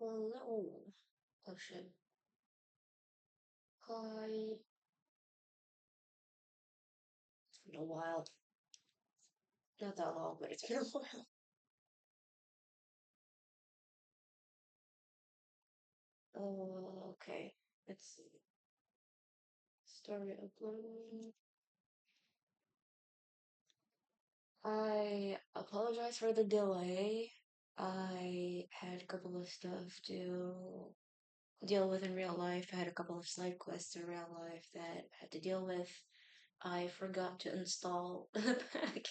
Hello. Oh shit. Hi. It's been a while. Not that long, but it's been a while. Okay. Let's see. Story uploading. I apologize for the delay. I had a couple of stuff to deal with in real life. I had a couple of side quests in real life that I had to deal with. I forgot to install the pack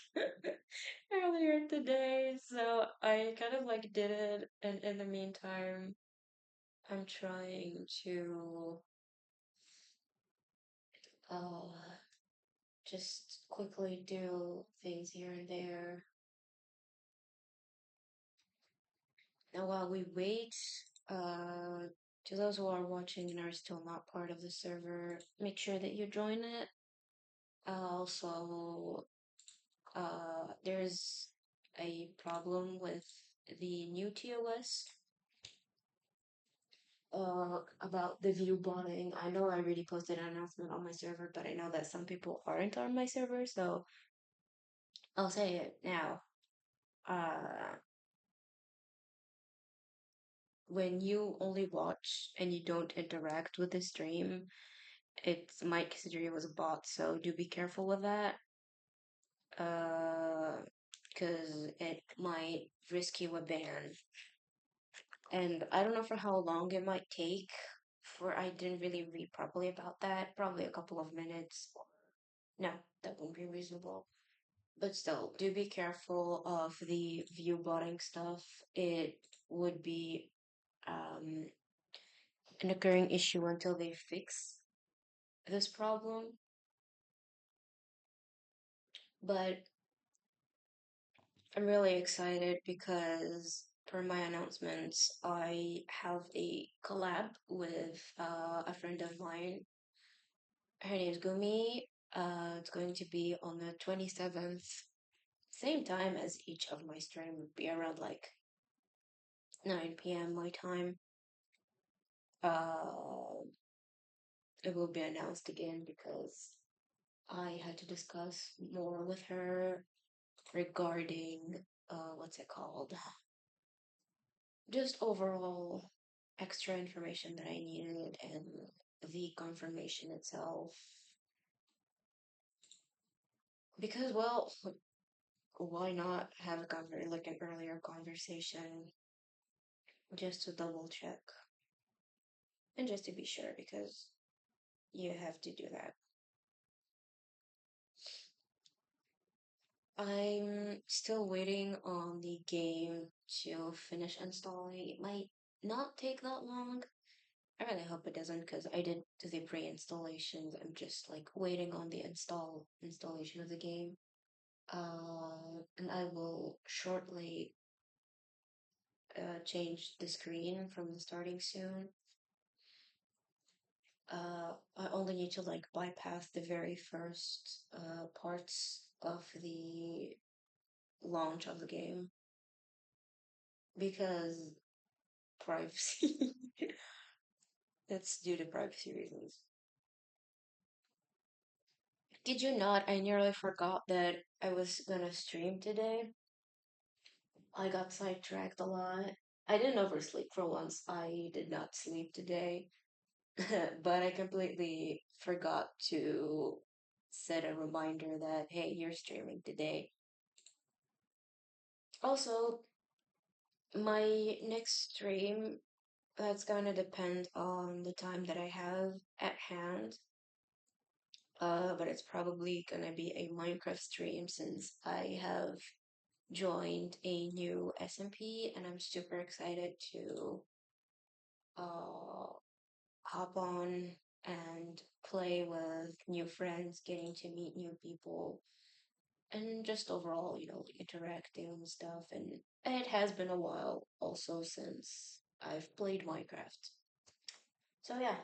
earlier today, so I kind of like did it, and in the meantime, I'm trying to uh just quickly do things here and there. Now, while we wait, to those who are watching and are still not part of the server, make sure that you join it. Also, there's a problem with the new TOS about the view botting. I know I already posted an announcement on my server, but I know that some people aren't on my server, so I'll say it now. Uh, when you only watch and you don't interact with the stream, it might consider you as a bot, so do be careful with that. Uh, because it might risk you a ban. And I don't know for how long it might take, for I didn't really read properly about that. Probably a couple of minutes. No, that won't be reasonable. But still, do be careful of the view botting stuff. It would be um, an occurring issue until they fix this problem. But I'm really excited because, per my announcements, I have a collab with a friend of mine. Her name is Gumi. It's going to be on the 27th, same time as each of my stream would be around like 9 p.m. my time. Uh, it will be announced again because I had to discuss more with her regarding what's it called? Just overall extra information that I needed and the confirmation itself. Because, well, why not have a like an earlier conversation just to double check and just to be sure because you have to do that. I'm still waiting on the game to finish installing. It might not take that long. I really hope it doesn't because I did the pre-installations. I'm just like waiting on the installation of the game. And I will shortly change the screen from the starting soon. I only need to like bypass the very first parts of the launch of the game because privacy. That's due to privacy reasons. Did you not? I nearly forgot that I was gonna stream today. I got sidetracked a lot. I didn't oversleep for once. I did not sleep today, but I completely forgot to set a reminder that, hey, you're streaming today. Also, my next stream, that's gonna depend on the time that I have at hand. But it's probably gonna be a Minecraft stream since I have joined a new SMP and I'm super excited to uh hop on and play with new friends, getting to meet new people, and just overall, like interacting and stuff. And it has been a while also since I've played Minecraft. So yeah,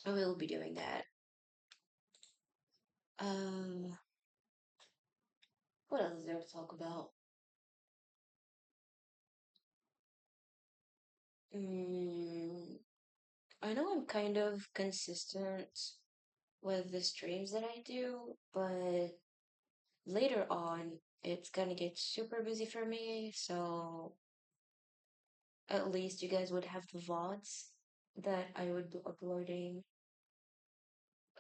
I will be doing that. Um, what else is there to talk about? Mm, I know I'm kind of consistent with the streams that I do, but later on, it's gonna get super busy for me, so at least you guys would have the VODs that I would be uploading,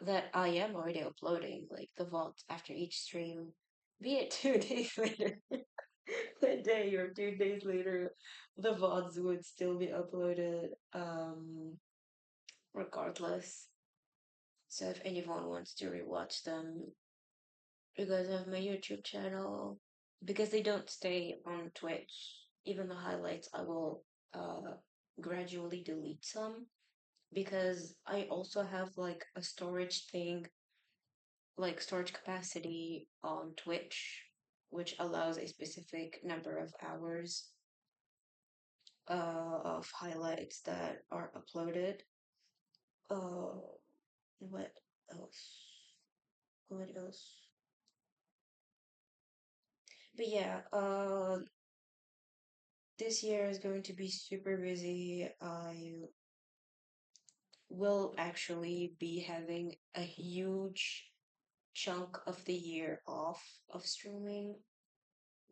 that I am already uploading, like the VODs after each stream, be it 2 days later, a day or 2 days later, the VODs would still be uploaded, regardless. So if anyone wants to rewatch them, you guys have my YouTube channel because they don't stay on Twitch. Even the highlights, I will uh gradually delete some because I also have like a storage thing, like storage capacity on Twitch, which allows a specific number of hours of highlights that are uploaded. Uh, what else? What else? But yeah, this year is going to be super busy. I will actually be having a huge chunk of the year off of streaming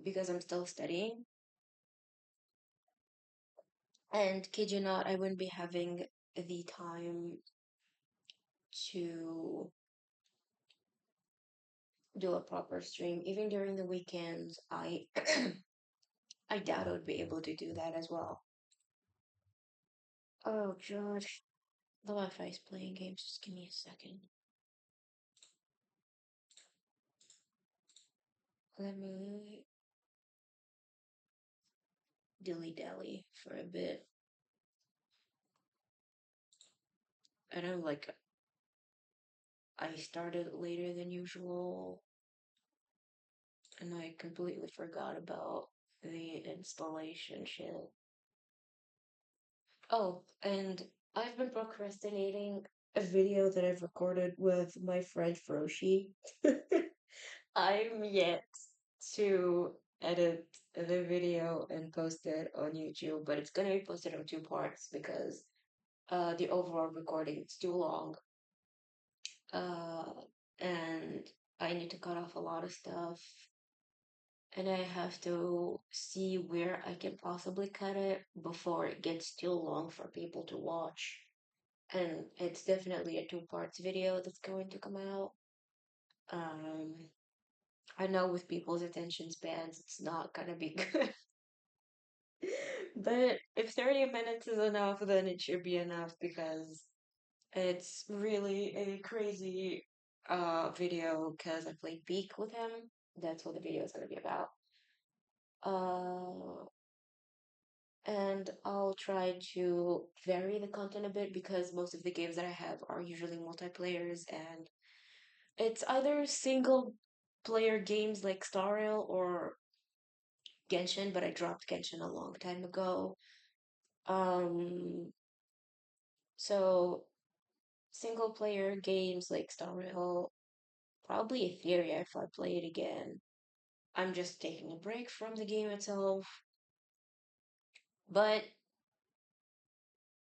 because I'm still studying. And kid you not, I wouldn't be having the time to do a proper stream. Even during the weekends, I I doubt I would be able to do that as well. Oh god, the Wi-Fi is playing games. Just give me a second. Let me dilly dally for a bit. And I'm like, I started later than usual, and I completely forgot about the installation shit. Oh, and I've been procrastinating a video that I've recorded with my friend Froshi. I'm yet to edit the video and post it on YouTube, but it's gonna be posted on two parts because the overall recording is too long. Uh, and I need to cut off a lot of stuff, and I have to see where I can possibly cut it before it gets too long for people to watch. And it's definitely a two parts video that's going to come out. Um, I know with people's attention spans, it's not gonna be good. But if 30 minutes is enough, then it should be enough because it's really a crazy video because I played Peak with him. That's what the video is gonna be about. Uh, and I'll try to vary the content a bit because most of the games that I have are usually multiplayers and it's either single player games like Star Rail or Genshin, but I dropped Genshin a long time ago. Um, so single player games like Star Rail, probably Etheria if I play it again. I'm just taking a break from the game itself, but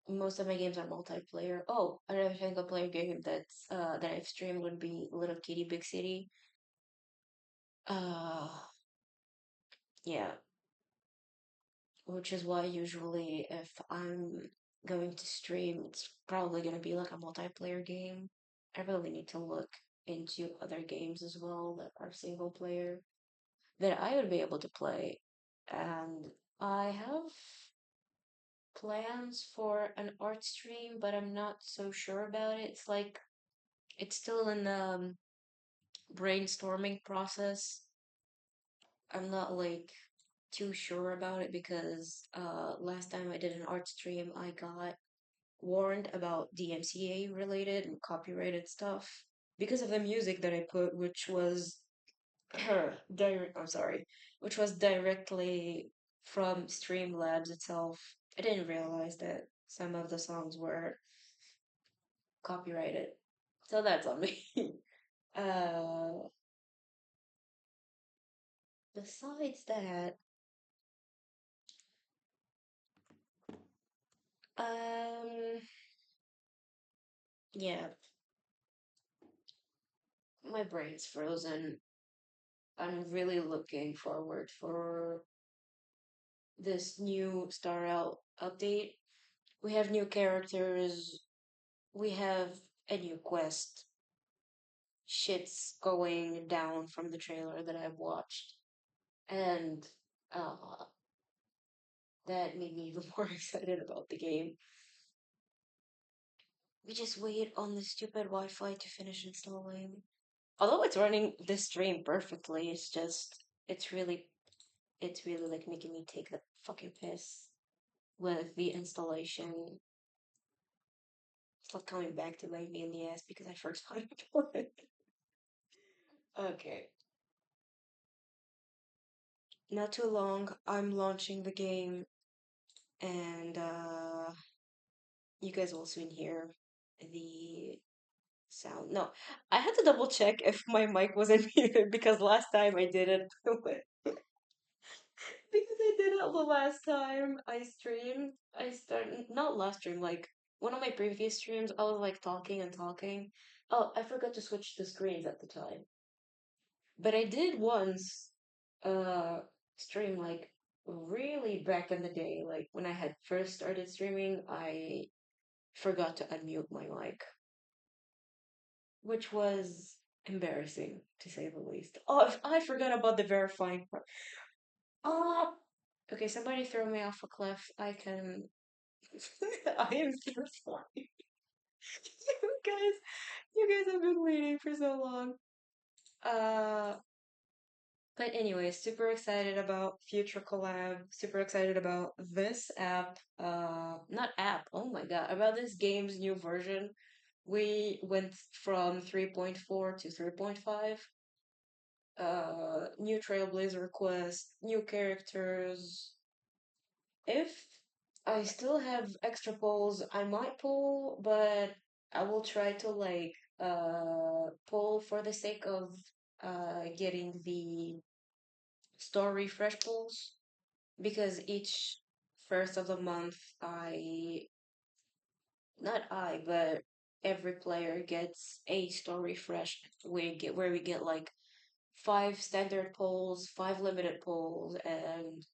most of my games are multiplayer. Oh, another single player game that I've streamed would be Little Kitty Big City. Uh, yeah, which is why usually if I'm going to stream, it's probably gonna be like a multiplayer game. I really need to look into other games as well that are single player that I would be able to play. And I have plans for an art stream, but I'm not so sure about it. It's like it's still in the brainstorming process. I'm not like too sure about it because last time I did an art stream, I got warned about DMCA related and copyrighted stuff because of the music that I put, which was I'm sorry, which was directly from Streamlabs itself. I didn't realize that some of the songs were copyrighted, so that's on me. uh, Besides that, Um, yeah, my brain's frozen. I'm really looking forward for this new Star Out update. We have new characters. We have a new quest. Shit's going down from the trailer that I've watched, and uh, that made me even more excited about the game. We just wait on the stupid Wi-Fi to finish installing. Although it's running this stream perfectly, it's really like making me take the fucking piss with the installation. It's not coming back to bite me in the ass because I forgot about it. Okay. Not too long, I'm launching the game, and you guys will soon hear the sound. No, I had to double check if my mic wasn't muted because last time I did it because I did it the last time I streamed. I started not last stream, like one of my previous streams. I was like talking and talking. Oh, I forgot to switch the screens at the time. But I did once uh stream like really back in the day, like when I had first started streaming, I forgot to unmute my mic, which was embarrassing to say the least. Oh, I forgot about the verifying part. Oh, okay, somebody throw me off a cliff. I can. I am so sorry. You guys, you guys have been waiting for so long. Uh, But anyway, super excited about future collab. Super excited about this app. Not app. Oh my god, about this game's new version. We went from 3.4 to 3.5. New Trailblazer quest, new characters. If I still have extra polls, I might pull, but I will try to like pull for the sake of getting the store refresh polls because each first of the month but every player gets a store refresh. We get like five standard polls, five limited polls, and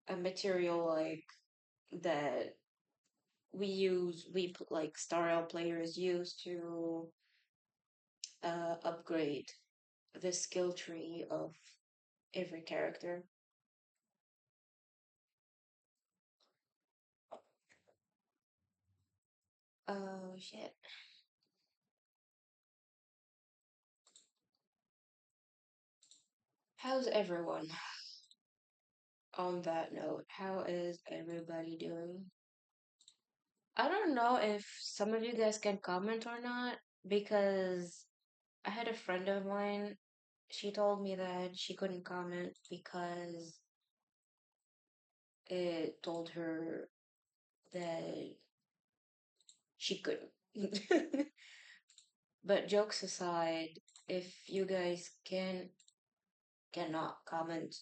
a material like that like Star L players use to upgrade the skill tree of every character. Oh shit. How's everyone? On that note, how is everybody doing? I don't know if some of you guys can comment or not because I had a friend of mine, she told me that she couldn't comment because it told her that she couldn't. But jokes aside, if you guys cannot comment,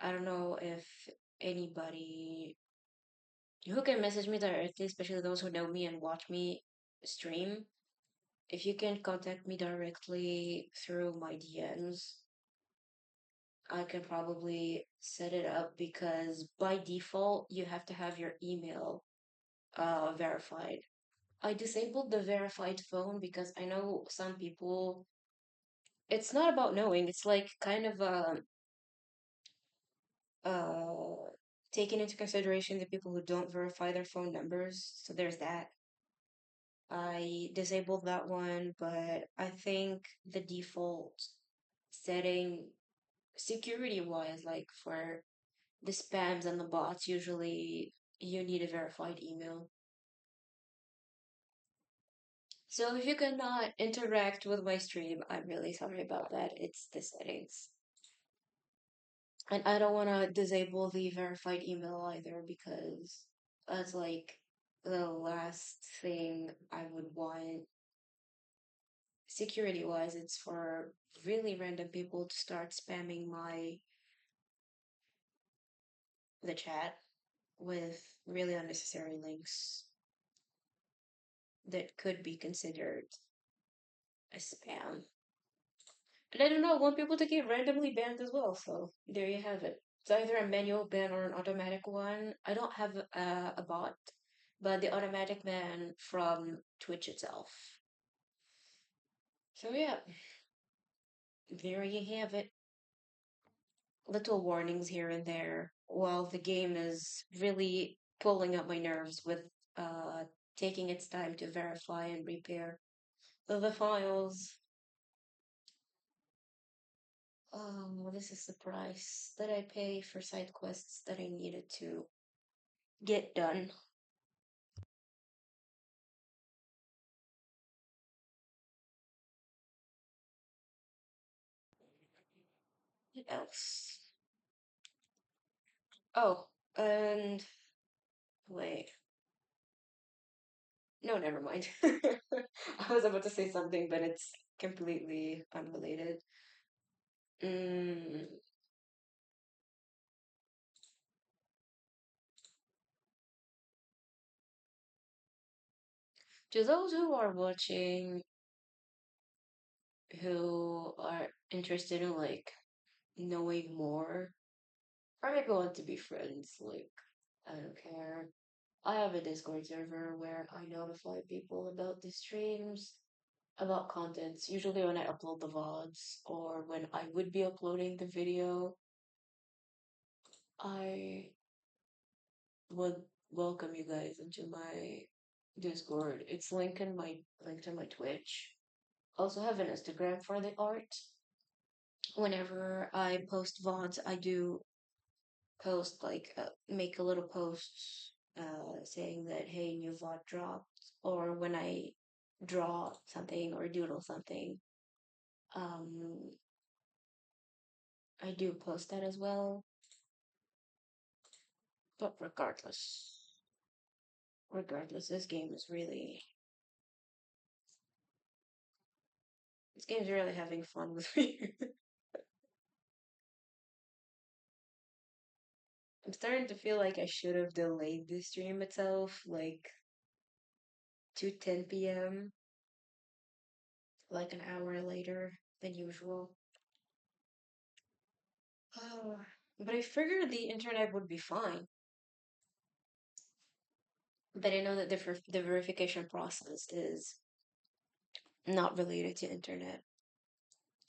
I don't know if anybody who can message me directly, especially those who know me and watch me stream. If you can contact me directly through my DMs, I can probably set it up because by default you have to have your email verified. I disabled the verified phone because I know some people it's not about knowing, it's like kind of uh taking into consideration the people who don't verify their phone numbers. So there's that. I disabled that one, but I think the default setting security wise, like for the spams and the bots, usually you need a verified email. So if you cannot interact with my stream, I'm really sorry about that. It's the settings. And I don't want to disable the verified email either because that's like the last thing I would want security wise. It's for really random people to start spamming the chat. with really unnecessary links that could be considered a spam. And I don't know, I want people to get randomly banned as well, so there you have it. It's either a manual ban or an automatic one. I don't have a bot, but the automatic ban from Twitch itself. So yeah, there you have it. Little warnings here and there, while the game is really pulling up my nerves with uh taking its time to verify and repair the files. Oh, this is the price that I pay for side quests that I needed to get done. What else? Oh, and wait. No, never mind. I was about to say something, but it's completely unrelated. Mm, to those who are watching who are interested in like knowing more, or maybe want to be friends, like I don't care. I have a Discord server where I notify people about the streams, about contents, usually when I upload the VODs or when I would be uploading the video. I would welcome you guys into my Discord. It's linked in my Twitch. Also have an Instagram for the art. Whenever I post VODs, I do post like make a little post saying that hey, new VOD dropped, or when I draw something or doodle something, um, I do post that as well. But regardless, this game's really having fun with me. I'm starting to feel like I should have delayed the stream itself, like to 10 p.m., like an hour later than usual. But I figured the internet would be fine. But I know that the verification process is not related to internet,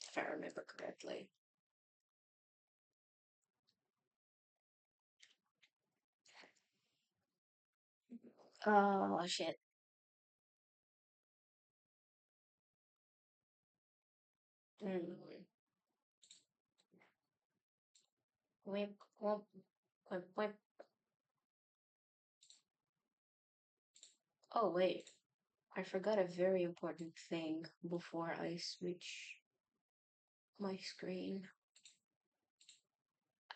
if I remember correctly. Oh shit. Mm. Wimp, womp, wimp, wimp. Oh wait, I forgot a very important thing before I switch my screen.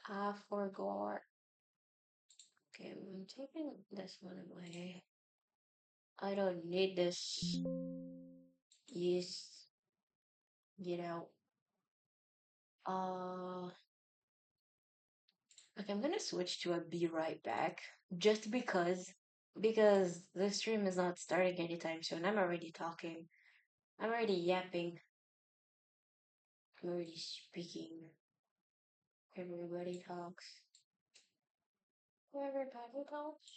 I forgot. Okay, I'm taking this one away. I don't need this. Yes, get out. Uh, okay, I'm gonna switch to a be right back just because the stream is not starting anytime soon. I'm already talking. I'm already yapping. I'm already speaking. Everybody talks. Everybody talks.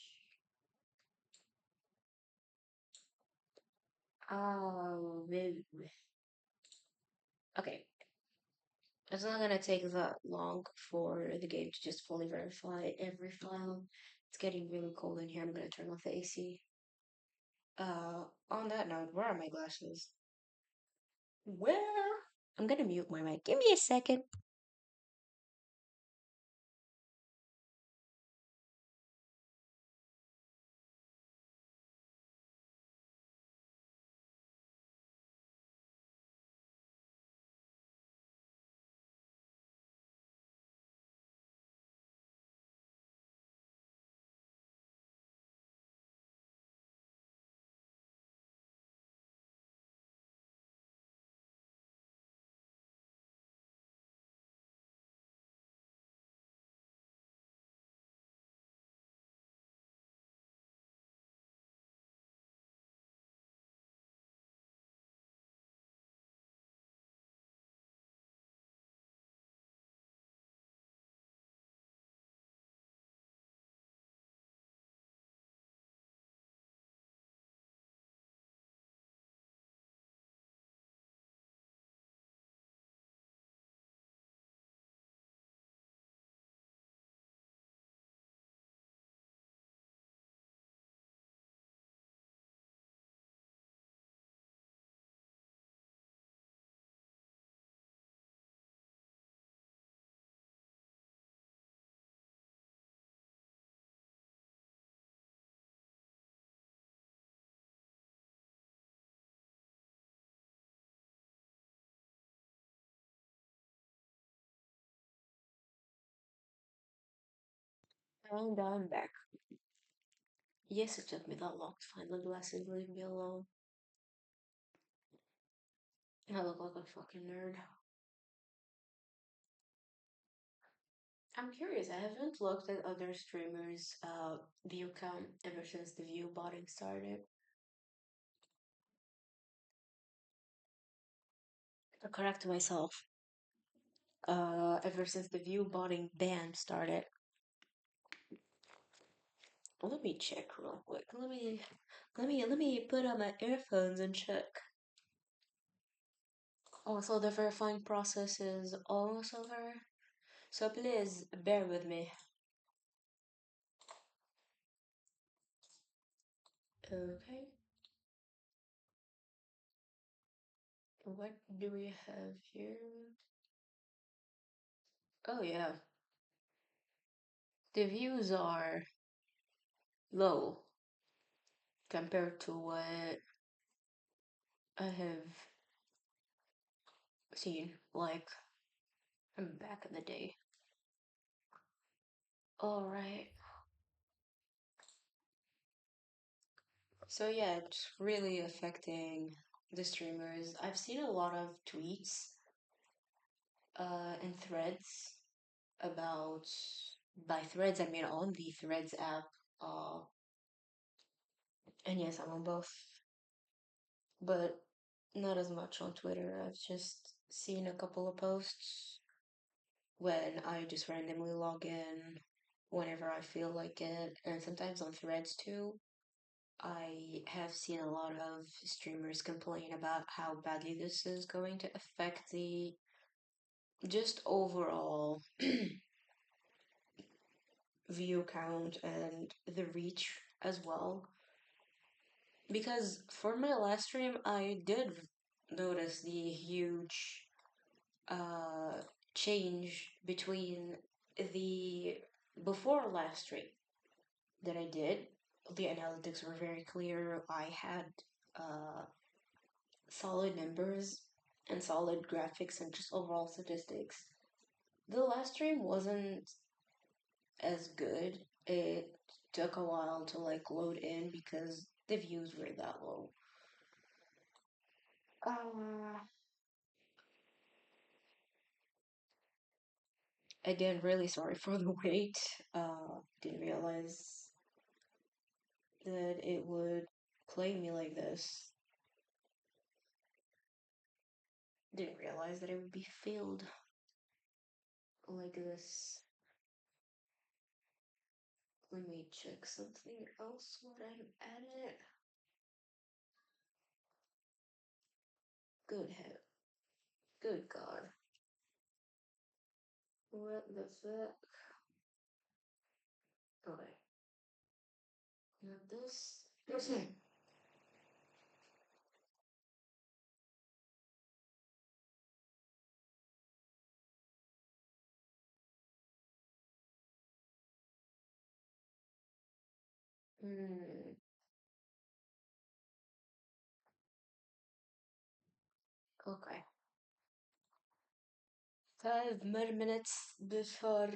Oh, maybe. Okay, it's not gonna take that long for the game to just fully verify every file. It's getting really cold in here. I'm gonna turn off the AC. On that note, where are my glasses? Where? I'm gonna mute my mic. Give me a second. And I'm back. Yes, it took me that long to find the glasses. Leave me alone. I look like a fucking nerd. I'm curious. I haven't looked at other streamers' view count ever since the view botting started. To correct myself. Ever since the view botting ban started. Let me check real quick. Let me put on my earphones and check. Oh, so the verifying process is almost over. So please bear with me. Okay. What do we have here? Oh yeah. The views are low compared to what I have seen, like back in the day. Alright. So yeah, it's really affecting the streamers. I've seen a lot of tweets and threads about, by threads I mean on the Threads app. Uh and yes, I'm on both, but not as much on Twitter. I've just seen a couple of posts when I just randomly log in whenever I feel like it, and sometimes on threads too. I have seen a lot of streamers complain about how badly this is going to affect the just overall view count and the reach as well. Because for my last stream, I did notice the huge uh, change between the before last stream that I did. The analytics were very clear. I had uh, solid numbers and solid graphics and just overall statistics. The last stream wasn't as good. It took a while to like load in because the views were that low. Uh, Again, really sorry for the wait. Didn't realize that it would play me like this. Didn't realize that it would be filled like this. Let me check something else when I'm at it. Good head. Good God. What the fuck? Okay. Not this. Hmm. Okay. 5 more minutes before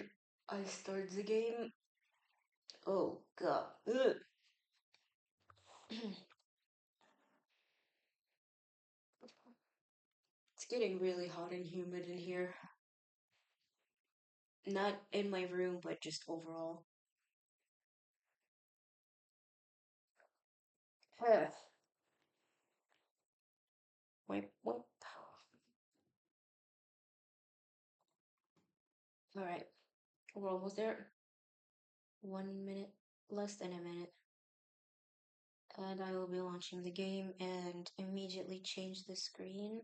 I start the game. Oh God. Ugh. It's getting really hot and humid in here. Not in my room, but just overall. Ugh. Wipe, wipe. Alright, we're almost there. 1 minute, less than a minute. And I will be launching the game and immediately change the screen.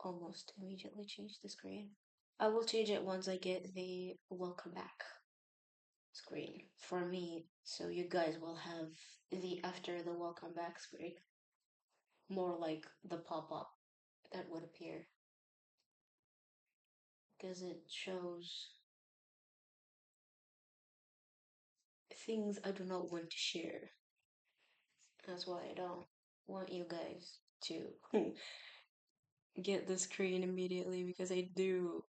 Almost immediately change the screen. I will change it once I get the welcome back screen for me, so you guys will have the after the welcome back screen. More like the pop-up that would appear. Because it shows things I do not want to share. That's why I don't want you guys to get the screen immediately because I do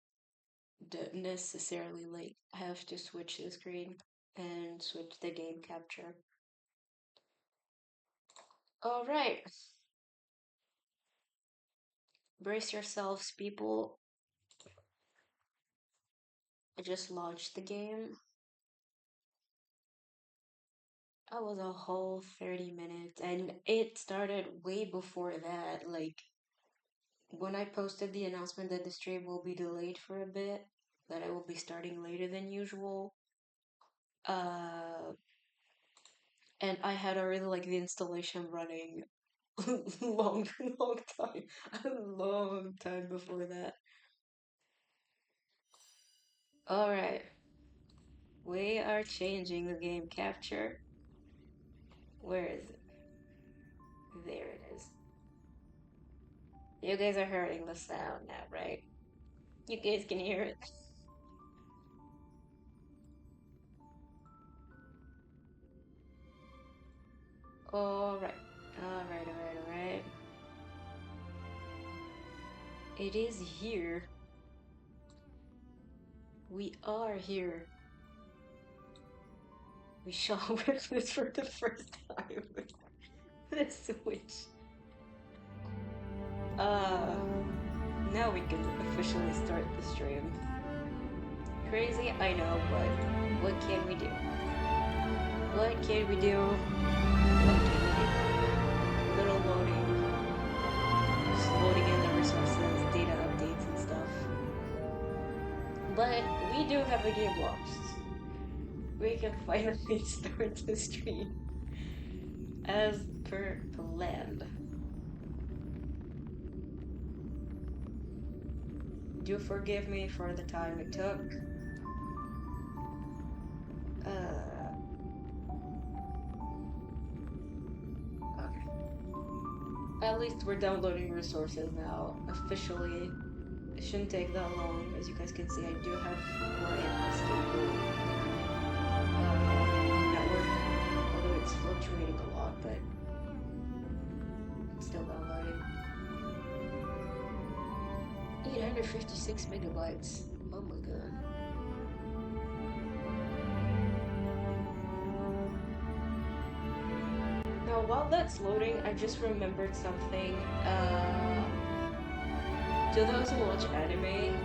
don't necessarily like have to switch the screen and switch the game capture. All right, brace yourselves, people. I just launched the game. I was a whole 30 minutes, and it started way before that. Like, when I posted the announcement that the stream will be delayed for a bit, that I will be starting later than usual, uh, and I had already like the installation running long, long time, a long time before that. All right, we are changing the game capture. Where is it? There it is. You guys are hearing the sound now, right? You guys can hear it. All right, all right, all right, all right. It is here. We are here. We shall witness for the first time the Switch. Uh, now we can officially start the stream. Crazy, I know, but what can we do? What can we do? What can we do? Little loading, just loading in the resources, data updates and stuff. But we do have a game launched. We can finally start the stream as per planned. Do forgive me for the time it took. Okay. At least we're downloading resources now, officially. It shouldn't take that long. As you guys can see, I do have quite a stable network, although it's fluctuating a lot, but it's still downloading. 856 megabytes. Oh my god. Now, while that's loading, I just remembered something. To those who watch anime,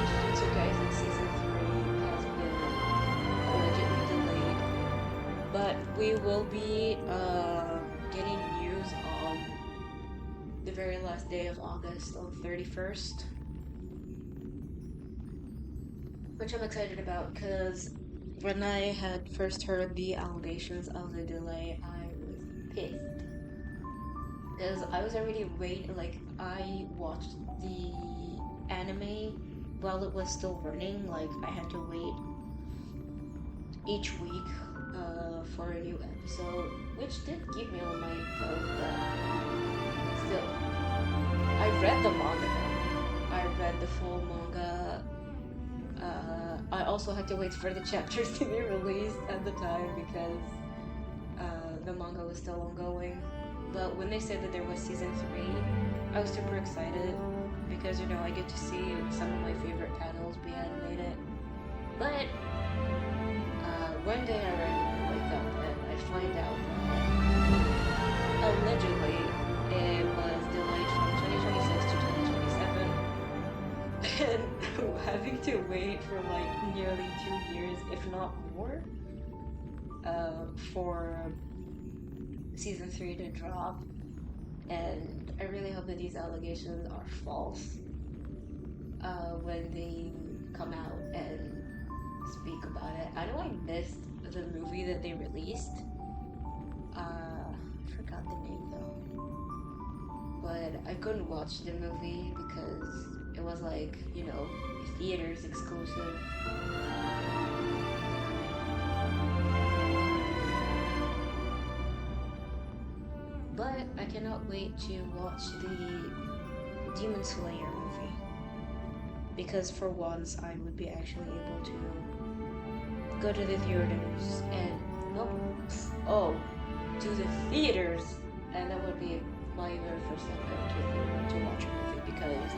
Jujutsu Kaisen Season 3 has been allegedly delayed, but we will be getting news on the very last day of August, on 31st, which I'm excited about because when I had first heard the allegations of the delay, I was pissed. Because I was already waiting, like, I watched the anime while it was still running, like, I had to wait each week for a new episode, which did keep me on my toes, but still. I read the manga though. I read the full manga. I also had to wait for the chapters to be released at the time because the manga was still ongoing. But when they said that there was season 3, I was super excited because, you know, I get to see some of my favorite panels be animated. But one day I randomly wake up and I find out that allegedly it was delayed from 2026 to 2027. And having to wait for like nearly 2 years, if not more, for season 3 to drop, and I really hope that these allegations are false when they come out and speak about it. I know I missed the movie that they released. I forgot the name though, but I couldn't watch the movie because it was like, you know, theaters exclusive. But I cannot wait to watch the Demon Slayer movie. Because for once I would be actually able to go to the theaters and to the theaters, and that would be my very first time going to a theater to watch a movie because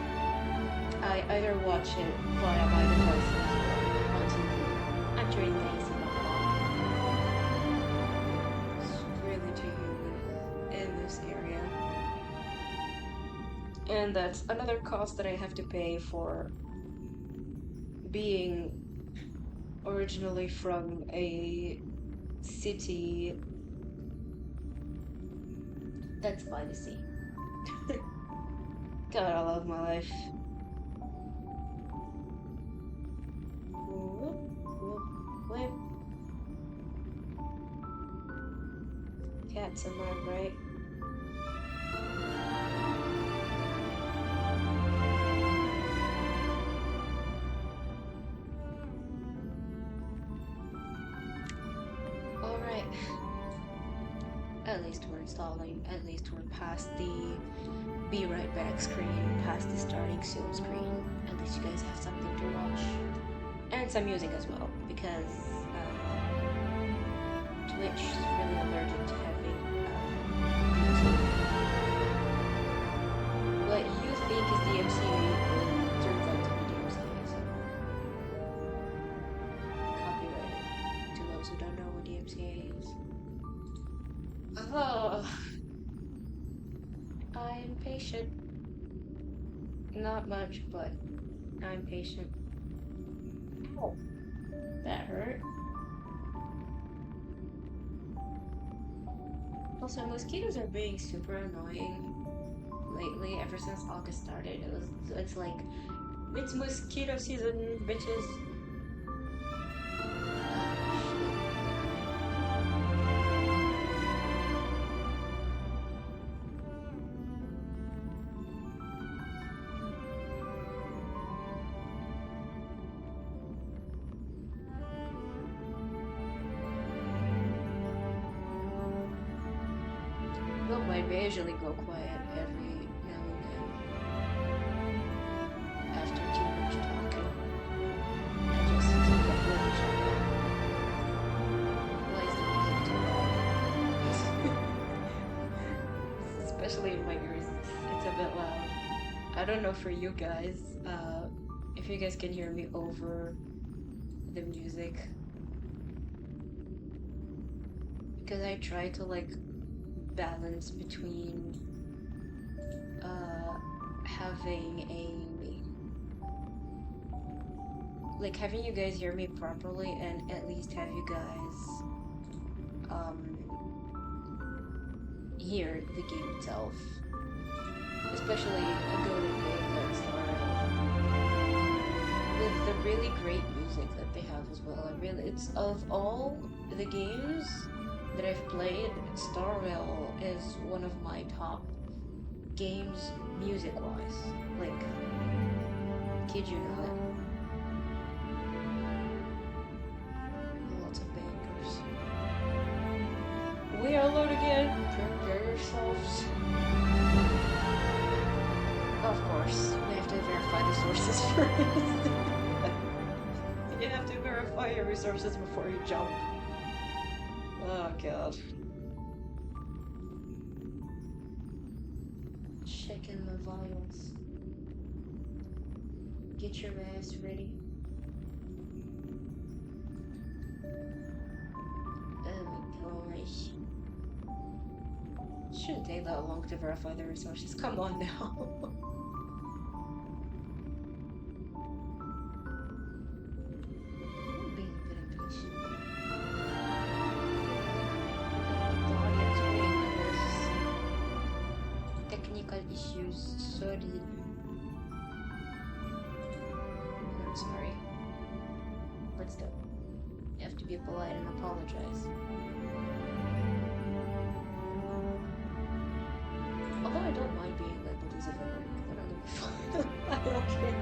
I either watch it via my devices or on TV. I'm turning the AC back on. It's really too humid in this area. And that's another cost that I have to pay for being originally from a city that's by the sea. God, I love my life. Whoop, whoop, whoop. Cats, am I right? Alright. At least we're installing, at least we're past the be right back screen, past the starting soon screen. At least you guys have something to watch. And some music as well, because Twitch is really allergic to having music. What you think is DMCA turns out to be DMCA, so copyrighted to those who don't know what DMCA is. Oh, I'm patient. Not much, but I'm patient. Ow. That hurt. Also, mosquitoes are being super annoying lately. Ever since August started, it's like it's mosquito season, bitches. Don't mind me, I usually go quiet every now and then. After too much talking, I just completely shut down. Why is the music too loud? Especially in my ears, it's a bit loud. I don't know for you guys, if you guys can hear me over the music. Because I try to like balance between having you guys hear me properly and at least have you guys hear the game itself. Especially a goated game like Star with the really great music that they have as well. It's of all the games that I've played, Star Rail is one of my top games music-wise. Like, kid you not. Lots of bangers. We are loading again. Prepare yourselves. Of course, we have to verify the sources first. You have to verify your resources before you jump. Oh god. Checking my vials. Get your ass ready. Oh my gosh. Shouldn't take that long to verify the resources. Come on now. I'm being a bit impatient. Technical issues, sorry. I'm sorry. But still, you have to be polite and apologize. Although I don't mind being labeled as a villain, but I'm gonna be fine. I don't care.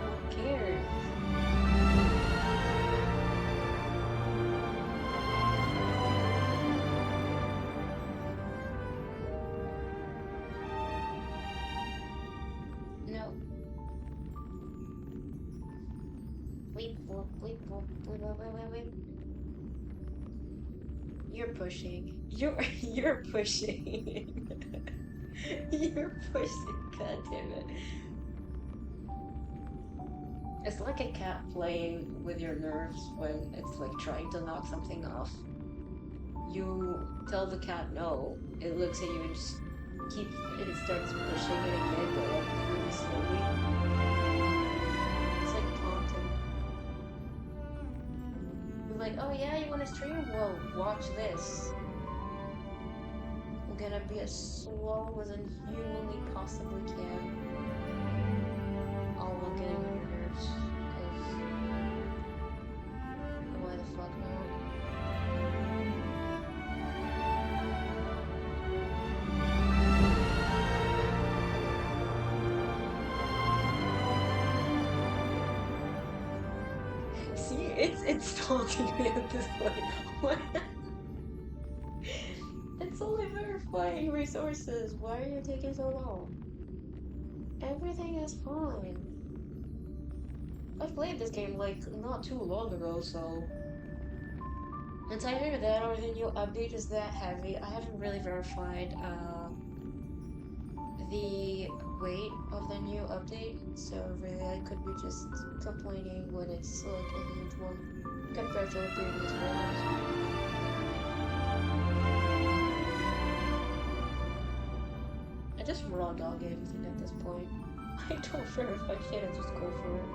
Who cares? No. Wait. You're pushing. You're pushing. You're pushing. God damn it. It's like a cat playing with your nerves when it's like trying to knock something off. You tell the cat no, it looks at you and just keeps it starts pushing it again, but like really slowly. It's like taunting. You're like, oh yeah, you wanna stream? Well, watch this. I'm gonna be as slow as I humanly possibly can. All while getting on your nerves, because why the fuck not? See, it's taunting me at this point. What? It's only verifying resources. Why are you taking so long? Everything is fine. I played this game like not too long ago, so it's either that or the new update is that heavy. I haven't really verified the weight of the new update, so really I could be just complaining when it's like a huge one compared to the previous versions. I just raw dog everything at this point. I don't verify shit, I just go for it.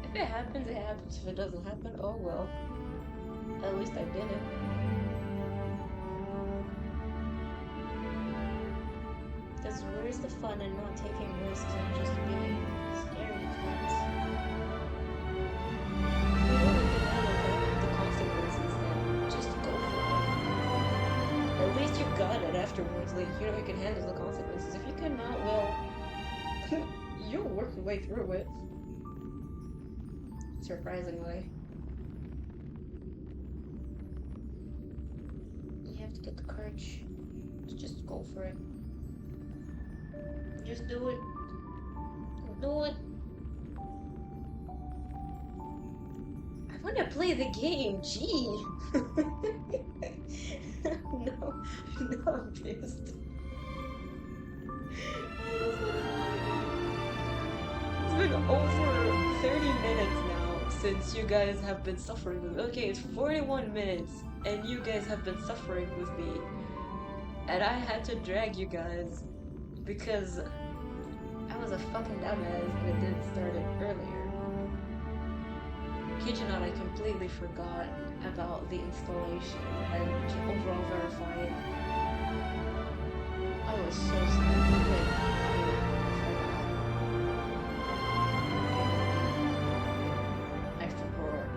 If it happens, it happens. If it doesn't happen, oh well. At least I did it. Because where's the fun in not taking risks and just being scary cats? If you don't even handle the consequences, then just go for it. At least you got it afterwards. Like, you know you can handle the consequences. If you cannot, well, you'll work your way through it. Surprisingly. You have to get the courage to just go for it. Just do it. Do it. I want to play the game. Gee. No, I'm pissed. It's been over 30 minutes now since you guys have been suffering with me. Okay, it's 41 minutes and you guys have been suffering with me. And I had to drag you guys because I was a fucking dumbass and it didn't start it earlier. Kid you not, I completely forgot about the installation and overall verifying. I was so stupid. I forgot.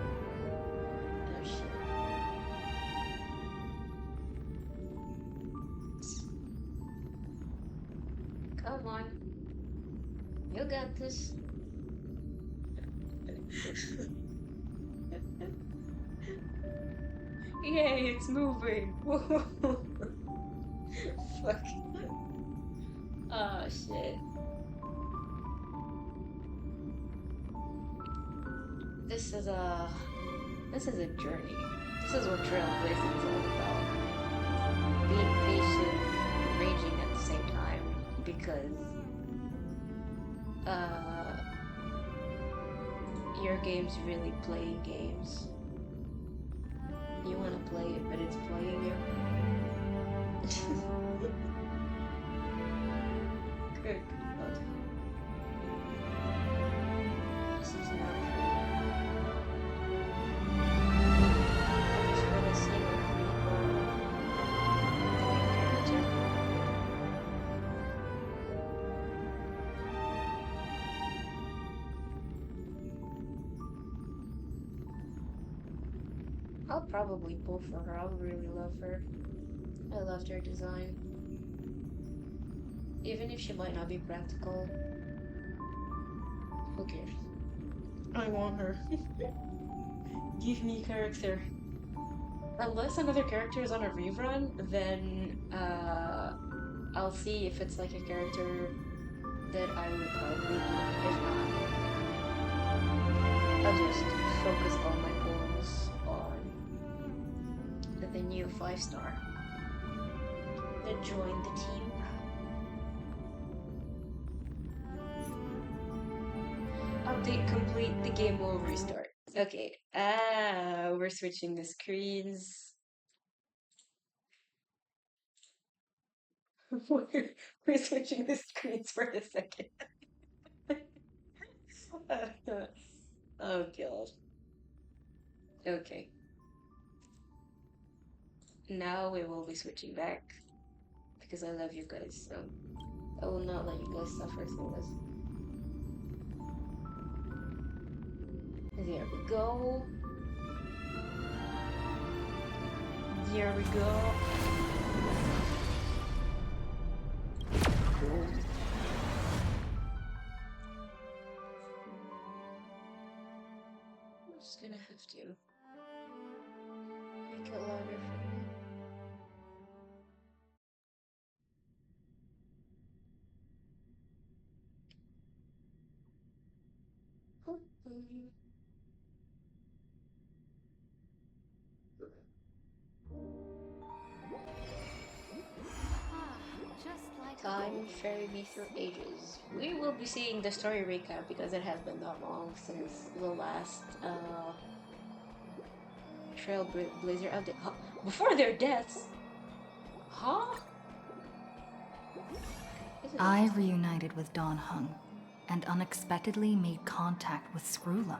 Oh shit. Come on. You got this. Yay, it's moving! Fuck. Oh shit. This is a journey. This is what trailblazing is all about. Being patient, raging at the same time, because your game's really playing games. You want to play it, but it's playing you. Good God. This is not for me. I just want to see what people the new character. I'll probably pull for her. I really love her. I loved her design. Even if she might not be practical. Who cares? I want her. Give me character. Unless another character is on a rerun, then I'll see if it's like a character that I would probably need. If not, I'll just focus all my goals on the new 5-star that joined the team. complete, the game will restart. Okay. We're switching the screens. we're switching the screens for a second. Oh god. Okay. Now we will be switching back because I love you guys, so I will not let you guys suffer through this. There we go. There we go. Cool. I'm just gonna have to make it louder for you. Just like the Time golden ferry me through years. ages. We will be seeing the story recap because it has been that long since the last Trailblazer update. Huh? Before their deaths? Huh? This is I interesting. reunited with Don Hung and unexpectedly made contact with Screwlum.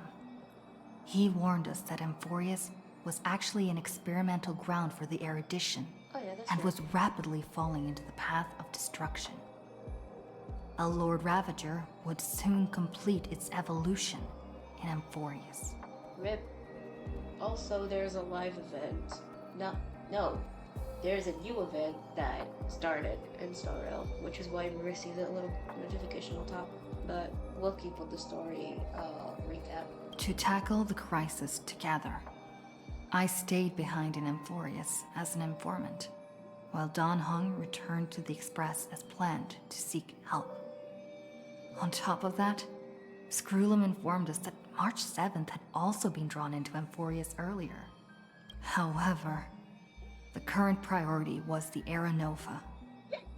He warned us that Amphorius was actually an experimental ground for the erudition Oh yeah, that's and right. was rapidly falling into the path of destruction. A Lord Ravager would soon complete its evolution in Amphorius. RIP. Also, there's a live event. No. There's a new event that started in Star Rail, which is why we received that little notification on top. But we'll keep with the story recap. To tackle the crisis together, I stayed behind in Amphorius as an informant, while Don Hung returned to the Express as planned to seek help. On top of that, Screwlum informed us that March 7th had also been drawn into Amphorius earlier. However, the current priority was the Era Nova.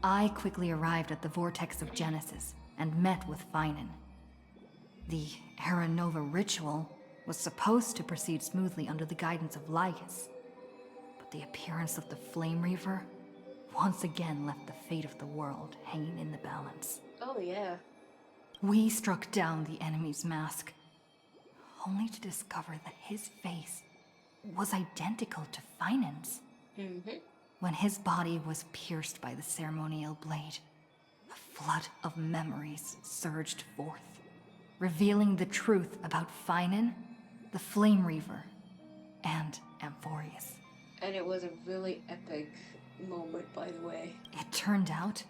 I quickly arrived at the Vortex of Genesis and met with Finan. The Era Nova ritual was supposed to proceed smoothly under the guidance of Lycus, but the appearance of the Flame Reaver once again left the fate of the world hanging in the balance. Oh yeah. We struck down the enemy's mask, only to discover that his face was identical to Finan's. Mm-hmm. When his body was pierced by the ceremonial blade, a flood of memories surged forth, revealing the truth about Finan, the Flame Reaver, and Amphorius. And it was a really epic moment, by the way. It turned out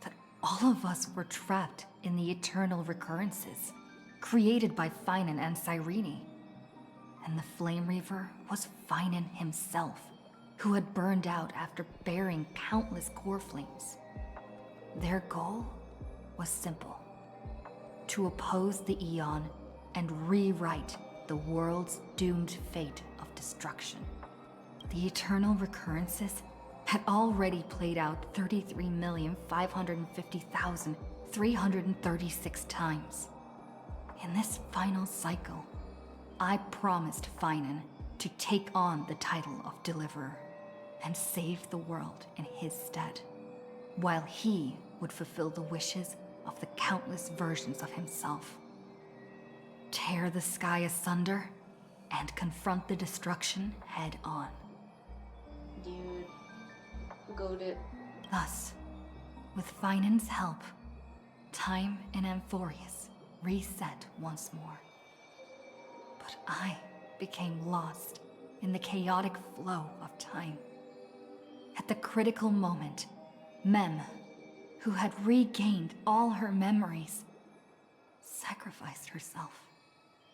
that all of us were trapped in the eternal recurrences, created by Finan and Cyrene. And the Flame Reaver was Finan himself, who had burned out after bearing countless core flames. Their goal was simple: to oppose the Aeon and rewrite the world's doomed fate of destruction. The eternal recurrences had already played out 33,550,336 times. In this final cycle, I promised Finan to take on the title of Deliverer and save the world in his stead, while he would fulfill the wishes of the countless versions of himself. Tear the sky asunder and confront the destruction head on. Dude. Goated. Thus, with Finan's help, time in Amphorius reset once more. But I became lost in the chaotic flow of time. At the critical moment, Mem, who had regained all her memories, sacrificed herself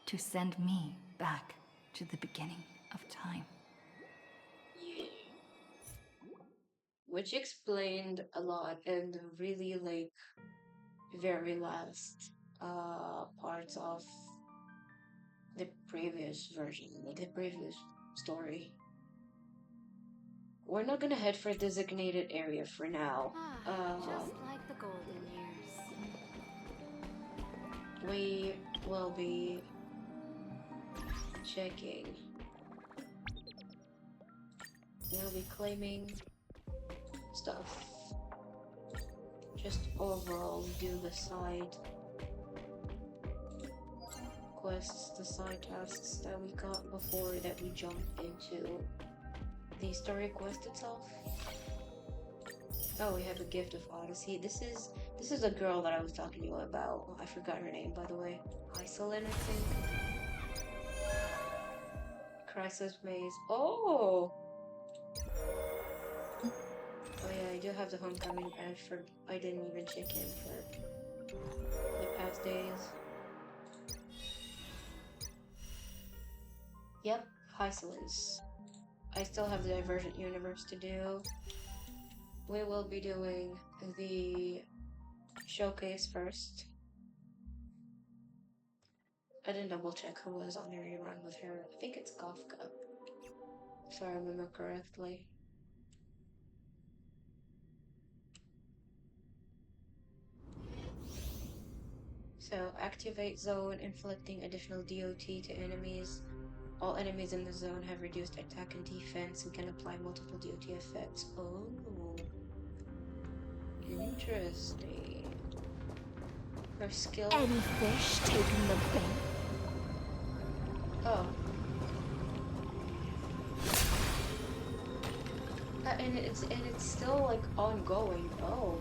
to send me back to the beginning of time. Yeah. Which explained a lot and really like very last parts of the previous version, like the previous story. We're not gonna head for designated area for now. Just like the golden years. We will be checking. We'll be claiming stuff. Just overall do the side quests, the side tasks that we got before that we jump into the story quest itself. Oh, we have a gift of Odyssey. This is a girl that I was talking to you about. I forgot her name, by the way. Isolin, I think. Crisis Maze. Oh! Oh yeah, I do have the homecoming badge for. I didn't even check in for the past days. Yep, Isolins. I still have the Divergent Universe to do. We will be doing the showcase first. I didn't double check who was on the rerun with her. I think it's Kafka, if I remember correctly. So, activate zone, inflicting additional DOT to enemies. All enemies in the zone have reduced attack and defense and can apply multiple DOT effects. Oh, interesting. Her skill. Any fish taking the bait? Oh. And it's still like ongoing. Oh.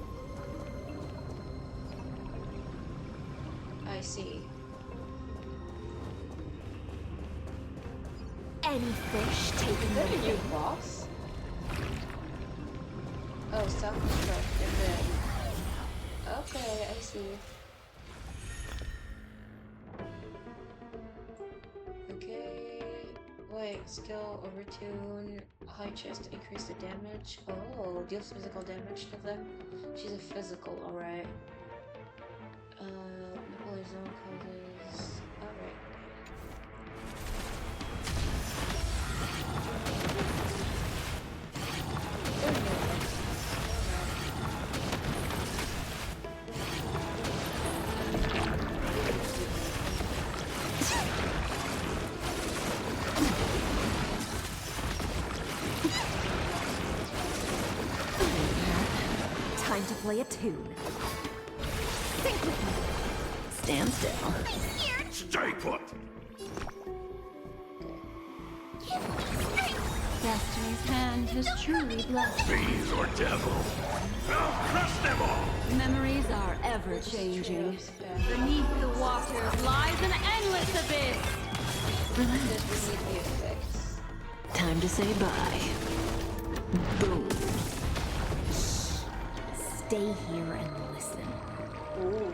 I see. Any fish taking the Is that a new bait? boss? Oh, self-destruct and then. Okay, I see. Okay. Wait, skill overtune. High chest increase the damage. Oh, deals physical damage to them. She's a physical, alright. Nipple zone causes. Alright. Time to play a tune. Think with me. Stand still. Stay put! Destiny's hand has truly blessed. Fiends or devil! I'll crush them all! Memories are ever changing. Beneath the waters lies an endless abyss. Just read the effects. Time to say bye. Boom. Stay here and listen. Ooh.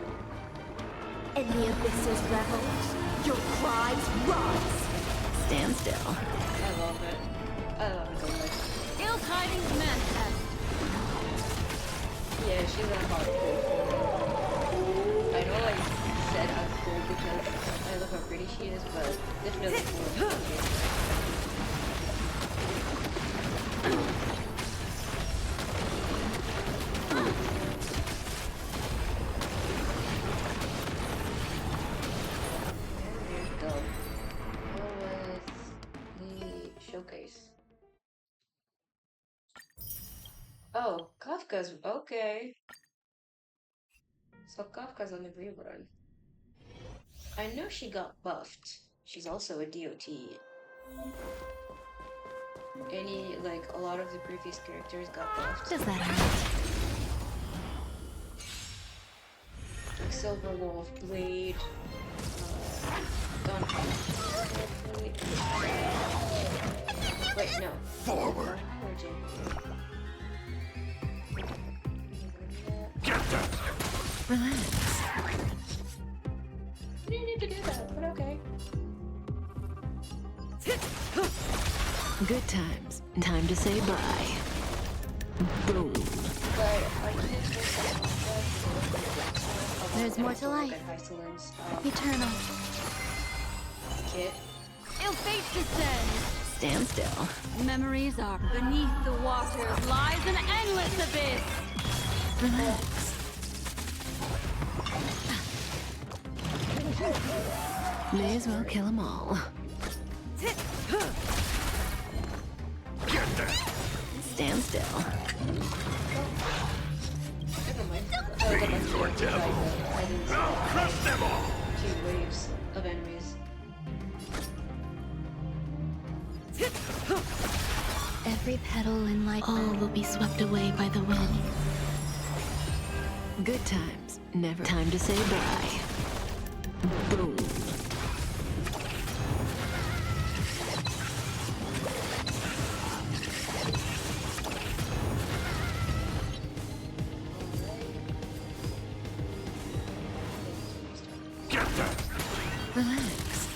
In the abyss's revels, your cries rise. Stand still. I love it. I love it so much. Ill tidings manifest. Yeah, she's a hot cool. I know I said I'm cool because I love how pretty she is, but this really cool. There we go. Go with the showcase. Oh, Kafka's okay. So Kafka's on the rerun. I know she got buffed. She's also a DOT. A lot of the previous characters got buffed. Does that hurt? Like Silver Wolf, Blade, Gunpowder. Wait, no. Forward! Origin. Get them! Relax. You didn't need to do that, but okay. Good times. Time to say bye. Boom. But I can't do that. There's more to life. Eternal. Kid. Ill fate descends. Stand still. Memories are beneath the waters lies an endless abyss. Relax. May as well kill them all. Stand still. Never mind. I was about to Your try, devil. but I didn't see I'll crush them all. 2 waves of enemies. Every petal in life, all will be swept away by the wind. Good times, never time to say bye. Boom. Get them. Relax.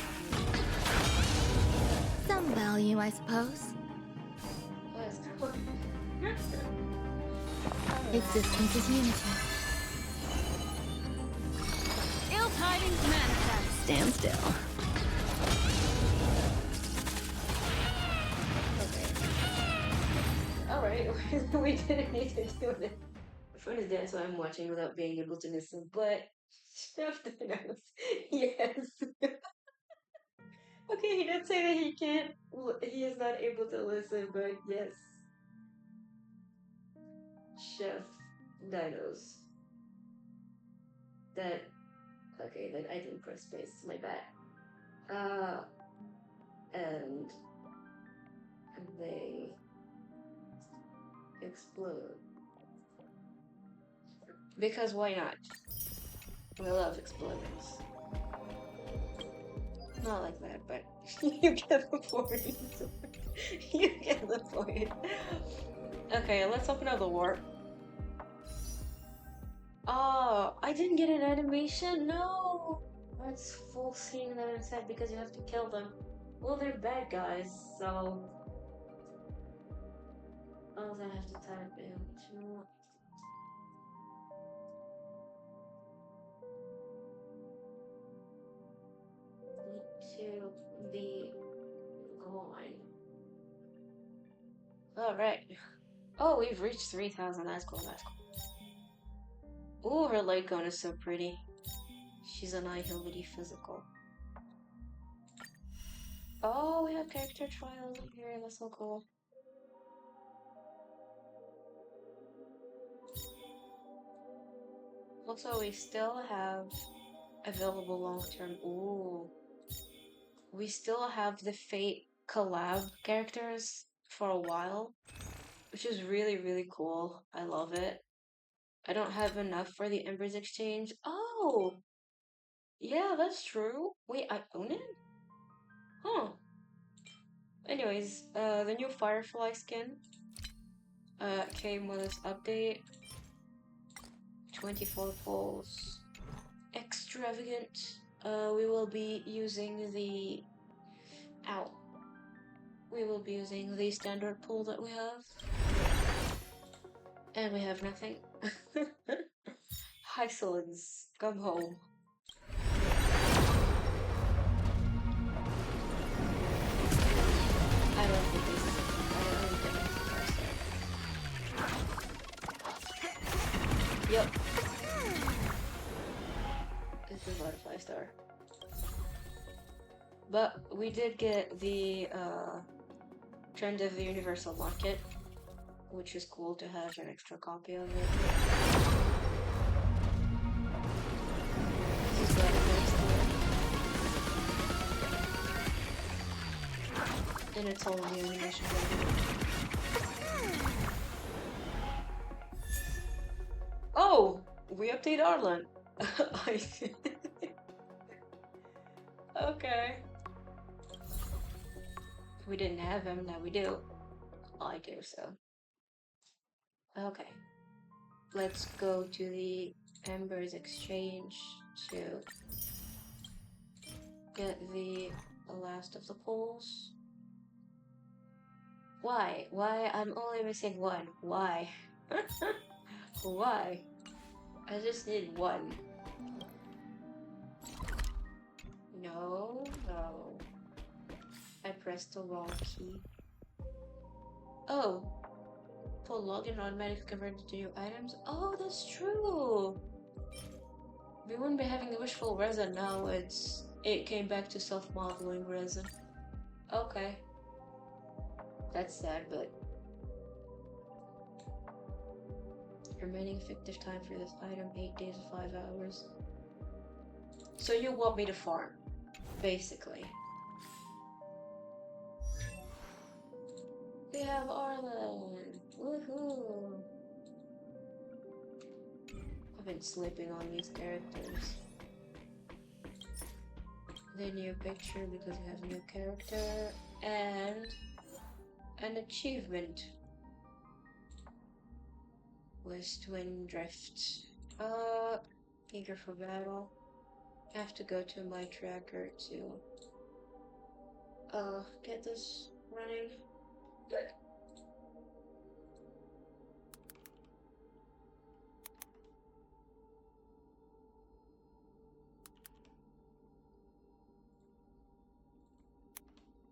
Some value, I suppose. Let's go. Existence is unity. Ill tidings manifest. Stand still. Okay. Alright, we didn't need to do it. My phone is dead, so I'm watching without being able to listen, but Chef knows. Yes. Okay, he did say that he can't, he is not able to listen, but yes. Chef Dinos. That, okay, then I didn't press space, my bad. And they explode. Because why not? We love explosions. Not like that, but you get the point. You get the point. Okay, let's open up the warp. Oh, I didn't get an animation? No! That's full screen that I said because you have to kill them. Well, they're bad guys, so... Oh, then I have to type into... to be gone. Alright. Oh, we've reached 3,000. That's cool, that's cool. Ooh, her light gun is so pretty. She's an eye-hility physical. Oh, we have character trials in here. That's so cool. Also, we still have available long-term. Ooh. We still have the Fate collab characters for a while, which is really, really cool. I love it. I don't have enough for the Embers exchange. Oh! Yeah, that's true. Wait, I own it? Huh. Anyways, the new Firefly skin came with this update. 24 pulls. Extravagant. We will be using the... Ow. We will be using the standard pull that we have. And we have nothing. Hi, Sons. Come home. I don't think this is... I don't think this is Yep. This is not a 5-star. But we did get the Trend of the Universal Market, which is cool to have an extra copy of it. This is what it next to it. And it's all the animation. Oh! We update Arlen! I see. Okay. We didn't have him, now we do. I do, so. Okay. Let's go to the Embers exchange to get the last of the pulls. Why? Why? I'm only missing one. Why? Why? I just need one. No, no. I pressed the wrong key. Oh. Full login automatically converted to new items. Oh, that's true. We wouldn't be having wishful resin now. It came back to self-modeling resin. Okay. That's sad, but remaining effective time for this item 8 days and 5 hours. So you want me to farm, basically. We have Arlen. Woohoo! I've been sleeping on these characters. The new picture because it has a new character and an achievement. West Wind Drift. Eager for battle. I have to go to my tracker to get this running.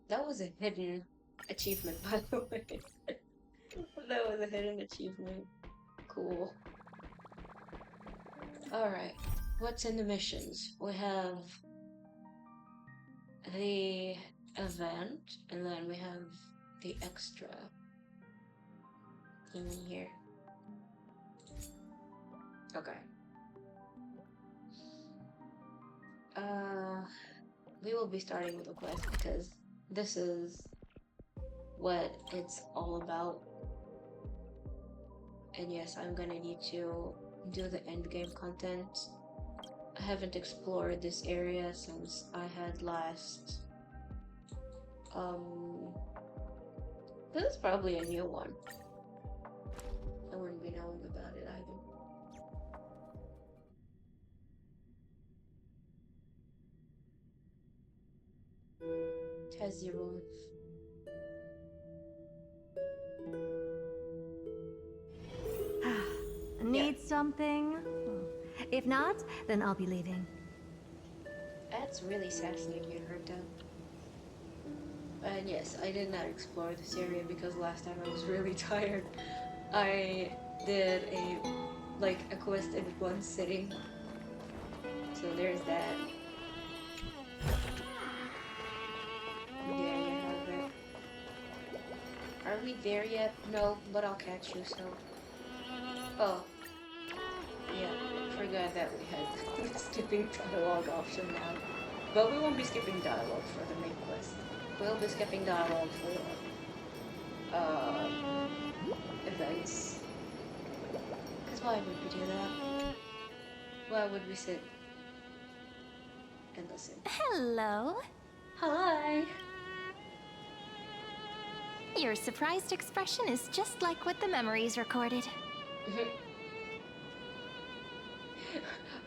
That was a hidden achievement, by the way. That was a hidden achievement. Cool. Alright, what's in the missions? We have the event, and then we have the extra in here. Okay. We will be starting with a quest because this is what it's all about. And yes, I'm gonna need to do the endgame content. I haven't explored this area since I had last. This is probably a new one. I wouldn't be knowing about it either. Tezirov. Need something? If not, then I'll be leaving. That's really sassy of you, Herta. And yes, I did not explore this area because last time I was really tired. I did a quest in one sitting. So there's that. There you have it. Are we there yet? No, but I'll catch you, so. Oh. Yeah, forgot that we had the skipping dialogue option now. But we won't be skipping dialogue for the main quest. We'll be skipping dialogue for events. Because why would we do that? Why would we sit and listen? Hello. Hi! Your surprised expression is just like what the memories recorded.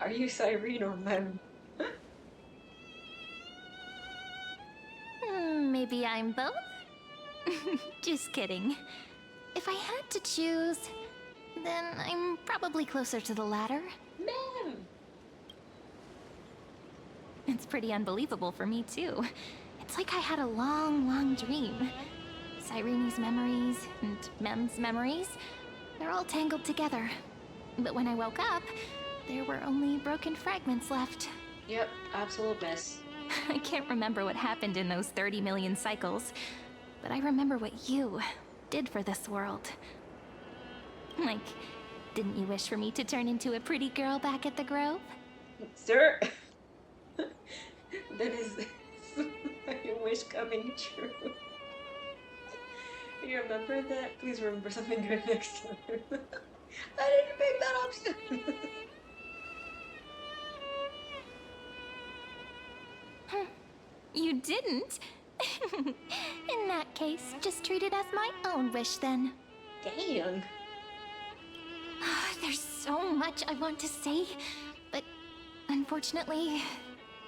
Are you Cyrene or Mem? Maybe I'm both? Just kidding. If I had to choose, then I'm probably closer to the latter. Mem! It's pretty unbelievable for me, too. It's like I had a long, long dream. Cyrene's memories and Mem's memories, they're all tangled together. But when I woke up, there were only broken fragments left. Yep, absolute mess. I can't remember what happened in those 30 million cycles, but I remember what you did for this world. Like, didn't you wish for me to turn into a pretty girl back at the Grove? Sir! That is a wish coming true. You remember that? Please remember something good next time. I didn't make that option! You didn't? In that case, just treat it as my own wish then. Dang. There's so much I want to say, but unfortunately,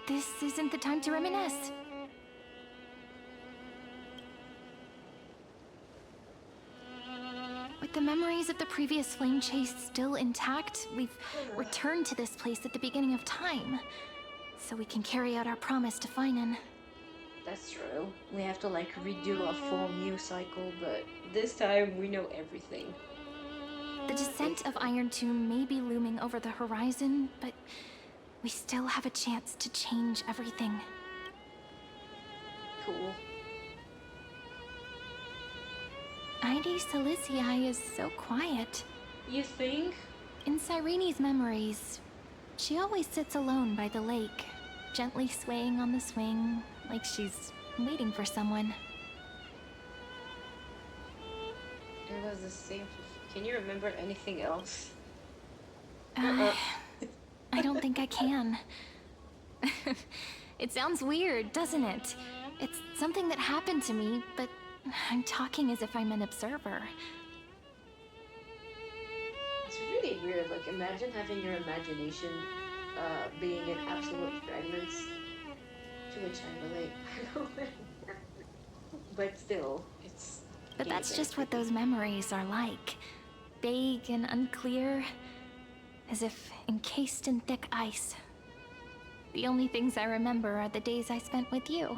this isn't the time to reminisce. With the memories of the previous flame chase still intact, we've returned to this place at the beginning of time, so we can carry out our promise to Finan. That's true. We have to redo a full new cycle, but this time we know everything. The descent of Iron Tomb may be looming over the horizon, but we still have a chance to change everything. Cool. Id Silicii is so quiet. You think? In Cyrene's memories, she always sits alone by the lake, gently swaying on the swing, like she's waiting for someone. It was the same. Can you remember anything else? I don't think I can. It sounds weird, doesn't it? It's something that happened to me, but I'm talking as if I'm an observer. It's really weird. Like, imagine having your imagination being in absolute fragments, to which I relate. But still, it's. But that's just what those memories are like. Vague and unclear, as if encased in thick ice. The only things I remember are the days I spent with you.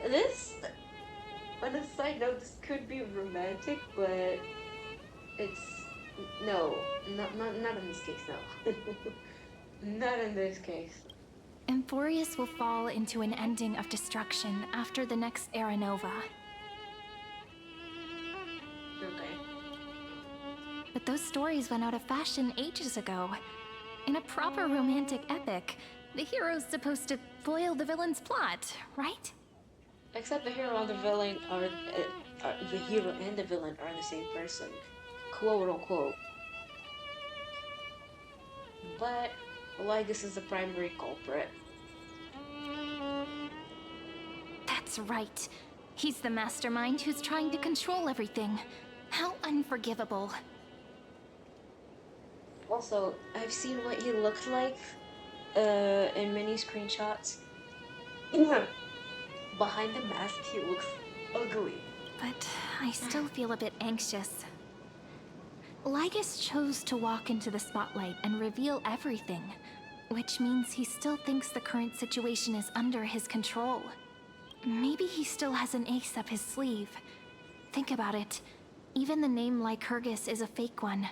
This, on a side note, this could be romantic, but it's no, not in this case. No, not in this case. Emphorius will fall into an ending of destruction after the next Era Nova. Okay. But those stories went out of fashion ages ago. In a proper romantic epic, the hero's supposed to foil the villain's plot, right? Except the hero and the villain are the hero and the villain are the same person, quote unquote. But Lygus is the primary culprit. That's right. He's the mastermind who's trying to control everything. How unforgivable. Also, I've seen what he looks like in many screenshots. Behind the mask, he looks ugly. But I still feel a bit anxious. Lygus chose to walk into the spotlight and reveal everything, which means he still thinks the current situation is under his control. Maybe he still has an ace up his sleeve. Think about it. Even the name Lycurgus is a fake one.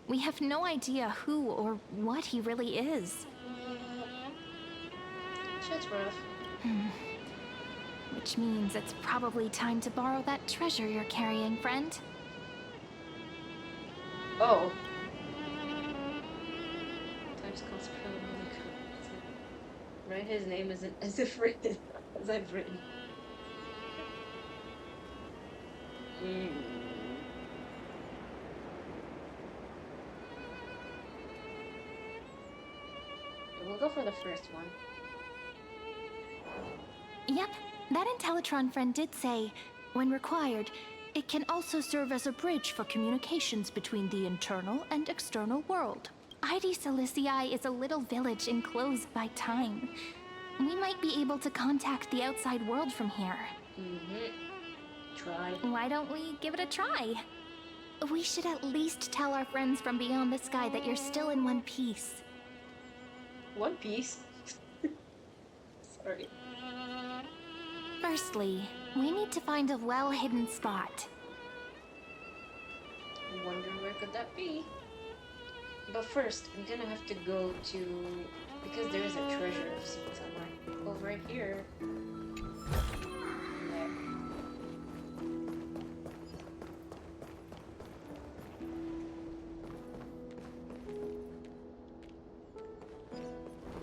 We have no idea who or what he really is. Shit's rough. Which means it's probably time to borrow that treasure you're carrying, friend. Oh. Times calls for Write his name isn't as if written as I've written. We'll go for the first one. Yep, that Intellitron friend did say, when required, it can also serve as a bridge for communications between the internal and external world. Id Silicii is a little village enclosed by time. We might be able to contact the outside world from here. Try. Why don't we give it a try? We should at least tell our friends from beyond the sky that you're still in one piece. One Piece? Sorry. Firstly, we need to find a well-hidden spot. Wonder where could that be? But first, I'm gonna have to go to... because there is a treasure I've seen somewhere. Over here. There.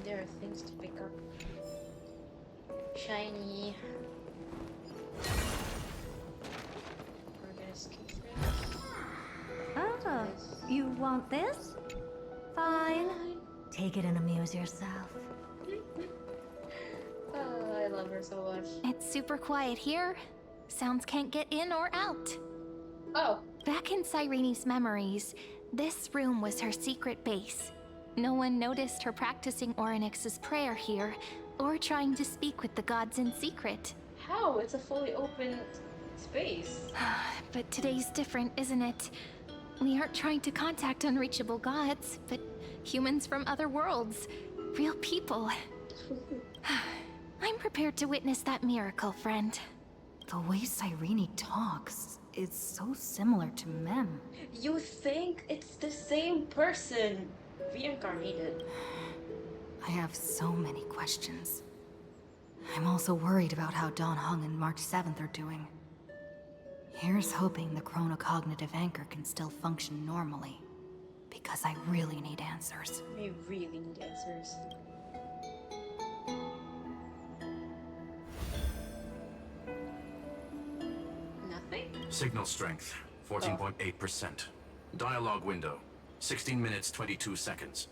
There are things to pick up. Shiny. We're gonna skip this. Oh, you want this? Fine. Take it and amuse yourself. Oh, I love her so much. It's super quiet here. Sounds can't get in or out. Oh. Back in Cyrene's memories, this room was her secret base. No one noticed her practicing Orynyx's prayer here, or trying to speak with the gods in secret. How? It's a fully open space. But today's different, isn't it? We aren't trying to contact unreachable gods, but humans from other worlds. Real people. I'm prepared to witness that miracle, friend. The way Cyrene talks is so similar to Mem. You think it's the same person? Reincarnated. I have so many questions. I'm also worried about how Dawn Hung and March 7th are doing. Here's hoping the chronocognitive anchor can still function normally. Because I really need answers. I really need answers. Nothing? Signal strength, 14.8%. Dialogue window, 16 minutes 22 seconds.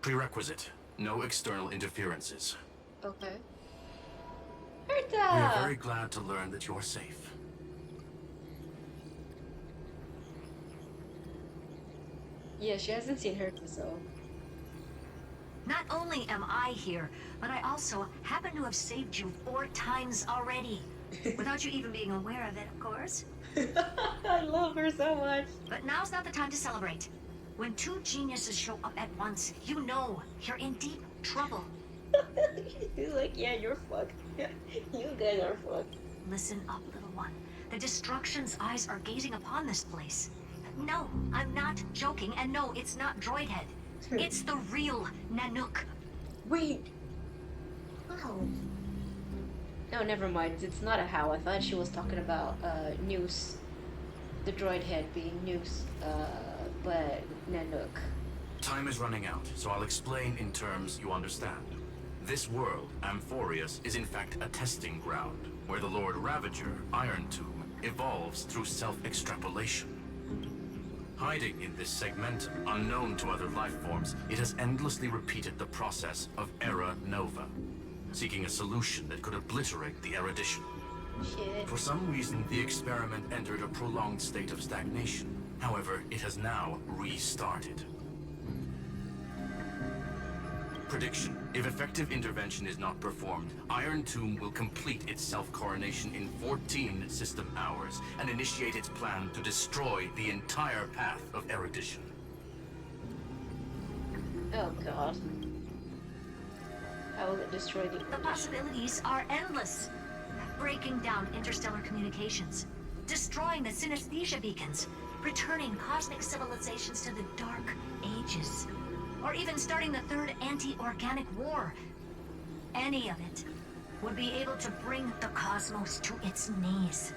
Prerequisite, no external interferences. Okay. We are Herta! very glad to learn that you're safe. Yeah, she hasn't seen Herta, so. Not only am I here, but I also happen to have saved you 4 times already. Without you even being aware of it, of course. I love her so much. But now's not the time to celebrate. When 2 geniuses show up at once, you know you're in deep trouble. He's like, yeah, you're fucked. You guys are fucked. Listen up, little one. The Destruction's eyes are gazing upon this place. No, I'm not joking, and no, it's not Droidhead. It's the real Nanook. Wait. Wow. No, never mind. It's not a how. I thought she was talking about Noose. The droid head being Noose. But Nanook. Time is running out, so I'll explain in terms you understand. This world, Amphorius, is in fact a testing ground, where the Lord Ravager, Iron Tomb, evolves through self-extrapolation. Hiding in this segmentum, unknown to other life forms, it has endlessly repeated the process of Era Nova, seeking a solution that could obliterate the erudition. Shit. For some reason, the experiment entered a prolonged state of stagnation. However, it has now restarted. Prediction. If effective intervention is not performed, Iron Tomb will complete its self-coronation in 14 system hours and initiate its plan to destroy the entire path of erudition. Oh god. How will it destroy the... The possibilities are endless. Breaking down interstellar communications, destroying the synesthesia beacons, returning cosmic civilizations to the Dark Ages, or even starting the third anti-organic war. Any of it would be able to bring the cosmos to its knees.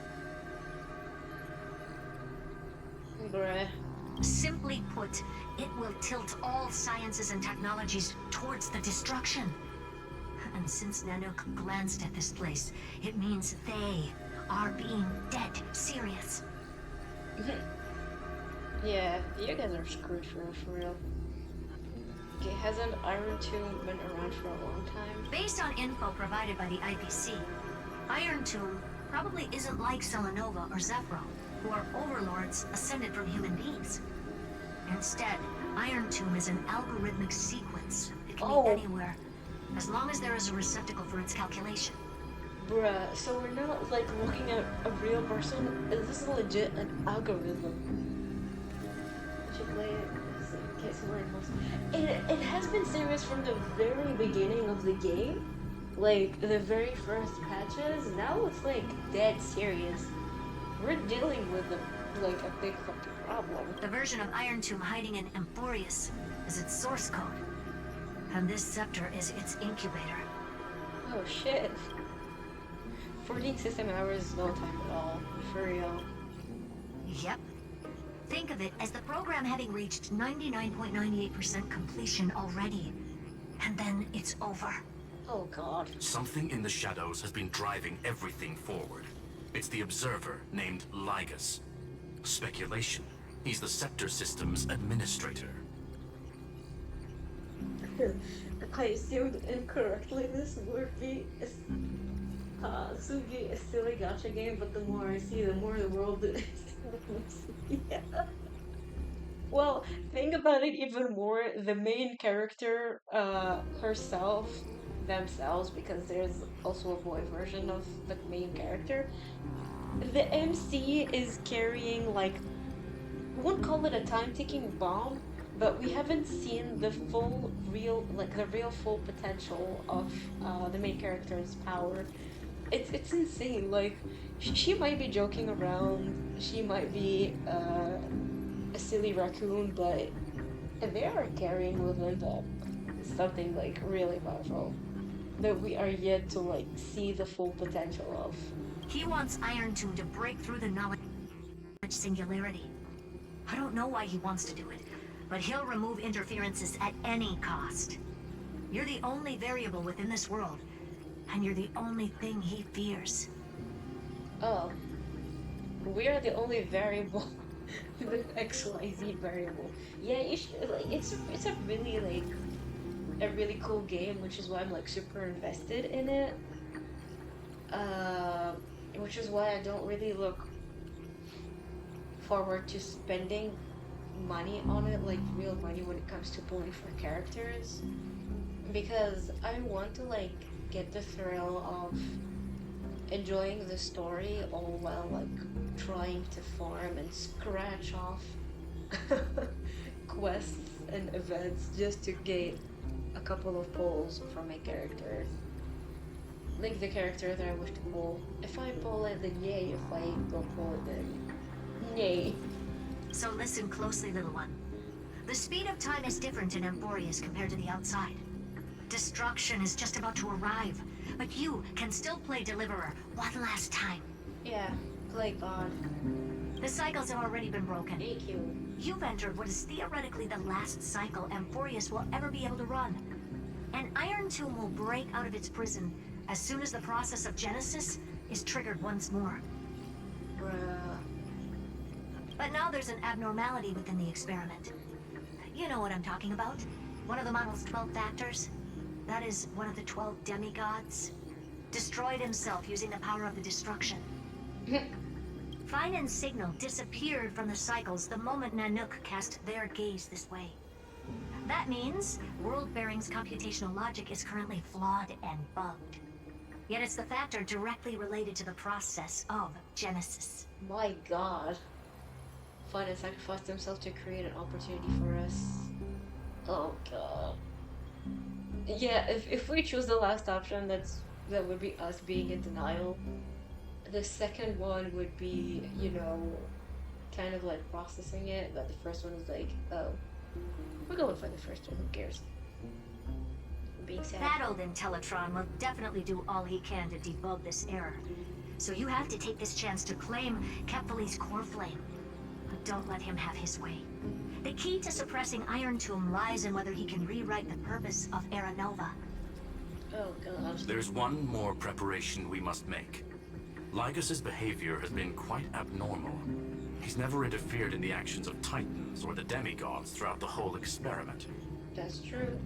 Bruh. Simply put, it will tilt all sciences and technologies towards the destruction. And since Nanook glanced at this place, it means they are being dead serious. Yeah, you guys are screwed for real. Okay, hasn't Iron Tomb been around for a long time? Based on info provided by the IPC, Iron Tomb probably isn't like Selenova or Zephyro, who are overlords ascended from human beings. Instead, Iron Tomb is an algorithmic sequence. It can be anywhere, as long as there is a receptacle for its calculation. Bruh, so we're not like looking at a real person? Is this legit an algorithm? I should play it. Get some more info. It has been serious from the very beginning of the game. Like, the very first patches. Now it's like dead serious. We're dealing with like a big fucking problem. The version of Iron Tomb hiding in Amphorius is its source code. And this scepter is its incubator. Oh shit. 14 system hours is no time at all. For real. Yep. Think of it as the program having reached 99.98% completion already. And then it's over. Oh god. Something in the shadows has been driving everything forward. It's the observer named Lygus. Speculation. He's the Scepter System's administrator. I assumed incorrectly this would be Sugi a silly gacha game, but the more I see, the more the world is. Yeah. Well, think about it even more. The main character, themselves, because there's also a boy version of the main character. The MC is carrying like, we won't call it a time-ticking bomb, but we haven't seen the full, real full potential of the main character's power. It's insane. Like, she might be joking around, she might be a silly raccoon, but And they are carrying within them something like really powerful that we are yet to like see the full potential of. He wants Iron Tomb to break through the knowledge singularity. I don't know why he wants to do it, but he'll remove interferences at any cost. You're the only variable within this world, and you're the only thing he fears. Oh, we are the only variable with XYZ variable. Yeah, you should, like it's a really like a really cool game, which is why I'm like super invested in it. Uh, which is why I don't really look forward to spending money on it, like real money when it comes to pulling for characters, because I want to like get the thrill of enjoying the story all while like trying to farm and scratch off quests and events just to get a couple of pulls from my character. Like the character that I wish to pull. If I pull it, then yay. If I don't pull it, then nay. So listen closely, little one. The speed of time is different in Emphorius compared to the outside. Destruction is just about to arrive, but you can still play Deliverer one last time. Yeah, play God. The cycles have already been broken. Thank you. You've entered what is theoretically the last cycle Emphorius will ever be able to run. An Iron Tomb will break out of its prison as soon as the process of Genesis is triggered once more. Bruh. But now there's an abnormality within the experiment. You know what I'm talking about. One of the model's 12 factors. That is one of the 12 demigods. Destroyed himself using the power of the destruction. Finen's signal disappeared from the cycles the moment Nanook cast their gaze this way. That means World-Bearing's computational logic is currently flawed and bugged. Yet it's the factor directly related to the process of Genesis. My God. Fine sacrificed himself to create an opportunity for us. Oh God. Yeah, if we choose the last option, that would be us being in denial. The second one would be, you know, kind of like processing it, but the first one is like, oh, we're going for the first one, who cares? Being sad. That old Intellatron will definitely do all he can to debug this error. So you have to take this chance to claim Kephal's core flame. But don't let him have his way. The key to suppressing Iron Tomb lies in whether he can rewrite the purpose of Era Nova. Oh God. There's one more preparation we must make. Lygas's behavior has been quite abnormal. He's never interfered in the actions of Titans or the demigods throughout the whole experiment. That's true.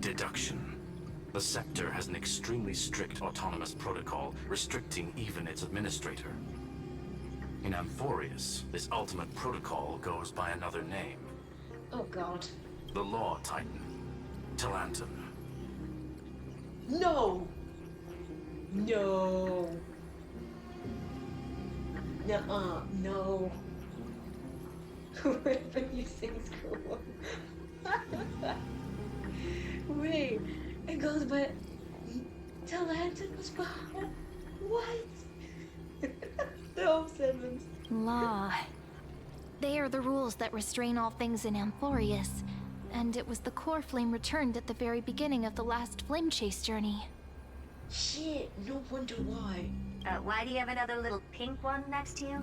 Deduction. The Scepter has an extremely strict autonomous protocol, restricting even its administrator. In Amphorius, this ultimate protocol goes by another name. Oh God. The Law Titan. Talanton. No! No! Nuh-uh, no. Whatever you think is cool. Wait, it goes by... Talanton was behind... What? No, Simmons. Law. They are the rules that restrain all things in Amphorius. And it was the core flame returned at the very beginning of the last flame chase journey. Shit, no wonder why. Why do you have another little pink one next to you?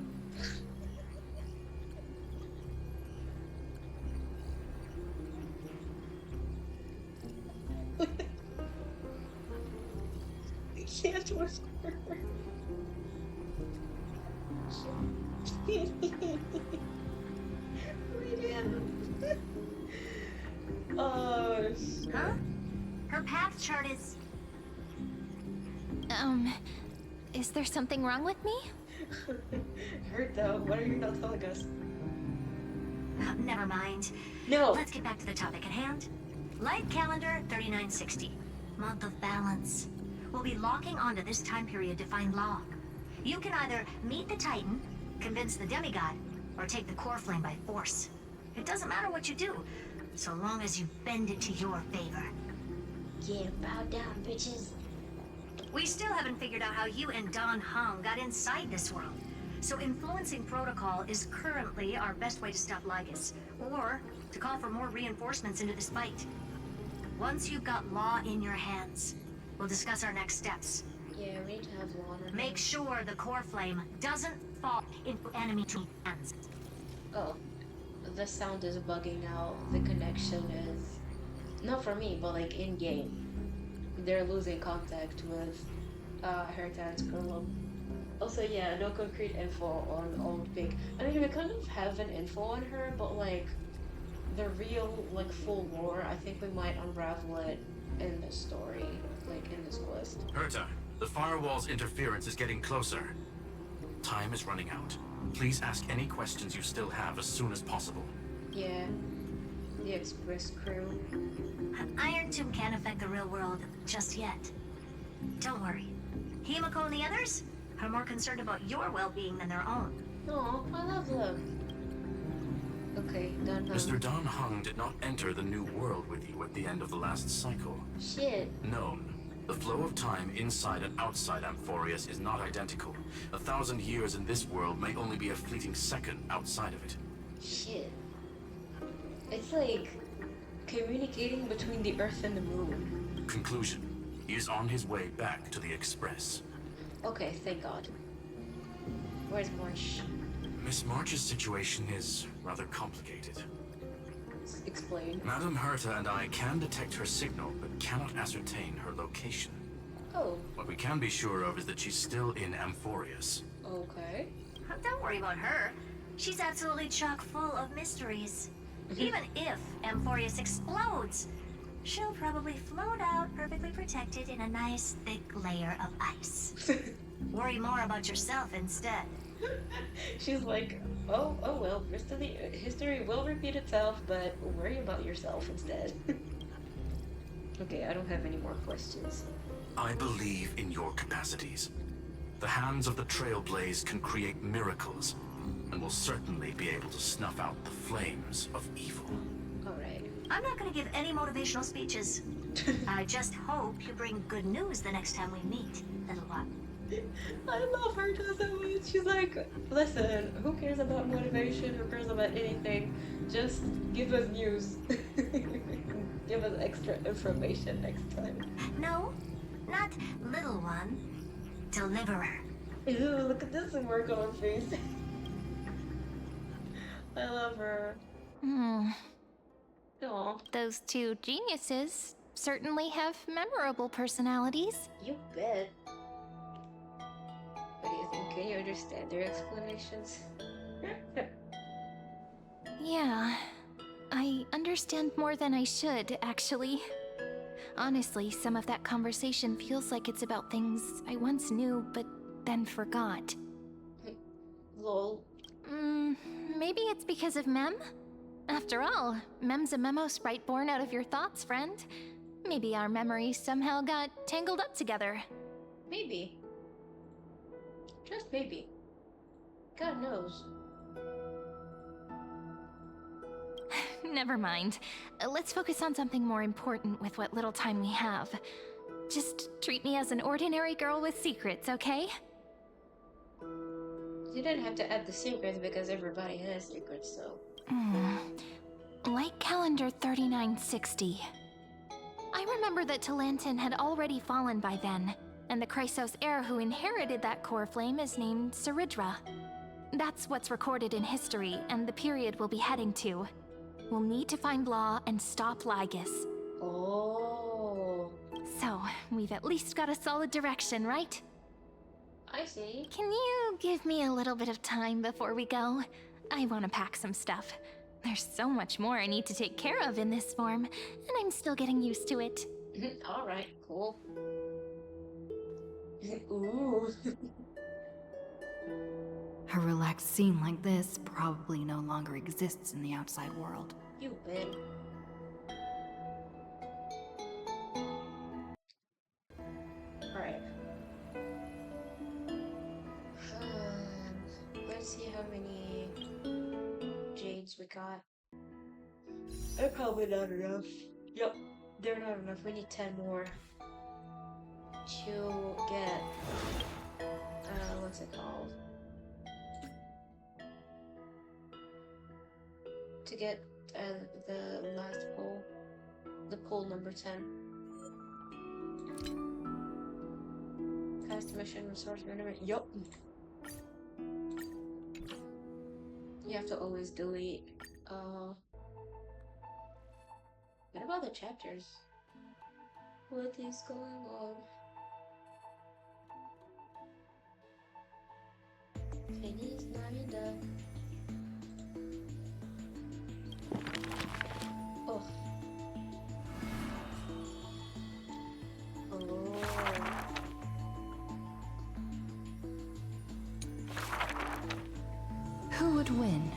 I can't whisper. Oh, shit. Huh? Her path chart is... Is there something wrong with me? Hurt though. What are you not telling us? Never mind. No. Let's get back to the topic at hand. Light calendar 3960. Month of balance. We'll be locking onto this time period to find Law. You can either meet the Titan, convince the demigod, or take the core flame by force. It doesn't matter what you do, so long as you bend it to your favor. Yeah, bow down, bitches. We still haven't figured out how you and Don Hong got inside this world. So influencing protocol is currently our best way to stop Lygus, or to call for more reinforcements into this fight. Once you've got law in your hands, we'll discuss our next steps. Yeah, we need to have water. Make sure the core flame doesn't fall into enemy hands. Oh, the sound is bugging out. The connection is not for me, but like in game, they're losing contact with Hertan's Kurlum. Also, yeah, no concrete info on Old Pig. I mean, we kind of have an info on her, but like the real, like full lore, I think we might unravel it in the story, like in this quest. Herta, the firewall's interference is getting closer. Time is running out. Please ask any questions you still have as soon as possible. Yeah, the Express crew. Iron Tomb can't affect the real world just yet. Don't worry. Himiko and the others are more concerned about your well-being than their own. Oh, I love them. Okay, done. Mr. Dan Heng did not enter the new world with you at the end of the last cycle. Shit. Known. The flow of time inside and outside Amphorius is not identical. 1,000 years in this world may only be a fleeting second outside of it. Shit. It's like communicating between the Earth and the Moon. Conclusion. He is on his way back to the Express. Okay, thank God. Where's Marsh? Miss March's situation is rather complicated. Explain. Madame Herta and I can detect her signal, but cannot ascertain her location. Oh, What we can be sure of is that she's still in Amphorius. okay. Don't worry about her. She's absolutely chock full of mysteries. Even if Amphorius explodes, she'll probably float out perfectly protected in a nice thick layer of ice. Worry more about yourself instead. She's like, oh well, history will repeat itself, but worry about yourself instead. Okay, I don't have any more questions. I believe in your capacities. The hands of the Trailblaze can create miracles, and will certainly be able to snuff out the flames of evil. Alright. I'm not gonna give any motivational speeches. I just hope you bring good news the next time we meet, little one. I love her just so much. She's like, listen, who cares about motivation? Who cares about anything? Just give us news. Give us extra information next time. No, not little one. Deliverer. Ew, look at this smirk on her face. I love her. Aw, Those two geniuses certainly have memorable personalities. you bet. What do you think? Can you understand their explanations? Yeah, I understand more than I should, actually. Honestly, some of that conversation feels like it's about things I once knew but then forgot. Lol. Maybe it's because of Mem? After all, Mem's a memo sprite born out of your thoughts, friend. Maybe our memories somehow got tangled up together. Maybe. Just maybe. God knows. Never mind. Let's focus on something more important with what little time we have. Just treat me as an ordinary girl with secrets, okay? You didn't have to add the secrets because everybody has secrets, so. Like calendar 3960. I remember that Talantin had already fallen by then, and the Chrysos heir who inherited that core flame is named Saridra. That's what's recorded in history, and the period we'll be heading to. We'll need to find Law and stop Lygus. Oh. So, we've at least got a solid direction, right? I see. Can you give me a little bit of time before we go? I want to pack some stuff. There's so much more I need to take care of in this form, and I'm still getting used to it. Alright, cool. Ooh. A relaxed scene like this probably no longer exists in the outside world. You bet. Alright. Let's see how many jades we got. They're probably not enough. Yep, they're not enough. We need 10 more to get, what's it called? to get the last poll, the poll number 10. Cast mission resource management. Yup. You have to always delete. What about the chapters? What is going on? Feliz Navidad. Oh. Oh. Who would win?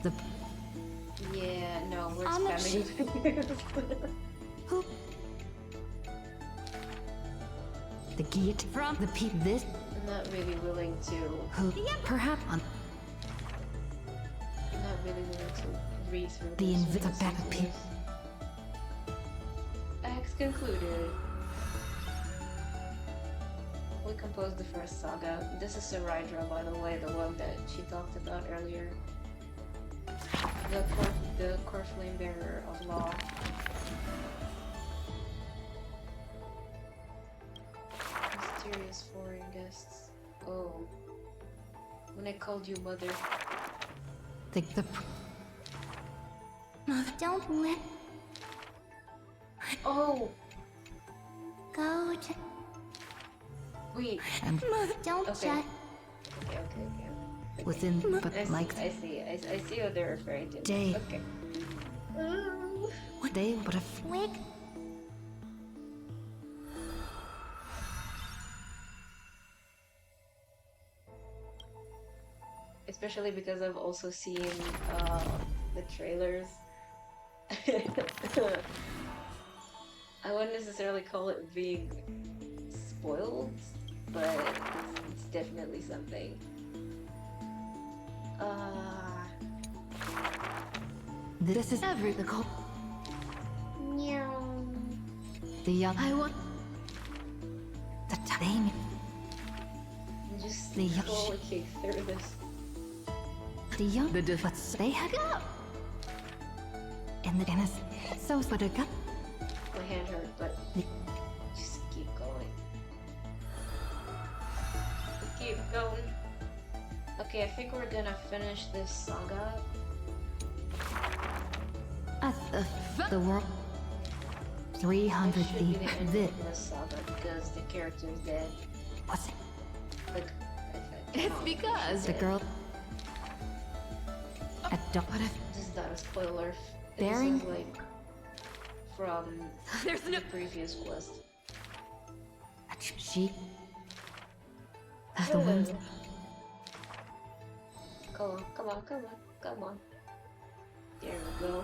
The Yeah, no, we're I'm not spamming. who? The geet from the peep. This I'm not really willing to. who? Perhaps on I'm not really willing to read through the this invisible and listen to peep. this. Acts concluded. We composed the first saga. This is Sarydra, by the way, the one that she talked about earlier. The core flame bearer of law. Mysterious foreign guests. Oh. When I called you mother. The Don't let Oh! go to. Wait. and Don't Okay. shut. Okay. within, but I see, like I see what they're referring to. Day. Okay. what they would have. Wig. Especially because I've also seen the trailers. I wouldn't necessarily call it being spoiled, but it's definitely something. This is every the call. Meow. The young. I want the time. I'm just The young- clicking through this. The young. The difference they had up. In the innocent. So but a gun. My hand hurt, but just keep going. Keep going. Okay, I think we're gonna finish this saga. At the world. 300 It should be the end this of this saga because the character's dead. was it? Like, It's because the girl. A daughter. This is not a spoiler. Bearing- This is like from the previous quest. She. As the wind. Come on, come on, come on, come on. There we go.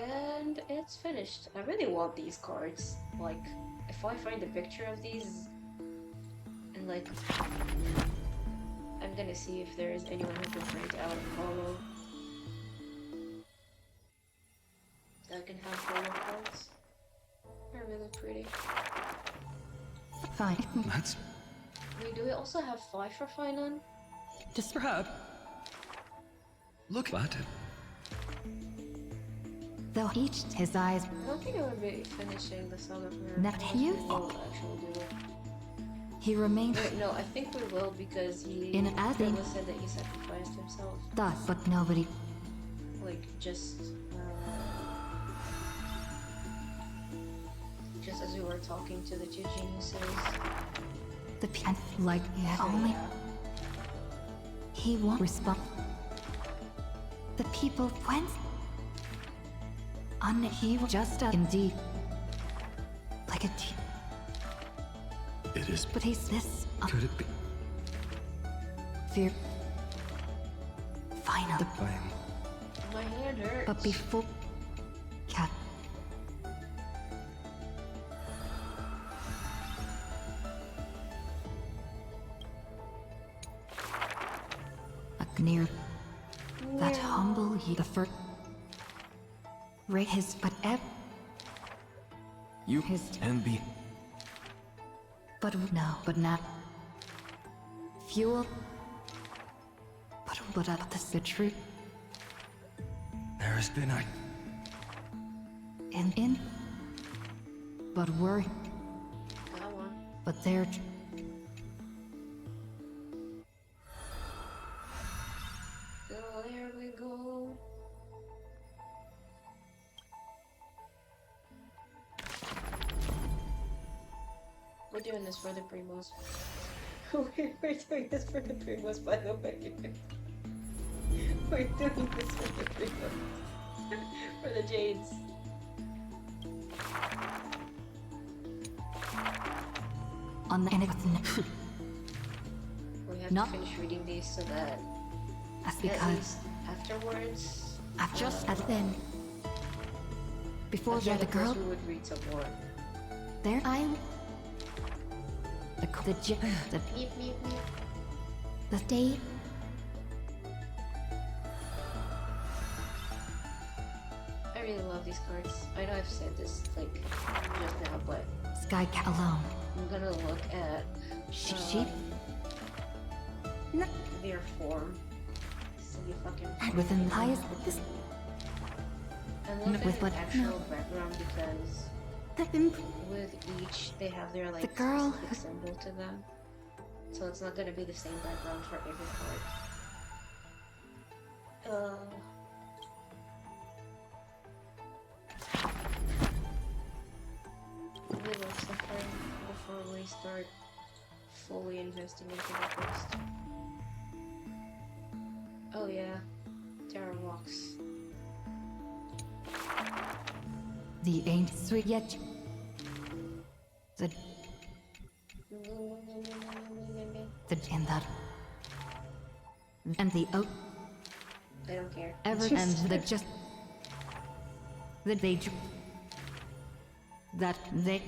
And it's finished. I really want these cards. Like, if I find a picture of these, and like, I'm gonna see if there is anyone who can print out and follow. So I can have follow cards. They're really pretty. Fine. That's Wait, do we also have 5 for Finon? Just perhaps. Look at it. though each his eyes. I don't think I would be finishing the saga from here. Not you. Oh, actually do it. He remained Wait, no, I think we will because he In an Phil attic. said that he sacrificed himself. thus, but nobody. Like, just as we were talking to the two geniuses. The pen like yeah, only Yeah. he won't respond. The people went. On he just indeed like a team, It is. but he's this Could it be? fear. Final, The plan. My hand hurts. but before cat. Near that humble ye the first rate his but You His- can be. but no but not fuel but this the truth There has been a... In? But we're... Go on. But they're... So there we go. We're doing this for the primos. We're doing this for the primos, by the way. We're doing this for the primos. For the Jades. On the end of We have No. to finish reading these so that That's at because least afterwards, I've just as then. Before after you're the girl, we would read some more. there I'm... The Meep, meep, meep. the day... I really love these cards. I know I've said this like just now, but Sky Cat alone. I'm gonna look at Sheep? their form. So you fucking And within the highest with this... I love with the what- actual no. background because The imp... with each they have their like The girl- specific symbol to them. So it's not gonna be the same background for every card. We will suffering before we start fully investing into the quest. Oh yeah, Terra walks. The ain't sweet yet. The... in that... And the oak... I don't care. Ever and the just... That they... That they...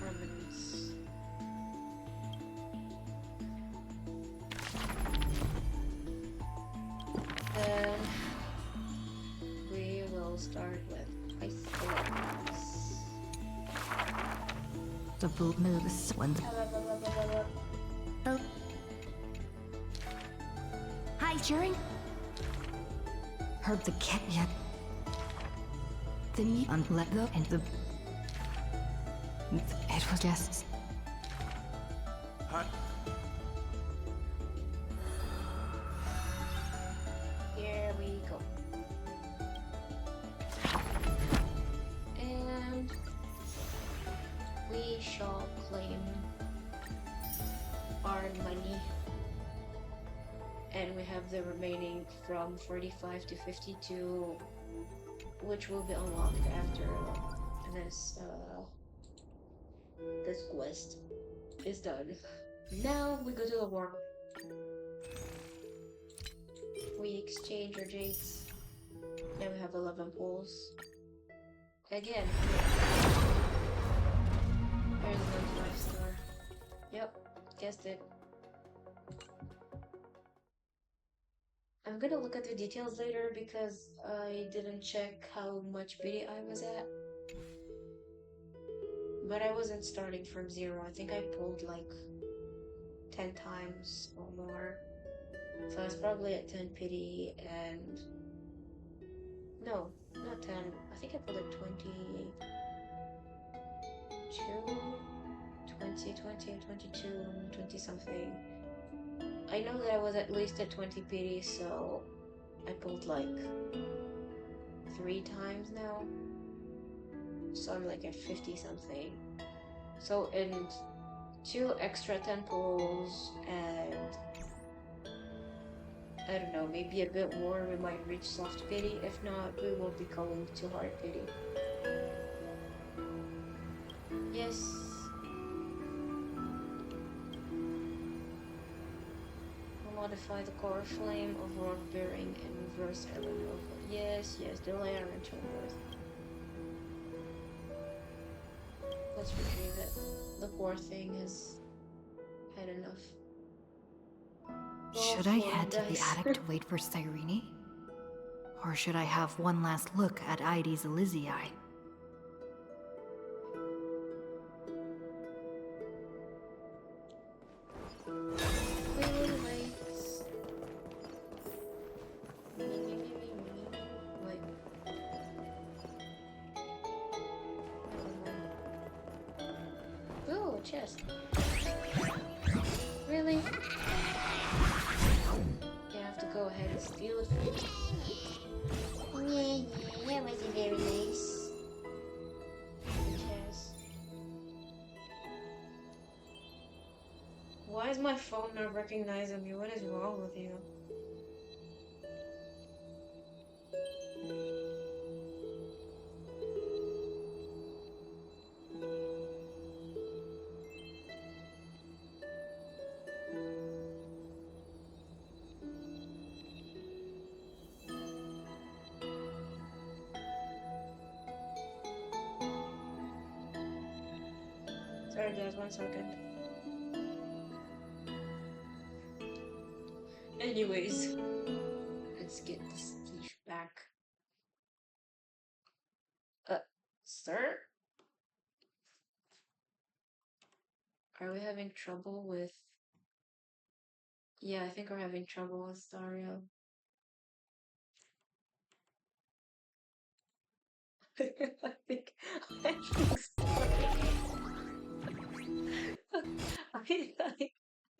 Permanence. Then we will start with ice. The blue moves when... Oh. Hi, Turing. Heard the cat yet? The meat and let go and the... It was just... Here we go. And we shall claim our money. And we have the remaining from 45 to 52, which will be unlocked after this this quest is done. Now we go to the war. We exchange our jades. Now we have 11 pools. Again. There's the life store. Yep, guessed it. I'm gonna look at the details later because I didn't check how much pity I was at. But I wasn't starting from 0. I think I pulled like 10 times or more. So I was probably at 10 pity and... No, not 10. I think I pulled at 22, 22, 20 something. I know that I was at least at 20 pity, so I pulled like 3 times now. So I'm like at 50 something. So in 2 extra 10 pulls and I don't know, maybe a bit more, we might reach soft pity. If not, we will be going to hard pity. Yes. Modify the core flame of rock bearing and reverse element of... Yes, delay our return worth. Let's retrieve it. The poor thing has had enough. Should I head to the attic to wait for Cyrene? Or should I have one last look at Ides Elysiae? chest. Really? You have to go ahead and steal it from me. Yeah, that wasn't very nice. Chest. Why is my phone not recognizing me? What is wrong with you? Sorry guys, 1 second. Anyways, let's get this thief back. Sir? Are we having trouble with... Yeah, I think we're having trouble with Dario. I think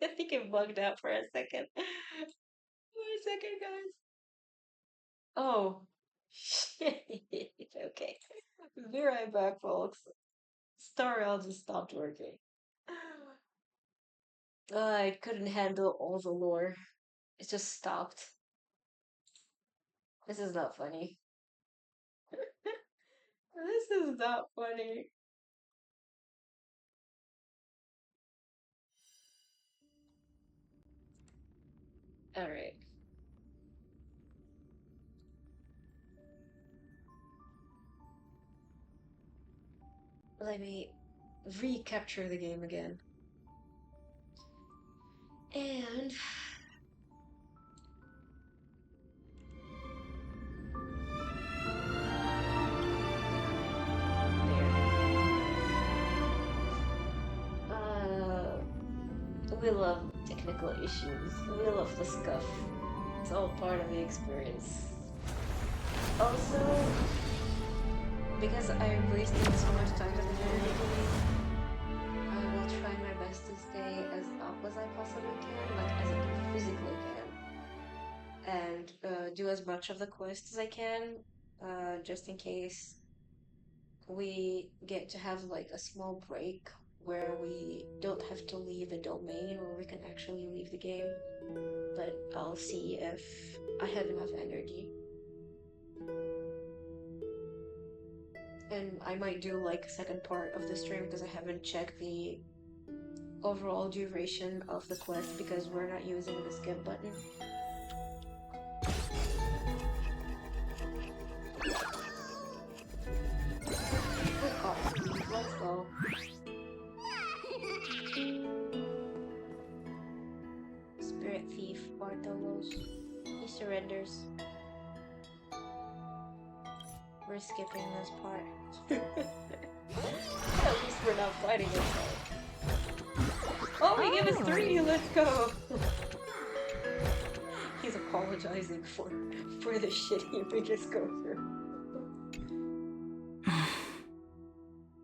I think it bugged out for a second. 1 second, guys. Oh, shit. Okay. Be right back, folks. Starrail just stopped working. I couldn't handle all the lore. It just stopped. This is not funny. This is not funny. Alright. Let me recapture the game again. And we love technical issues. We love the scuff. It's all part of the experience. Also, because I'm wasting so much time at the very beginning, I will try my best to stay as up as I possibly can, like as I physically can, and do as much of the quest as I can, just in case we get to have like a small break where we don't have to leave the domain, or we can actually leave the game. But I'll see if I have enough energy. And I might do like a second part of the stream because I haven't checked the overall duration of the quest because we're not using the skip button. Let's go. Spirit Thief Bartolos. He surrenders. We're skipping this part. At least we're not fighting it. Oh, we give us 3! Let's go! He's apologizing for the shit he made us go through.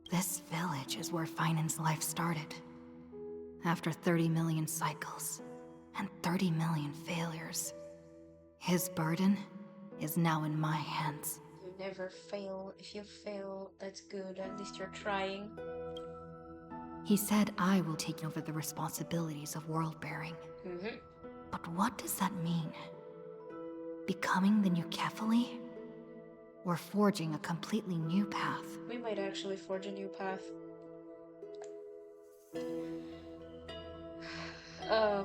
This village is where Finan's life started. After 30 million cycles and 30 million failures, his burden is now in my hands. You never fail. If you fail, that's good. At least you're trying. He said I will take over the responsibilities of world-bearing. But what does that mean? Becoming the new Kefali? Or forging a completely new path? We might actually forge a new path.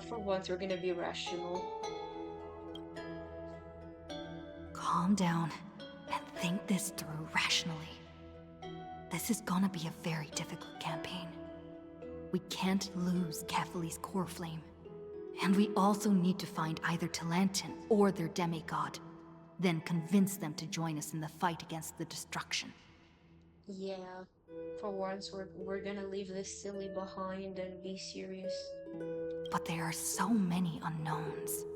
For once, we're gonna be rational. Calm down and think this through rationally. This is gonna be a very difficult campaign. We can't lose Kefali's core flame. And we also need to find either Talantin or their demigod, then convince them to join us in the fight against the destruction. Yeah, for once we're gonna leave this silly behind and be serious. But there are so many unknowns.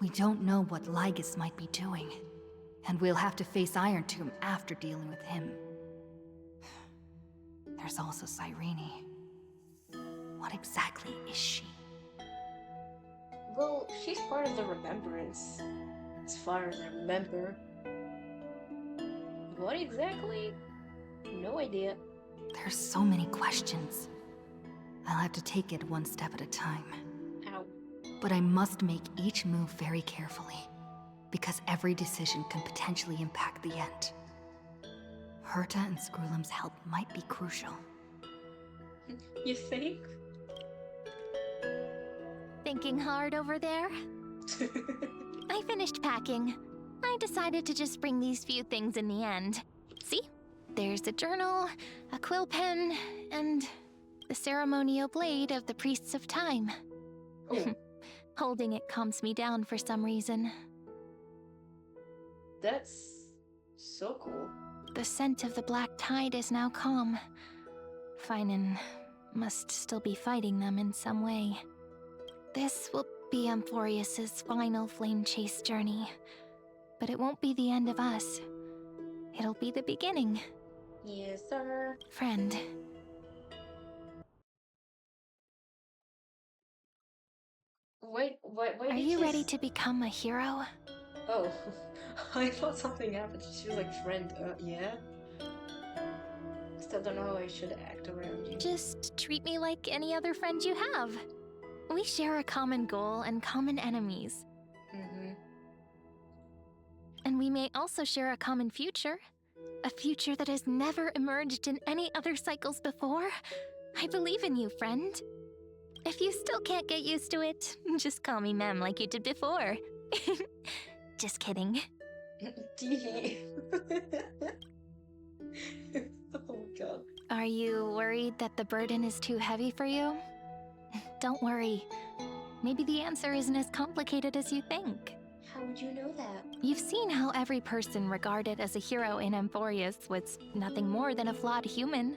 We don't know what Lygus might be doing, and we'll have to face Iron Tomb after dealing with him. There's also Cyrene. What exactly is she? Well, she's part of the Remembrance, as far as I remember. What exactly? No idea. There's so many questions. I'll have to take it one step at a time. Ow. But I must make each move very carefully, because every decision can potentially impact the end. Herta and Screwlum's help might be crucial. You think? Thinking hard over there? I finished packing. I decided to just bring these few things in the end. See? There's a journal, a quill pen, and the ceremonial blade of the Priests of Time. Oh, Holding it calms me down for some reason. that's so cool. The scent of the black tide is now calm. Finan must still be fighting them in some way. This will be Amphorius's final flame chase journey. But it won't be the end of us. It'll be the beginning. Yes, sir. Friend. Wait, Are you ready to become a hero? Oh, I thought something happened. She was like, friend, yeah? Still don't know how I should act around you. Just treat me like any other friend you have. We share a common goal and common enemies. Mm-hmm. And we may also share a common future. A future that has never emerged in any other cycles before. I believe in you, friend. If you still can't get used to it, just call me Mem like you did before. Just kidding. Teehee. Oh god. Are you worried that the burden is too heavy for you? Don't worry. Maybe the answer isn't as complicated as you think. How would you know that? You've seen how every person regarded as a hero in Amphorius was nothing more than a flawed human.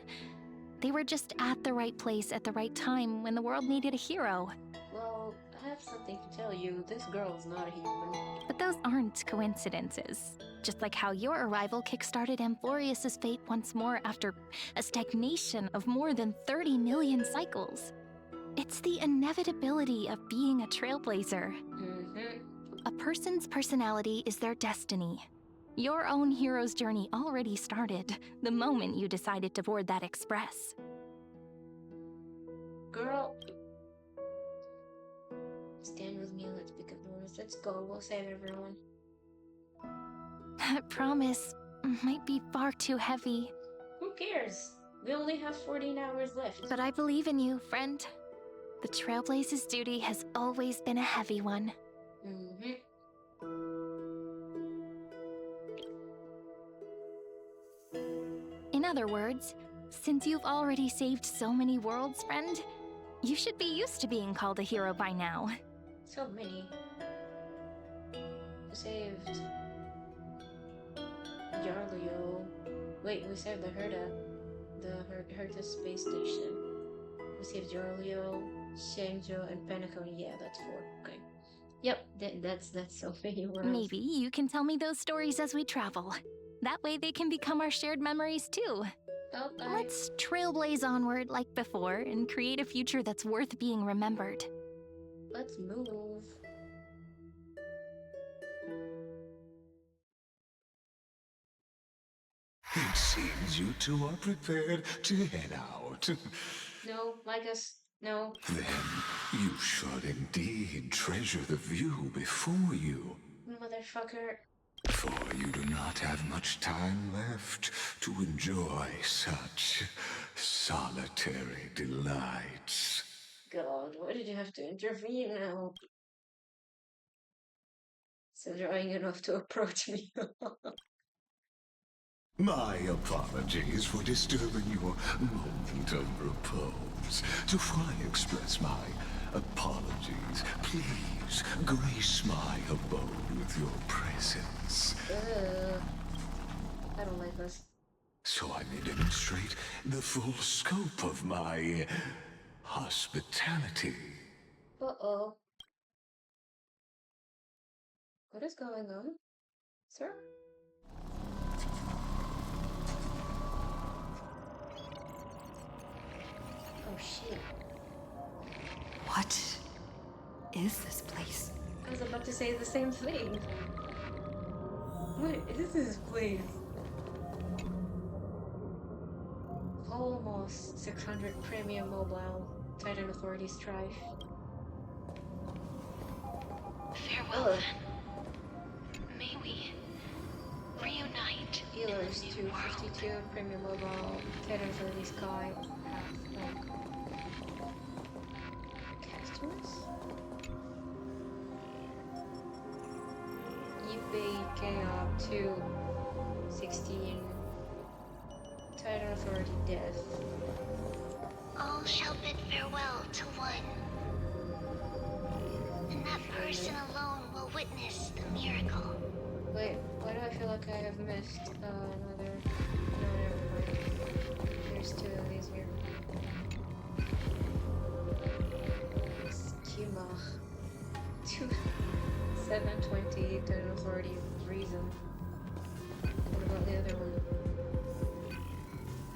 They were just at the right place at the right time when the world needed a hero. Well, I have something to tell you. This girl's not a human. But those aren't coincidences. Just like how your arrival kickstarted Amphorius's fate once more after a stagnation of more than 30 million cycles. It's the inevitability of being a trailblazer. Mm-hmm. A person's personality is their destiny. Your own hero's journey already started the moment you decided to board that express. Girl. Stand with me, let's pick up doors. Let's go, we'll save everyone. That promise might be far too heavy. Who cares? We only have 14 hours left. But I believe in you, friend. The Trailblaze's duty has always been a heavy one. Mm-hmm. In other words, since you've already saved so many worlds, friend, you should be used to being called a hero by now. So many. We saved Yarlio. Wait, we saved the Herta. The Herta space station. We saved Yarlio, Shangzhou, and Penacony. Yeah, that's 4. Okay. Yep, that's so many worlds. Maybe you can tell me those stories as we travel. That way they can become our shared memories too. Okay. Let's trailblaze onward like before and create a future that's worth being remembered. Let's move. It seems you two are prepared to head out. No, Lycus, no. Then you should indeed treasure the view before you. Motherfucker. For you do not have much time left to enjoy such solitary delights. God, why did you have to intervene now? So drawing enough to approach me. My apologies for disturbing your moment of repose. Before I express my apologies, please grace my abode with your presence. I don't like this. So I may demonstrate the full scope of my hospitality. Uh-oh. What is going on, sir? Oh shit. What is this place? I was about to say the same thing. What is this place? Almost 600 premium mobile Titan Authority Strife. Farewell, then. May we reunite Healers in the new world. 252 premium mobile Titan Authority Sky. Half customers? eBay KOP 216 Titan Authority Death. All shall bid farewell to one. And that person alone will witness the miracle. Wait, why do I feel like I have missed another... No, never mind. There's two of these here. Schema. 720 Titan Authority Reason. What about the other one?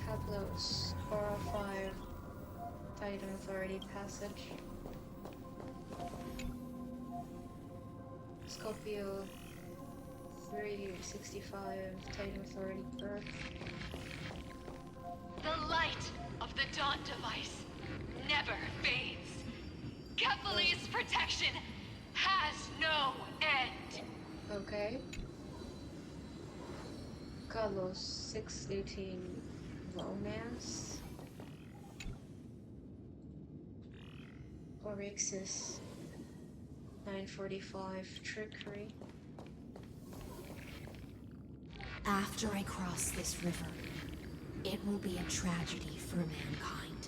Haplos 405 Titan Authority Passage. Scorpio 365 Titan Authority Earth. The light of the Dawn device never fades. Kephales's protection has no end. Okay. Carlos 618 Romance. Orixis 945 Trickery. After I cross this river, it will be a tragedy for mankind.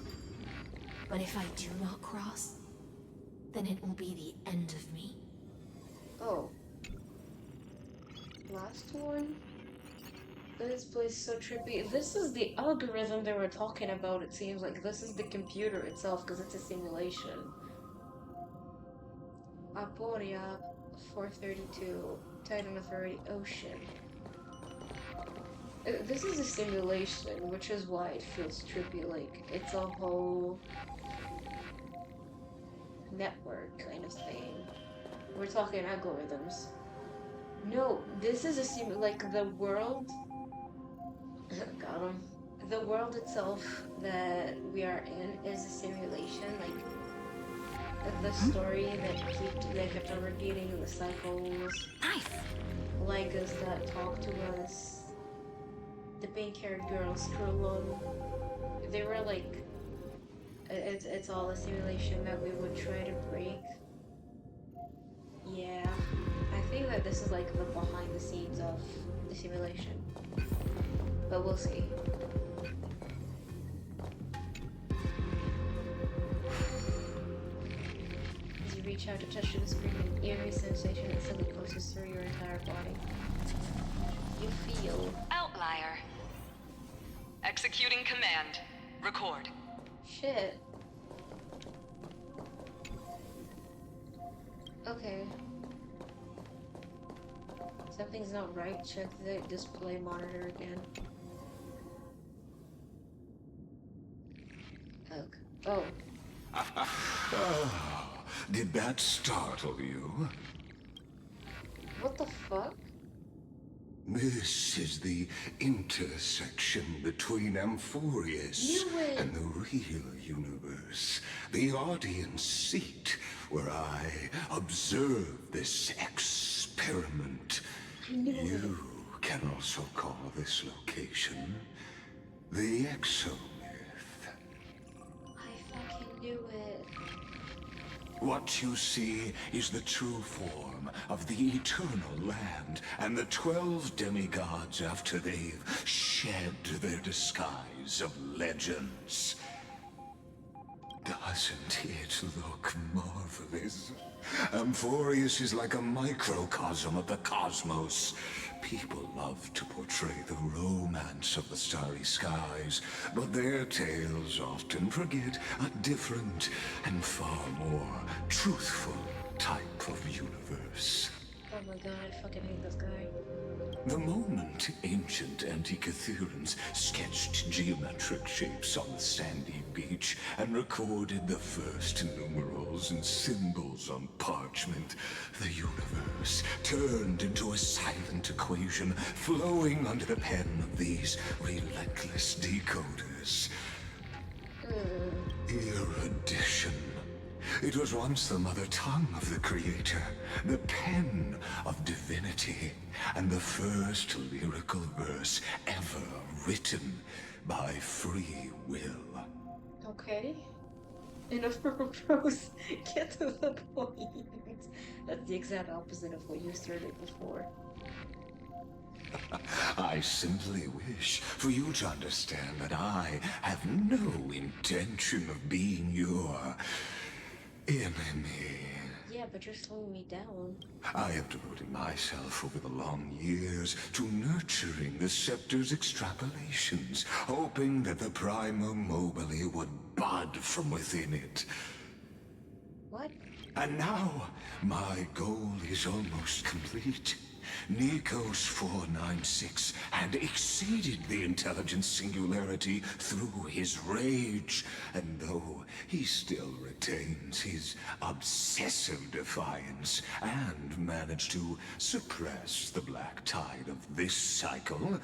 But if I do not cross, then it will be the end of me. Oh. Last one? This place is so trippy. This is the algorithm they were talking about, it seems like. This is the computer itself, because it's a simulation. Aporia 432 Titan Authority Ocean. This is a simulation, which is why it feels trippy, like it's a whole network kind of thing. We're talking algorithms. No, this is a like the world. Got him. The world itself that we are in is a simulation. Like the story that kept on repeating, the cycles. Nice. Legas that talk to us. The pink-haired girl, Skrulon. They were like, it's all a simulation that we would try to break. Yeah, I think that this is like the behind the scenes of the simulation, but we'll see. As you reach out to touch the screen, an eerie sensation instantly courses through your entire body. You feel Outlier. Executing command. Record. shit. Okay. Something's not right. Check the display monitor again. Okay. Oh. Ah, did that startle you? What the fuck? This is the intersection between Amphorius Knew it. and the real universe. The audience seat where I observe this experiment. I knew it. You can also call this location the Exomyth. I fucking knew it. What you see is the true form of the eternal land and the 12 demigods after they've shed their disguise of legends. Doesn't it look marvelous? Amphorius is like a microcosm of the cosmos. People love to portray the romance of the starry skies, but their tales often forget a different and far more truthful type of universe. Oh my god, I fucking hate this guy. The moment ancient Antikytherians sketched geometric shapes on the sandy beach and recorded the first numerals and symbols on parchment, the universe turned into a silent equation flowing under the pen of these relentless decoders. Erudition. It was once the mother tongue of the creator, the pen of divinity, and the first lyrical verse ever written by free will. Okay. Enough for prose. Get to the point. That's the exact opposite of what you started before. I simply wish for you to understand that I have no intention of being your enemy. Yeah, but you're slowing me down. I have devoted myself over the long years to nurturing the scepter's extrapolations, hoping that the Prima Mobile would bud from within it. What? And now, my goal is almost complete. Nikos 496 had exceeded the intelligence singularity through his rage, and though he still retains his obsessive defiance and managed to suppress the black tide of this cycle,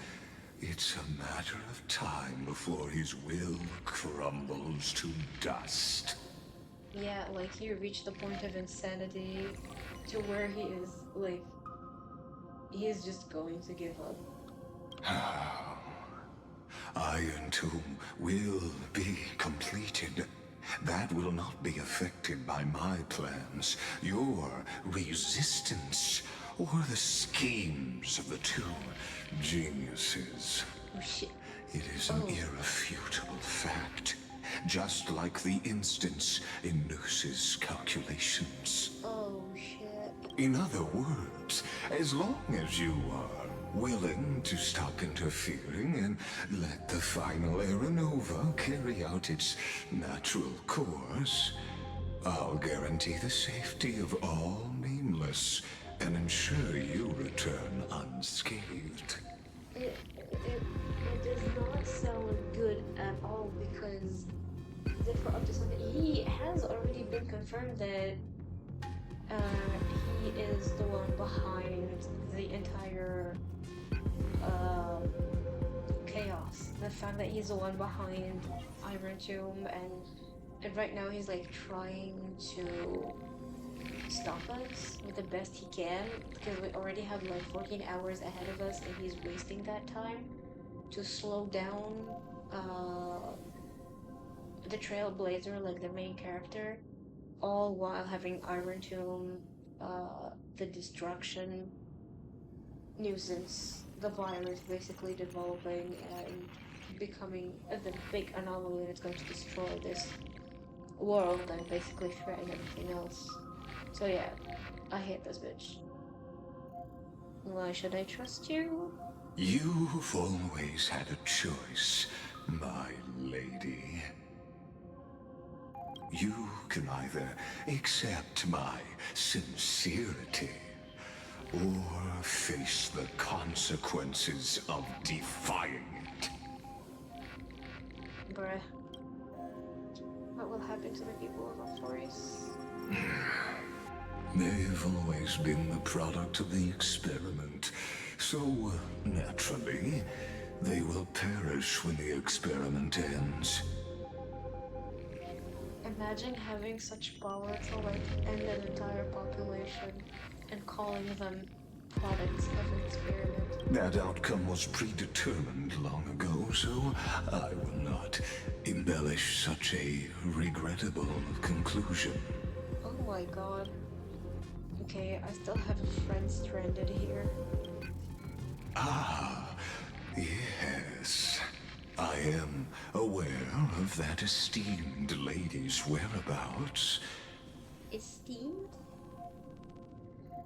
it's a matter of time before his will crumbles to dust. Yeah, like he reached the point of insanity to where he is, like, he is just going to give up. Iron Tomb will be completed. That will not be affected by my plans, your resistance, or the schemes of the two geniuses. Oh shit. It is an irrefutable fact, just like the instance in Noose's calculations. Oh shit. In other words, as long as you are willing to stop interfering and let the final Aeronova carry out its natural course, I'll guarantee the safety of all nameless and ensure you return unscathed. It does not sound good at all because for up to something, he has already been confirmed that he is the one behind the entire chaos. The fact that he's the one behind Iron Tomb, and right now he's like trying to stop us with the best he can, because we already have like 14 hours ahead of us and he's wasting that time to slow down the Trailblazer, like the main character, all while having Iron Tomb, the destruction nuisance, the virus basically developing and becoming the big anomaly that's going to destroy this world and basically threaten everything else. So yeah, I hate this bitch. Why should I trust you? You've always had a choice, my lady. You can either accept my sincerity or face the consequences of defying it. Bruh. What will happen to the people of Altorius? They've always been the product of the experiment, so naturally, they will perish when the experiment ends. Imagine having such power to like end an entire population and calling them products of an experiment. That outcome was predetermined long ago, so I will not embellish such a regrettable conclusion. Oh my god. Okay, I still have a friend stranded here. Ah, yes. I am aware of that esteemed lady's whereabouts. Esteemed?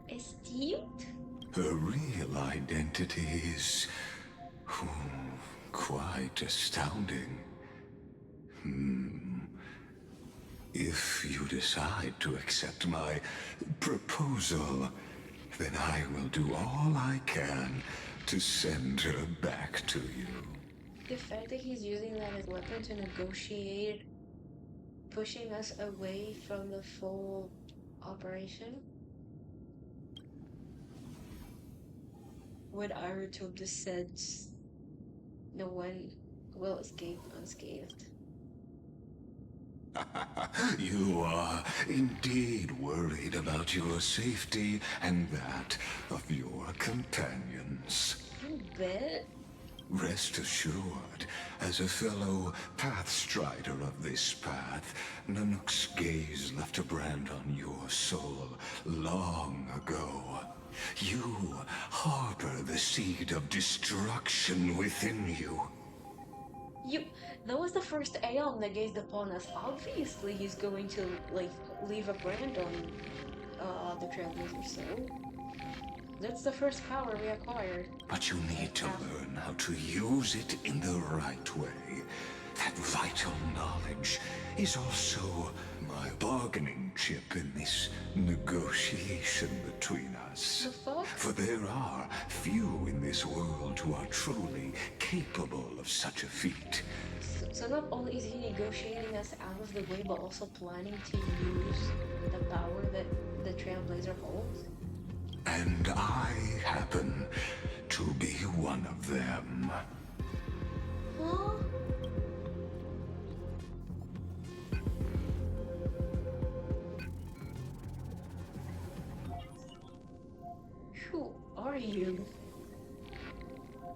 Esteemed? Her real identity is quite astounding. If you decide to accept my proposal, then I will do all I can to send her back to you. The fact that he's using that as weapon to negotiate pushing us away from the full operation? When Irontomb descends, no one will escape unscathed. You are indeed worried about your safety and that of your companions. You bet. Rest assured, as a fellow pathstrider of this path, Nanook's gaze left a brand on your soul long ago. You harbor the seed of destruction within you. That was the first Aeon that gazed upon us. Obviously he's going to, like, leave a brand on, the Trailblazer's soul. That's the first power we acquired. But you need to learn how to use it in the right way. That vital knowledge is also my bargaining chip in this negotiation between us. The fuck? For there are few in this world who are truly capable of such a feat. So not only is he negotiating us out of the way, but also planning to use the power that the Trailblazer holds? And I happen to be one of them. Huh? Who are you?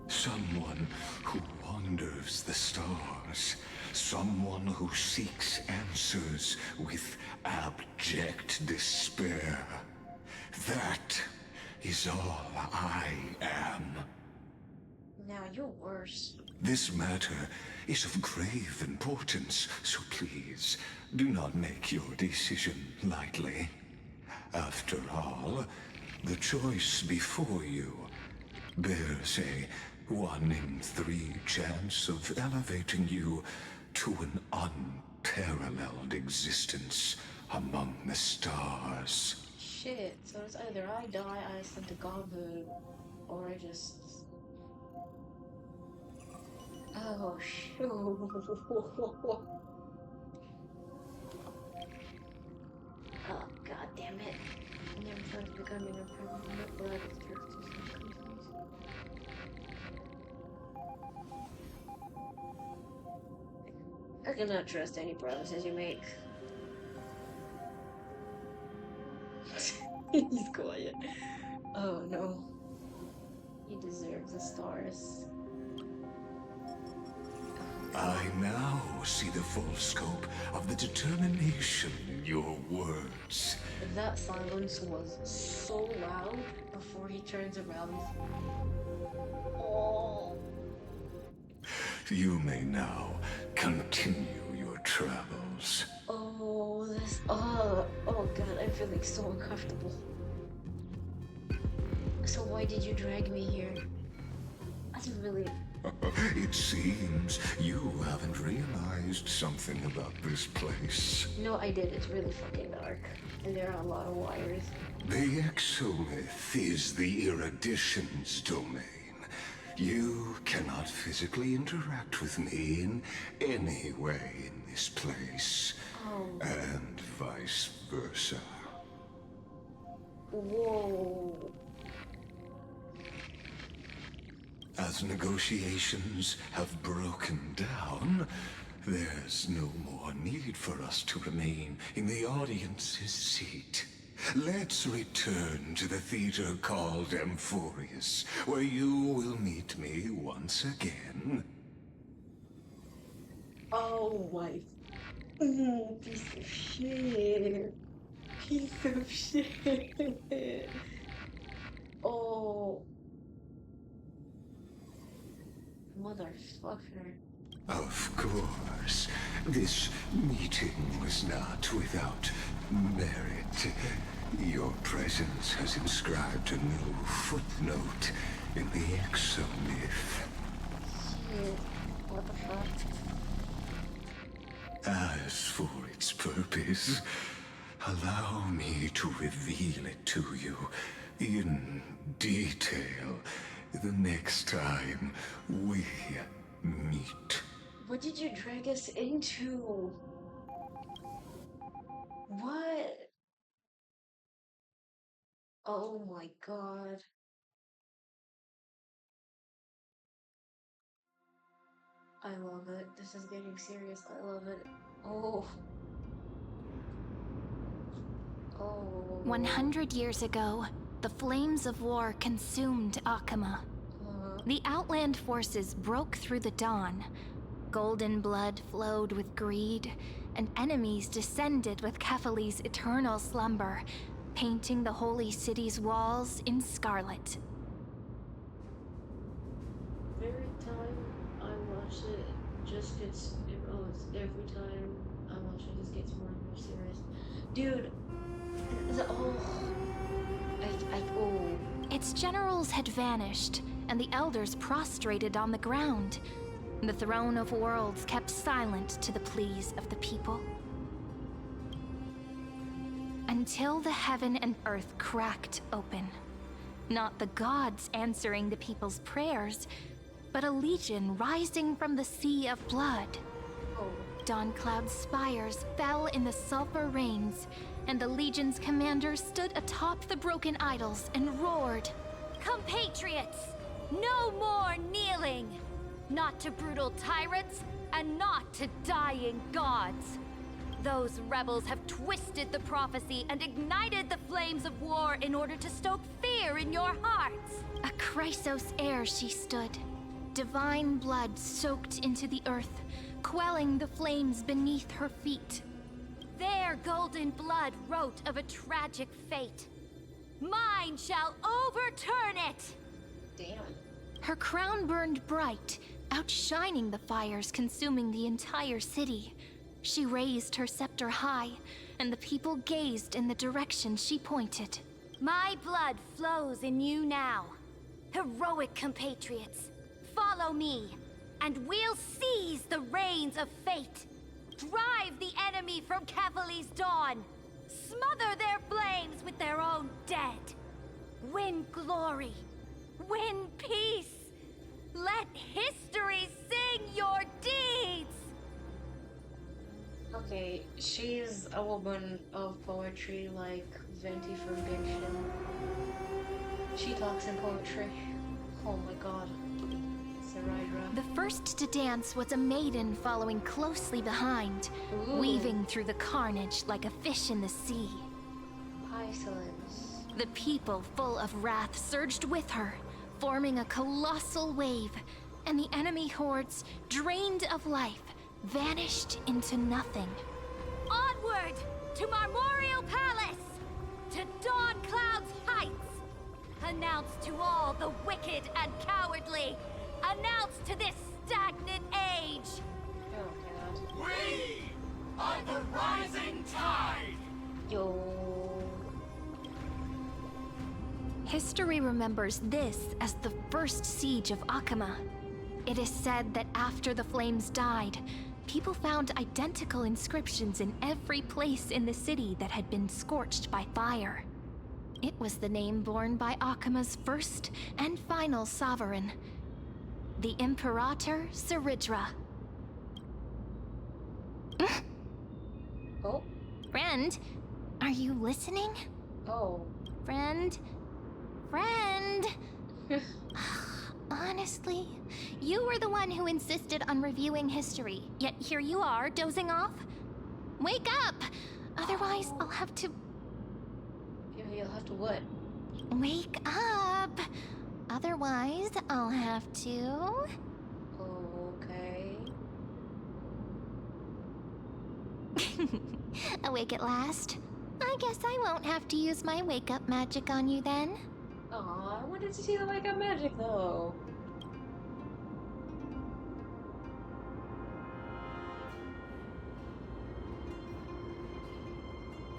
Someone who wanders the stars. Someone who seeks answers with abject despair. That is all I am. Now you're worse. This matter is of grave importance, so please do not make your decision lightly. After all, the choice before you bears a 1 in 3 chance of elevating you to an unparalleled existence among the stars. Shit, so it's either I die, I ascend to godhood, or I just... Oh, shoot. Oh, god damn it. Never thought of becoming a permanent blood of I cannot trust any promises you make. He's quiet. Oh no. He deserves the stars. I now see the full scope of the determination in your words. That silence was so loud before he turns around. Oh. You may now continue your travels. Oh, this. Oh god, I'm feeling so uncomfortable. So why did you drag me here? That's really... It seems you haven't realized something about this place. No, I did. It's really fucking dark. And there are a lot of wires. The exolith is the erudition's domain. You cannot physically interact with me in any way in this place. Oh. And vice versa. Whoa. As negotiations have broken down, there's no more need for us to remain in the audience's seat. Let's return to the theater called Amphorius, where you will meet me once again. Oh my... piece of shit. Piece of shit. Oh... Motherfucker. Of course, this meeting was not without merit. Your presence has inscribed a new footnote in the exomyth. Shit. What the fuck? As for its purpose, allow me to reveal it to you in detail the next time we meet. What did you drag us into? What? Oh my god. I love it. This is getting serious. I love it. Oh. Oh. 100 years ago, the flames of war consumed Akama. The Outland forces broke through the dawn. Golden blood flowed with greed, and enemies descended with Kefali's eternal slumber, painting the holy city's walls in scarlet. Every time I watch it, just gets every time I watch it, just gets more and more serious. Dude, oh. Its generals had vanished, and the elders prostrated on the ground. The throne of worlds kept silent to the pleas of the people. Until the heaven and earth cracked open. Not the gods answering the people's prayers, but a legion rising from the sea of blood. Dawncloud's spires fell in the sulfur rains, and the legion's commander stood atop the broken idols and roared, Compatriots, no more kneeling! Not to brutal tyrants, and not to dying gods. Those rebels have twisted the prophecy and ignited the flames of war in order to stoke fear in your hearts. A Chrysos heir she stood, divine blood soaked into the earth, quelling the flames beneath her feet. Their golden blood wrote of a tragic fate. Mine shall overturn it! Damn. Her crown burned bright, outshining the fires consuming the entire city. She raised her scepter high, and the people gazed in the direction she pointed. My blood flows in you now. Heroic compatriots, follow me, and we'll seize the reins of fate. Drive the enemy from Kefali's dawn. Smother their flames with their own dead. Win glory. Win peace. Let history sing your deeds. Okay, she's a woman of poetry like Venti from Genshin. She talks in poetry. Oh my god. Sarayra. The first to dance was a maiden following closely behind, weaving through the carnage like a fish in the sea. Pisces. The people, full of wrath, surged with her, forming a colossal wave, and the enemy hordes, drained of life, vanished into nothing. Onward to Marmorial Palace, to Dawncloud's heights. Announce to all the wicked and cowardly. Announce to this stagnant age. Oh god. We are the rising tide! Yo. History remembers this as the first siege of Akama. It is said that after the flames died, people found identical inscriptions in every place in the city that had been scorched by fire. It was the name borne by Akama's first and final sovereign, the Imperator Saridra. Oh. Friend, are you listening? Oh. Friend? Friend? Honestly, you were the one who insisted on reviewing history, yet here you are, dozing off? Wake up! Otherwise, I'll have to... Yeah, you'll have to what? Wake up! Otherwise, I'll have to... Okay. Awake at last? I guess I won't have to use my wake-up magic on you then. Aw, I wanted to see the wake up magic though.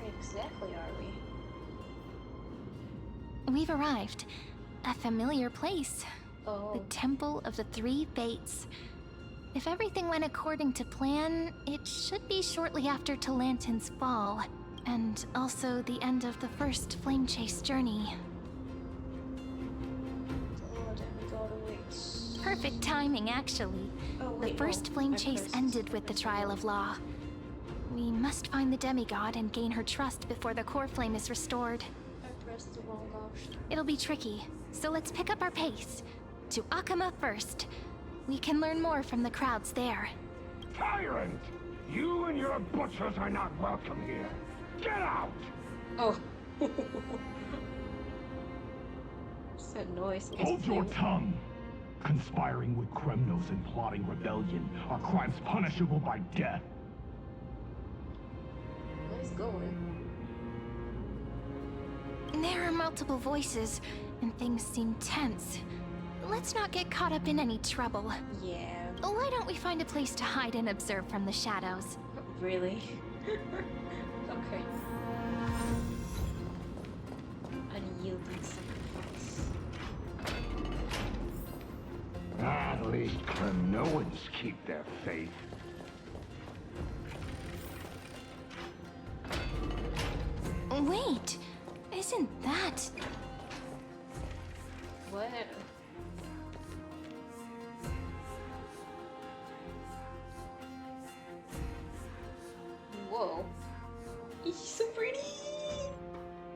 Where exactly are we? We've arrived. A familiar place. Oh. The Temple of the Three Fates. If everything went according to plan, it should be shortly after Talantin's fall, and also the end of the first Flame Chase journey. Oh, there we Perfect timing, actually. Oh, The wait, first no. flame I chase pressed- ended with the trial of law. We must find the demigod and gain her trust before the core flame is restored. I pressed the wrong option. It'll be tricky, so let's pick up our pace. To Akama first. We can learn more from the crowds there. Tyrant! You and your butchers are not welcome here. Get out! Oh. What's that noise? Hold your tongue! Conspiring with Kremnos and plotting rebellion are crimes punishable by death. Nice going. There are multiple voices, and things seem tense. Let's not get caught up in any trouble. Yeah. Why don't we find a place to hide and observe from the shadows? Really? Okay. Unyielding sacrifice. At least Kremnoans keep their faith. Wait, isn't that... What? Whoa. He's so pretty!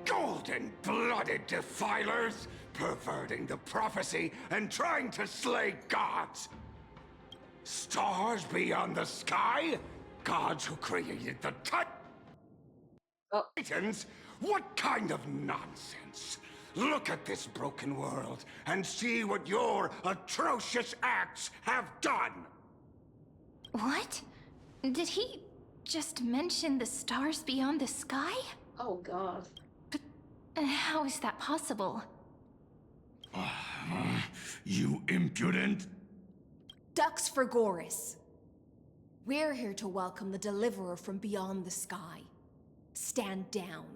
Golden-blooded defilers, perverting the prophecy and trying to slay gods. Stars beyond the sky? Gods who created the Oh. Titans? What kind of nonsense? Look at this broken world and see what your atrocious acts have done! What? Did he just mention the stars beyond the sky? Oh god. But how is that possible? You impudent! Ducks for Goris. We're here to welcome the deliverer from beyond the sky. Stand down.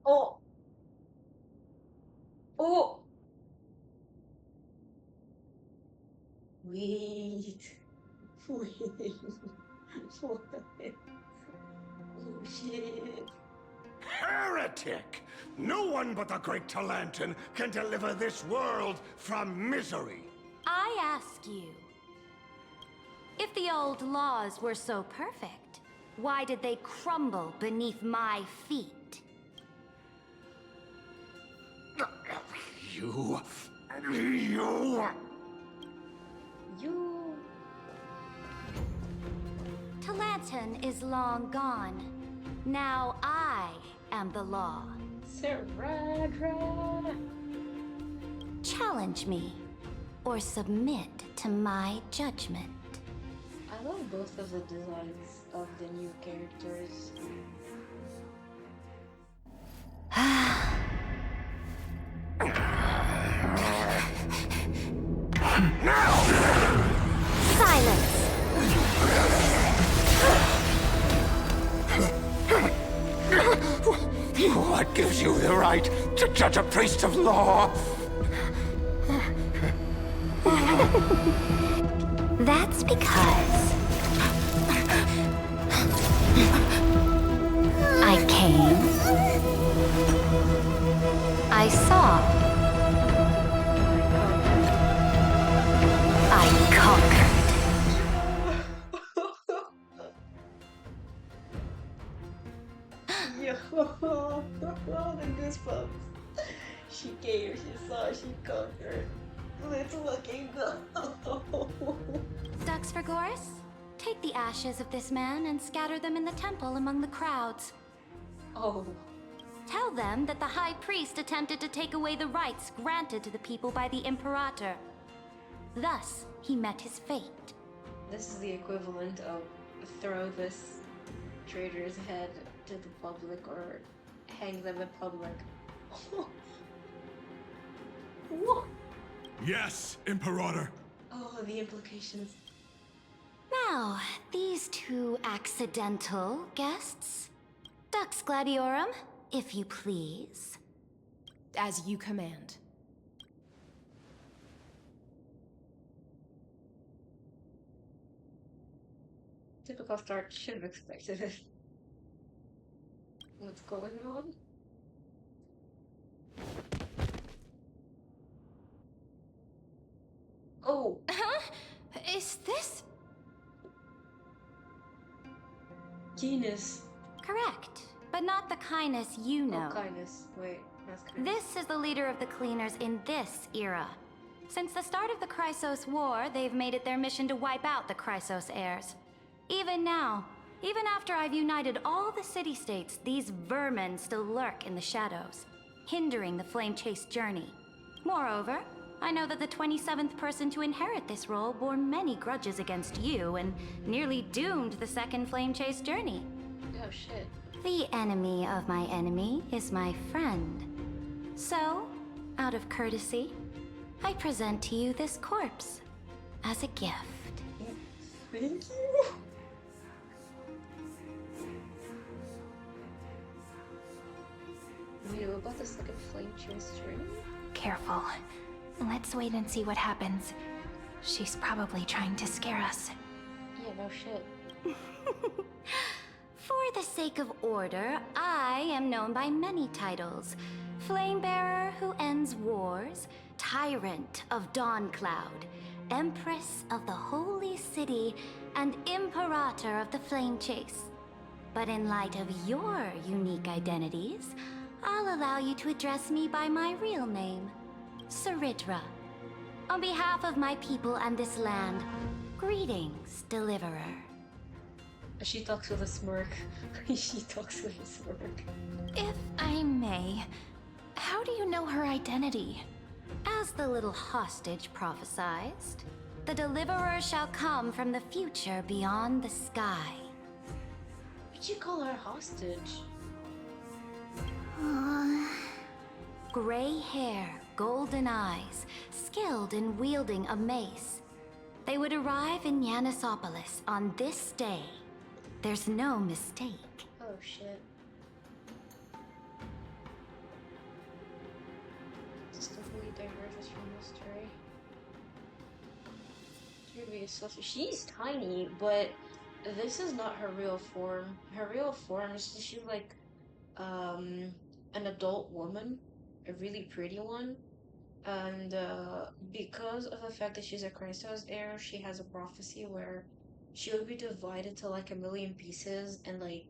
Oh! Oh! Wait. Wait. What? Oh shit. Heretic! No one but the great Talantin can deliver this world from misery. I ask you, if the old laws were so perfect, why did they crumble beneath my feet? You... You... Talantin is long gone. Now I am the law. Saradra! Challenge me, or submit to my judgment. I love both of the designs of the new characters. Silence! What gives you the right to judge a priest of law? That's because I came, I saw, I conquered. Yo, the goosebumps. She came, she saw, she conquered. Let's fucking go. Ducks for Goris, take the ashes of this man and scatter them in the temple among the crowds. Oh. Tell them that the High Priest attempted to take away the rights granted to the people by the Imperator. Thus, he met his fate. This is the equivalent of throw this traitor's head to the public or hang them in public. Whoa. Yes, Imperator. Oh, the implications. Now, these two accidental guests. Dux Gladiorum, if you please. As you command. Typical start, should have expected it. What's going on? Oh, Huh? Is this? Genus. Correct, but not the kindness you know. Oh, kindness. Wait, that's kindness. This is the leader of the cleaners in this era. Since the start of the Chrysos War, they've made it their mission to wipe out the Chrysos heirs. Even now, even after I've united all the city-states, these vermin still lurk in the shadows, hindering the Flame Chase journey. Moreover, I know that the 27th person to inherit this role bore many grudges against you and nearly doomed the second Flame Chase journey. Oh shit. The enemy of my enemy is my friend. So, out of courtesy, I present to you this corpse as a gift. Thank you. We know about the second Flame Chase journey? Careful. Let's wait and see what happens. She's probably trying to scare us. Yeah, no shit. For the sake of order, I am known by many titles. Flamebearer who ends wars, Tyrant of Dawncloud, Empress of the Holy City, and Imperator of the Flame Chase. But in light of your unique identities, I'll allow you to address me by my real name, Saridra. On behalf of my people and this land, greetings, Deliverer. She talks with a smirk. She talks with a smirk. If I may, how do you know her identity? As the little hostage prophesied, the Deliverer shall come from the future beyond the sky. What'd you call her hostage? Gray hair, golden eyes, skilled in wielding a mace. They would arrive in Yanisopolis on this day. There's no mistake. Oh shit. This completely diverges from the story. She's tiny, but this is not her real form. Her real form is she's like an adult woman, a really pretty one. And because of the fact that she's a Chrysos heir, she has a prophecy where she would be divided to like a million pieces, and like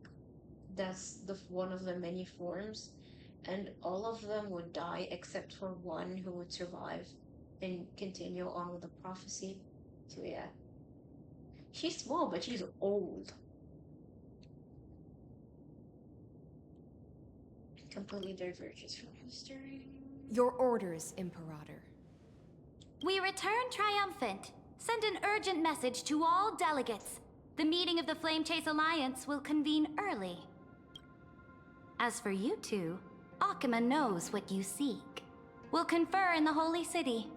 that's the one of the many forms, and all of them would die except for one who would survive and continue on with the prophecy. So yeah, she's small, but she's old. Completely diverges from history. Your orders, Imperator. We return triumphant. Send an urgent message to all delegates. The meeting of the Flame Chase Alliance will convene early. As for you two, Akima knows what you seek. We'll confer in the Holy City.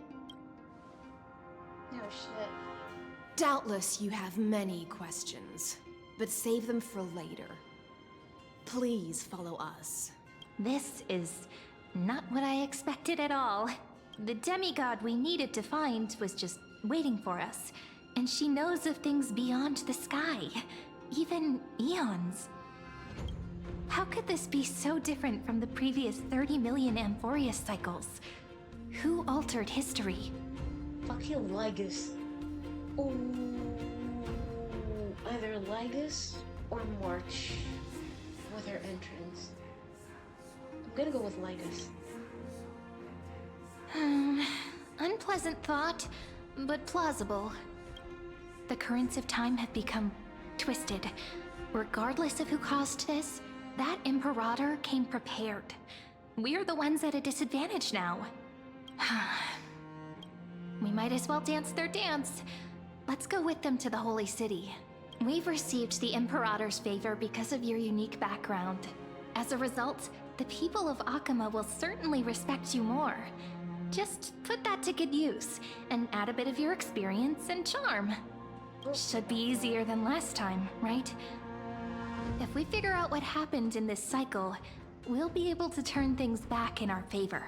Oh shit. Doubtless you have many questions, but save them for later. Please follow us. This is not what I expected at all. The demigod we needed to find was just waiting for us, and she knows of things beyond the sky, even eons. How could this be so different from the previous 30 million Amphorius cycles? Who altered history? Fucking Lygus. Ooh, either Lygus or March with her entrance. I'm gonna go with Lygus. Unpleasant thought, but plausible. The currents of time have become twisted. Regardless of who caused this, that Imperator came prepared. We're the ones at a disadvantage now. We might as well dance their dance. Let's go with them to the Holy City. We've received the Imperator's favor because of your unique background. As a result, the people of Akima will certainly respect you more. Just put that to good use, and add a bit of your experience and charm. Should be easier than last time, right? If we figure out what happened in this cycle, we'll be able to turn things back in our favor.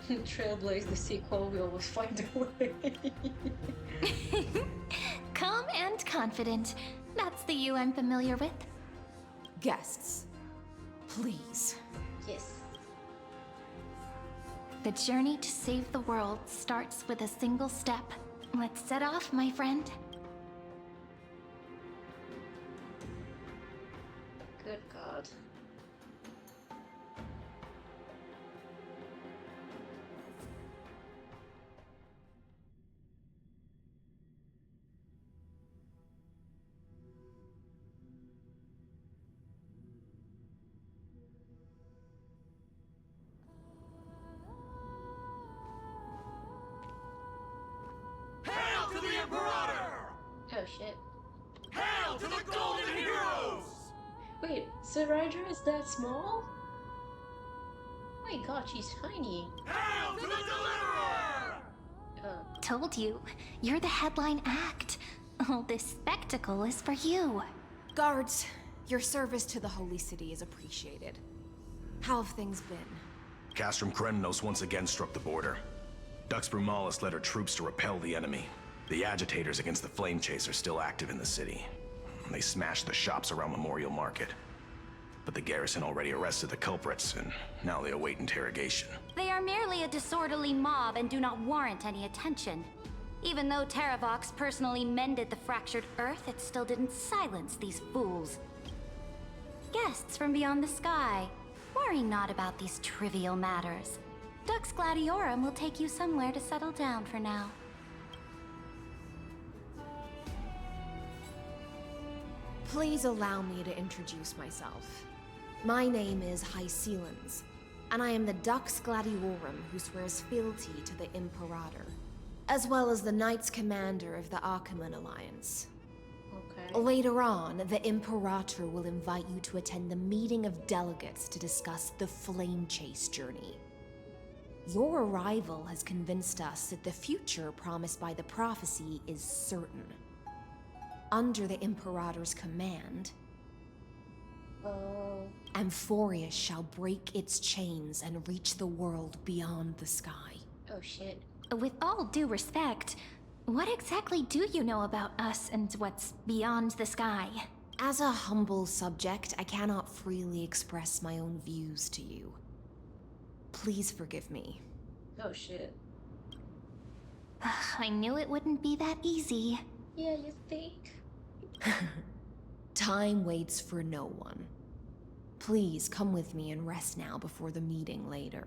Trailblaze the sequel, we always find a way. Calm and confident. That's the you I'm familiar with. Guests, please. Yes. The journey to save the world starts with a single step. Let's set off, my friend. Good God. Hail to the Imperator! Oh shit. Hail to the Golden Heroes! Wait, Sarandra is that small? Oh my god, she's tiny. Hail to the Deliverer! Told you, you're the headline act. All this spectacle is for you. Guards, your service to the Holy City is appreciated. How have things been? Castrum Krenos once again struck the border. Dux Brumalis led her troops to repel the enemy. The agitators against the Flame Chase are still active in the city. They smashed the shops around Memorial Market. But the garrison already arrested the culprits, and now they await interrogation. They are merely a disorderly mob and do not warrant any attention. Even though Terravox personally mended the fractured earth, it still didn't silence these fools. Guests from beyond the sky, worry not about these trivial matters. Dux Gladiorum will take you somewhere to settle down for now. Please allow me to introduce myself. My name is Hycelens, and I am the Dux Gladiorum who swears fealty to the Imperator, as well as the Knights Commander of the Achaemen Alliance. Okay. Later on, the Imperator will invite you to attend the meeting of delegates to discuss the Flame Chase journey. Your arrival has convinced us that the future promised by the prophecy is certain. Under the Imperator's command, Amphorius shall break its chains and reach the world beyond the sky. Oh shit. With all due respect, what exactly do you know about us and what's beyond the sky? As a humble subject, I cannot freely express my own views to you. Please forgive me. Oh shit. I knew it wouldn't be that easy. Yeah, you think? Time waits for no one. Please come with me and rest now before the meeting later.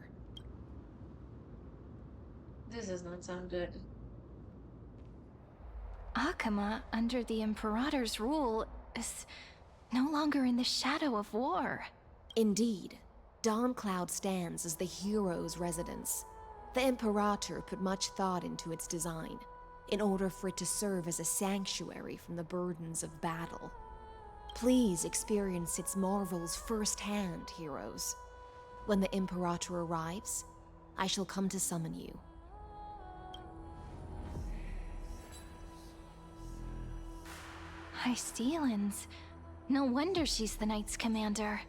This does not sound good. Akama, under the Imperator's rule, is no longer in the shadow of war. Indeed, Dawncloud stands as the hero's residence. The Imperator put much thought into its design, in order for it to serve as a sanctuary from the burdens of battle. Please experience its marvels firsthand, heroes. When the Imperator arrives, I shall come to summon you. Hycelens. No wonder she's the Knight's commander.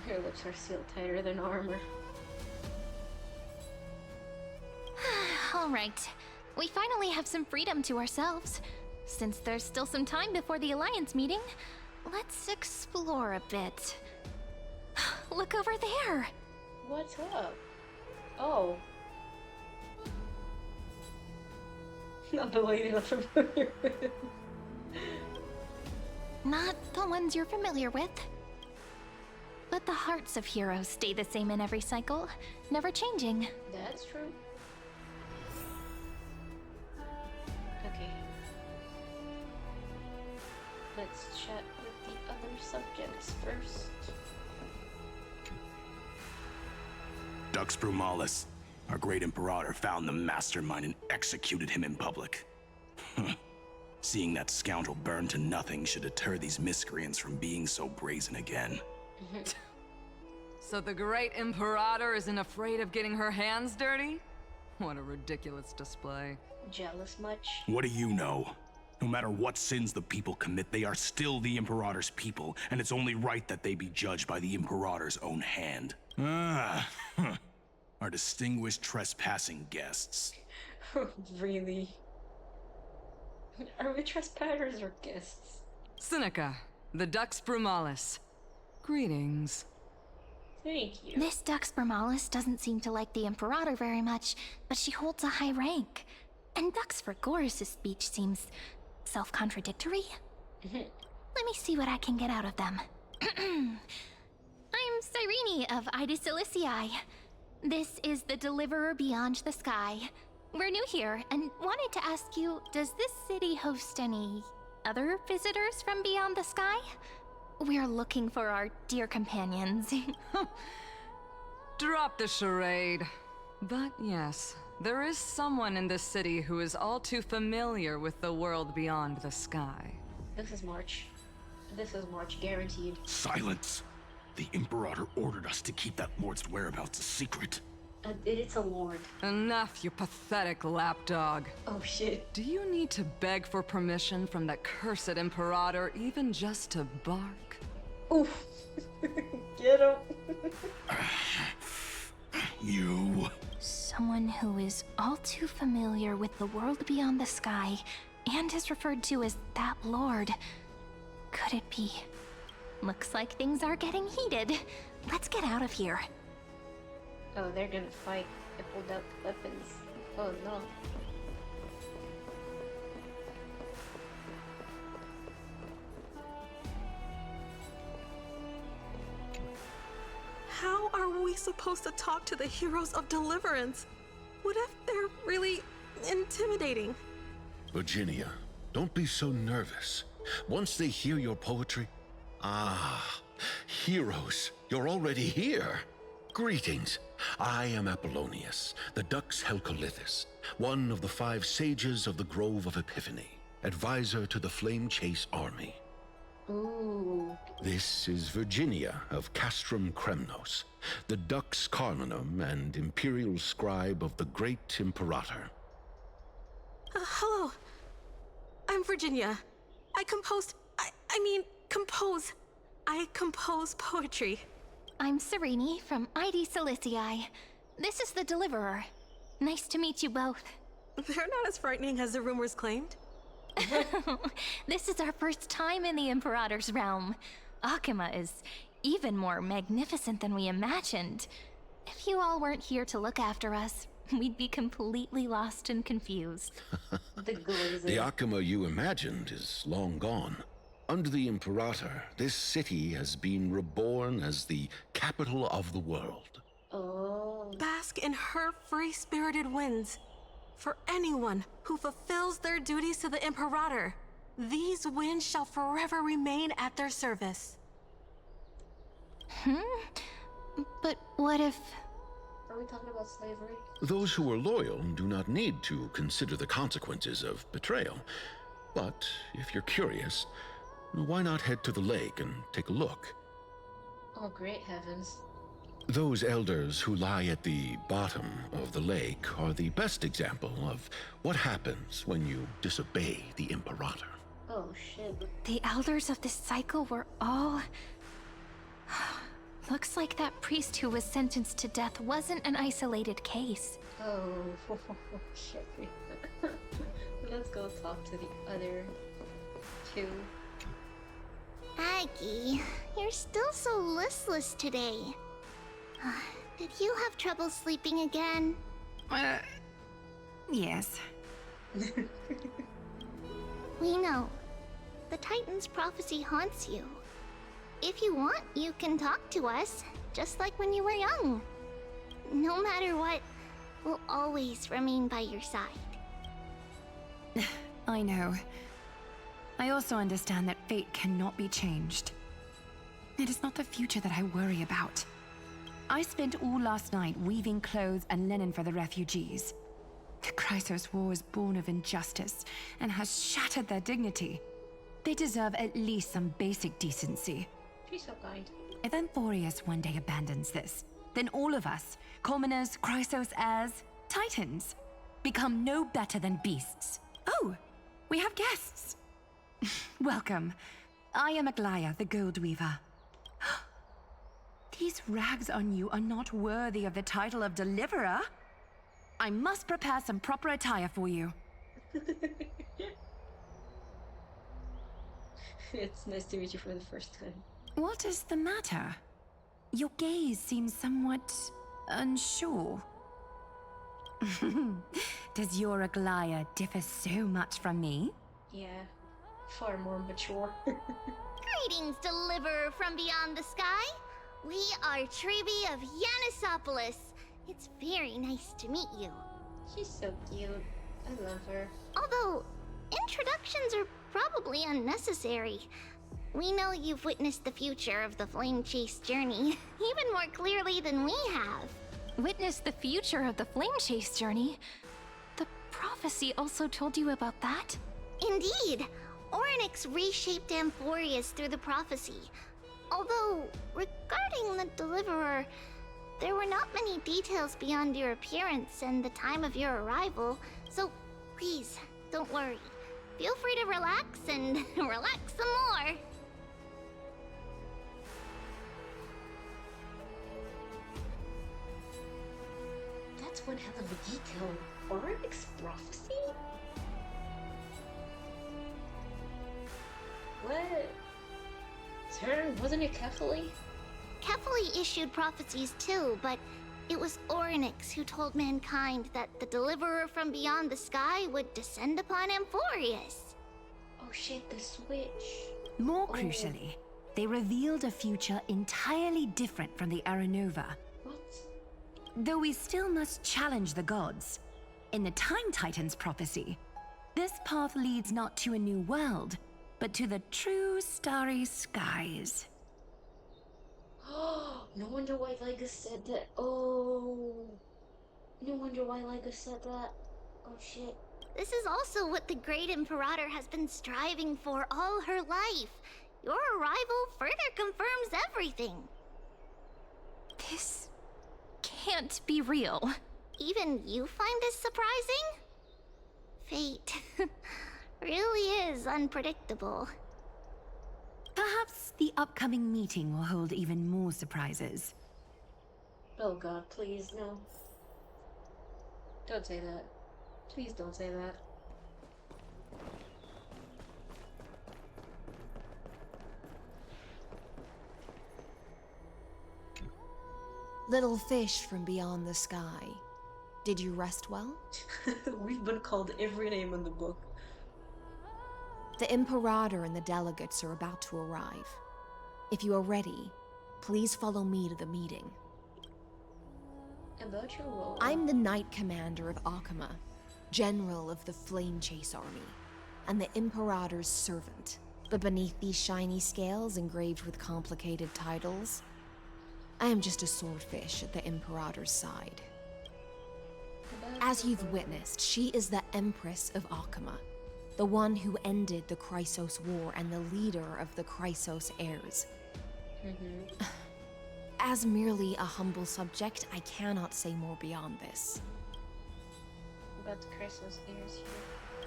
Her lips are sealed tighter than armor. All right. We finally have some freedom to ourselves. Since there's still some time before the Alliance meeting, let's explore a bit. Look over there! What's up? Oh. Not the lady I'm familiar with. Not the ones you're familiar with. But the hearts of heroes stay the same in every cycle, never changing. That's true. Okay. Let's chat with the other subjects first. Dux Brumalis, our great Imperator, found the mastermind and executed him in public. Seeing that scoundrel burn to nothing should deter these miscreants from being so brazen again. So the great Imperator isn't afraid of getting her hands dirty? What a ridiculous display. Jealous much? What do you know? No matter what sins the people commit, they are still the Imperator's people, and it's only right that they be judged by the Imperator's own hand. Our distinguished trespassing guests. Really? Are we trespassers or guests? Seneca, the Dux Brumalis. Greetings. Thank you. This Dux Vermalis doesn't seem to like the Imperator very much, but she holds a high rank. And Dux Vergoris' speech seems self-contradictory. Let me see what I can get out of them. I'm Cyrene of Ida Cilicii. This is the Deliverer Beyond the Sky. We're new here and wanted to ask you, does this city host any other visitors from beyond the sky? We're looking for our dear companions. Drop the charade. But yes, there is someone in this city who is all too familiar with the world beyond the sky. This is March. This is March, guaranteed. Silence! The Imperator ordered us to keep that lord's whereabouts a secret. It's a lord. Enough, you pathetic lapdog. Oh shit. Do you need to beg for permission from that cursed Imperator even just to bark? Oof. Get him. You... Someone who is all too familiar with the world beyond the sky and is referred to as that lord. Could it be? Looks like things are getting heated. Let's get out of here. Oh, they're gonna fight and hold out weapons. Oh no. How are we supposed to talk to the heroes of deliverance? What if they're really intimidating? Virginia, don't be so nervous. Once they hear your poetry... Ah, heroes, you're already here. Greetings. I am Apollonius, the Dux Helcolithus, one of the 5 sages of the Grove of Epiphany, advisor to the Flame Chase army. Ooh. This is Virginia of Castrum Kremnos, the Dux Carminum and imperial scribe of the great Imperator. Hello. I'm Virginia. I compose poetry. I'm Cyrene from Ida Cilicii. This is the Deliverer. Nice to meet you both. They're not as frightening as the rumors claimed. This is our first time in the Imperator's realm. Akima is even more magnificent than we imagined. If you all weren't here to look after us, we'd be completely lost and confused. The Akima you imagined is long gone. Under the Imperator, this city has been reborn as the capital of the world. Oh. Bask in her free-spirited winds. For anyone who fulfills their duties to the Imperator, these winds shall forever remain at their service. But what if... Are we talking about slavery? Those who are loyal do not need to consider the consequences of betrayal. But if you're curious, why not head to the lake and take a look? Oh, great heavens. Those elders who lie at the bottom of the lake are the best example of what happens when you disobey the Imperator. Oh, shit. The elders of this cycle were all... Looks like that priest who was sentenced to death wasn't an isolated case. Oh, shit. Let's go talk to the other 2. Aggie, you're still so listless today. Did you have trouble sleeping again? Yes. We know. The Titan's prophecy haunts you. If you want, you can talk to us, just like when you were young. No matter what, we'll always remain by your side. I know. I also understand that fate cannot be changed. It is not the future that I worry about. I spent all last night weaving clothes and linen for the refugees. The Chrysos War is born of injustice and has shattered their dignity. They deserve at least some basic decency. She's so kind. If Amphorius one day abandons this, then all of us, commoners, Chrysos heirs, Titans, become no better than beasts. Oh, we have guests. Welcome. I am Aglaya, the Gold Weaver. These rags on you are not worthy of the title of Deliverer. I must prepare some proper attire for you. It's nice to meet you for the first time. What is the matter? Your gaze seems somewhat unsure. Does your Aglaya differ so much from me? Yeah, far more mature. Greetings, deliverer from beyond the sky. We are Tribi of Yanisopolis. It's very nice to meet you. She's so cute. I love her. Although, introductions are probably unnecessary. We know you've witnessed the future of the Flame Chase journey even more clearly than we have. Witness the future of the Flame Chase journey? The prophecy also told you about that? Indeed. Orynyx reshaped Amphorius through the prophecy. Although, regarding the Deliverer, there were not many details beyond your appearance and the time of your arrival, so please, don't worry. Feel free to relax and relax some more. That's one hell of a detail. Orynyx prophecy? What? Wasn't it Kefali? Kefali issued prophecies too, but it was Orynyx who told mankind that the Deliverer from beyond the sky would descend upon Amphorius. Oh shit, the switch. More crucially, they revealed a future entirely different from the Aranova. What? Though we still must challenge the gods. In the Time Titan's prophecy, this path leads not to a new world, but to the true starry skies. No wonder why Legus said that. Oh. No wonder why Legus said that. Oh shit. This is also what the Great Imperator has been striving for all her life. Your arrival further confirms everything. This can't be real. Even you find this surprising? Fate really is unpredictable. Perhaps the upcoming meeting will hold even more surprises. Oh god, please, no. Don't say that. Please don't say that. Little fish from beyond the sky. Did you rest well? We've been called every name in the book. The Imperator and the delegates are about to arrive. If you are ready, please follow me to the meeting. About your role. I'm the Knight Commander of Akama, General of the Flame Chase Army, and the Imperator's servant. But beneath these shiny scales engraved with complicated titles, I am just a swordfish at the Imperator's side. As you've witnessed, she is the Empress of Akama, the one who ended the Chrysos War and the leader of the Chrysos heirs. As merely a humble subject, I cannot say more beyond this. About the Chrysos heirs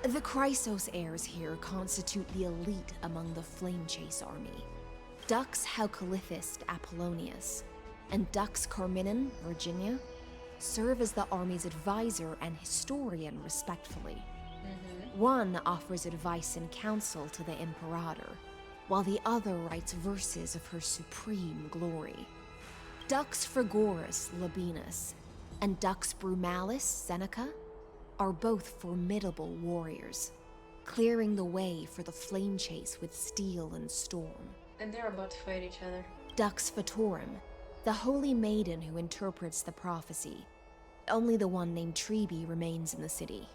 here. The Chrysos heirs here constitute the elite among the Flame Chase army. Dux Halcalithist Apollonius and Dux Carminin, Virginia, serve as the army's advisor and historian respectfully. One offers advice and counsel to the Imperator, while the other writes verses of her supreme glory. Dux Frigoris Labienus and Dux Brumalis Seneca are both formidable warriors, clearing the way for the flame chase with steel and storm. And they're about to fight each other. Dux Fatorum, the holy maiden who interprets the prophecy. Only the one named Tribi remains in the city.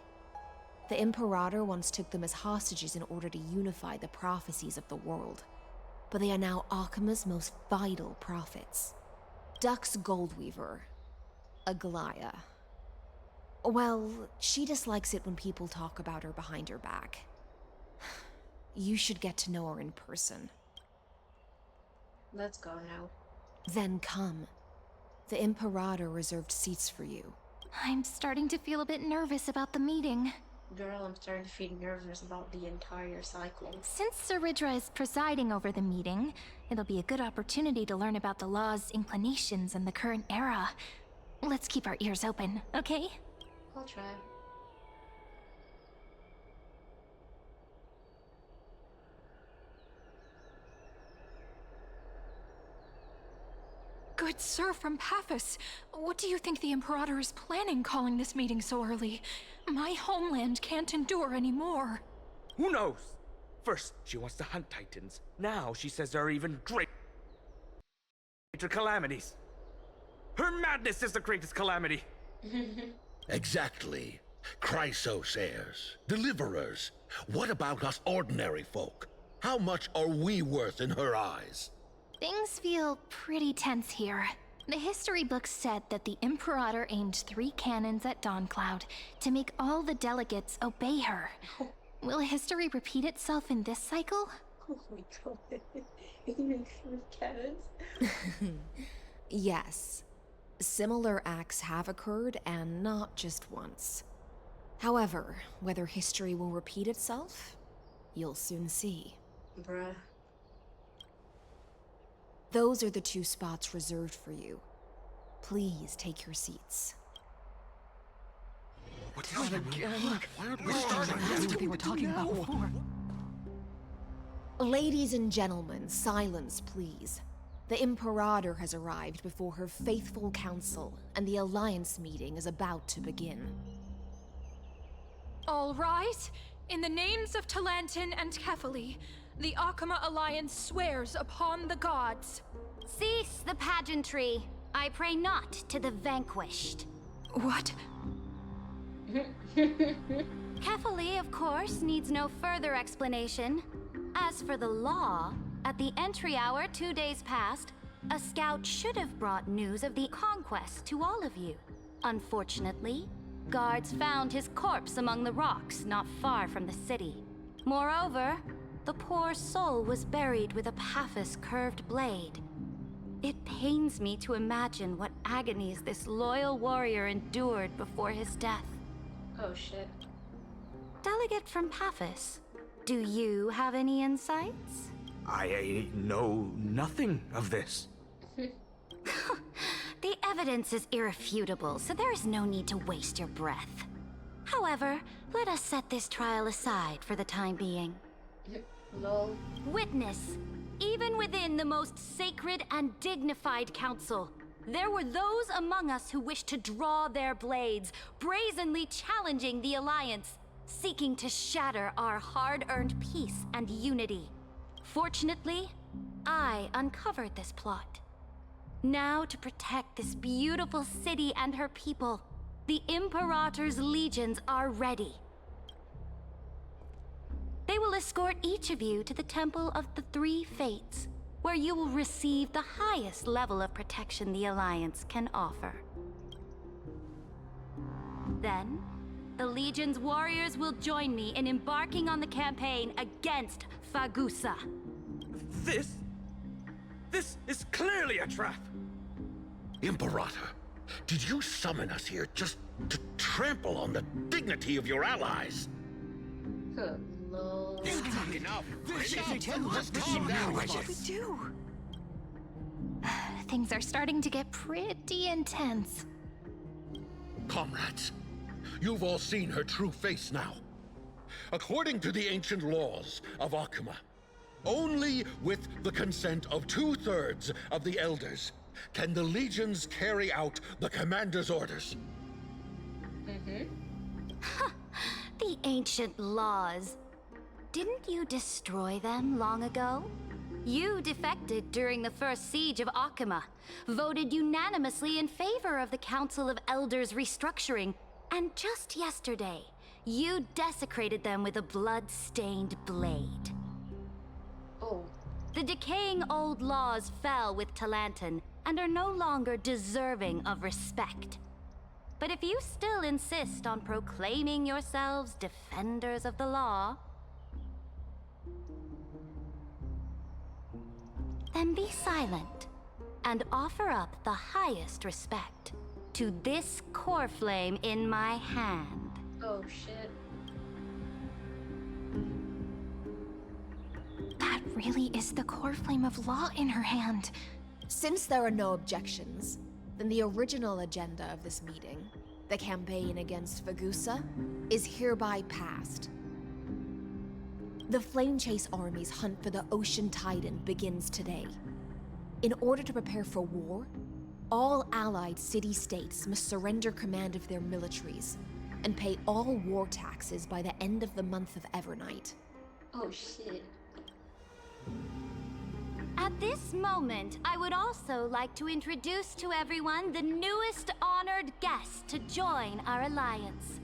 The Imperator once took them as hostages in order to unify the prophecies of the world, but they are now Akama's most vital prophets. Dux Goldweaver, Aglaya. Well, she dislikes it when people talk about her behind her back. You should get to know her in person. Let's go now. Then come. The Imperator reserved seats for you. I'm starting to feel a bit nervous about the meeting. Girl, I'm starting to feel nervous about the entire cycle. Since Saridra is presiding over the meeting, it'll be a good opportunity to learn about the law's inclinations in the current era. Let's keep our ears open, okay? I'll try. Good sir from Paphos, what do you think the Imperator is planning calling this meeting so early? My homeland can't endure anymore. Who knows? First, she wants to hunt Titans. Now she says there are even greater calamities. Her madness is the greatest calamity. Exactly. Chrysos heirs, deliverers. What about us ordinary folk? How much are we worth in her eyes? Things feel pretty tense here. The history books said that the Imperator aimed 3 cannons at Dawncloud to make all the delegates obey her. Will history repeat itself in this cycle? Oh my god. Even 3 cannons? Yes. Similar acts have occurred, and not just once. However, whether history will repeat itself, you'll soon see. Bruh. Those are the 2 spots reserved for you. Please take your seats. What's happening again? We're starting. That's what they were talking about before. Ladies and gentlemen, silence, please. The Imperator has arrived before her faithful council, and the Alliance meeting is about to begin. All rise. In the names of Talantin and Kefali, the Akama Alliance swears upon the gods. Cease the pageantry. I pray not to the vanquished. What? Kefali, of course, needs no further explanation. As for the law, at the entry hour 2 days past, a scout should have brought news of the conquest to all of you. Unfortunately, guards found his corpse among the rocks not far from the city. Moreover, the poor soul was buried with a Paphos curved blade. It pains me to imagine what agonies this loyal warrior endured before his death. Oh shit. Delegate from Paphos, do you have any insights? I know nothing of this. The evidence is irrefutable, so there is no need to waste your breath. However, let us set this trial aside for the time being. Lol. Witness, even within the most sacred and dignified council, there were those among us who wished to draw their blades, brazenly challenging the Alliance, seeking to shatter our hard-earned peace and unity. Fortunately, I uncovered this plot. Now, to protect this beautiful city and her people, the Imperator's legions are ready. They will escort each of you to the Temple of the Three Fates, where you will receive the highest level of protection the Alliance can offer. Then, the Legion's warriors will join me in embarking on the campaign against Fagusa. This is clearly a trap! Imperator, did you summon us here just to trample on the dignity of your allies? Lol. Enough! Let's calm down. What should we do? Things are starting to get pretty intense. Comrades, you've all seen her true face now. According to the ancient laws of Akuma, only with the consent of 2/3 of the elders can the legions carry out the commander's orders. The ancient laws. Didn't you destroy them long ago? You defected during the first siege of Akuma, voted unanimously in favor of the Council of Elders restructuring, and just yesterday, you desecrated them with a blood-stained blade. Oh. The decaying old laws fell with Talantin and are no longer deserving of respect. But if you still insist on proclaiming yourselves defenders of the law, then be silent and offer up the highest respect to this core flame in my hand. Oh shit. That really is the core flame of law in her hand. Since there are no objections, then the original agenda of this meeting, the campaign against Fagusa, is hereby passed. The Flame Chase Army's hunt for the Ocean Titan begins today. In order to prepare for war, All allied city-states must surrender command of their militaries and pay all war taxes by the end of the month of Evernight. Oh shit. At this moment, I would also like to introduce to everyone the newest honored guest to join our alliance.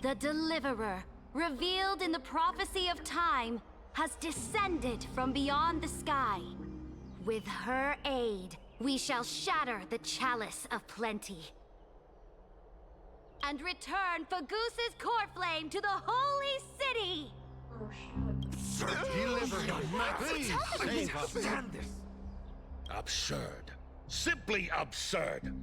The Deliverer, revealed in the prophecy of time, has descended from beyond the sky. With her aid, we shall shatter the chalice of plenty and return Fagoos's core flame to the holy city! Oh shit. Deliver him, please. Save us. Stand this. Absurd. Simply absurd.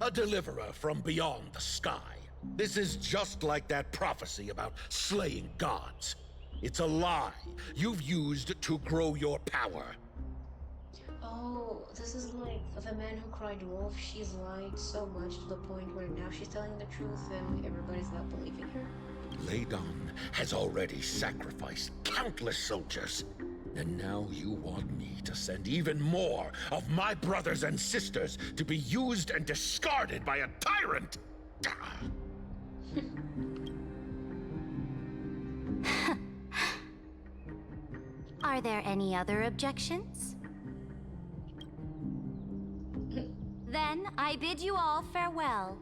A deliverer from beyond the sky. This is just like that prophecy about slaying gods. It's a lie you've used to grow your power. Oh, this is like the man who cried wolf. She's lied so much to the point where now she's telling the truth and everybody's not believing her. Ladon has already sacrificed countless soldiers. And now you want me to send even more of my brothers and sisters to be used and discarded by a tyrant? Are there any other objections? Then I bid you all farewell.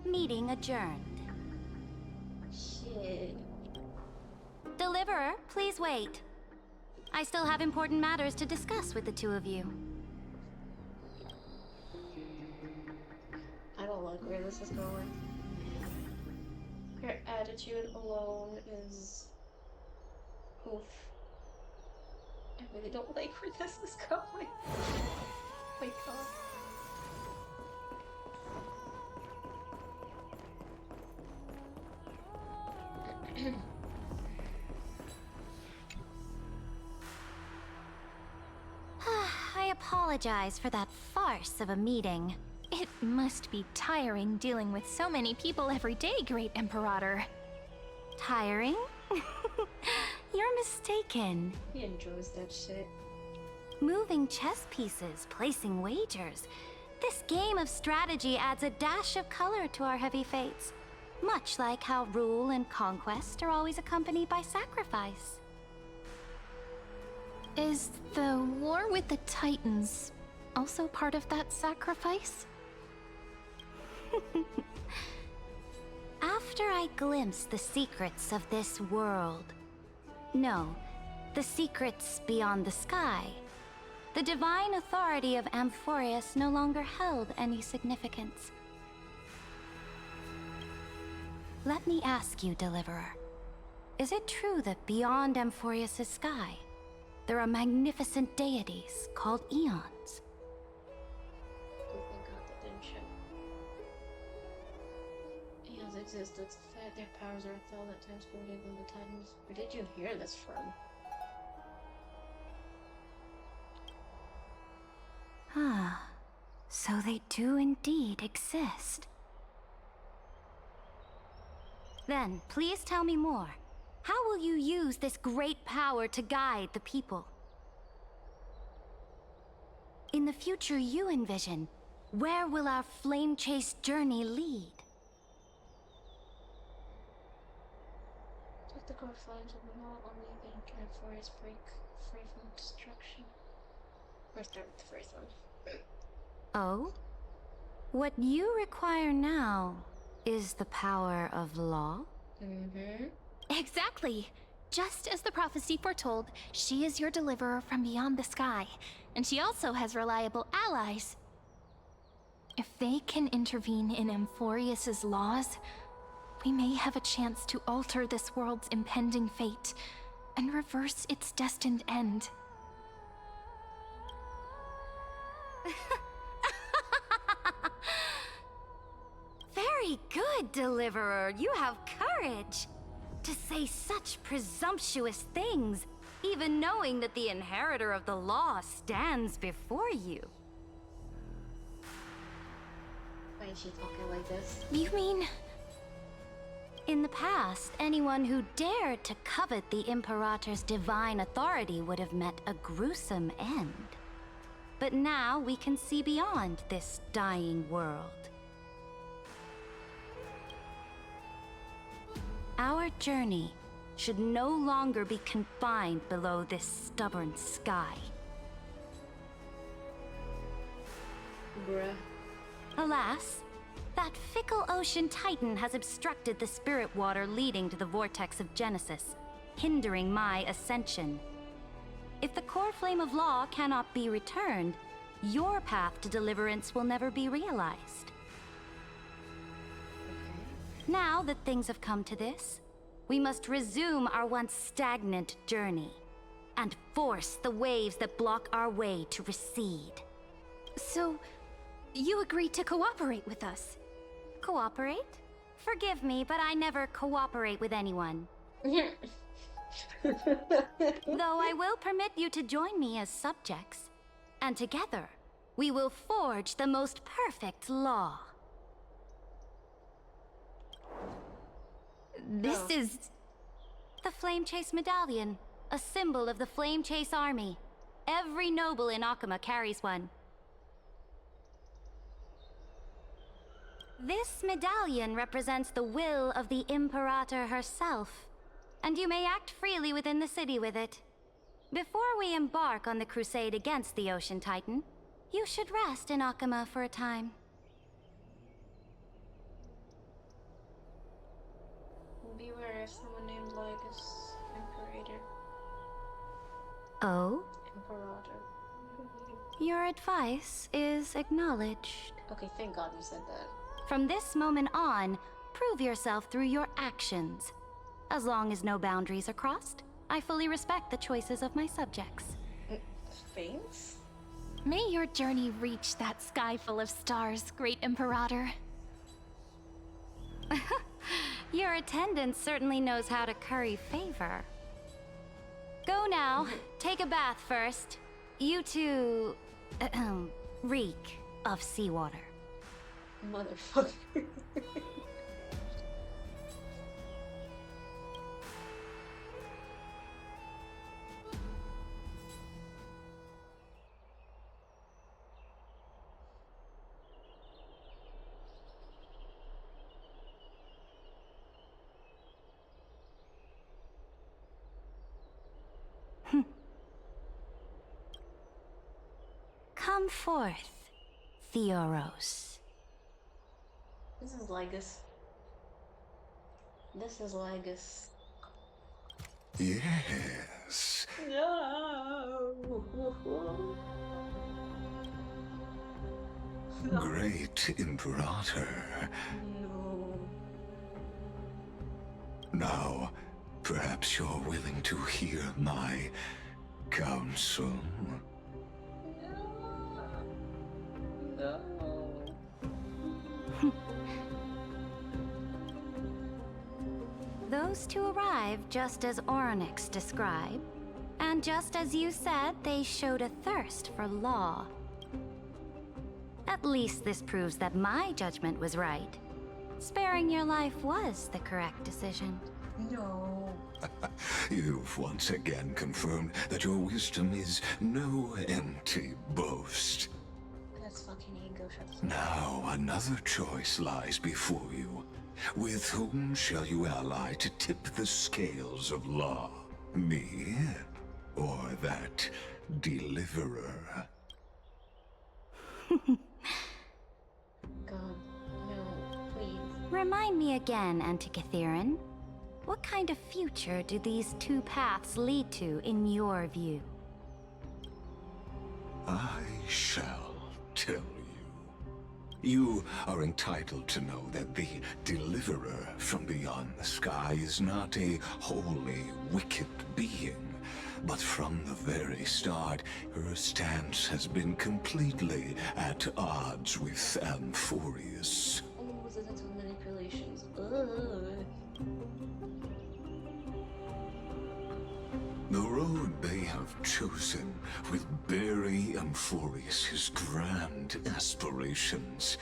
Meeting adjourned. Shit. Deliverer, please wait. I still have important matters to discuss with the two of you. I don't like where this is going. Her attitude alone is... oof. I really don't like where this is going. Oh my god. I apologize for that farce of a meeting. It must be tiring dealing with so many people every day, Great Imperator. Tiring? You're mistaken. He enjoys that shit. Moving chess pieces, placing wagers. This game of strategy adds a dash of color to our heavy fates. Much like how rule and conquest are always accompanied by sacrifice. Is the war with the Titans also part of that sacrifice? After I glimpse the secrets of this world... No, the secrets beyond the sky. The divine authority of Amphorius no longer held any significance. Let me ask you, Deliverer. Is it true that beyond Amphorius' sky, there are magnificent deities called Eons? Oh thank god that didn't show. Eons exist, that's a fact. Their powers are 1,000 times greater than the Titans. Where did you hear this from? Ah, so they do indeed exist. Then, please tell me more. How will you use this great power to guide the people? In the future you envision, where will our flame chase journey lead? Let the core flames of the wall only then can Amphorius break free from destruction. Or start with the first one. Oh? What you require now is the power of law? Mm-hmm. Exactly! Just as the prophecy foretold, she is your deliverer from beyond the sky, and she also has reliable allies. If they can intervene in Amphorius' laws, we may have a chance to alter this world's impending fate and reverse its destined end. Very good, Deliverer. You have courage. To say such presumptuous things, even knowing that the inheritor of the law stands before you. Why is she talking like this? You mean... In the past, anyone who dared to covet the Imperator's divine authority would have met a gruesome end. But now we can see beyond this dying world. Our journey should no longer be confined below this stubborn sky. Bruh. Alas, that fickle ocean titan has obstructed the spirit water leading to the vortex of Genesis, hindering my ascension. If the core flame of law cannot be returned, your path to deliverance will never be realized. Now that things have come to this, we must resume our once stagnant journey and force the waves that block our way to recede. So, you agreed to cooperate with us? Cooperate? Forgive me, but I never cooperate with anyone. Though I will permit you to join me as subjects, and together we will forge the most perfect law. This is... The Flame Chase Medallion, a symbol of the Flame Chase Army. Every noble in Akuma carries one. This medallion represents the will of the Imperator herself, and you may act freely within the city with it. Before we embark on the crusade against the Ocean Titan, you should rest in Akuma for a time. Beware of someone named Lygus, Imperator. Oh? Imperator. Your advice is acknowledged. Okay, thank God you said that. From this moment on, prove yourself through your actions. As long as no boundaries are crossed, I fully respect the choices of my subjects. Thanks? May your journey reach that sky full of stars, Great Imperator. Your attendant certainly knows how to curry favor. Go now. Take a bath first. You two... reek of seawater. Motherfucker. Come forth, Theoros. This is Lygus. This is Lygus. Yes. No. Great Imperator. No. Now, perhaps you're willing to hear my counsel. No. Those two arrived just as Oronix described, and just as you said, they showed a thirst for law. At least this proves that my judgment was right. Sparing your life was the correct decision. No. You've once again confirmed that your wisdom is no empty boast. That's fucking ego. Now another choice lies before you. With whom shall you ally to tip the scales of law? Me? Or that deliverer? God, no, please. Remind me again, Antikythera. What kind of future do these two paths lead to in your view? I shall tell you. You are entitled to know that the deliverer from beyond the sky is not a wholly wicked being, but from the very start, her stance has been completely at odds with Amphorius. Oh, was it manipulations? Ugh. The road they have chosen will bury Amphorius' grand aspirations.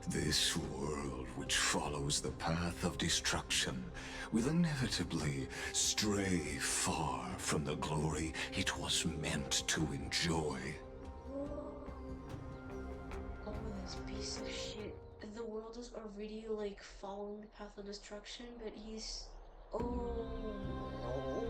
This world, which follows the path of destruction, will inevitably stray far from the glory it was meant to enjoy. This piece of shit. The world is already like following the path of destruction, but he's. Oh no.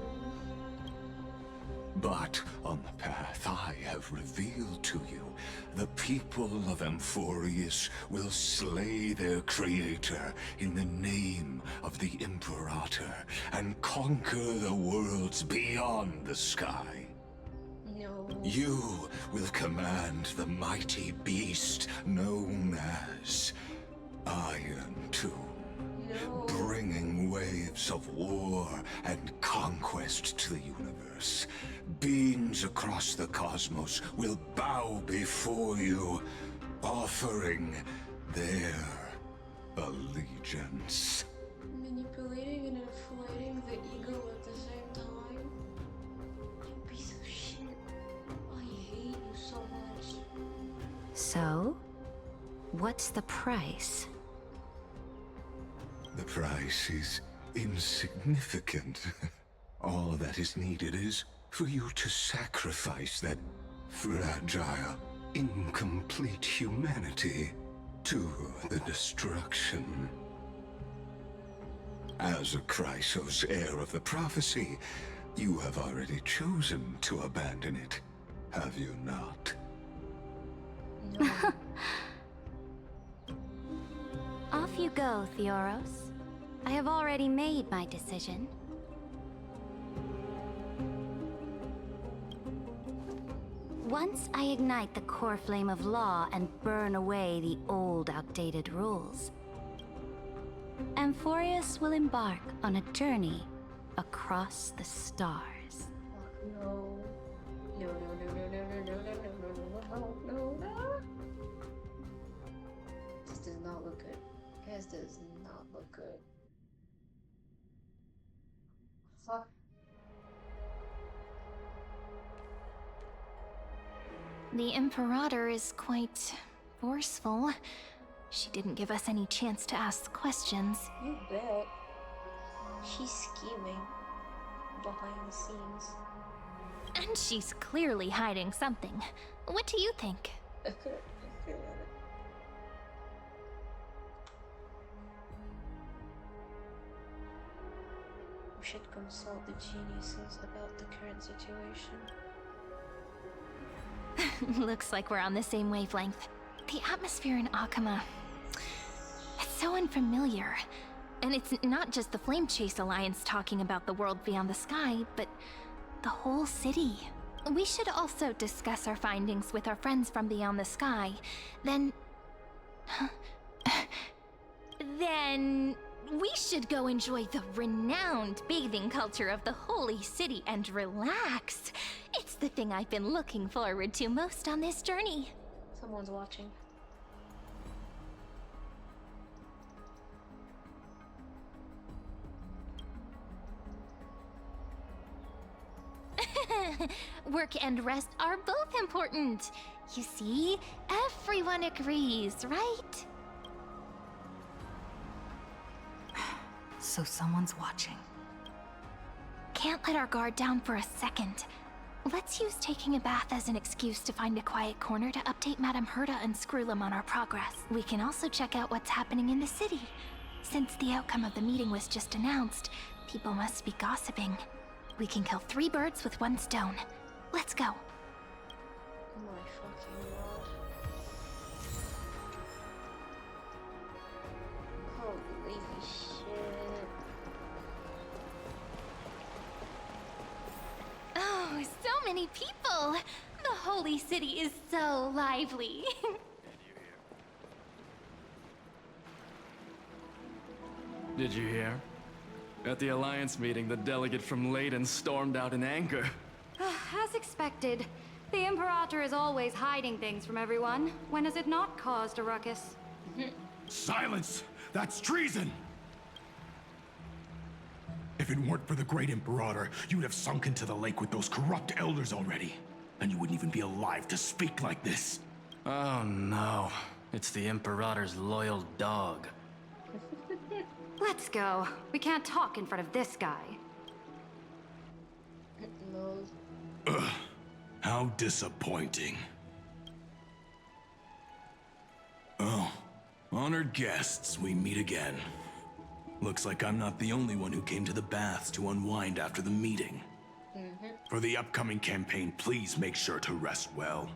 But on the path I have revealed to you, the people of Amphorius will slay their creator in the name of the Imperator and conquer the worlds beyond the sky. No. You will command the mighty beast known as Iron Tomb. No. Bringing waves of war and conquest to the universe. Beings across the cosmos will bow before you, offering their allegiance. Manipulating and inflating the ego at the same time? You piece of shit. I hate you so much. So, what's the price? The price is insignificant. All that is needed is for you to sacrifice that fragile, incomplete humanity to the destruction. As a Chrysos, heir of the prophecy, you have already chosen to abandon it, have you not? No. Off you go, Theoros. I have already made my decision. Once I ignite the core flame of law and burn away the old, outdated rules, Amphorius will embark on a journey across the stars. No. No, no, no, no, no, no, no, no, no, no, no, no. This does not look good. Guys, does not look good. Fuck. The Imperator is quite forceful. She didn't give us any chance to ask questions. You bet. She's scheming behind the scenes. And she's clearly hiding something. What do you think? I feel it. We should consult the geniuses about the current situation. Looks like we're on the same wavelength. The atmosphere in Akuma, it's so unfamiliar. And it's not just the Flame Chase Alliance talking about the world beyond the sky, but the whole city. We should also discuss our findings with our friends from beyond the sky. Then we should go enjoy the renowned bathing culture of the holy city and relax. It's the thing I've been looking forward to most on this journey. Someone's watching. Work and rest are both important. You see, everyone agrees, right? So someone's watching. Can't let our guard down for a second. Let's use taking a bath as an excuse to find a quiet corner to update Madame Herta and Screwlum on our progress. We can also check out what's happening in the city. Since the outcome of the meeting was just announced, people must be gossiping. We can kill 3 birds with 1 stone. Let's go. Oh my fucking god. Holy shit. Oh, so many people! The holy city is so lively. Did you hear? At the Alliance meeting, the delegate from Leyden stormed out in anger. As expected. The Imperator is always hiding things from everyone. When has it not caused a ruckus? Silence! That's treason! If it weren't for the great Imperator, you'd have sunk into the lake with those corrupt elders already. And you wouldn't even be alive to speak like this. Oh no. It's the Imperator's loyal dog. Let's go. We can't talk in front of this guy. Ugh. How disappointing. Honored guests, we meet again. Looks like I'm not the only one who came to the baths to unwind after the meeting. For the upcoming campaign, please make sure to rest well.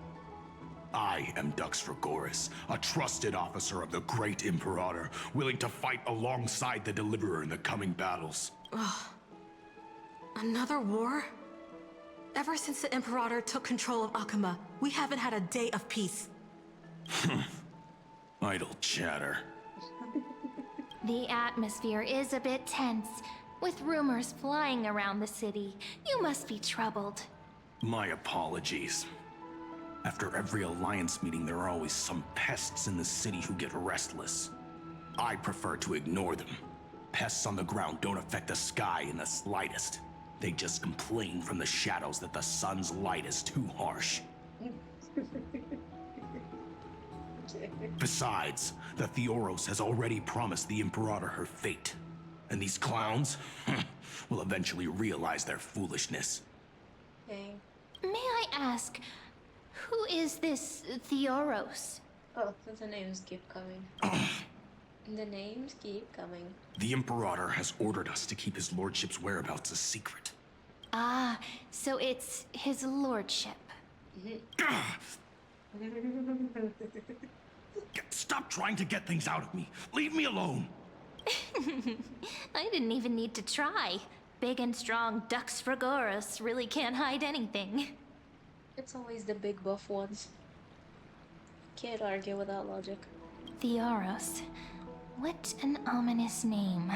I am Dux Fragoris, a trusted officer of the Great Imperator, willing to fight alongside the Deliverer in the coming battles. Ugh. Another war? Ever since the Imperator took control of Akuma, we haven't had a day of peace. Idle chatter. The atmosphere is a bit tense, with rumors flying around the city. You must be troubled. My apologies. After every Alliance meeting, there are always some pests in the city who get restless. I prefer to ignore them. Pests on the ground don't affect the sky in the slightest. They just complain from the shadows that the sun's light is too harsh. Besides, the Theoros has already promised the Imperator her fate. And these clowns will eventually realize their foolishness. Okay. May I ask, who is this Theoros? Oh, the names keep coming. The names keep coming. The Imperator has ordered us to keep his lordship's whereabouts a secret. Ah, so it's his lordship. Stop trying to get things out of me. Leave me alone. I didn't even need to try. Big and strong Dux Fragoris really can't hide anything. It's always the big buff ones. Can't argue without logic. Theoros. What an ominous name.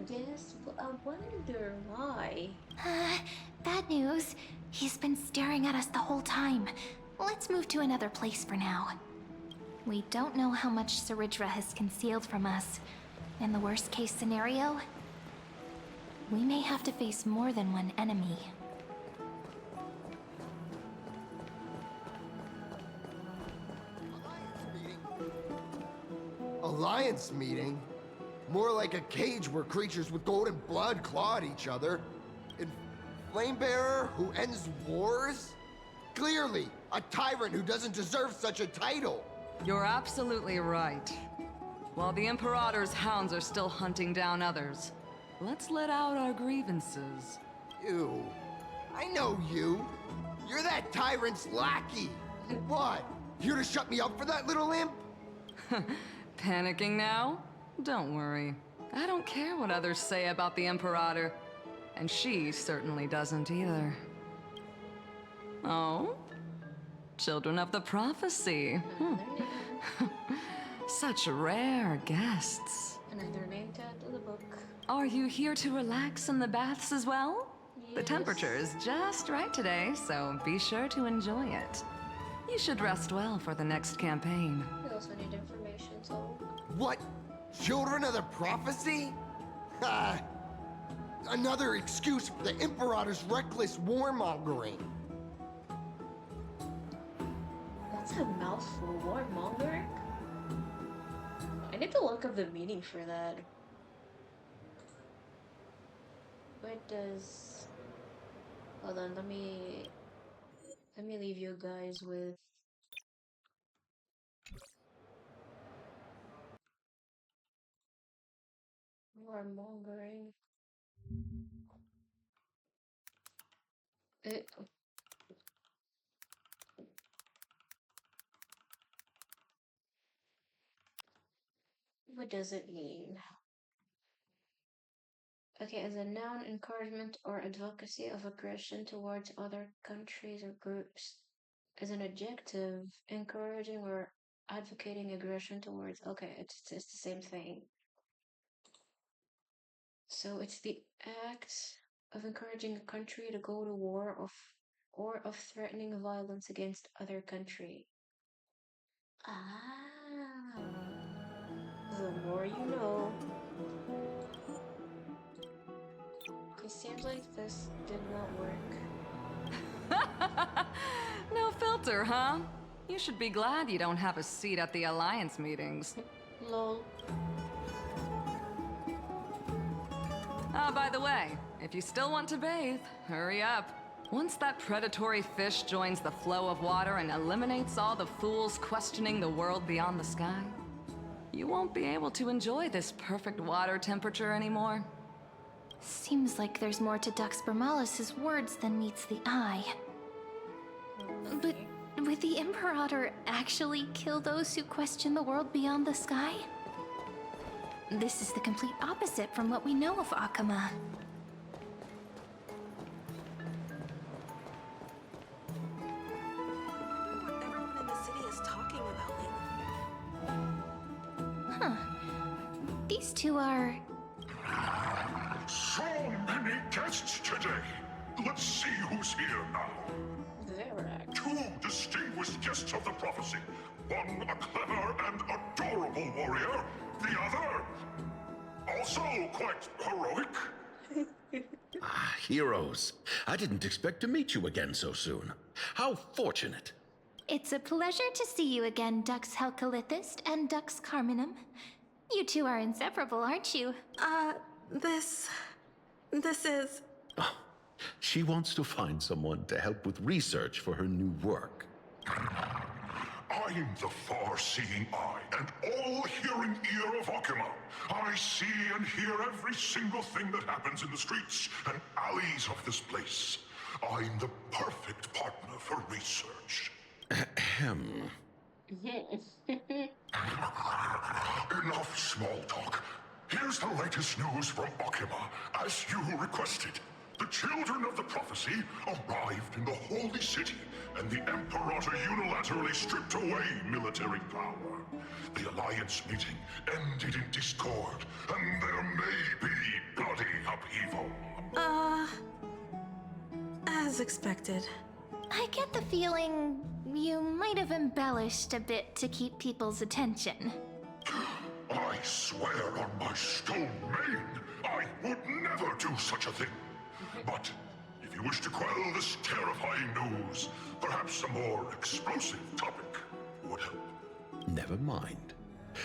Yes, but I wonder why. Bad news. He's been staring at us the whole time. Let's move to another place for now. We don't know how much Saridra has concealed from us. In the worst case scenario, we may have to face more than one enemy. Alliance meeting? More like a cage where creatures with golden blood claw at each other. And Flamebearer who ends wars? Clearly, a tyrant who doesn't deserve such a title. You're absolutely right. While the Imperator's hounds are still hunting down others, let's let out our grievances. You. I know you. You're that tyrant's lackey. What? Here to shut me up for that little imp? Panicking now? Don't worry. I don't care what others say about the Imperator. And she certainly doesn't either. Oh? Children of the Prophecy. Such rare guests. Another name to add to the book. Are you here to relax in the baths as well? Yes. The temperature is just right today, so be sure to enjoy it. You should rest well for the next campaign. We also need information, so... What? Children of the Prophecy? Another excuse for the Imperator's reckless warmongering. That's a mouthful. Warmongering? I need to look up the meaning for that. What does... Hold on, let me leave you guys with... Warmongering. What does it mean? Okay, as a noun, encouragement or advocacy of aggression towards other countries or groups. As an adjective, encouraging or advocating aggression towards... Okay, it's the same thing. So it's the act of encouraging a country to go to war or of threatening violence against other country. Ah, the more you know. It seems like this did not work. No filter, huh? You should be glad you don't have a seat at the Alliance meetings. Lol. By the way, if you still want to bathe, hurry up. Once that predatory fish joins the flow of water and eliminates all the fools questioning the world beyond the sky, you won't be able to enjoy this perfect water temperature anymore. Seems like there's more to Dux Bermalis' words than meets the eye. But would the Imperator actually kill those who question the world beyond the sky? This is the complete opposite from what we know of Akuma. What everyone in the city is talking about lately. Huh. These two are... So many guests today. Let's see who's here now. Two distinguished guests of the prophecy. One a clever and adorable warrior. The other, also quite heroic. Heroes. I didn't expect to meet you again so soon. How fortunate. It's a pleasure to see you again, Dux Helcalithist and Dux Carminum. You two are inseparable, aren't you? This is... She wants to find someone to help with research for her new work. I'm the far-seeing eye and all-hearing ear of Akuma. I see and hear every single thing that happens in the streets and alleys of this place. I'm the perfect partner for research. Ahem. Enough small talk. Here's the latest news from Akuma, as you requested. The children of the prophecy arrived in the holy city, and the Imperator unilaterally stripped away military power. The Alliance meeting ended in discord, and there may be bloody upheaval. As expected. I get the feeling you might have embellished a bit to keep people's attention. I swear on my stone mane, I would never do such a thing. But if you wish to quell this terrifying news, perhaps a more explosive topic would help. Never mind.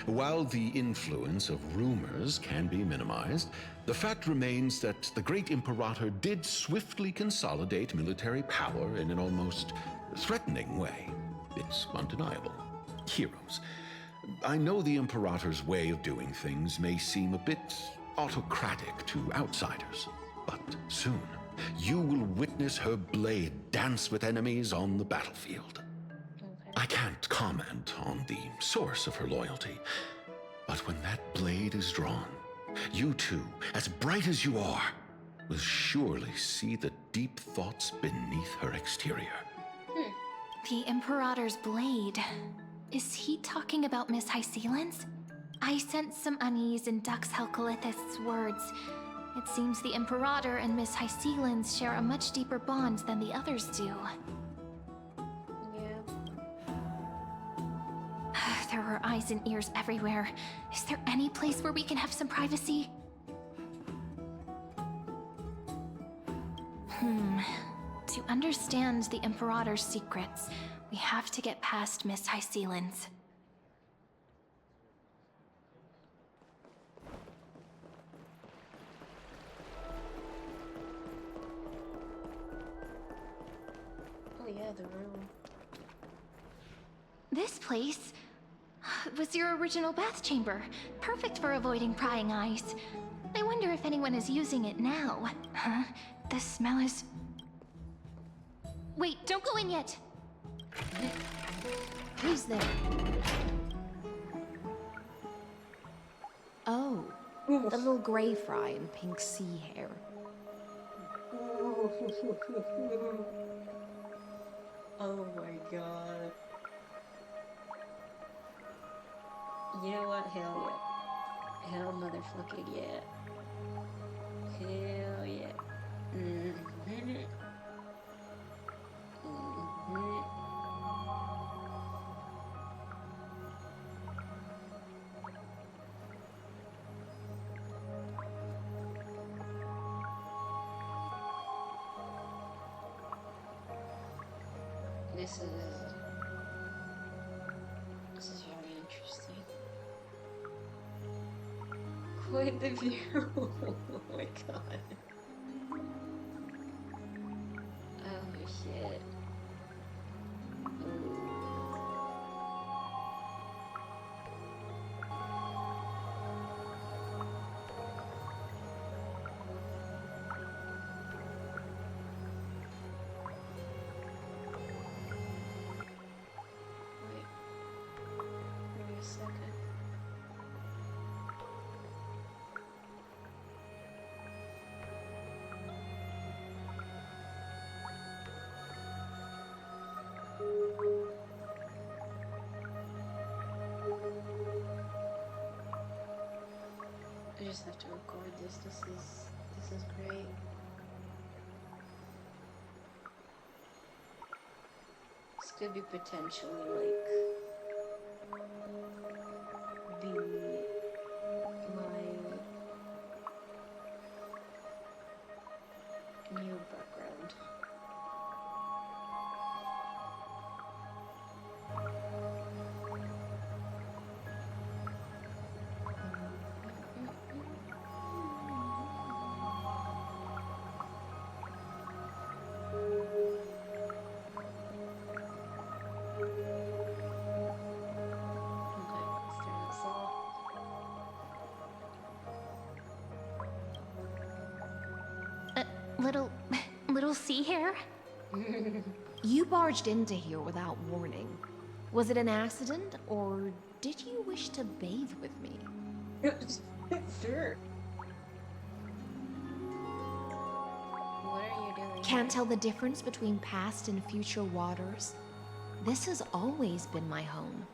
While the influence of rumors can be minimized, the fact remains that the great Imperator did swiftly consolidate military power in an almost threatening way. It's undeniable. Heroes. I know the Imperator's way of doing things may seem a bit autocratic to outsiders, but soon you will witness her blade dance with enemies on the battlefield. I can't comment on the source of her loyalty, but when that blade is drawn, you two, as bright as you are, will surely see the deep thoughts beneath her exterior. The Imperator's blade. Is he talking about Miss Hycelens? I sense some unease in Dux Helcalithist's words. It seems the Imperator and Miss Hycelens share a much deeper bond than the others do. There are eyes and ears everywhere. Is there any place where we can have some privacy? To understand the Imperator's secrets, we have to get past Miss Hycelens. Oh yeah, the room. This place was your original bath chamber. Perfect for avoiding prying eyes. I wonder if anyone is using it now. Huh? The smell is... Wait, don't go in yet! Who's there? Oh, the little gray fry in pink sea hair. Oh my god. You know what? Hell yeah. Hell motherfucking yeah. Hell yeah. This is very interesting. Quite the view. Oh my god. Oh shit. just have to record this. This is great. This could be potentially like be my new background. Little sea hare? You barged into here without warning. Was it an accident, or did you wish to bathe with me? Sure. What are you doing? Can't tell the difference between past and future waters? This has always been my home.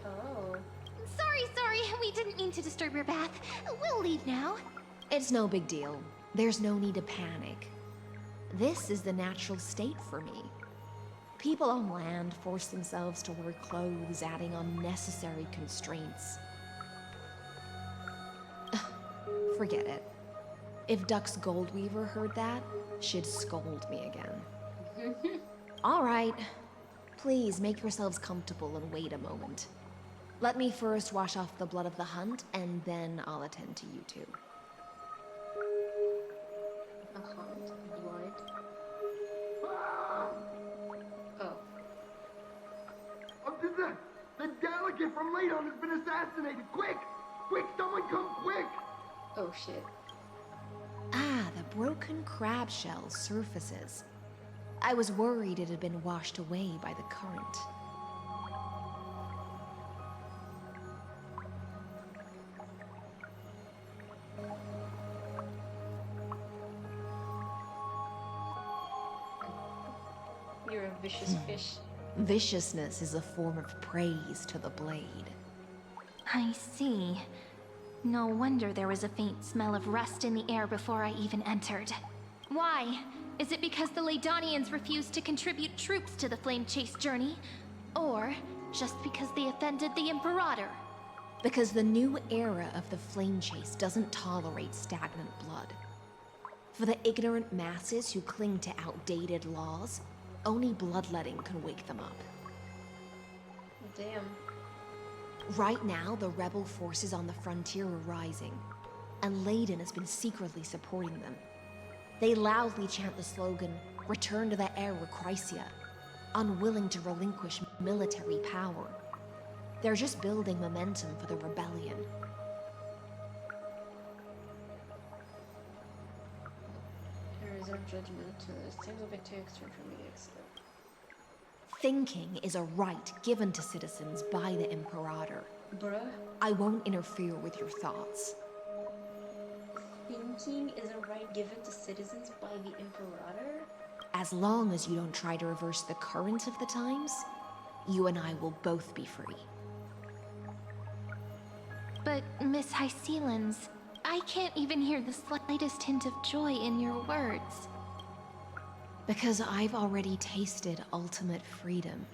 Oh. Sorry, we didn't mean to disturb your bath. We'll leave now. It's no big deal. There's no need to panic. This is the natural state for me. People on land force themselves to wear clothes, adding unnecessary constraints. Forget it. If Duck's Goldweaver heard that, she'd scold me again. All right. Please make yourselves comfortable and wait a moment. Let me first wash off the blood of the hunt, and then I'll attend to you two. A hunt? Blood? Oh. The delegate from Ladon has been assassinated! Quick! Quick, someone come quick! Oh shit. Ah, the broken crab shell surfaces. I was worried it had been washed away by the current. You're a vicious fish. Viciousness is a form of praise to the blade. I see. No wonder there was a faint smell of rust in the air before I even entered. Why? Is it because the Ladonians refused to contribute troops to the Flame Chase journey? Or just because they offended the Imperator? Because the new era of the Flame Chase doesn't tolerate stagnant blood. For the ignorant masses who cling to outdated laws, only bloodletting can wake them up. Damn. Right now, the rebel forces on the frontier are rising, and Ladon has been secretly supporting them. They loudly chant the slogan, "Return to the Era Chrysia," unwilling to relinquish military power. They're just building momentum for the rebellion. I reserve judgment to this. Seems a bit too extreme for me to accept. Thinking is a right given to citizens by the Imperator. Bruh. I won't interfere with your thoughts. Thinking is a right given to citizens by the Imperator? As long as you don't try to reverse the current of the times, you and I will both be free. But, Miss Hycelens, I can't even hear the slightest hint of joy in your words. Because I've already tasted ultimate freedom.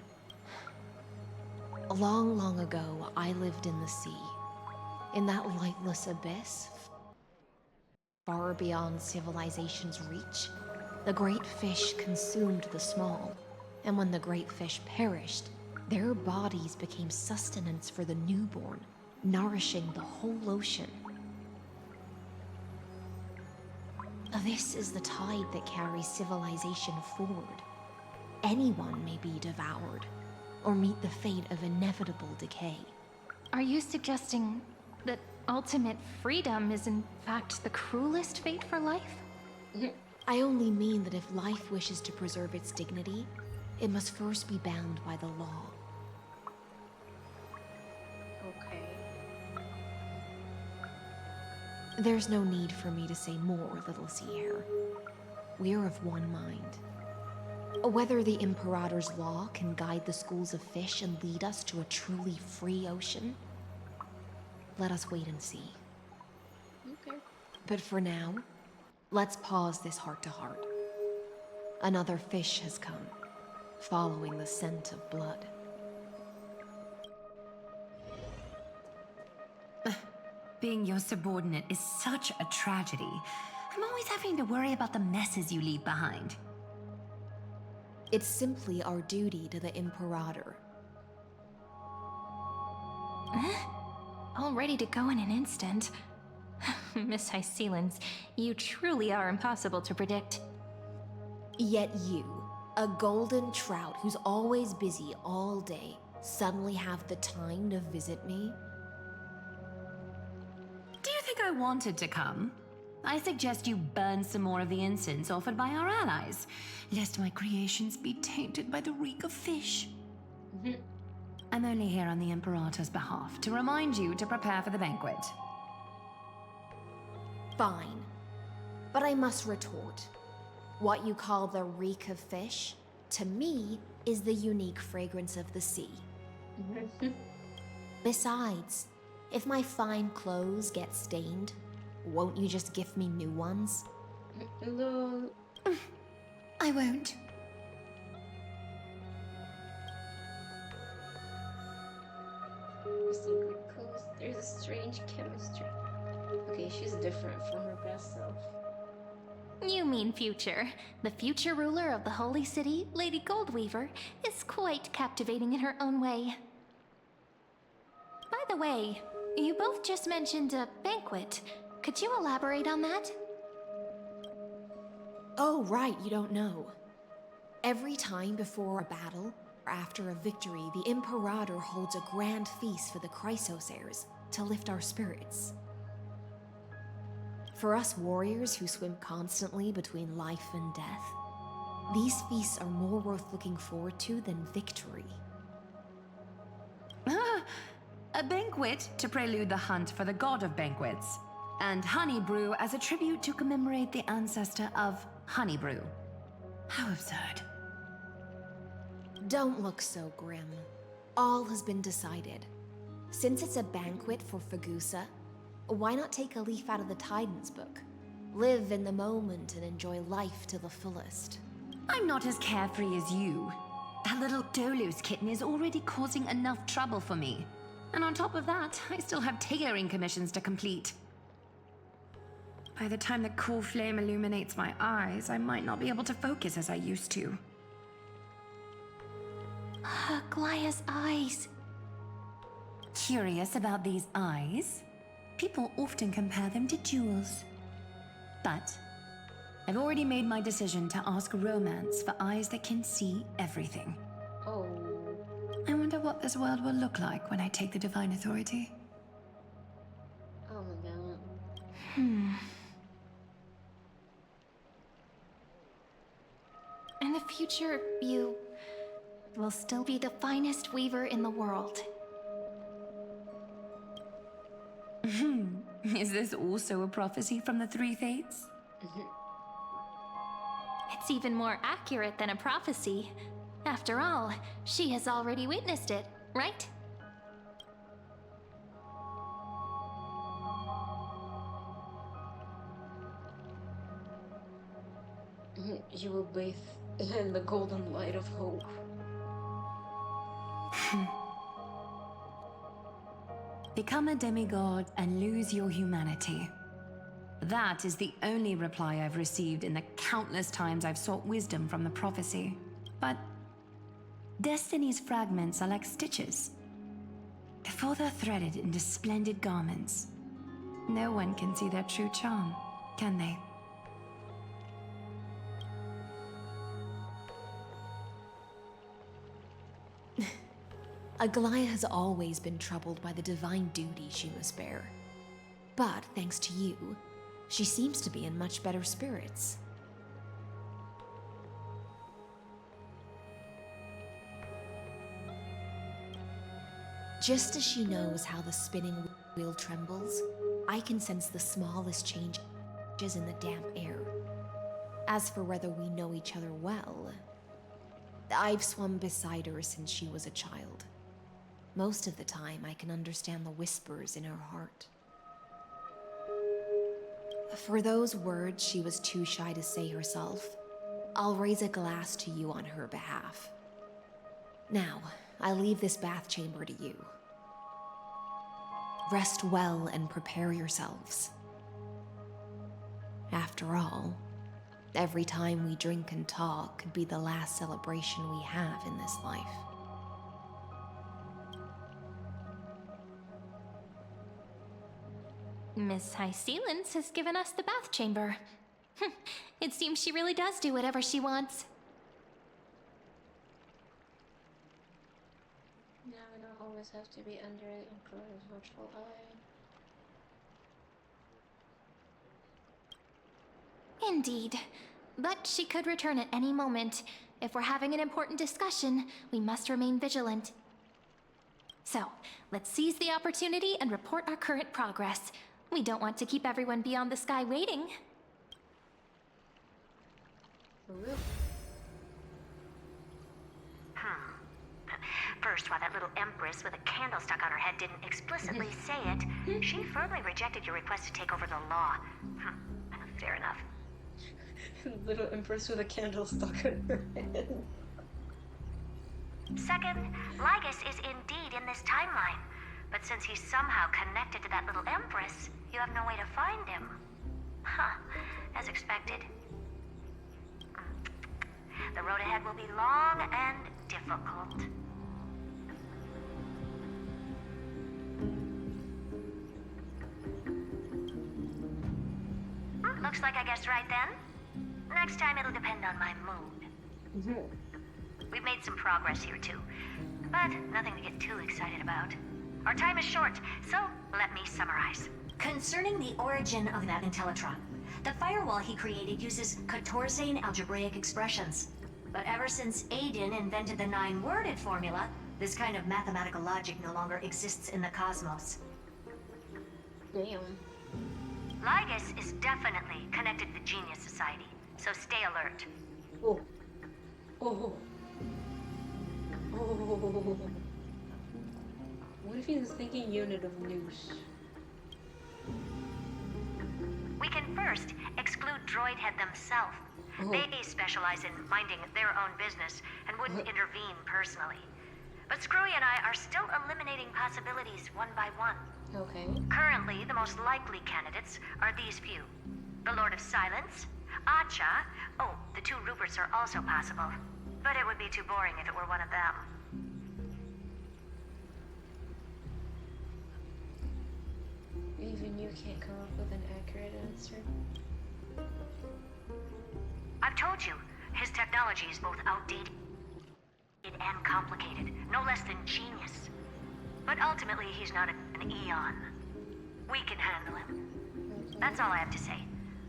Long, long ago, I lived in the sea. In that lightless abyss, far beyond civilization's reach. The great fish consumed the small, and when the great fish perished, their bodies became sustenance for the newborn, nourishing the whole ocean. This is the tide that carries civilization forward. Anyone may be devoured, or meet the fate of inevitable decay. Are you suggesting that ultimate freedom is in fact the cruelest fate for life? I only mean that if life wishes to preserve its dignity, it must first be bound by the law. Okay. There's no need for me to say more, little sea hare. We're of one mind. Whether the Imperator's law can guide the schools of fish and lead us to a truly free ocean, let us wait and see. Okay. But for now, let's pause this heart-to-heart. Another fish has come, following the scent of blood. Being your subordinate is such a tragedy. I'm always having to worry about the messes you leave behind. It's simply our duty to the Imperator. All ready to go in an instant. Miss Hycelens, you truly are impossible to predict. Yet you, a golden trout who's always busy all day, suddenly have the time to visit me? Do you think I wanted to come? I suggest you burn some more of the incense offered by our allies, lest my creations be tainted by the reek of fish. I'm only here on the Imperator's behalf to remind you to prepare for the banquet. Fine. But I must retort. What you call the reek of fish, to me, is the unique fragrance of the sea. Besides, if my fine clothes get stained, won't you just gift me new ones? Lol. I won't. Secret coast. There's a strange chemistry. Okay, she's different from her past self. You mean future. The future ruler of the Holy City, Lady Goldweaver, is quite captivating in her own way. By the way, you both just mentioned a banquet. Could you elaborate on that? Oh, right, you don't know. Every time before a battle, or after a victory, the Imperator holds a grand feast for the Chrysos heirs to lift our spirits. For us warriors who swim constantly between life and death, these feasts are more worth looking forward to than victory. A banquet to prelude the hunt for the god of banquets, and honey brew as a tribute to commemorate the ancestor of honey brew. How absurd. Don't look so grim. All has been decided. Since it's a banquet for Fagusa, why not take a leaf out of the Titan's book? Live in the moment and enjoy life to the fullest. I'm not as carefree as you. That little Dolus kitten is already causing enough trouble for me. And on top of that, I still have tailoring commissions to complete. By the time the cool flame illuminates my eyes, I might not be able to focus as I used to. Glaya's eyes. Curious about these eyes? People often compare them to jewels. But I've already made my decision to ask romance for eyes that can see everything. Oh. I wonder what this world will look like when I take the divine authority. Oh my god. In the future, you will still be the finest weaver in the world. Is this also a prophecy from the Three Fates? It's even more accurate than a prophecy. After all, she has already witnessed it, right? You will bathe in the golden light of hope. Become a demigod and lose your humanity. That is the only reply I've received in the countless times I've sought wisdom from the prophecy. But Destiny's fragments are like stitches. Before they're threaded into splendid garments, no one can see their true charm, can they? Aglaya has always been troubled by the divine duty she must bear. But thanks to you, she seems to be in much better spirits. Just as she knows how the spinning wheel trembles, I can sense the smallest changes in the damp air. As for whether we know each other well, I've swum beside her since she was a child. Most of the time, I can understand the whispers in her heart. For those words she was too shy to say herself, I'll raise a glass to you on her behalf. Now, I leave this bath chamber to you. Rest well and prepare yourselves. After all, every time we drink and talk could be the last celebration we have in this life. Miss High Sealance has given us the bath chamber. It seems she really does do whatever she wants. Now we don't always have to be under the Emperor's watchful eye. Indeed. But she could return at any moment. If we're having an important discussion, we must remain vigilant. So, let's seize the opportunity and report our current progress. We don't want to keep everyone beyond the sky waiting. First, while that little empress with a candle stuck on her head didn't explicitly say it, she firmly rejected your request to take over the law. Fair enough. Little empress with a candle stuck in her head. Second, Lygus is indeed in this timeline. But since he's somehow connected to that little empress, you have no way to find him. As expected. The road ahead will be long and difficult. Looks like I guessed right then. Next time it'll depend on my mood. We've made some progress here too, but nothing to get too excited about. Our time is short, so let me summarize. Concerning the origin of that Intellitron, the firewall he created uses Katorzane algebraic expressions. But ever since Aiden invented the 9-worded formula, this kind of mathematical logic no longer exists in the cosmos. Damn. Lygus is definitely connected to the Genius Society, so stay alert. Oh. Oh. Oh. What if he's thinking unit of news? We can first exclude Droidhead themselves. They specialize in minding their own business and wouldn't intervene personally. But Screwy and I are still eliminating possibilities one by one. Okay. Currently, the most likely candidates are these few. The Lord of Silence, Acha. Oh, the 2 Ruperts are also possible. But it would be too boring if it were one of them. Even you can't come up with an accurate answer. I've told you, his technology is both outdated and complicated, no less than genius. But ultimately, he's not an Eon. We can handle him. That's all I have to say.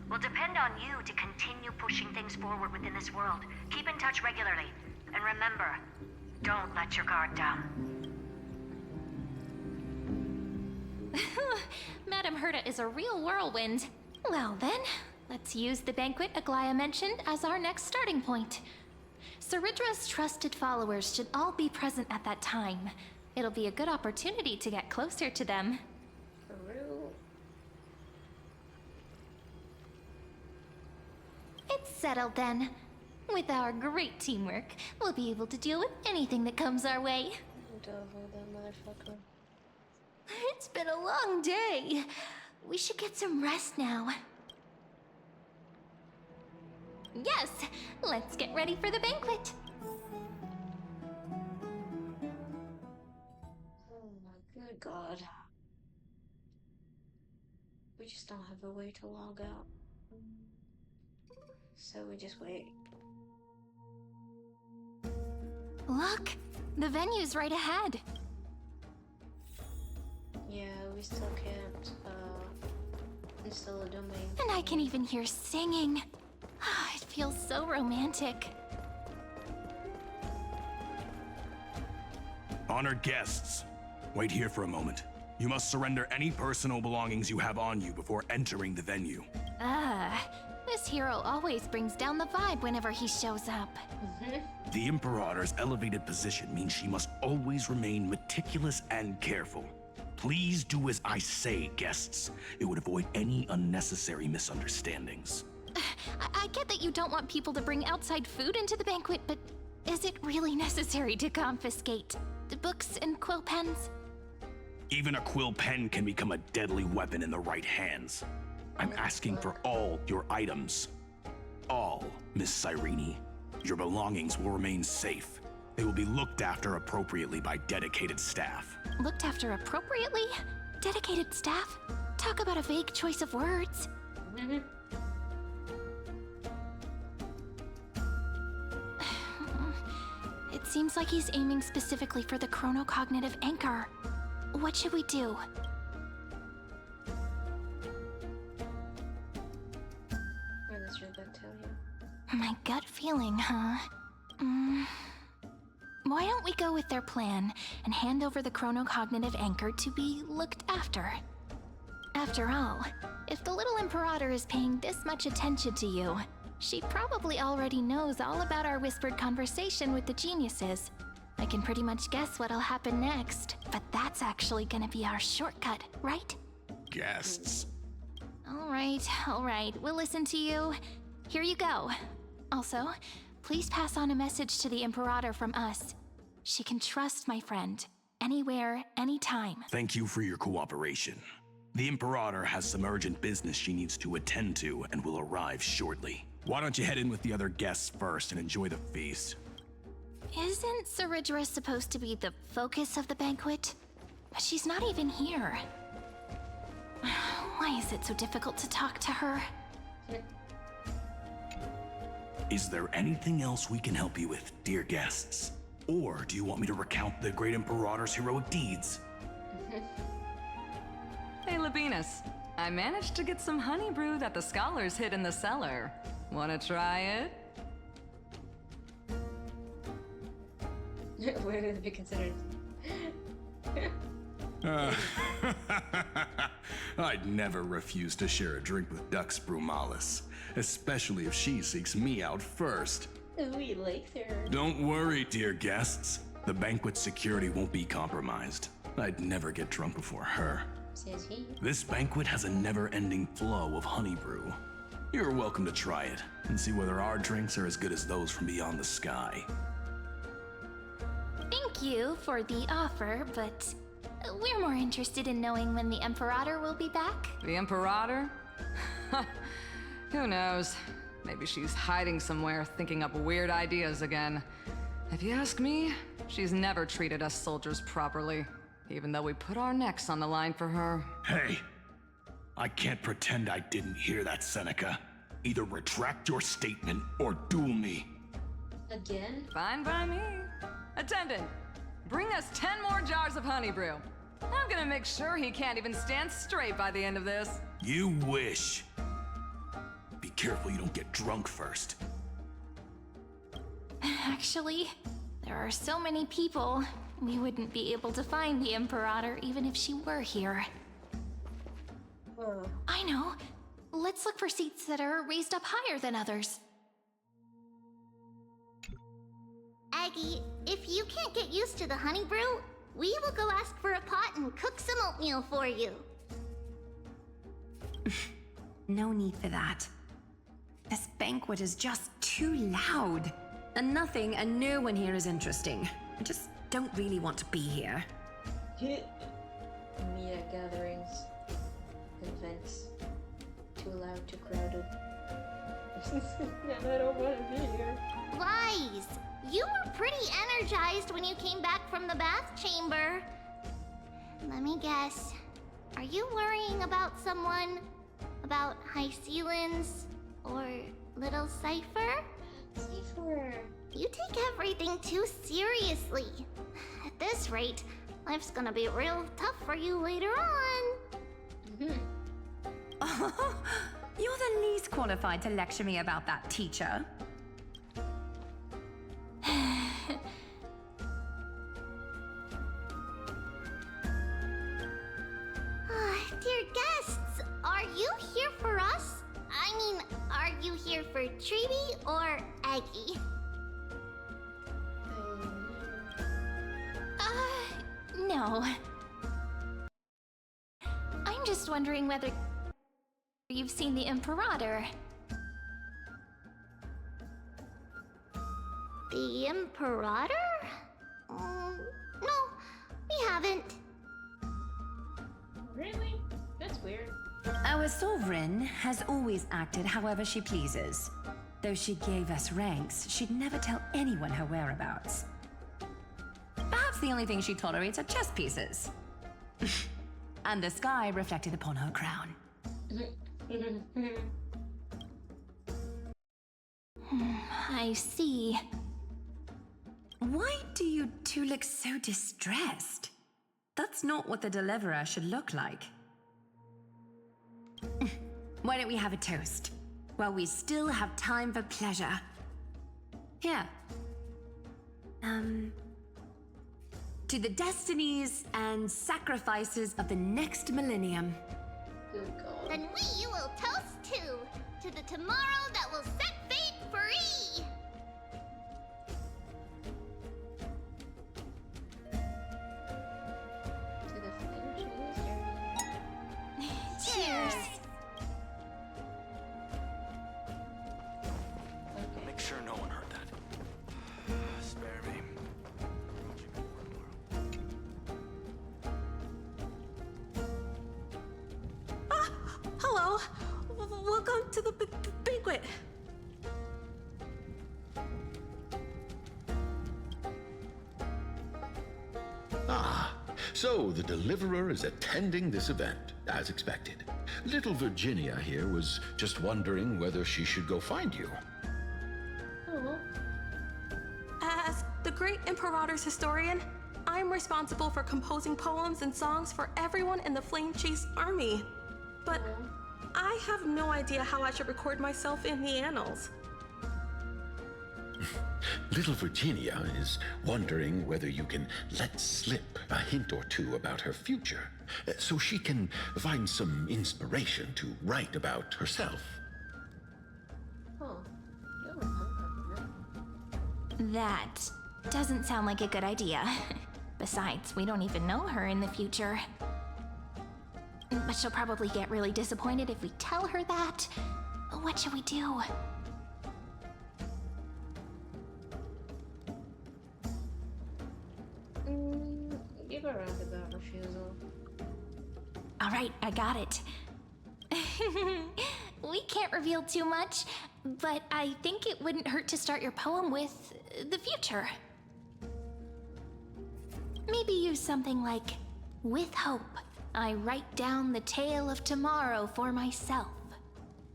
We'll depend on you to continue pushing things forward within this world. Keep in touch regularly. And remember, don't let your guard down. Madame Herta is a real whirlwind. Well then, let's use the banquet Aglaya mentioned as our next starting point. Ceridra's trusted followers should all be present at that time. It'll be a good opportunity to get closer to them. For real? It's settled then. With our great teamwork, we'll be able to deal with anything that comes our way. Double that motherfucker. It's been a long day. We should get some rest now. Yes, let's get ready for the banquet. Oh my good god. We just don't have a way to log out. So we just wait. Look, the venue's right ahead. Yeah, we still can't install a domain. And I can even hear singing. It feels so romantic. Honored guests, wait here for a moment. You must surrender any personal belongings you have on you before entering the venue. This hero always brings down the vibe whenever he shows up. The Imperator's elevated position means she must always remain meticulous and careful. Please do as I say, guests. It would avoid any unnecessary misunderstandings. I get that you don't want people to bring outside food into the banquet, but is it really necessary to confiscate the books and quill pens? Even a quill pen can become a deadly weapon in the right hands. I'm asking for all your items. All, Miss Cyrene. Your belongings will remain safe. They will be looked after appropriately by dedicated staff. Looked after appropriately? Dedicated staff? Talk about a vague choice of words. It seems like he's aiming specifically for the chronocognitive anchor. What should we do? What does your gut tell you? My gut feeling, huh? Why don't we go with their plan and hand over the chronocognitive anchor to be looked after? After all, if the little Imperator is paying this much attention to you, she probably already knows all about our whispered conversation with the geniuses. I can pretty much guess what'll happen next, but that's actually gonna be our shortcut, right? Guests. All right, we'll listen to you. Here you go. Also, please pass on a message to the Imperator from us. She can trust my friend, anywhere, anytime. Thank you for your cooperation. The Imperator has some urgent business she needs to attend to and will arrive shortly. Why don't you head in with the other guests first and enjoy the feast? Isn't Saridra supposed to be the focus of the banquet? But she's not even here. Why is it so difficult to talk to her? Is there anything else we can help you with, dear guests? Or do you want me to recount the great Imperator's heroic deeds? Hey, Labinas. I managed to get some honey brew that the scholars hid in the cellar. Wanna try it? Where would it be considered? I'd never refuse to share a drink with Dux Brumalis, especially if she seeks me out first. We like her. Don't worry, dear guests. The banquet security won't be compromised. I'd never get drunk before her. Says he. This banquet has a never-ending flow of honey brew. You're welcome to try it and see whether our drinks are as good as those from beyond the sky. Thank you for the offer, but we're more interested in knowing when the Imperator will be back. The Imperator? Who knows? Maybe she's hiding somewhere, thinking up weird ideas again. If you ask me, she's never treated us soldiers properly, even though we put our necks on the line for her. Hey, I can't pretend I didn't hear that, Seneca. Either retract your statement or duel me. Again? Fine by me. Attendant, bring us 10 more jars of honey brew. I'm gonna make sure he can't even stand straight by the end of this. You wish. Be careful you don't get drunk first. Actually, there are so many people, we wouldn't be able to find the Imperator even if she were here. I know. Let's look for seats that are raised up higher than others. Aggie, if you can't get used to the honey brew, we will go ask for a pot and cook some oatmeal for you. No need for that. This banquet is just too loud. And nothing and no one here is interesting. I just don't really want to be here. Media gatherings. Events. Too loud, too crowded. I don't want to be here. Lies! You were pretty energized when you came back from the bath chamber. Let me guess. Are you worrying about someone? About High Sealins? Or Little Cypher? Cypher. You take everything too seriously. At this rate, life's gonna be real tough for you later on. You're the least qualified to lecture me about that, teacher. Dear guests, are you here for us? I mean, are you here for Treaty or Aggie? No. I'm just wondering whether you've seen the Imperator. The Imperator? No, we haven't. Really? That's weird. Our sovereign has always acted however she pleases. Though she gave us ranks, she'd never tell anyone her whereabouts. Perhaps the only thing she tolerates are chess pieces. And the sky reflected upon her crown. I see. Why do you two look so distressed? That's not what the Deliverer should look like. Why don't we have a toast? While we still have time for pleasure. Here. To the destinies and sacrifices of the next millennium. Then we will toast to the tomorrow that will set fate free! Cheers! Make sure no one heard that. Spare me. Hello. Welcome to the banquet. Ah, so the Deliverer is attending this event, as expected. Little Virginia here was just wondering whether she should go find you. As the great Imperator's historian, I'm responsible for composing poems and songs for everyone in the Flame Chase army. But I have no idea how I should record myself in the annals. Little Virginia is wondering whether you can let slip a hint or two about her future, so she can find some inspiration to write about herself. That doesn't sound like a good idea. Besides, we don't even know her in the future. But she'll probably get really disappointed if we tell her that. What should we do? Give a roundabout refusal. Alright, I got it. We can't reveal too much, but I think it wouldn't hurt to start your poem with the future. Maybe use something like, with hope, I write down the tale of tomorrow for myself.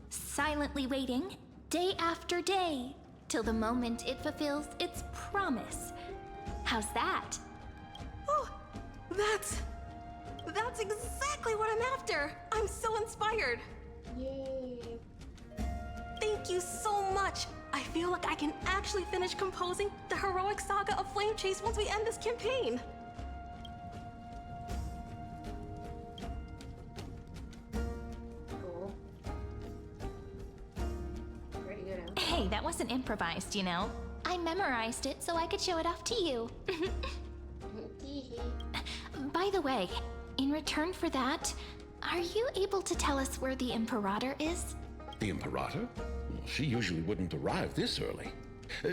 Silently waiting, day after day, till the moment it fulfills its promise. How's that? Oh, that's exactly what I'm after. I'm so inspired. Yay. Thank you so much. I feel like I can actually finish composing the heroic saga of Flame Chase once we end this campaign. Cool. Pretty good. Hey, that wasn't improvised, you know. I memorized it so I could show it off to you. By the way, in return for that, are you able to tell us where the Imperator is? The Imperator? She usually wouldn't arrive this early.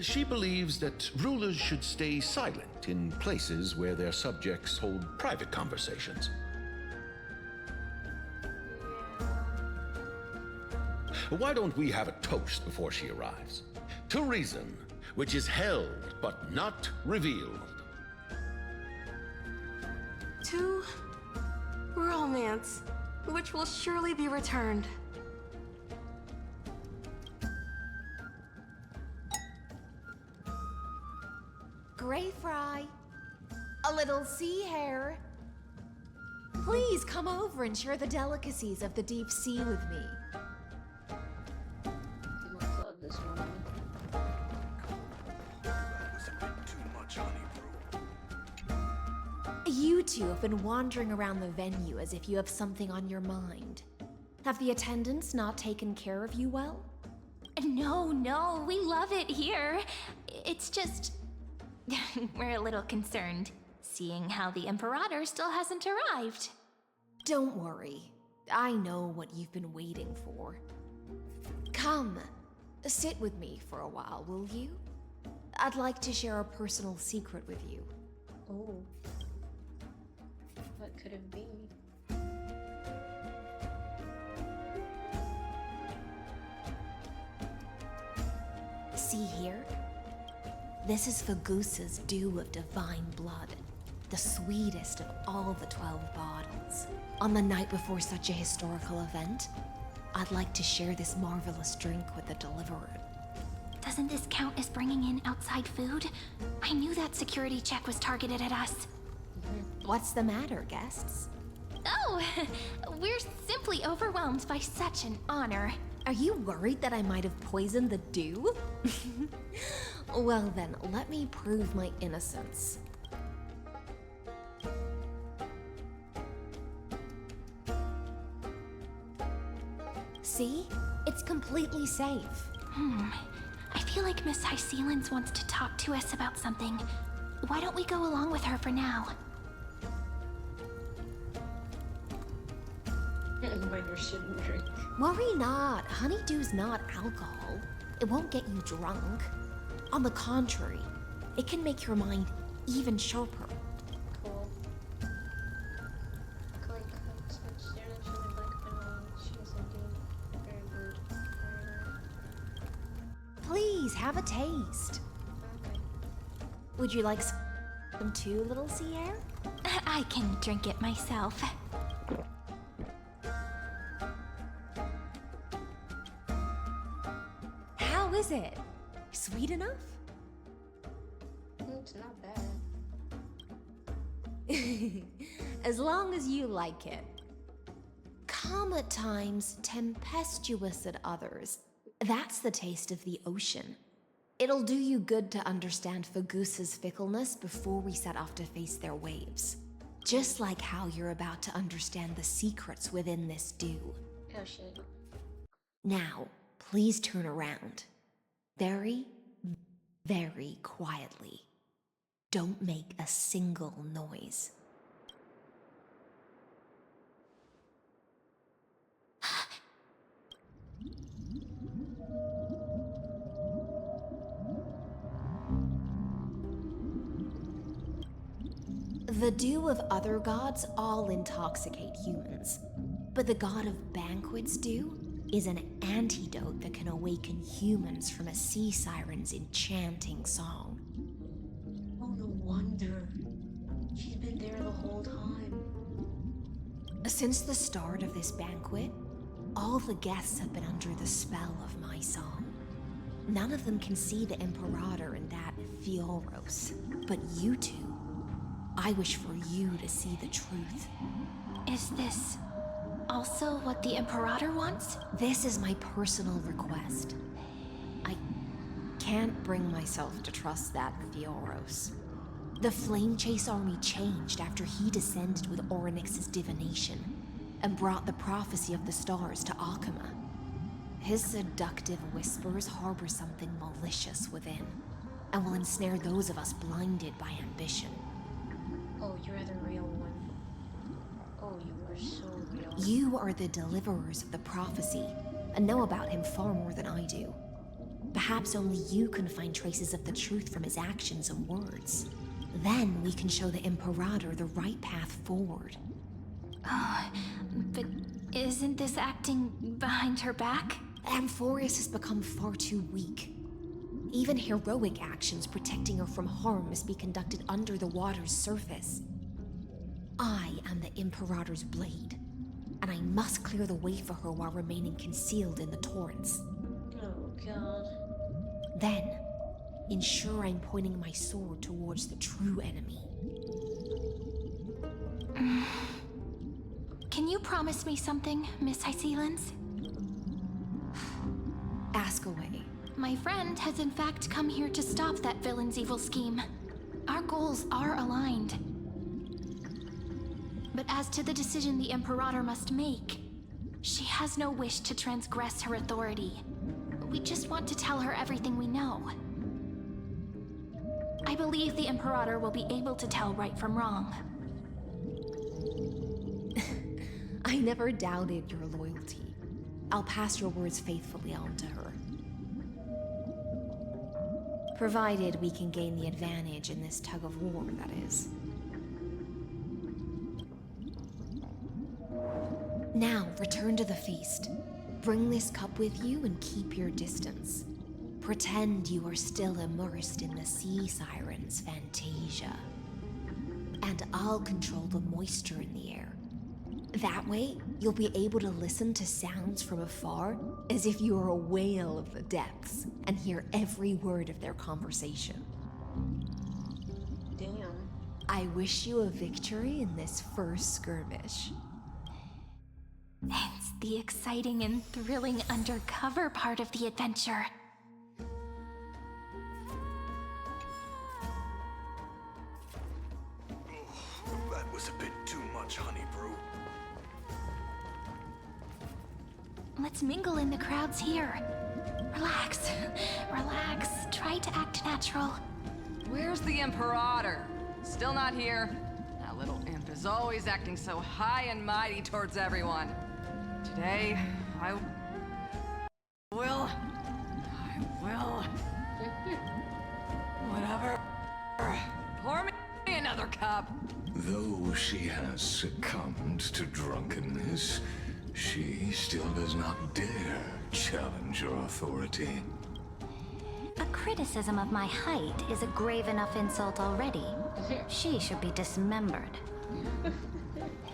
She believes that rulers should stay silent in places where their subjects hold private conversations. Why don't we have a toast before she arrives? To reason, which is held but not revealed. To romance, which will surely be returned. Gray fry. A little sea hare. Please come over and share the delicacies of the deep sea with me. This one. You two have been wandering around the venue as if you have something on your mind. Have the attendants not taken care of you well? No, we love it here. It's just... we're a little concerned, seeing how the Imperator still hasn't arrived. Don't worry. I know what you've been waiting for. Come, sit with me for a while, will you? I'd like to share a personal secret with you. Oh. What could it be? See here? This is Fagusa's dew of divine blood, the sweetest of all the 12 bottles. On the night before such a historical event, I'd like to share this marvelous drink with the Deliverer. Doesn't this count as bringing in outside food? I knew that security check was targeted at us. What's the matter, guests? Oh, we're simply overwhelmed by such an honor. Are you worried that I might have poisoned the dew? Well then, let me prove my innocence. See? It's completely safe. I feel like Miss Hysealins wants to talk to us about something. Why don't we go along with her for now? Minor shouldn't drink. Worry not. Honeydew's not alcohol. It won't get you drunk. On the contrary, it can make your mind even sharper. Cool. Click, switch, zero, sugar, black, vanilla. She is indeed very rude. Please, have a taste. Okay. Would you like some too, little Sierra? I can drink it myself. How is it? Sweet enough? It's not bad. As long as you like it. Calm at times, tempestuous at others. That's the taste of the ocean. It'll do you good to understand Fagusa's fickleness before we set off to face their waves. Just like how you're about to understand the secrets within this dew. Oh shit. Now, please turn around. Very, very quietly. Don't make a single noise. The dew of other gods all intoxicate humans, but the god of banquets dew is an antidote that can awaken humans from a sea siren's enchanting song. Oh, no wonder. She's been there the whole time. Since the start of this banquet, all the guests have been under the spell of my song. None of them can see the Imperator and that Fioros, but you two. I wish for you to see the truth. Is this also what the Imperator wants? This is my personal request. I can't bring myself to trust that Fioros. The Flame Chase army changed after he descended with Orynyx's divination and brought the prophecy of the stars to Akuma. His seductive whispers harbor something malicious within and will ensnare those of us blinded by ambition. Oh, you're the real one. Oh, you are so real. You are the deliverers of the prophecy, and know about him far more than I do. Perhaps only you can find traces of the truth from his actions and words. Then we can show the Imperator the right path forward. Oh, but isn't this acting behind her back? Amphorius has become far too weak. Even heroic actions protecting her from harm must be conducted under the water's surface. I am the Imperator's blade, and I must clear the way for her while remaining concealed in the torrents. Oh, God. Then, ensure I'm pointing my sword towards the true enemy. Can you promise me something, Miss Hysealins? Ask away. My friend has in fact come here to stop that villain's evil scheme. Our goals are aligned. But as to the decision the Imperator must make, she has no wish to transgress her authority. We just want to tell her everything we know. I believe the Imperator will be able to tell right from wrong. I never doubted your loyalty. I'll pass your words faithfully on to her. Provided we can gain the advantage in this tug of war, that is. Now, return to the feast. Bring this cup with you and keep your distance. Pretend you are still immersed in the sea siren's fantasia. And I'll control the moisture in the air. That way, you'll be able to listen to sounds from afar as if you were a whale of the depths and hear every word of their conversation. Damn. I wish you a victory in this first skirmish. It's the exciting and thrilling undercover part of the adventure. That was a bit too much, honey brew. Let's mingle in the crowds here. Relax, relax. Try to act natural. Where's the Imperator? Still not here. That little imp is always acting so high and mighty towards everyone. Today, I will. Whatever. Pour me another cup. Though she has succumbed to drunkenness, she still does not dare challenge your authority. A criticism of my height is a grave enough insult already. She should be dismembered.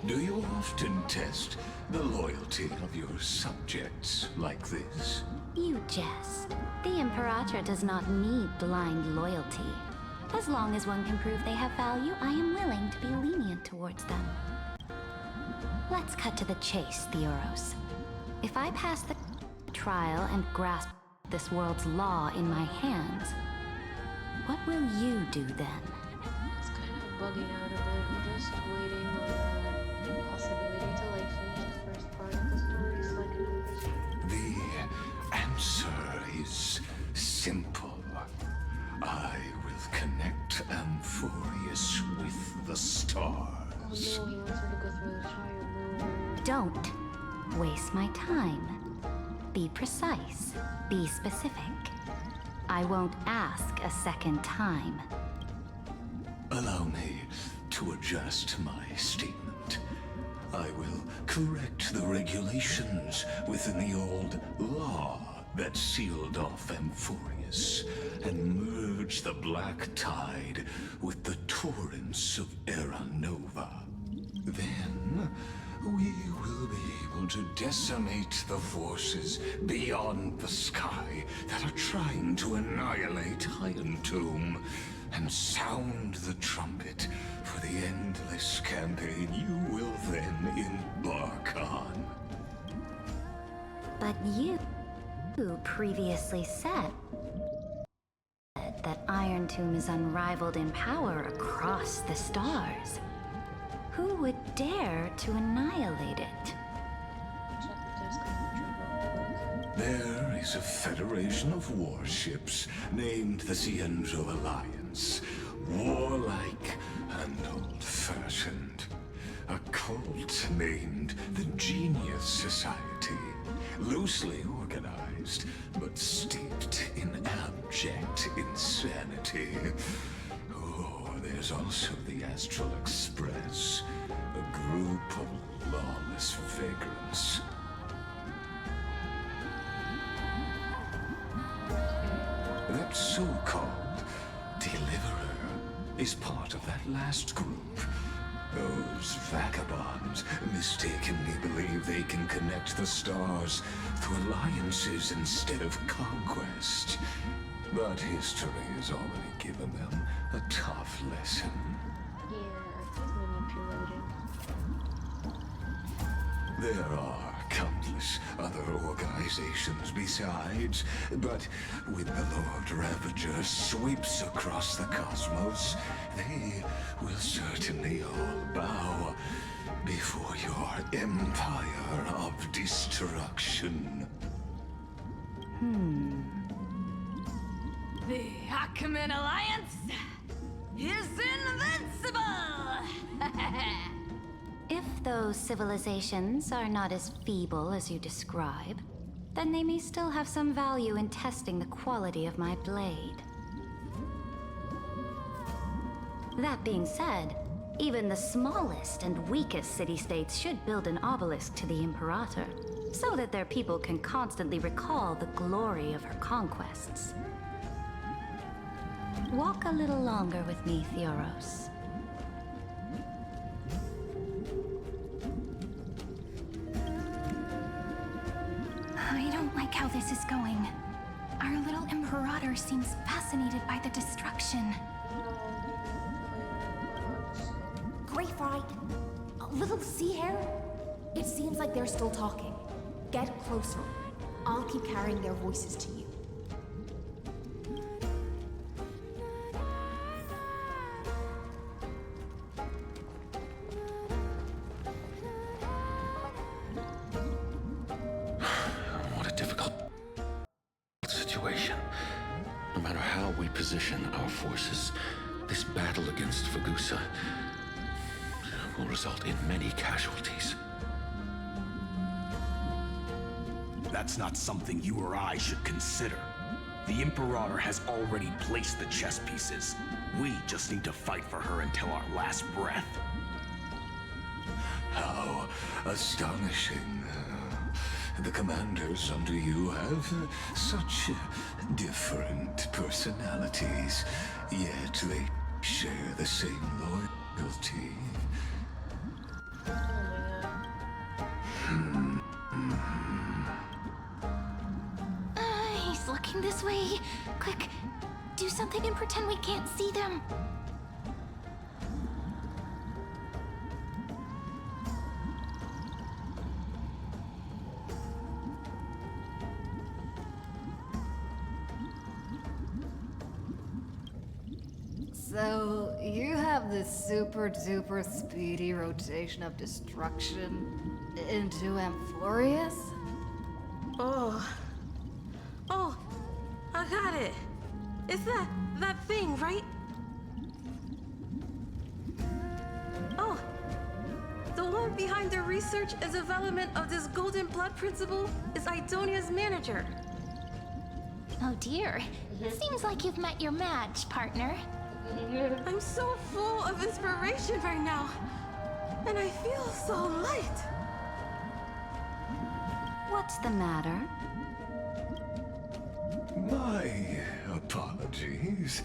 Do you often test the loyalty of your subjects like this? You jest. The Imperator does not need blind loyalty. As long as one can prove they have value, I am willing to be lenient towards them. Let's cut to the chase, Theoros. If I pass the trial and grasp this world's law in my hands, what will you do then? It's kind of bugging out a bit. I'm just waiting on the possibility to like finish the first part of the story so I can understand. The answer is simple. I will connect Amphorius with the stars. Oh no, he wants her to go through the trial. No. Don't waste my time. Be precise. Be specific. I won't ask a second time. Allow me to adjust my statement. I will correct the regulations within the old law that sealed off Amphorius and merge the black tide with the torrents of Era Nova. Then we will be able to decimate the forces beyond the sky that are trying to annihilate Iron Tomb and sound the trumpet for the endless campaign you will then embark on. But you previously said that Iron Tomb is unrivaled in power across the stars. Who would dare to annihilate it? There is a federation of warships named the Cienzo Alliance. Warlike and old-fashioned. A cult named the Genius Society. Loosely organized, but steeped in abject insanity. Oh, there's also the Astral Express, a group of lawless vagrants. That so-called Deliverer is part of that last group. Those vagabonds mistakenly believe they can connect the stars through alliances instead of conquest. But history has already given them a tough lesson. Yeah, he's manipulating. There are countless other organizations besides, but when the Lord Ravager sweeps across the cosmos, they will certainly all bow before your empire of destruction. The Achaemenid Alliance is invincible! If those civilizations are not as feeble as you describe, then they may still have some value in testing the quality of my blade. That being said, even the smallest and weakest city-states should build an obelisk to the Imperator, so that their people can constantly recall the glory of her conquests. Walk a little longer with me, Theoros. I don't like how this is going. Our little Imperator seems fascinated by the destruction. Greyfright, a little sea hare? It seems like they're still talking. Get closer. I'll keep carrying their voices to you. What a difficult situation. No matter how we position our forces, this battle against Fagusa will result in many casualties. That's not something you or I should consider. The Imperator has already placed the chess pieces. We just need to fight for her until our last breath. How astonishing. The commanders under you have such different personalities, yet they share the same loyalty. He's looking this way. Quick, do something and pretend we can't see them. So, you have this super duper speedy rotation of destruction into Amphorius? Oh, I got it. It's that thing, right? Oh, the one behind the research and development of this golden blood principle is Idonia's manager. Oh dear, it seems like you've met your match, partner. I'm so full of inspiration right now, and I feel so light. What's the matter? My apologies.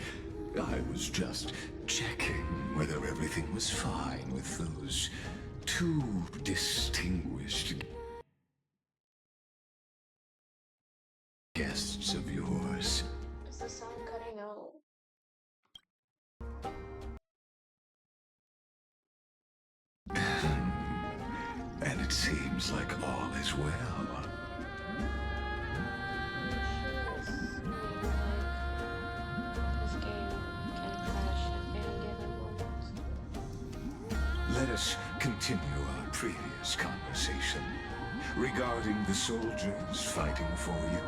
I was just checking whether everything was fine with those two distinguished guests of yours. Is the sound cutting out? And it seems like all is well. Let us continue our previous conversation regarding the soldiers fighting for you.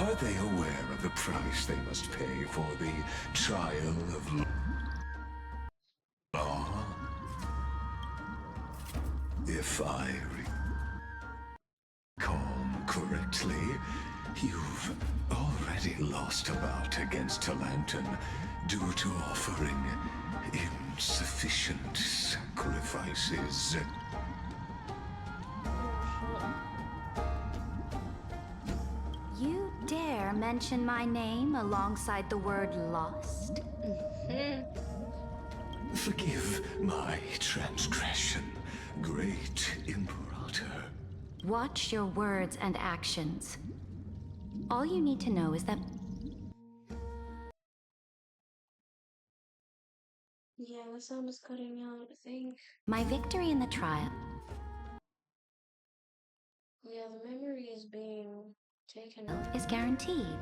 Are they aware of the price they must pay for the trial of law? If I recall correctly, you've already lost a bout against Talanton due to offering insufficient sacrifices. You dare mention my name alongside the word lost? Forgive my transgression, great Imperator. Watch your words and actions. All you need to know is that Yeah, the sound is cutting out, I think. my victory in the trial Yeah, the memory is being taken out. is guaranteed.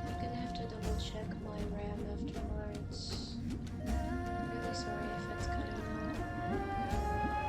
I'm gonna have to double check my RAM afterwards. Really sorry if it's cutting out.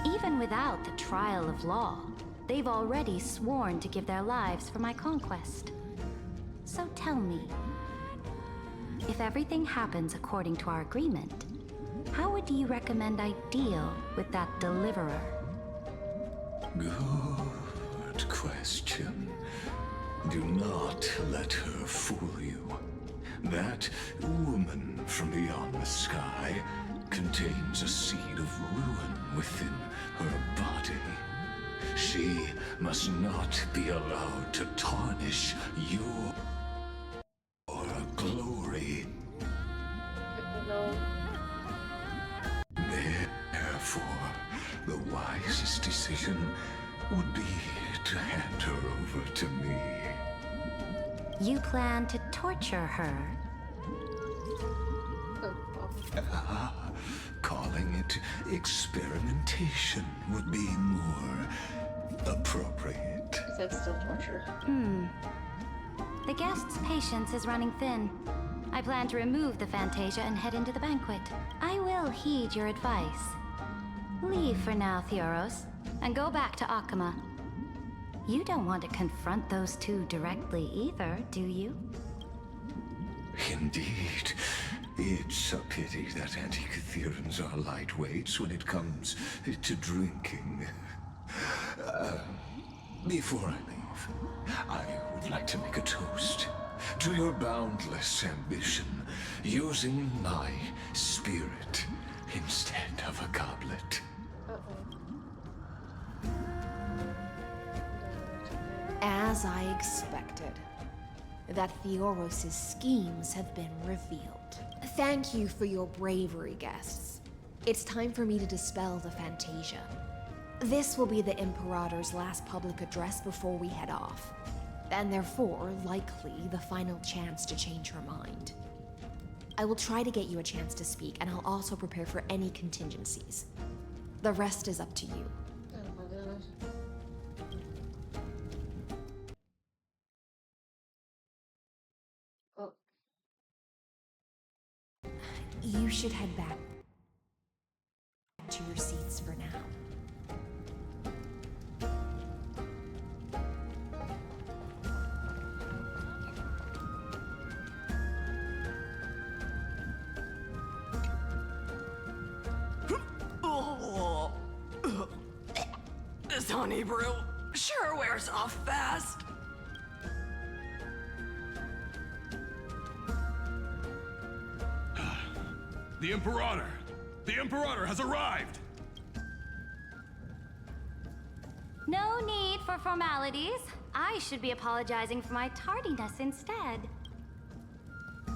Even without the trial of law, they've already sworn to give their lives for my conquest. So tell me, if everything happens according to our agreement, how would you recommend I deal with that deliverer? Good question. Do not let her fool you. That woman from beyond the sky contains a seed of ruin within her body. She must not be allowed to tarnish your glory. Therefore, the wisest decision would be to hand her over to me. You plan to torture her? Calling it experimentation would be more appropriate. Is that still torture? The guest's patience is running thin. I plan to remove the Fantasia and head into the banquet. I will heed your advice. Leave for now, Theoros, and go back to Akama. You don't want to confront those two directly either, do you? Indeed. It's a pity that Antikytherans are lightweights when it comes to drinking. Before I leave, I would like to make a toast to your boundless ambition, using my spirit instead of a goblet. As I expected, that Theoros' schemes have been revealed. Thank you for your bravery, guests. It's time for me to dispel the Fantasia. This will be the Imperator's last public address before we head off, and therefore, likely, the final chance to change her mind. I will try to get you a chance to speak, and I'll also prepare for any contingencies. The rest is up to you. Oh my gosh. Oh. You should head back to your seats for now. This honey brew sure wears off fast. The Imperator! The Imperator has arrived! No need for formalities. I should be apologizing for my tardiness instead.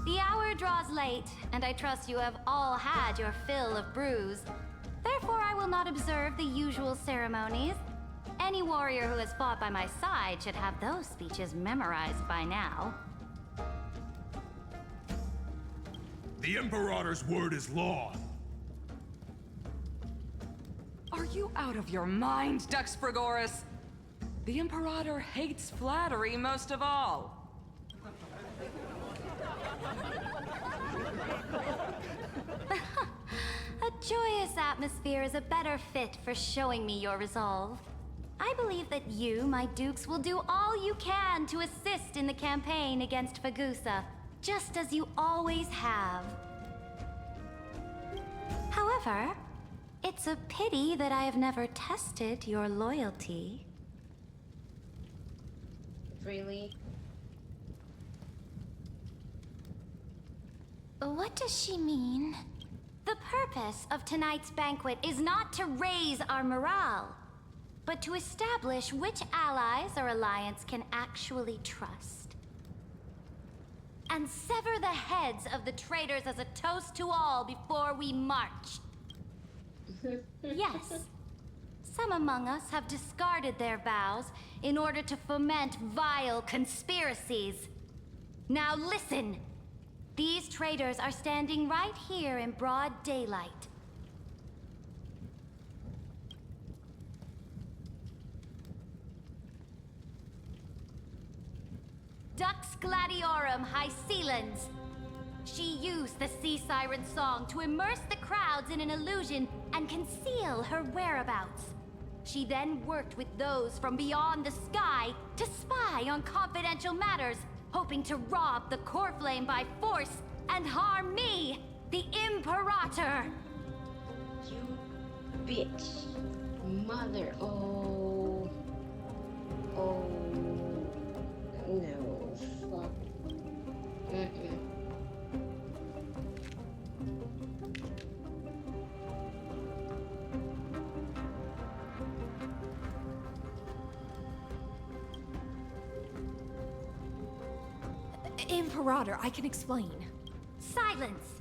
The hour draws late, and I trust you have all had your fill of brews. Therefore, I will not observe the usual ceremonies. Any warrior who has fought by my side should have those speeches memorized by now. The Imperator's word is law. Are you out of your mind, Dux Frigoris? The Imperator hates flattery most of all. A joyous atmosphere is a better fit for showing me your resolve. I believe that you, my dukes, will do all you can to assist in the campaign against Fagusa, just as you always have. However, it's a pity that I have never tested your loyalty. Really? What does she mean? The purpose of tonight's banquet is not to raise our morale, but to establish which allies our alliance can actually trust. And sever the heads of the traitors as a toast to all before we march. Yes, some among us have discarded their vows in order to foment vile conspiracies. Now listen! These traitors are standing right here in broad daylight. Dux Gladiorum Hycelans, She used the sea siren song to immerse the crowds in an illusion and conceal her whereabouts. She then worked with those from beyond the sky to spy on confidential matters, hoping to rob the core flame by force and harm me, the Imperator! You bitch. Mother. Oh. Oh. No. Fuck. Mm-mm. Imperator, I can explain. Silence!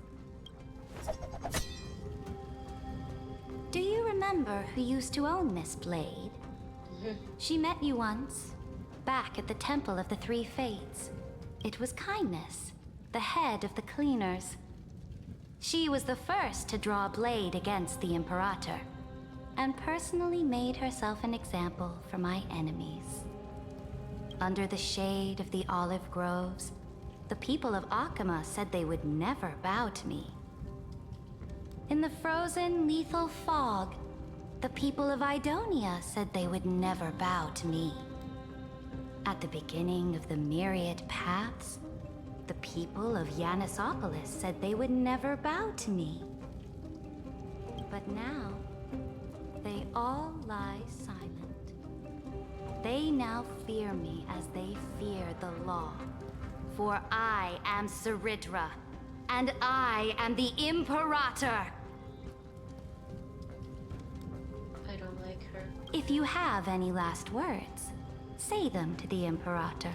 Do you remember who used to own this blade? She met you once, back at the Temple of the Three Fates. It was Kindness, the head of the cleaners. She was the first to draw a blade against the Imperator, and personally made herself an example for my enemies. Under the shade of the olive groves, the people of Akuma said they would never bow to me. In the frozen, lethal fog, the people of Idonia said they would never bow to me. At the beginning of the myriad paths, the people of Yanisopolis said they would never bow to me. But now, they all lie silent. They now fear me as they fear the law. For I am Saridra, and I am the Imperator! I don't like her. If you have any last words, say them to the Imperator.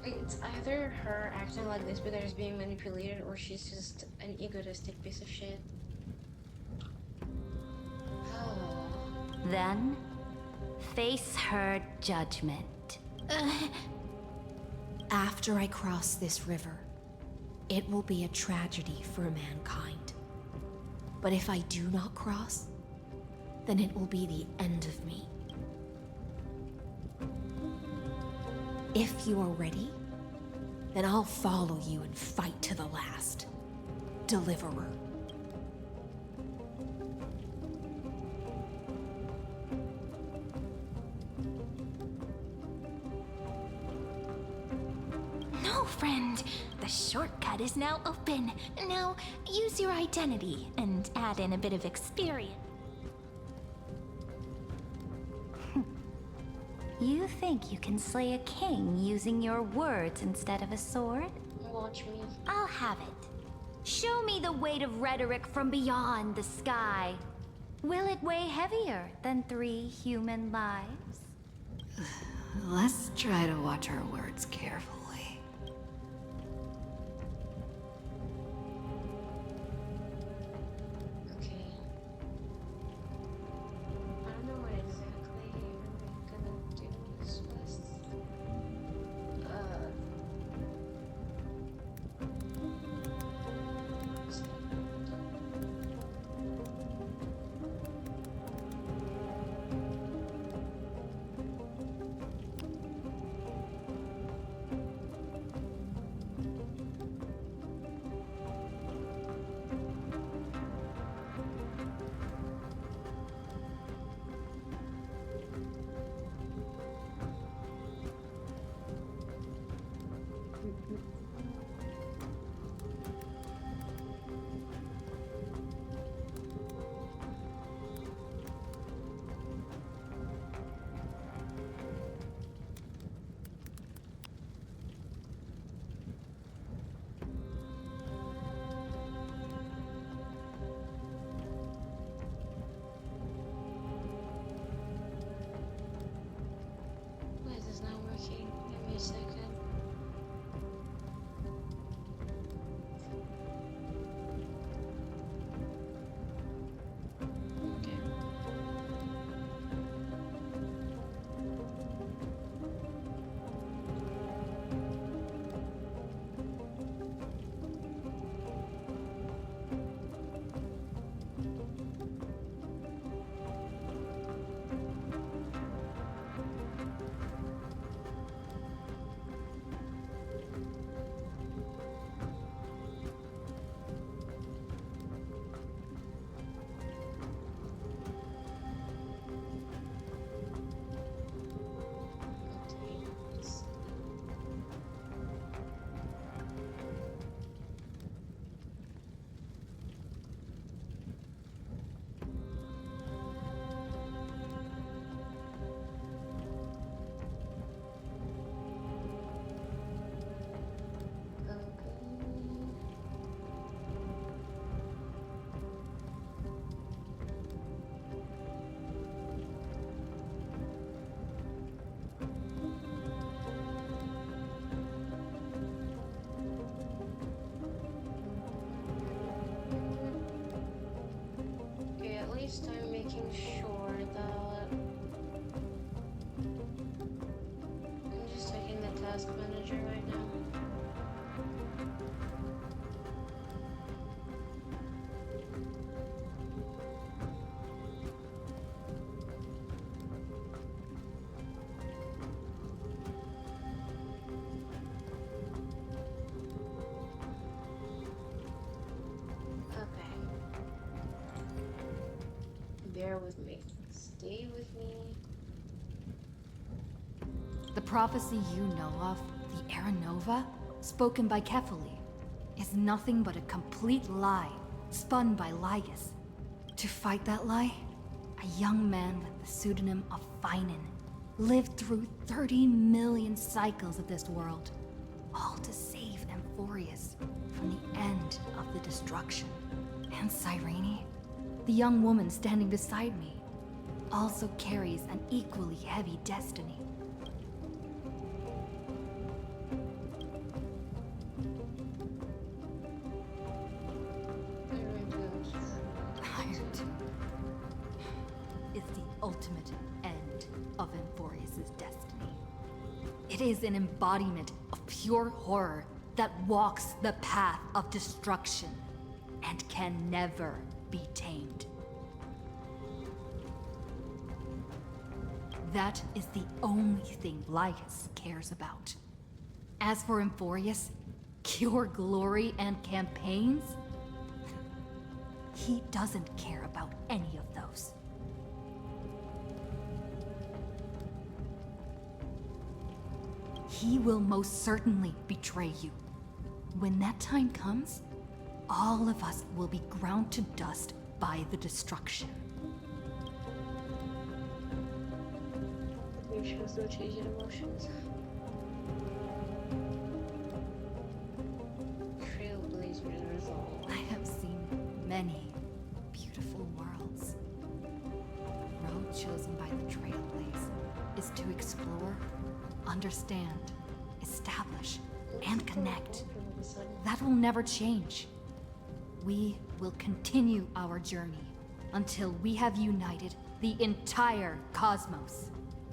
It's either her acting like this because she's being manipulated, or she's just an egotistic piece of shit. Then, face her judgment. After I cross this river, it will be a tragedy for mankind. But if I do not cross, then it will be the end of me. If you are ready, then I'll follow you and fight to the last. Deliverer. No, friend. The shortcut is now open. Now, use your identity and add in a bit of experience. You think you can slay a king using your words instead of a sword? Watch me. I'll have it. Show me the weight of rhetoric from beyond the sky. Will it weigh heavier than 3 human lives? Let's try to watch our words carefully. Okay. I don't know what exactly I'm gonna do this with. First, I'm making sure that I'm just taking the task manager right now. Bear with me. Stay with me. The prophecy you know of, the Aranova, spoken by Kefali, is nothing but a complete lie, spun by Lygus. To fight that lie, a young man with the pseudonym of Finan lived through 30 million cycles of this world, all to save Amphorius from the end of the destruction. And Cyrene, the young woman standing beside me, also carries an equally heavy destiny. Ironton is the ultimate end of Amphorius' destiny. It is an embodiment of pure horror that walks the path of destruction and can never be tamed. That is the only thing Lygus cares about. As for Amphorius, pure glory and campaigns, he doesn't care about any of those. He will most certainly betray you. When that time comes, all of us will be ground to dust by the destruction. Maybe she goes through changing emotions. Trailblazers resolve. I have seen many beautiful worlds. The road chosen by the Trailblaze is to explore, understand, establish, and connect. That will never change. We will continue our journey until we have united the entire cosmos.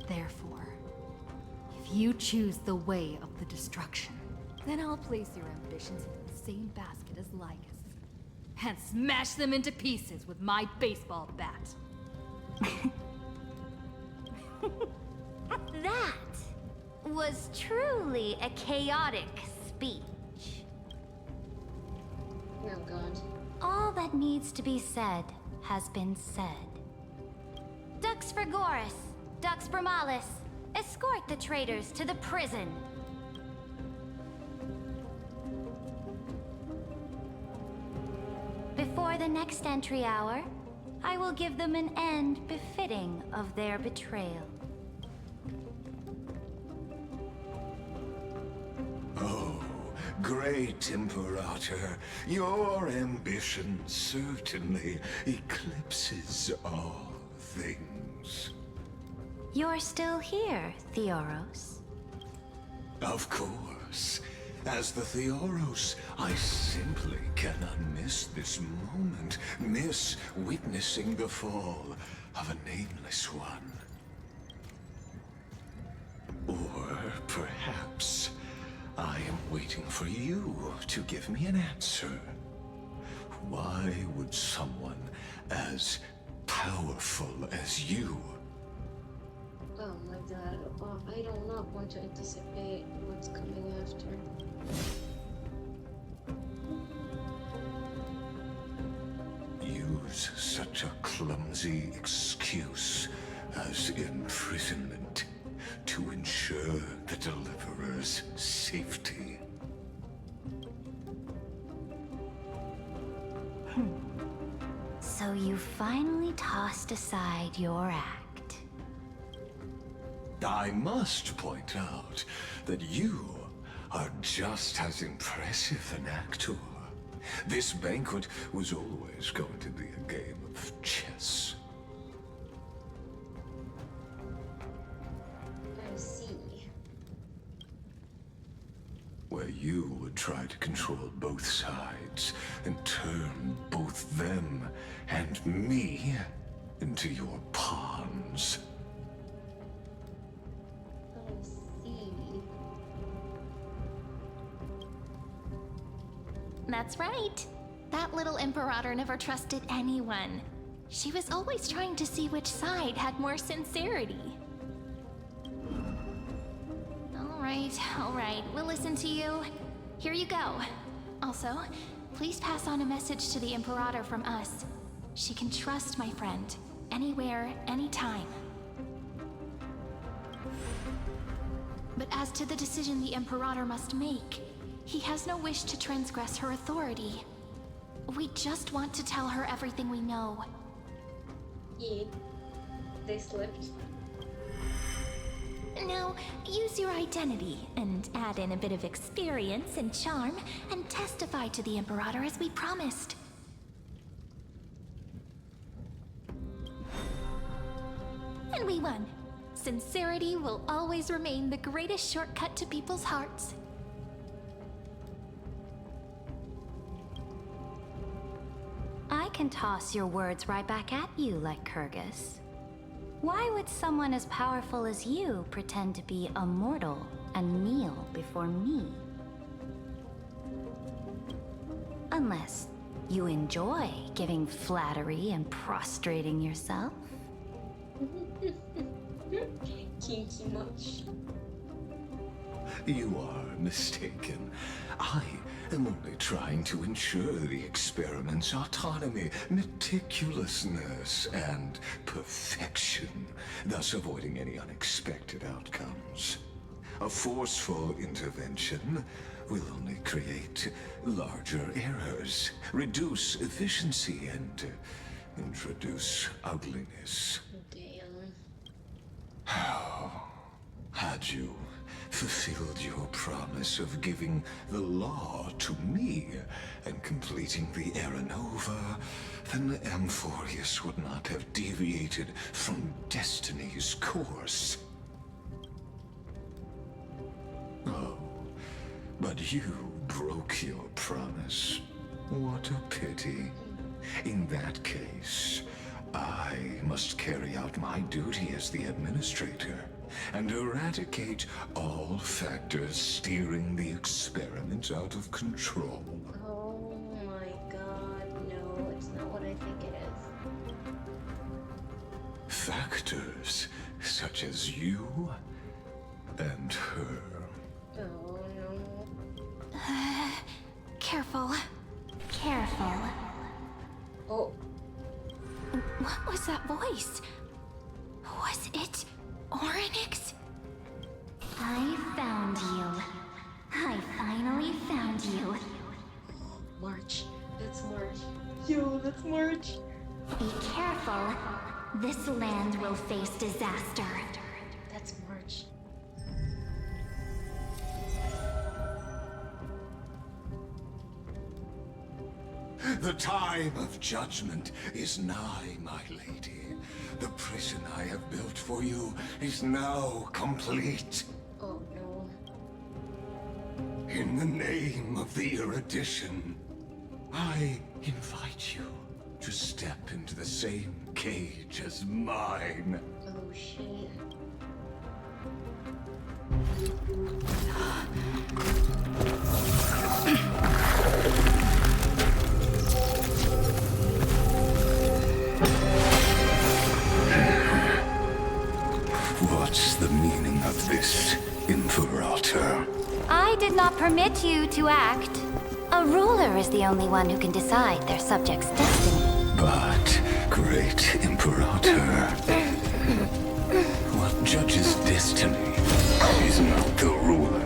Therefore, if you choose the way of the destruction, then I'll place your ambitions into the same basket as Lygus and smash them into pieces with my baseball bat. That was truly a chaotic speech. Oh god. All that needs to be said has been said. Dux Frigoris, Dux Bromalis, escort the traitors to the prison. Before the next entry hour, I will give them an end befitting of their betrayal. Oh, great Imperator, your ambition certainly eclipses all things. You're still here, Theoros. Of course. As the Theoros, I simply cannot miss this moment, miss witnessing the fall of a nameless one. Or perhaps I am waiting for you to give me an answer. Why would someone as powerful as you... Oh my god. I do not want to anticipate what's coming after. use such a clumsy excuse as imprisonment to ensure the Deliverer's safety? So you finally tossed aside your act. I must point out that you are just as impressive an actor. This banquet was always going to be a game of chess. I see. Where you would try to control both sides and turn both them and me into your pawns. I see. That's right. That little Imperator never trusted anyone. She was always trying to see which side had more sincerity. All right, we'll listen to you. Here you go. Also, please pass on a message to the Imperator from us. She can trust my friend, anywhere, anytime. But as to the decision the Imperator must make, he has no wish to transgress her authority. We just want to tell her everything we know. Yeah, they slipped. Now, use your identity and add in a bit of experience and charm and testify to the Imperator as we promised. And we won. Sincerity will always remain the greatest shortcut to people's hearts. I can toss your words right back at you like Kyrgyz. Why would someone as powerful as you pretend to be a mortal and kneel before me? Unless you enjoy giving flattery and prostrating yourself. Kinky much. You are mistaken. I am only trying to ensure the experiment's autonomy, meticulousness, and perfection, thus avoiding any unexpected outcomes. A forceful intervention will only create larger errors, reduce efficiency, and introduce ugliness. Damn. How had you fulfilled your promise of giving the law to me and completing the Era Nova, then Amphorius would not have deviated from destiny's course. Oh, but you broke your promise. What a pity. In that case, I must carry out my duty as the administrator and eradicate all factors steering the experiment out of control. Oh my god, no, it's not what I think it is. Factors such as you and her. Oh no. Careful. Careful. Oh. What was that voice? Was it Orynyx? I found you. I finally found you. March. That's March. Yo, that's March. Be careful. This land will face disaster. That's March. The time of judgment is nigh, my lady. The prison I have built for you is now complete. Oh no. In the name of the erudition, I invite you to step into the same cage as mine. Oh shit. What's the meaning of this, Imperator? I did not permit you to act. A ruler is the only one who can decide their subject's destiny. But, great Imperator, what judges destiny is not the ruler,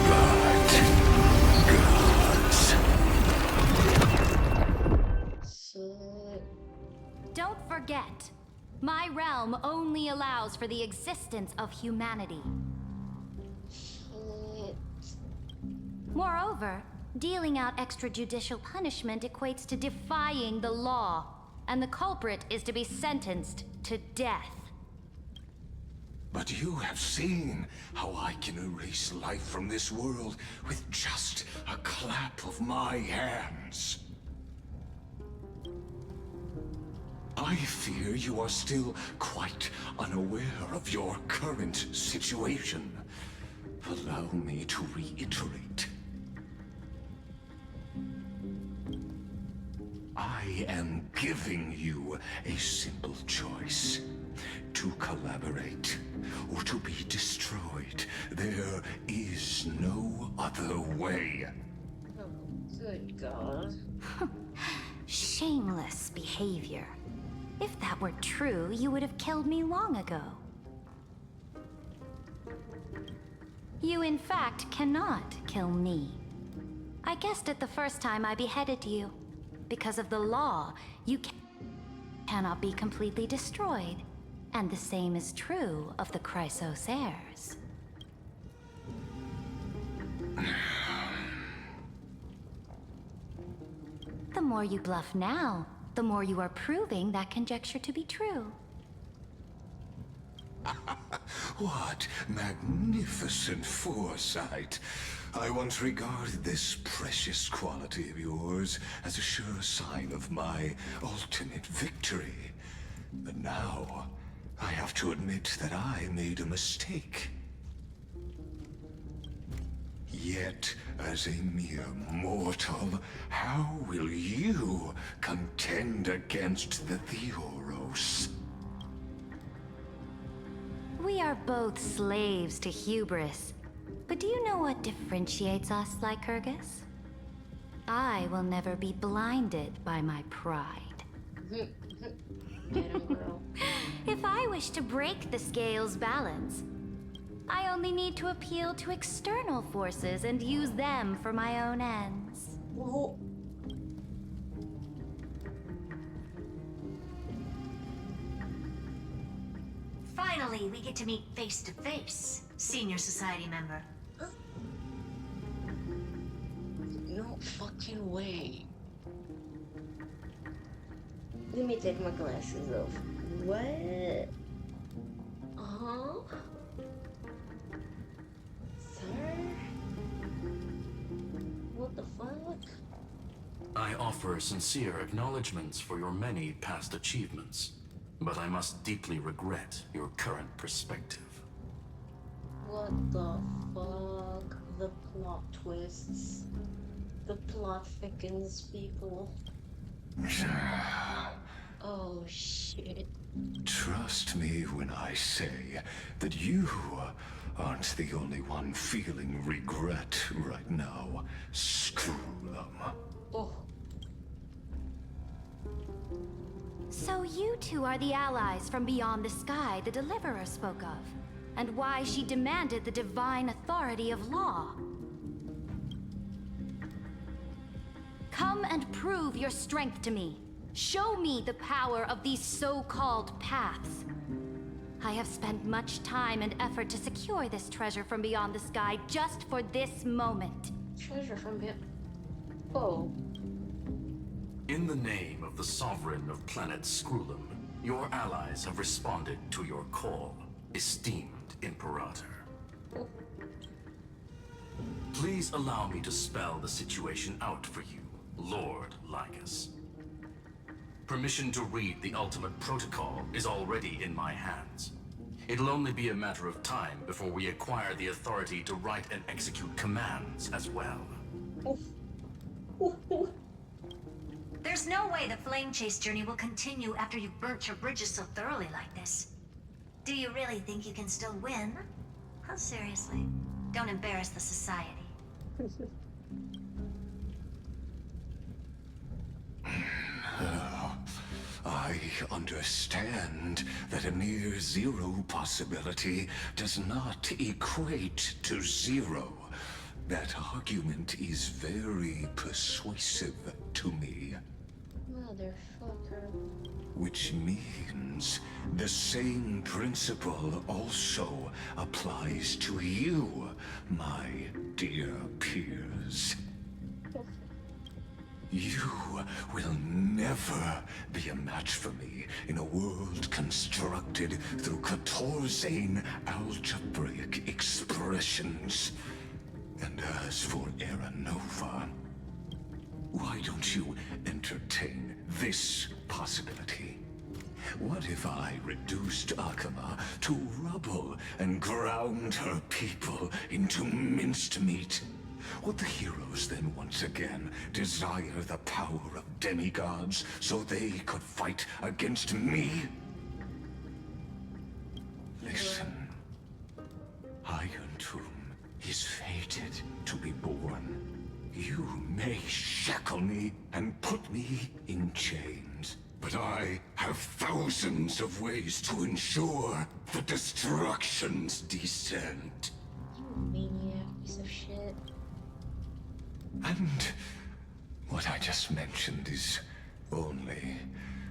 but gods. Don't forget, my realm only allows for the existence of humanity. Moreover, dealing out extrajudicial punishment equates to defying the law, and the culprit is to be sentenced to death. But you have seen how I can erase life from this world with just a clap of my hands. I fear you are still quite unaware of your current situation. Allow me to reiterate. I am giving you a simple choice. To collaborate, or to be destroyed. There is no other way. Oh, good God. Shameless behavior. If that were true, you would have killed me long ago. You, in fact, cannot kill me. I guessed it the first time I beheaded you. Because of the law, you cannot be completely destroyed. And the same is true of the Chrysos heirs. The more you bluff now, the more you are proving that conjecture to be true. What magnificent foresight. I once regarded this precious quality of yours as a sure sign of my ultimate victory. But now, I have to admit that I made a mistake. Yet, as a mere mortal, how will you contend against the Theoros? We are both slaves to hubris. But do you know what differentiates us, Lycurgus? I will never be blinded by my pride. Get him, girl. If I wish to break the scale's balance, I only need to appeal to external forces and use them for my own ends. Whoa. Finally, we get to meet face to face, senior society member. No fucking way. Let me take my glasses off. What? Uh-huh. Sir? What the fuck? I offer sincere acknowledgments for your many past achievements, but I must deeply regret your current perspective. What the fuck? The plot twists. The plot thickens, people. Oh shit. Trust me when I say that you aren't the only one feeling regret right now, Screwlum. Oh. So you two are the allies from beyond the sky the Deliverer spoke of, and why she demanded the divine authority of law. Come and prove your strength to me. Show me the power of these so-called paths. I have spent much time and effort to secure this treasure from beyond the sky just for this moment. Treasure from beyond... Oh. In the name of the Sovereign of Planet Screwlum, your allies have responded to your call, esteemed Imperator. Please allow me to spell the situation out for you, Lord Lycus. Permission to read the ultimate protocol is already in my hands. It'll only be a matter of time before we acquire the authority to write and execute commands as well. There's no way the flame chase journey will continue after you've burnt your bridges so thoroughly like this. Do you really think you can still win? Oh, seriously. Don't embarrass the society. I understand that a near zero possibility does not equate to zero. That argument is very persuasive to me. Motherfucker. Which means the same principle also applies to you, my dear peers. You will never be a match for me in a world constructed through Catorzain algebraic expressions. And as for Aranova, why don't you entertain this possibility? What if I reduced Akama to rubble and ground her people into minced meat? Would the heroes then once again desire the power of demigods so they could fight against me? Listen. Iron Tomb is fated to be born. You may shackle me and put me in chains, but I have thousands of ways to ensure the destruction's descent. You maniac piece of shit. And what I just mentioned is only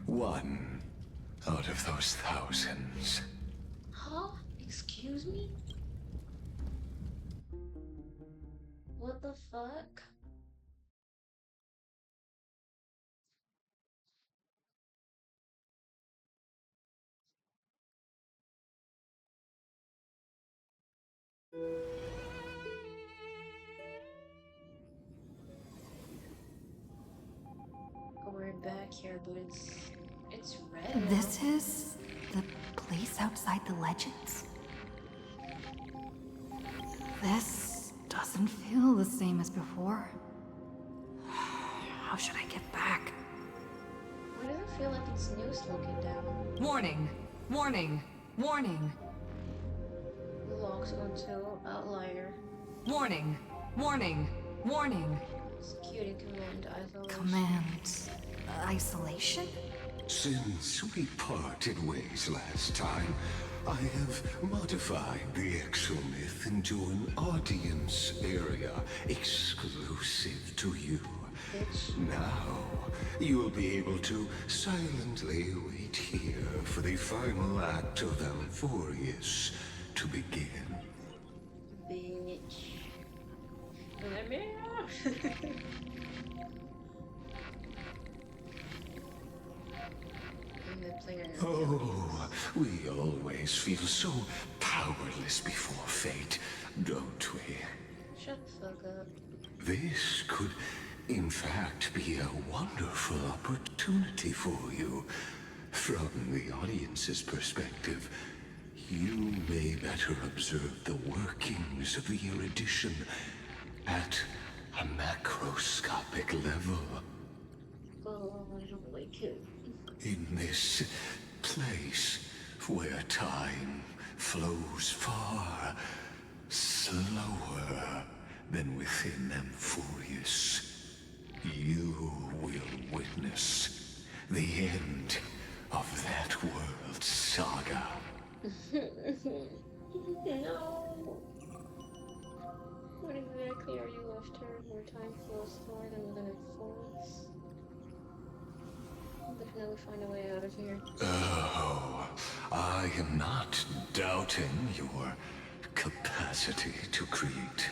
one out of those thousands. Huh? Excuse me? What the fuck? We're back here, but it's red now. This is the place outside the legends? This doesn't feel the same as before. How should I get back? Why does it feel like it's Noose looking down? Warning! Warning! Warning! Locks onto outlier. Warning! Warning! Warning! Executing command isolation. Command isolation? Since we parted ways last time, I have modified the exomyth into an audience area exclusive to you. Now, you'll be able to silently wait here for the final act of Amphorius to begin. Bitch. Let me out. Oh, we always feel so powerless before fate, don't we? Shut the fuck up. This could, in fact, be a wonderful opportunity for you. From the audience's perspective, you may better observe the workings of the erudition at a macroscopic level. Oh, I don't like it. In this place where time flows far slower than within Amphorius, you will witness the end of that world's saga. No. What exactly are you after? Where time flows slower than within Amphorius? I'll definitely find a way out of here. Oh, I am not doubting your capacity to create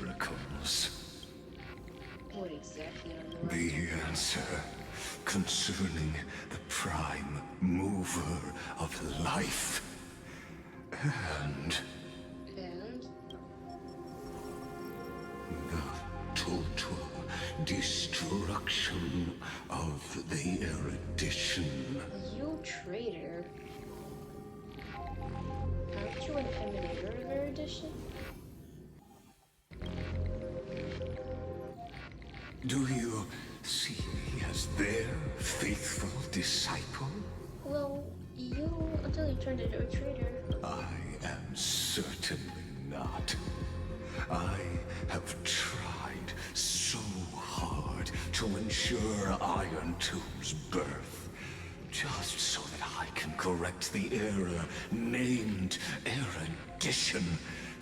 miracles. What exactly are The answer concerning the prime mover of life and the total destruction of the erudition. You traitor. Aren't you an emanator of erudition? Do you see me as their faithful disciple? Well, you until you turned into a traitor. I am certainly not. I have tried so hard to ensure Iron Tomb's birth, just so that I can correct the error named erudition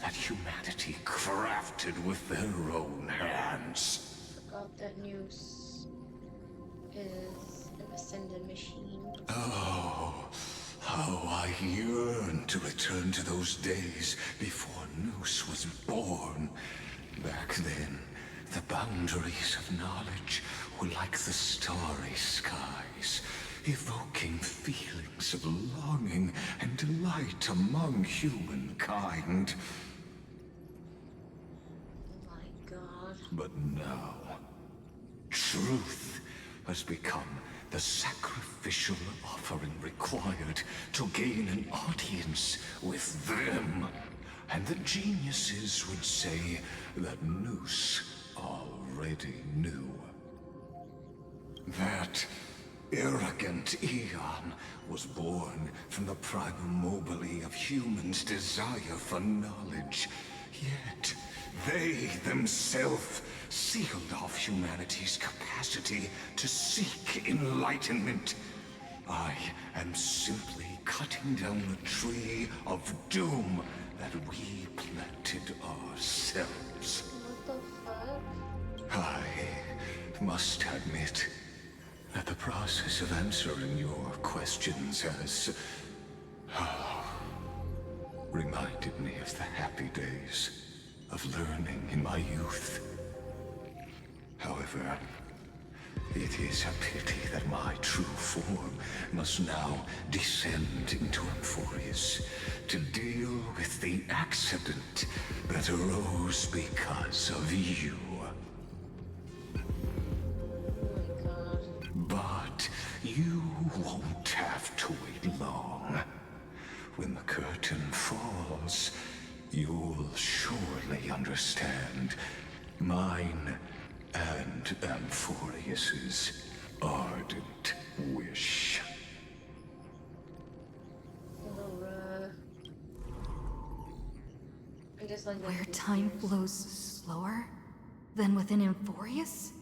that humanity crafted with their own hands. Forgot that Noose is an ascended machine. Oh, how I yearn to return to those days before Noose was born. Back then, the boundaries of knowledge were like the starry skies, evoking feelings of longing and delight among humankind. Oh my god. But now, truth has become the sacrificial offering required to gain an audience with them. And the geniuses would say that Noose already knew. That arrogant Eon was born from the primal mobile of humans' desire for knowledge. Yet, they themselves sealed off humanity's capacity to seek enlightenment. I am simply cutting down the tree of doom that we planted ourselves. What the fuck? I must admit that the process of answering your questions has reminded me of the happy days of learning in my youth. However, it is a pity that my true form must now descend into Amphorius to deal with the accident that arose because of you. But you won't have to wait long. When the curtain falls, you'll surely understand mine and Amphorius's ardent wish. I just like Where time flows slower than within Amphorius?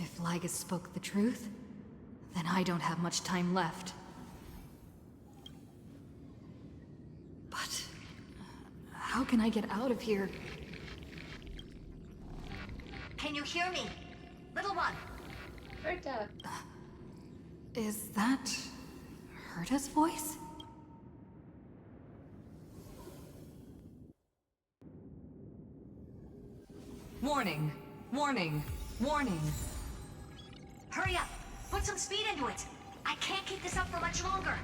If Lygus spoke the truth, then I don't have much time left. But how can I get out of here? Can you hear me? Little one. Herta. Is that Herta's voice? Warning! Warning! Warning! Hurry up! Put some speed into it! I can't keep this up for much longer!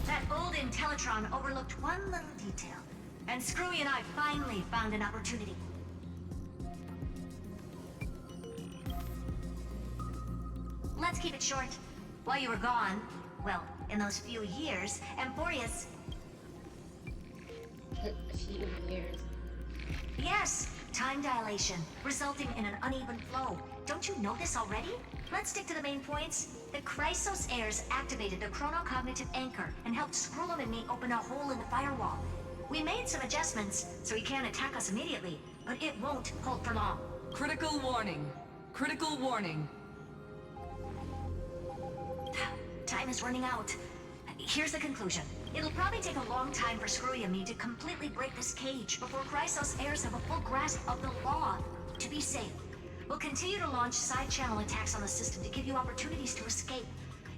That old Intellitron overlooked one little detail, and Screwy and I finally found an opportunity. Let's keep it short. While you were gone, well, in those few years, Amphorius... A few years. Yes, time dilation, resulting in an uneven flow. Don't you know this already? Let's stick to the main points. The Chrysos heirs activated the chronocognitive anchor and helped Skrullum and me open a hole in the firewall. We made some adjustments, so he can't attack us immediately, but it won't hold for long. Critical warning. Critical warning. Time is running out. Here's the conclusion. It'll probably take a long time for Screwy and me to completely break this cage before Chrysos heirs have a full grasp of the law. To be safe, we'll continue to launch side-channel attacks on the system to give you opportunities to escape.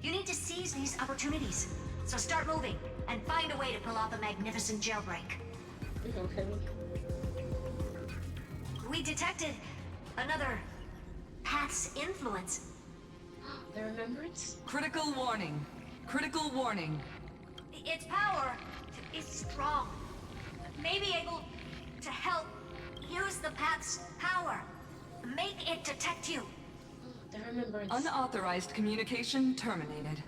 You need to seize these opportunities. So start moving, and find a way to pull off a magnificent jailbreak. Okay. We detected another path's influence. The remembrance? Critical warning. Critical warning. Its power is strong. Maybe able to help use the path's power. Make it detect you. The remembrance. Unauthorized communication terminated.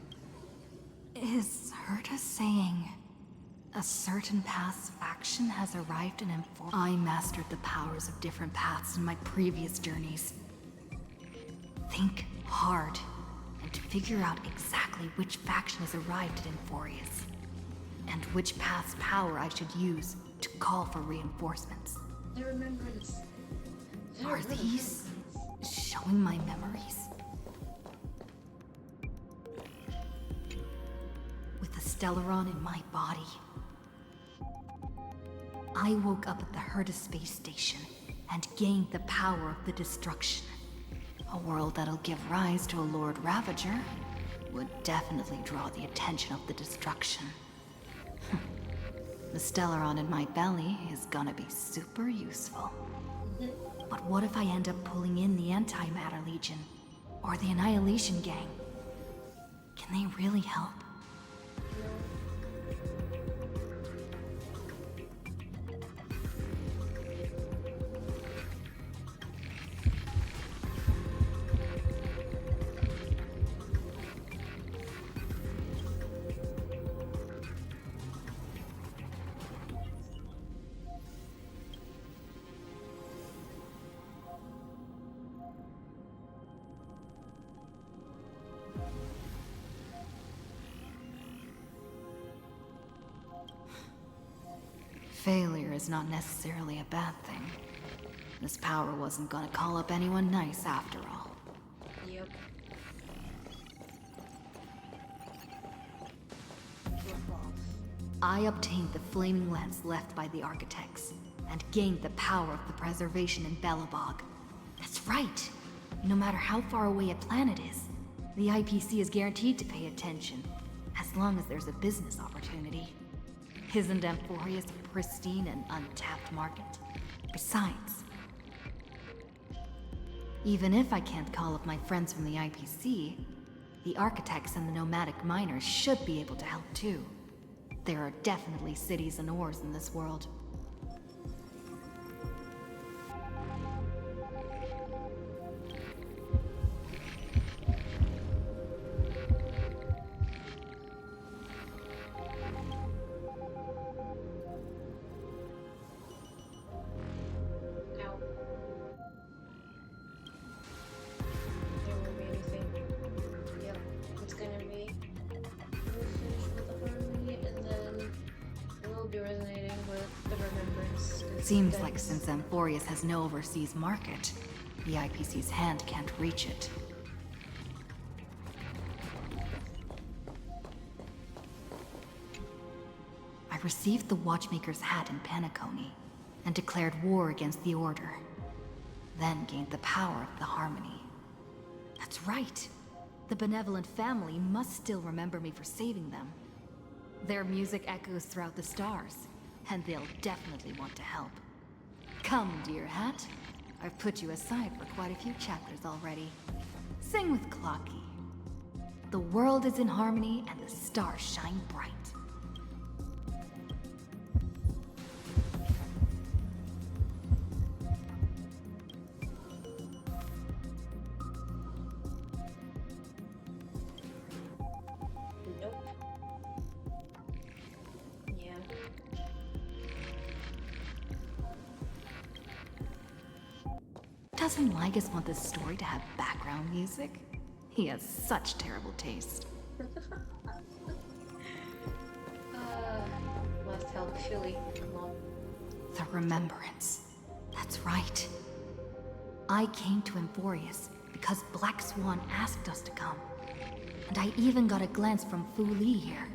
Is Herta saying a certain path's faction has arrived in Amphorius? I mastered the powers of different paths in my previous journeys. Think hard and figure out exactly which faction has arrived at Amphorius, and which path's power I should use to call for reinforcements. The remembrance. Are these showing my memories? With the Stellaron in my body, I woke up at the Herta space station and gained the power of the destruction. A world that'll give rise to a Lord Ravager would definitely draw the attention of the destruction. The Stellaron in my belly is gonna be super useful. But what if I end up pulling in the Antimatter Legion? Or the Annihilation Gang? Can they really help? Failure is not necessarily a bad thing. This power wasn't gonna call up anyone nice after all. Yep. I obtained the flaming lens left by the architects, and gained the power of the preservation in Belobog. That's right! No matter how far away a planet is, the IPC is guaranteed to pay attention, as long as there's a business opportunity. Isn't Amphorius a pristine and untapped market? Besides, even if I can't call up my friends from the IPC, the architects and the nomadic miners should be able to help too. There are definitely cities and ores in this world. Seems like since Amphorius has no overseas market, the IPC's hand can't reach it. I received the Watchmaker's hat in Penacony, and declared war against the Order. Then gained the power of the Harmony. That's right! The benevolent family must still remember me for saving them. Their music echoes throughout the stars, and they'll definitely want to help. Come, dear hat. I've put you aside for quite a few chapters already. Sing with Clocky. The world is in harmony and the stars shine bright. Doesn't Ligus want this story to have background music? He has such terrible taste. Must help Philly. Come on. The Remembrance. That's right. I came to Amphorius because Black Swan asked us to come. And I even got a glance from Fu Li here.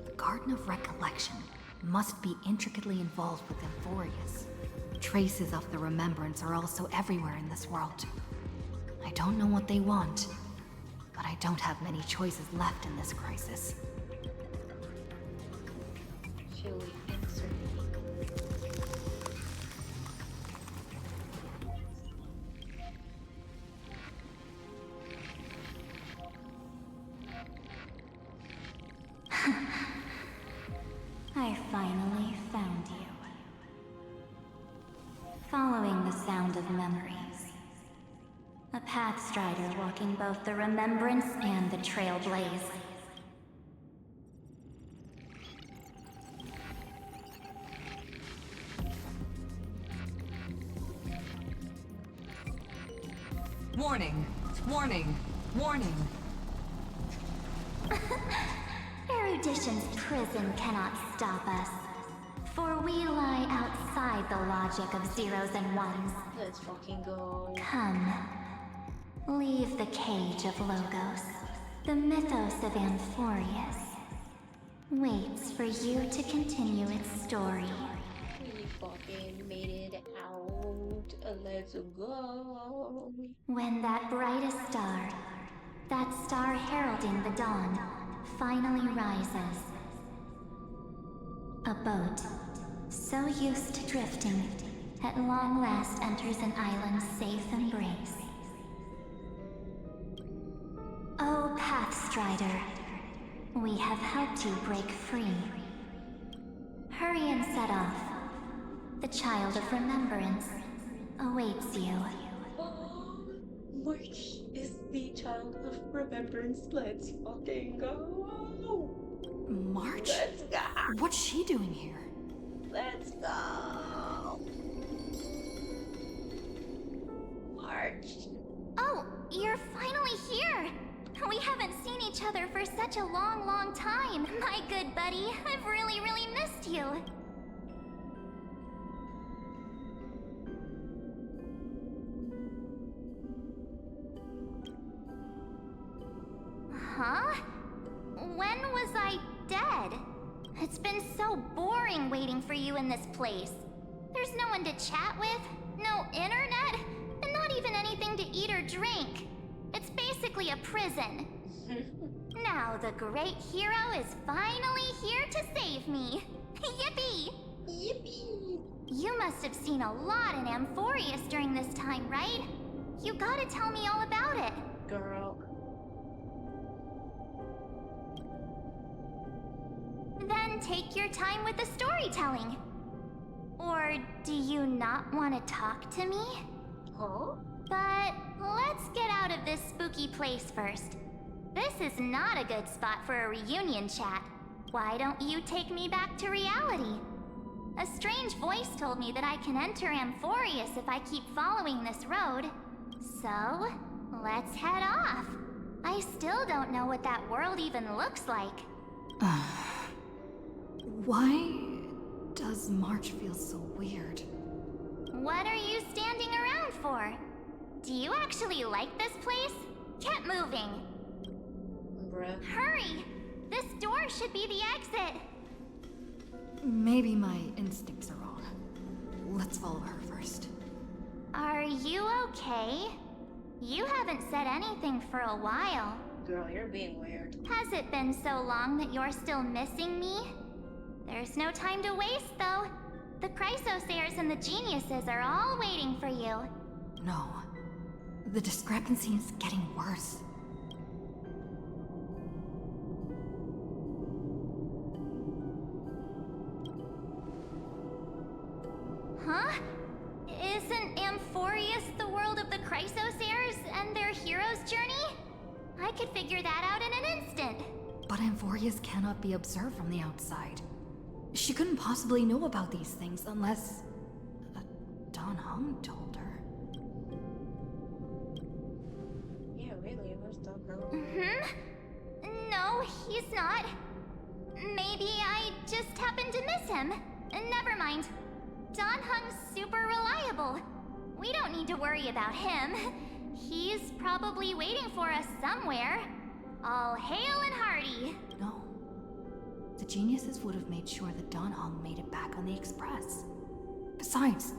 The Garden of Recollection must be intricately involved with Amphorius. Traces of the Remembrance are also everywhere in this world. I don't know what they want, but I don't have many choices left in this crisis. Shall we answer I finally found you. Following the sound of memories. A pathstrider walking both the Remembrance and the Trailblaze. Warning! Warning! Warning! Erudition's prison cannot stop us. For we lie outside the logic of zeros and ones. Let's fucking go. Come. Leave the cage of Logos. The mythos of Amphorius waits for you to continue its story. We fucking made it out. Let's go. When that brightest star, that star heralding the dawn, finally rises. A boat, so used to drifting, at long last enters an island's safe embrace. Oh, Pathstrider, we have helped you break free. Hurry and set off. The Child of Remembrance awaits you. March is the Child of Remembrance. Let's fucking go. March? Let's go. What's she doing here? Let's go. March. Oh, you're finally here! We haven't seen each other for such a long, long time. My good buddy, I've really missed you. Huh? When was I dead? It's been so boring waiting for you in this place. There's no one to chat with, no internet, and not even anything to eat or drink. It's basically a prison. Now the great hero is finally here to save me. Yippee! Yippee! You must have seen a lot in Amphorius during this time, right? You gotta tell me all about it. Girl. Then take your time with the storytelling. Or do you not want to talk to me? Huh? But let's get out of this spooky place first. This is not a good spot for a reunion chat. Why don't you take me back to reality? A strange voice told me that I can enter Amphorius if I keep following this road. So, let's head off. I still don't know what that world even looks like. Why does March feel so weird? What are you standing around for? Do you actually like this place? Get moving. Bruh. Hurry! This door should be the exit. Maybe my instincts are wrong. Let's follow her first. Are you okay? You haven't said anything for a while. Girl, you're being weird. Has it been so long that you're still missing me? There's no time to waste, though. The Chrysosayers and the Geniuses are all waiting for you. No. The discrepancy is getting worse. Huh? Isn't Amphorius the world of the Chrysosayers and their hero's journey? I could figure that out in an instant. But Amphorius cannot be observed from the outside. She couldn't possibly know about these things unless... Don Hung told her. Yeah, really, where's Don Hung? Mm-hmm. No, he's not. Maybe I just happened to miss him. Never mind. Don Hung's super reliable. We don't need to worry about him. He's probably waiting for us somewhere. All hail and hearty. No. The Geniuses would have made sure that Don Hung made it back on the Express. Besides,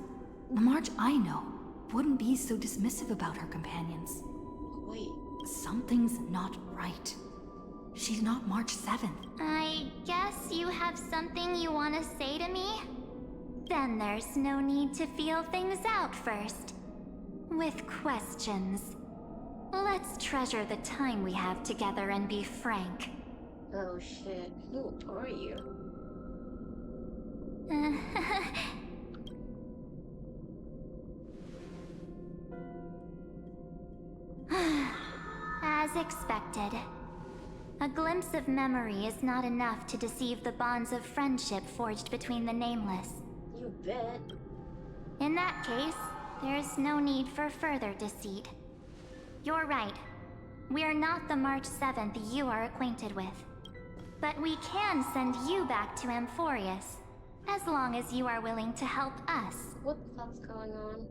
the March I know wouldn't be so dismissive about her companions. Wait. Something's not right. She's not March 7th. I guess you have something you want to say to me? Then there's no need to feel things out first. With questions. Let's treasure the time we have together and be frank. Oh shit, who are you? As expected. A glimpse of memory is not enough to deceive the bonds of friendship forged between the nameless. You bet. In that case, there's no need for further deceit. You're right. We're not the March 7th you are acquainted with. But we can send you back to Amphorius, as long as you are willing to help us. What the fuck's going on?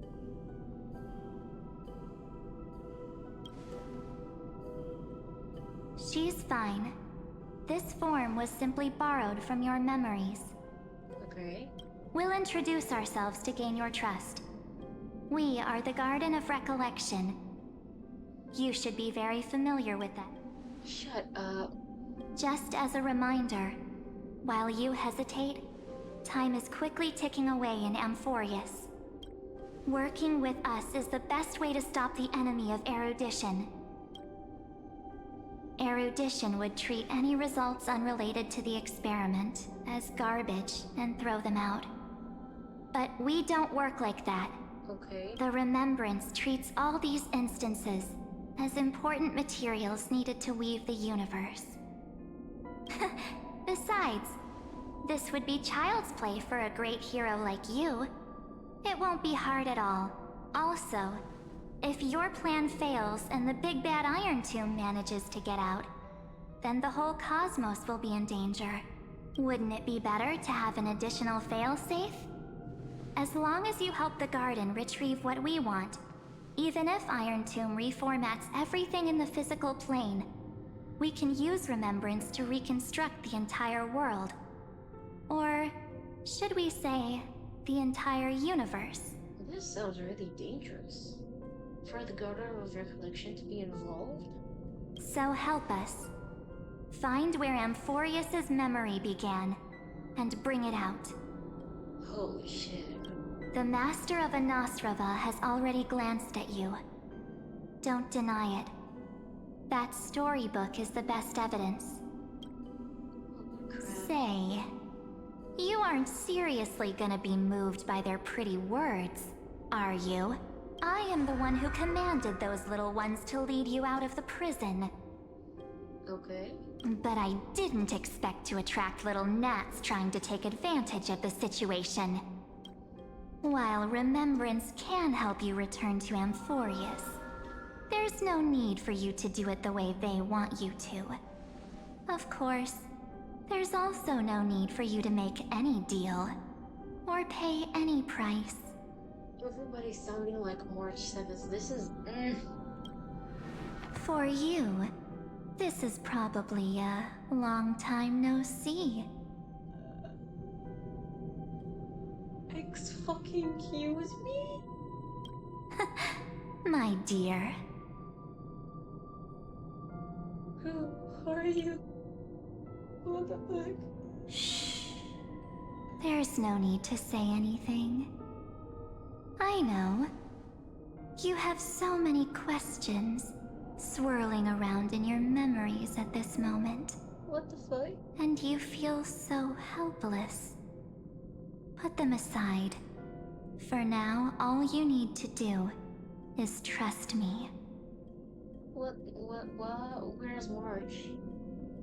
She's fine. This form was simply borrowed from your memories. Okay. We'll introduce ourselves to gain your trust. We are the Garden of Recollection. You should be very familiar with that. Shut up. Just as a reminder, while you hesitate, time is quickly ticking away in Amphorius. Working with us is the best way to stop the enemy of erudition. Erudition would treat any results unrelated to the experiment as garbage and throw them out. But we don't work like that. Okay. The Remembrance treats all these instances as important materials needed to weave the universe. Besides, this would be child's play for a great hero like you. It won't be hard at all. Also, if your plan fails and the big bad Iron Tomb manages to get out, then the whole cosmos will be in danger. Wouldn't it be better to have an additional failsafe? As long as you help the Garden retrieve what we want, even if Iron Tomb reformats everything in the physical plane, We can use remembrance to reconstruct the entire world. Or should we say, the entire universe? This sounds really dangerous. For the Garden of Recollection to be involved? So help us. Find where Amphorius's memory began, and bring it out. Holy shit. The Master of Anastrava has already glanced at you. Don't deny it. That storybook is the best evidence. Say, you aren't seriously gonna be moved by their pretty words, are you? I am the one who commanded those little ones to lead you out of the prison. Okay. But I didn't expect to attract little gnats trying to take advantage of the situation. While remembrance can help you return to Amphorius, there's no need for you to do it the way they want you to. Of course, there's also no need for you to make any deal, or pay any price. Everybody's sounding like March 7th. This is... For you, this is probably a long time no see. Excuse me? My dear. Who are you? What the fuck? Shh. There's no need to say anything. I know. You have so many questions swirling around in your memories at this moment. What the fuck? And you feel so helpless. Put them aside. For now, all you need to do is trust me. What, where's March?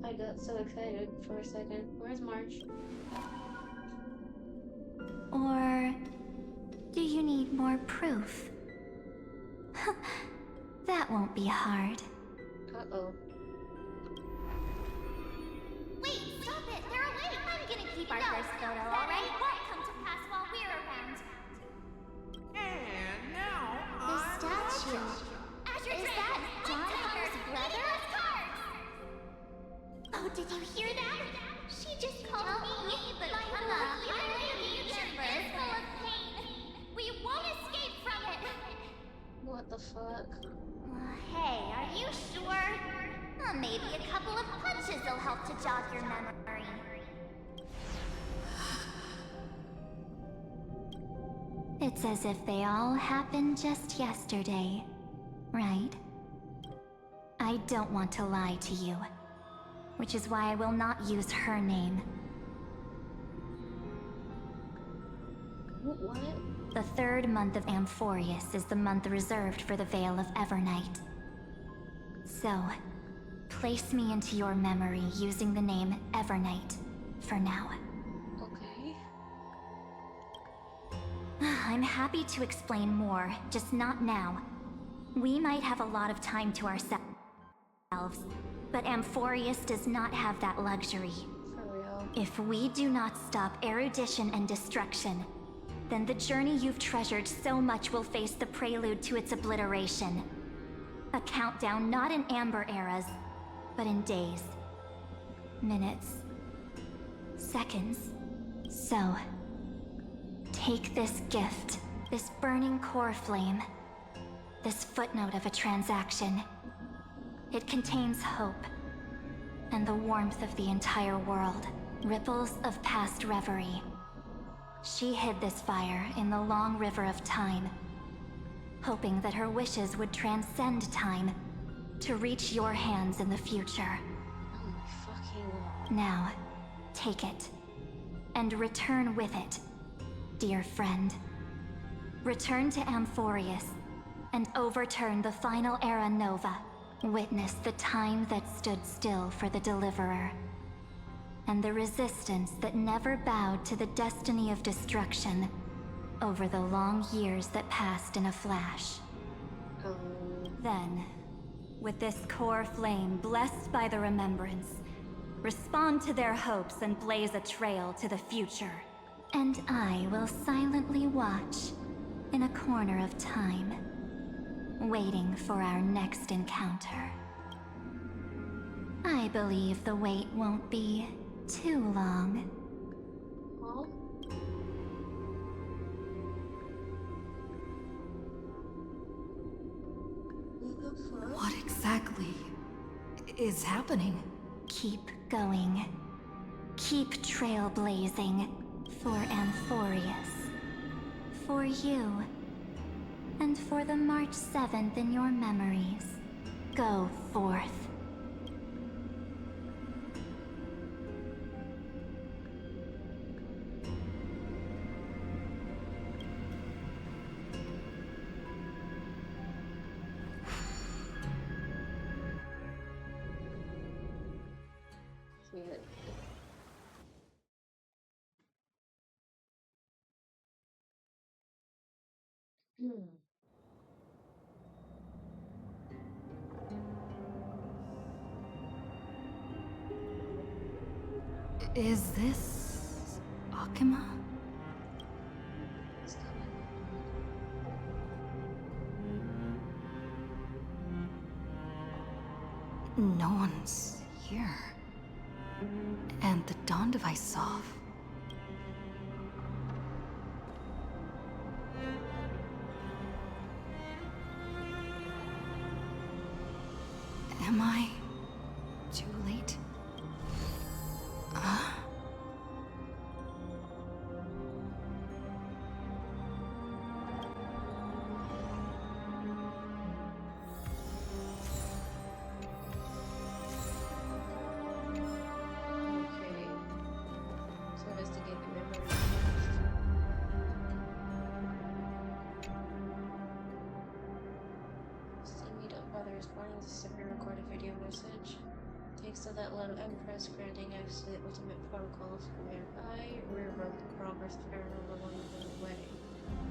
I got so excited for a second. Where's March? Or do you need more proof? That won't be hard. Uh-oh. Wait, stop it! They're awake! I'm gonna keep our first photo, alright? Won't come to pass while we're around. And now The statue. Is that Don Hunter's brother? Oh, did you hear that? She just called me, but my future is full of pain. We won't escape from it. What the fuck? Hey, are you sure? Maybe a couple of punches will help to jog your memory. It's as if they all happened just yesterday, right? I don't want to lie to you, which is why I will not use her name. What? The third month of Amphorius is the month reserved for the Veil of Evernight. So, place me into your memory using the name Evernight for now. Okay. I'm happy to explain more, just not now. We might have a lot of time to ourselves, but Amphorius does not have that luxury. For real. If we do not stop erudition and destruction, then the journey you've treasured so much will face the prelude to its obliteration. A countdown not in amber eras, but in days, minutes, seconds. So, take this gift, this burning core flame, this footnote of a transaction. It contains hope, and the warmth of the entire world, ripples of past reverie. She hid this fire in the long river of time, hoping that her wishes would transcend time to reach your hands in the future. Oh my fucking god. Now, take it, and return with it, dear friend. Return to Amphorius, and overturn the final era Nova. Witness the time that stood still for the Deliverer, and the resistance that never bowed to the destiny of destruction over the long years that passed in a flash. Then, with this core flame blessed by the remembrance, respond to their hopes and blaze a trail to the future. And I will silently watch in a corner of time, waiting for our next encounter. I believe the wait won't be too long. Huh? What exactly is happening? Keep going. Keep trailblazing for Amphorius. For you. And for the March 7th in your memories. Go forth. Shit. Hmm. Is this Akima? What's going No one's here. And the dawn device off. Am I too late? Okay. So investigate the memory. See me, don't bother responding to simply record a video message. Thanks to that little Empress granting access to the ultimate protocols from I rewrote the progress of Paranormal along the way.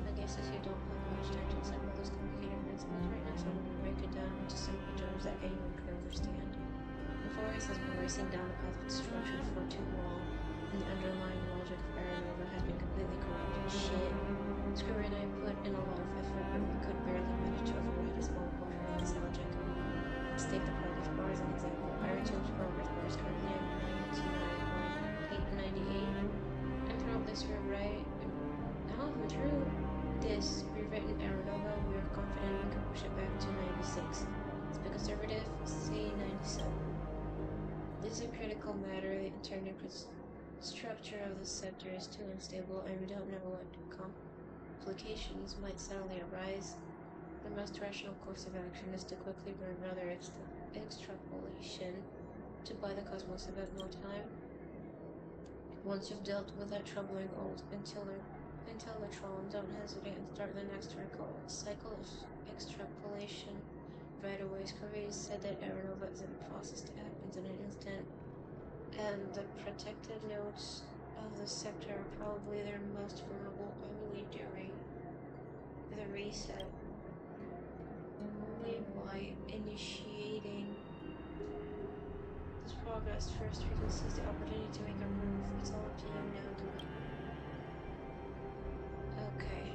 I guess if you don't have much time to assemble those complicated principles right now, so I'm gonna break it down into simple terms that anyone can understand. Forest has been racing down the path of destruction for too long, and the underlying logic of Aranova has been completely corrupted. Shit. Screw and I put in a lot of effort, but we could barely manage to override a small portion of this logic. Let's take the progress bar as an example. Irontone's progress bar is currently at 99.898. And throughout this rewrite, no, true. This rewritten Aranova, we are confident we can push it back to 96. Let's be conservative, say 97. This is a critical matter. The internal structure of the sector is too unstable, and we don't know what complications might suddenly arise. The most rational course of action is to quickly run another extrapolation to buy the cosmos a bit more time. Once you've dealt with that troubling old intellitron, don't hesitate and start the next cycle of extrapolation. Right away, Scorpius said that Aranova is in the process to happen in an instant, and the protected nodes of the sector are probably their most vulnerable only during the reset. Only by initiating this progress first, we can seize the opportunity to make a move. It's all up to you now, dude. Okay.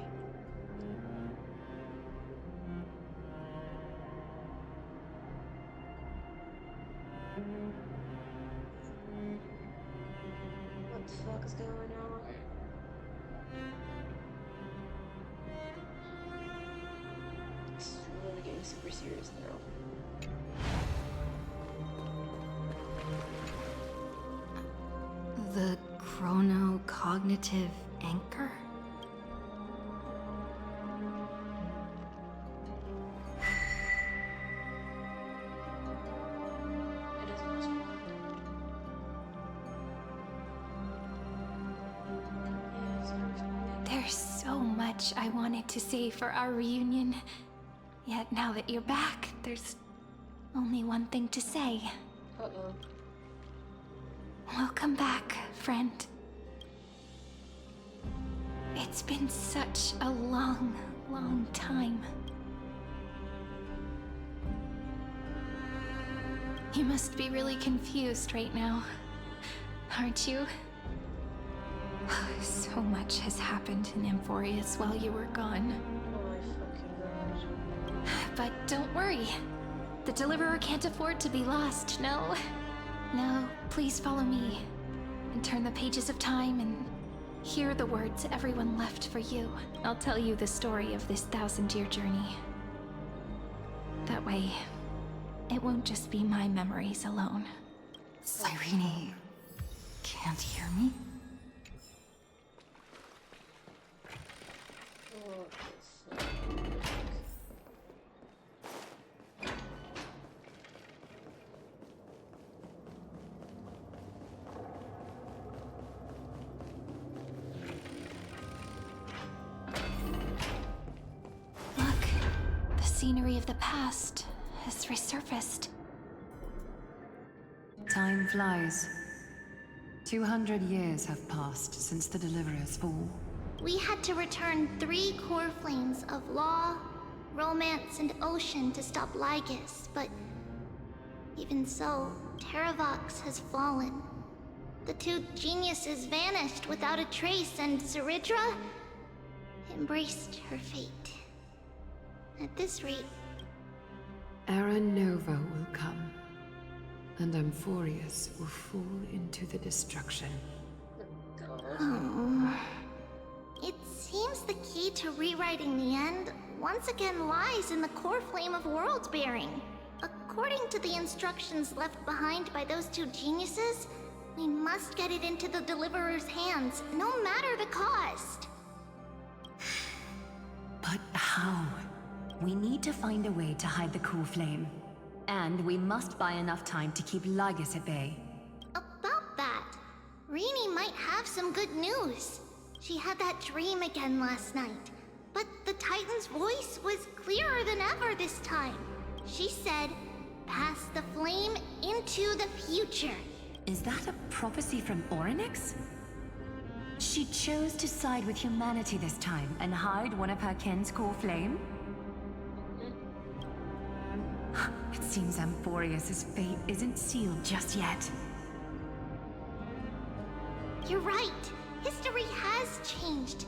What the fuck is going on? This is really getting super serious now. The chrono-cognitive anchor? It doesn't respond. Yeah, it's not responding. There's so much I wanted to say for our reunion. Yet now that you're back, there's only one thing to say. Uh-oh. Welcome back, friend. It's been such a long, long time. You must be really confused right now, aren't you? So much has happened in Amphorius while you were gone. Oh my fucking god. But don't worry. The Deliverer can't afford to be lost, no? Now, please follow me and turn the pages of time and hear the words everyone left for you. I'll tell you the story of this 1,000-year journey. That way, it won't just be my memories alone. Cyrene can't hear me? Look, the scenery of the past has resurfaced. Time flies. 200 years have passed since the Deliverer's fall. We had to return 3 core flames of law, romance, and ocean to stop Lygus, but even so, Terravox has fallen. The 2 geniuses vanished without a trace, and Zeridra embraced her fate. At this rate... Era Nova will come, and Amphorius will fall into the destruction. It seems the key to rewriting the end once again lies in the core flame of world-bearing. According to the instructions left behind by those 2 geniuses, we must get it into the Deliverer's hands, no matter the cost. But how? We need to find a way to hide the cool flame. And we must buy enough time to keep Lygus at bay. About that, Rini might have some good news. She had that dream again last night, but the Titan's voice was clearer than ever this time. She said, "Pass the flame into the future." Is that a prophecy from Orynyx? She chose to side with humanity this time and hide one of her kin's core flame? It seems Amphorius' fate isn't sealed just yet. You're right. History has changed.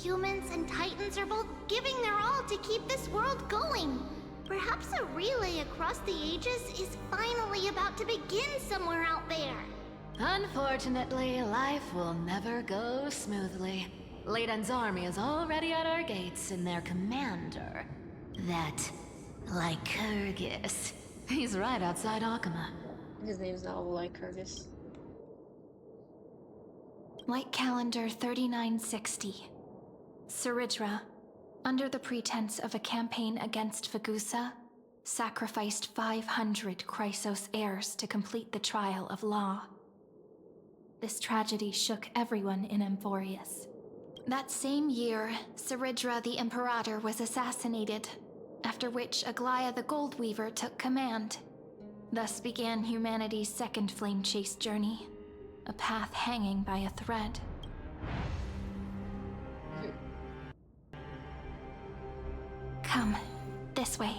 Humans and Titans are both giving their all to keep this world going. Perhaps a relay across the ages is finally about to begin somewhere out there. Unfortunately, life will never go smoothly. Leiden's army is already at our gates, and their commander, that Lycurgus, he's right outside Akuma. His name's not Lycurgus. Light calendar 3960. Zeridra, under the pretense of a campaign against Vagusa, sacrificed 500 Chrysos heirs to complete the trial of law. This tragedy shook everyone in Amphorius. That same year, Zeridra the Imperator was assassinated, after which Aglaya the Goldweaver took command. Thus began humanity's second flame chase journey, a path hanging by a thread. Come, this way.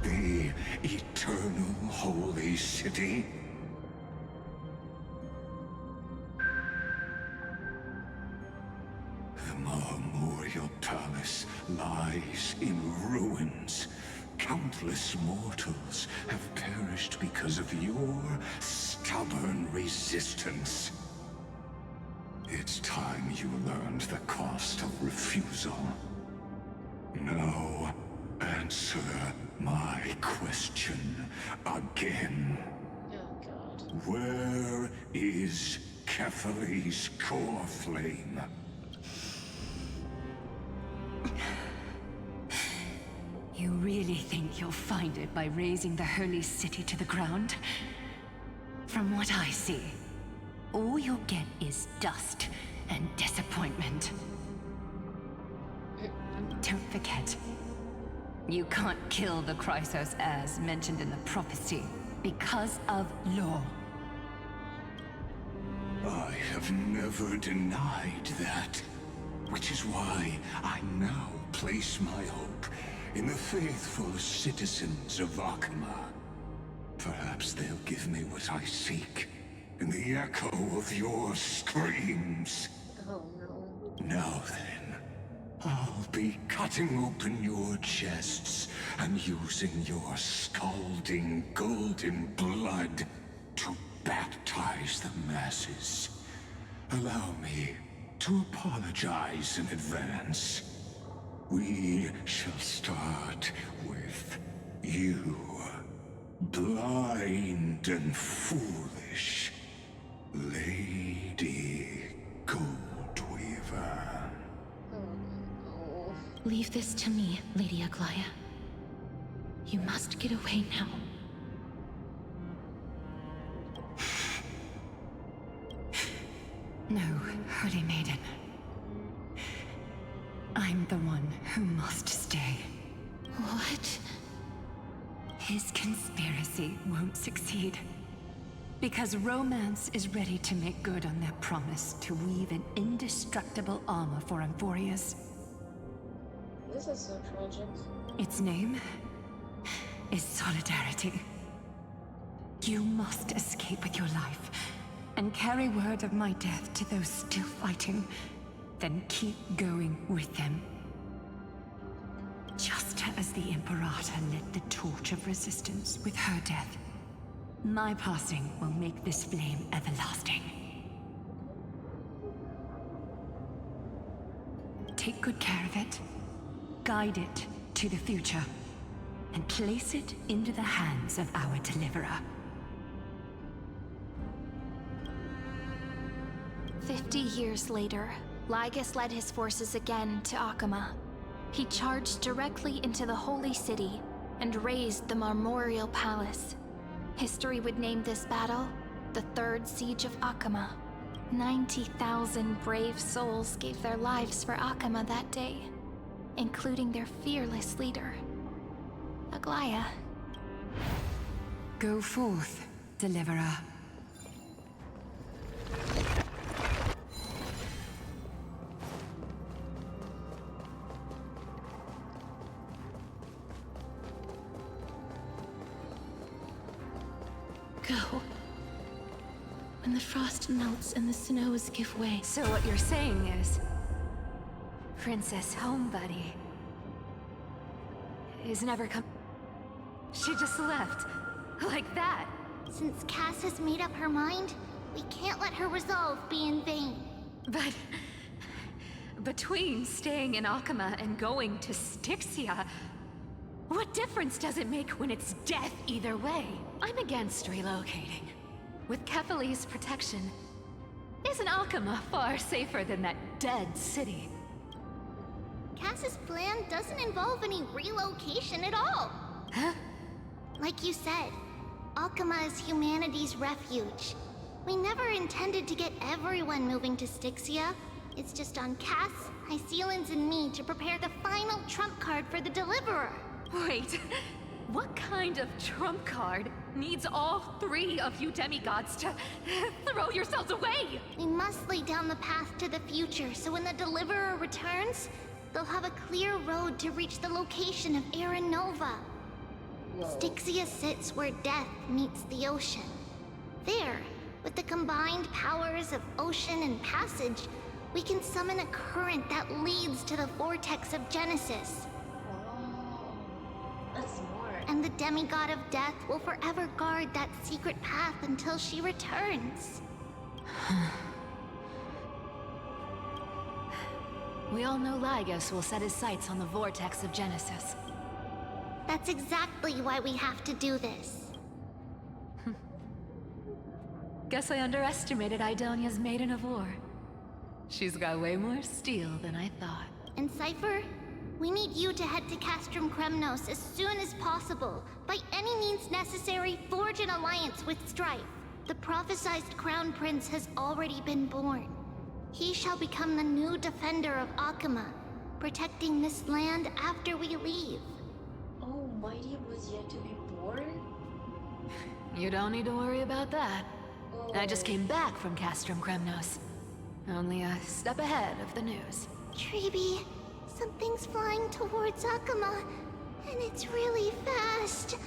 The eternal holy city? The Memorial Palace lies in ruins. Countless mortals have perished because of your stubborn resistance. It's time you learned the cost of refusal. Now, answer my question again. Oh god. Where is Kefali's core flame? You really think you'll find it by razing the holy city to the ground? From what I see, all you'll get is dust and disappointment. Don't forget, you can't kill the Chrysos heirs mentioned in the prophecy because of law. I have never denied that, which is why I now place my hope in the faithful citizens of Akuma. Perhaps they'll give me what I seek in the echo of your screams. Oh no. Now then, I'll be cutting open your chests and using your scalding golden blood to baptize the masses. Allow me to apologize in advance. We shall start with you, blind and foolish Lady Goldweaver. Leave this to me, Lady Aglaya. You must get away now. No, Holy Maiden. I'm the one who must stay. What? His conspiracy won't succeed. Because romance is ready to make good on their promise to weave an indestructible armor for Amphorius. This is so tragic. Its name is Solidarity. You must escape with your life and carry word of my death to those still fighting, then keep going with them. Just as the Imperator lit the torch of resistance with her death, my passing will make this flame everlasting. Take good care of it, guide it to the future, and place it into the hands of our deliverer. 50 years later, Lygus led his forces again to Akama. He charged directly into the Holy City and razed the Marmorial Palace. History would name this battle the Third Siege of Akama. 90,000 brave souls gave their lives for Akama that day, including their fearless leader, Aglaya. Go forth, deliverer. Go. When the frost melts and the snows give way. So what you're saying is, Princess Homebuddy is never come. She just left, like that. Since Cass has made up her mind, we can't let her resolve be in vain. But between staying in Akama and going to Styxia, what difference does it make when it's death either way? I'm against relocating. With Kefali's protection, isn't Akama far safer than that dead city? Cass's plan doesn't involve any relocation at all. Huh? Like you said, Akama is humanity's refuge. We never intended to get everyone moving to Styxia. It's just on Cass, Hycealans, and me to prepare the final trump card for the Deliverer. Wait, what kind of trump card needs all three of you demigods to throw yourselves away? We must lay down the path to the future so when the Deliverer returns, they'll have a clear road to reach the location of Era Nova. Styxia sits where death meets the ocean. There, with the combined powers of ocean and passage, we can summon a current that leads to the vortex of Genesis. That's smart. And the demigod of death will forever guard that secret path until she returns. We all know Lygus will set his sights on the vortex of Genesis. That's exactly why we have to do this. Guess I underestimated Idonia's Maiden of War. She's got way more steel than I thought. And Cypher, we need you to head to Castrum Kremnos as soon as possible. By any means necessary, forge an alliance with Strife. The prophesized Crown Prince has already been born. He shall become the new defender of Akama, protecting this land after we leave. Oh, Mighty was yet to be born? You don't need to worry about that. I just came back from Castrum Kremnos. Only a step ahead of the news. Treeby, something's flying towards Akama, and it's really fast.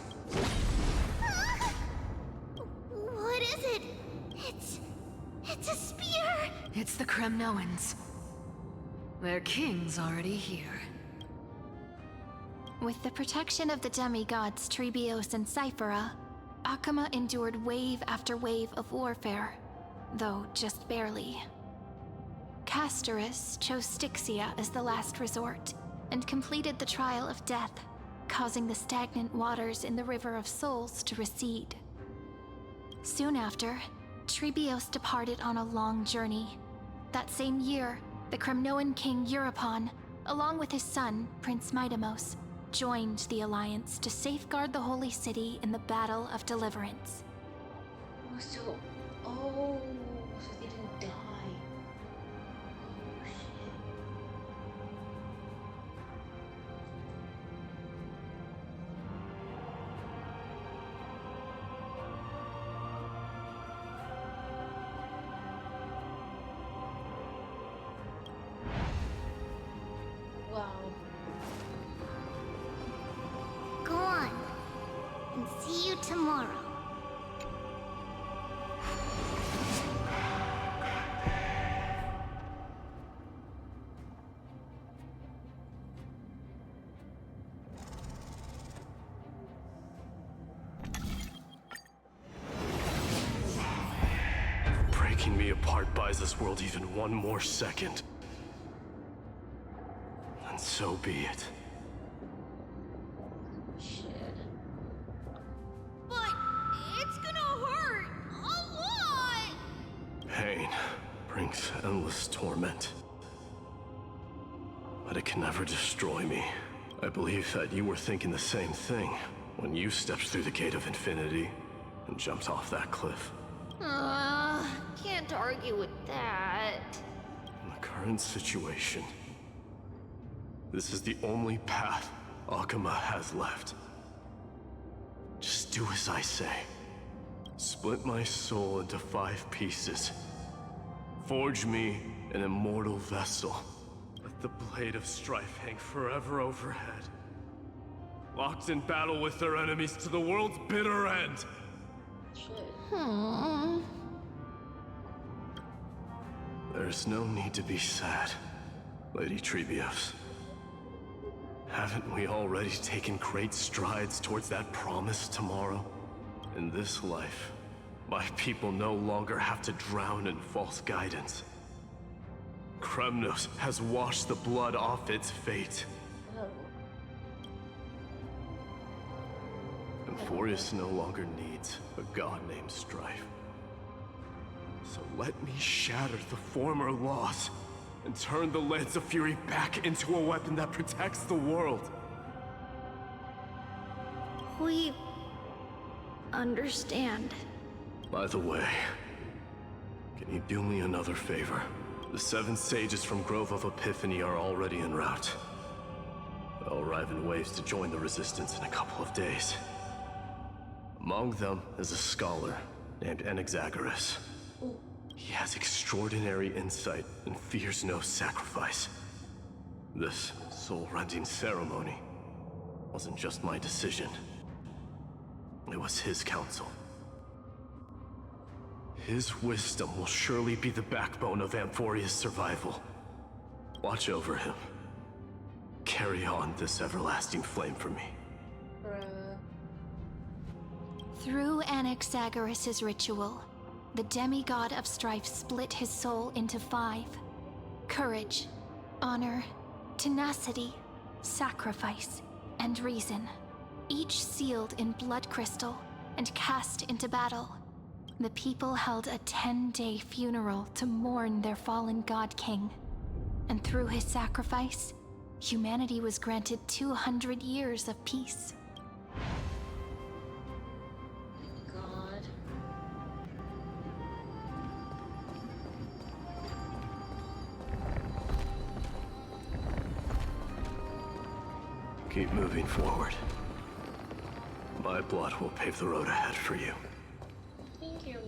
It's the Kremnoans. Their king's already here. With the protection of the demigods Trebios and Cyphera, Akama endured wave after wave of warfare, though just barely. Castorus chose Styxia as the last resort, and completed the trial of death, causing the stagnant waters in the River of Souls to recede. Soon after, Trebios departed on a long journey. That same year, the Kremnoan king Euripon, along with his son, Prince Midamos, joined the Alliance to safeguard the Holy City in the Battle of Deliverance. So they didn't die. Oh, shit. Wow. Go on. And see you tomorrow. Breaking me apart buys this world even one more second. And so be it. Shit. But it's gonna hurt a lot! Pain brings endless torment. But it can never destroy me. I believe that you were thinking the same thing when you stepped through the gate of infinity and jumped off that cliff. Can't argue with that. In the current situation, this is the only path Akama has left. Just do as I say. Split my soul into 5 pieces. Forge me an immortal vessel. Let the blade of strife hang forever overhead. Locked in battle with their enemies to the world's bitter end. There's no need to be sad, Lady Trebios. Haven't we already taken great strides towards that promise tomorrow? In this life, my people no longer have to drown in false guidance. Kremnos has washed the blood off its fate. Emphorius no longer needs a god named Strife. So let me shatter the former laws and turn the Lance of Fury back into a weapon that protects the world. We understand. By the way, can you do me another favor? The 7 sages from Grove of Epiphany are already en route. They'll arrive in waves to join the Resistance in a couple of days. Among them is a scholar named Anaxagoras. He has extraordinary insight and fears no sacrifice. This soul-rending ceremony wasn't just my decision. It was his counsel. His wisdom will surely be the backbone of Amphoria's survival. Watch over him. Carry on this everlasting flame for me. Through Anaxagoras' ritual, the demigod of strife split his soul into 5. Courage, honor, tenacity, sacrifice, and reason. Each sealed in blood crystal and cast into battle. The people held a 10-day funeral to mourn their fallen god king. And through his sacrifice, humanity was granted 200 years of peace. God. Keep moving forward. My blood will pave the road ahead for you. Thank you,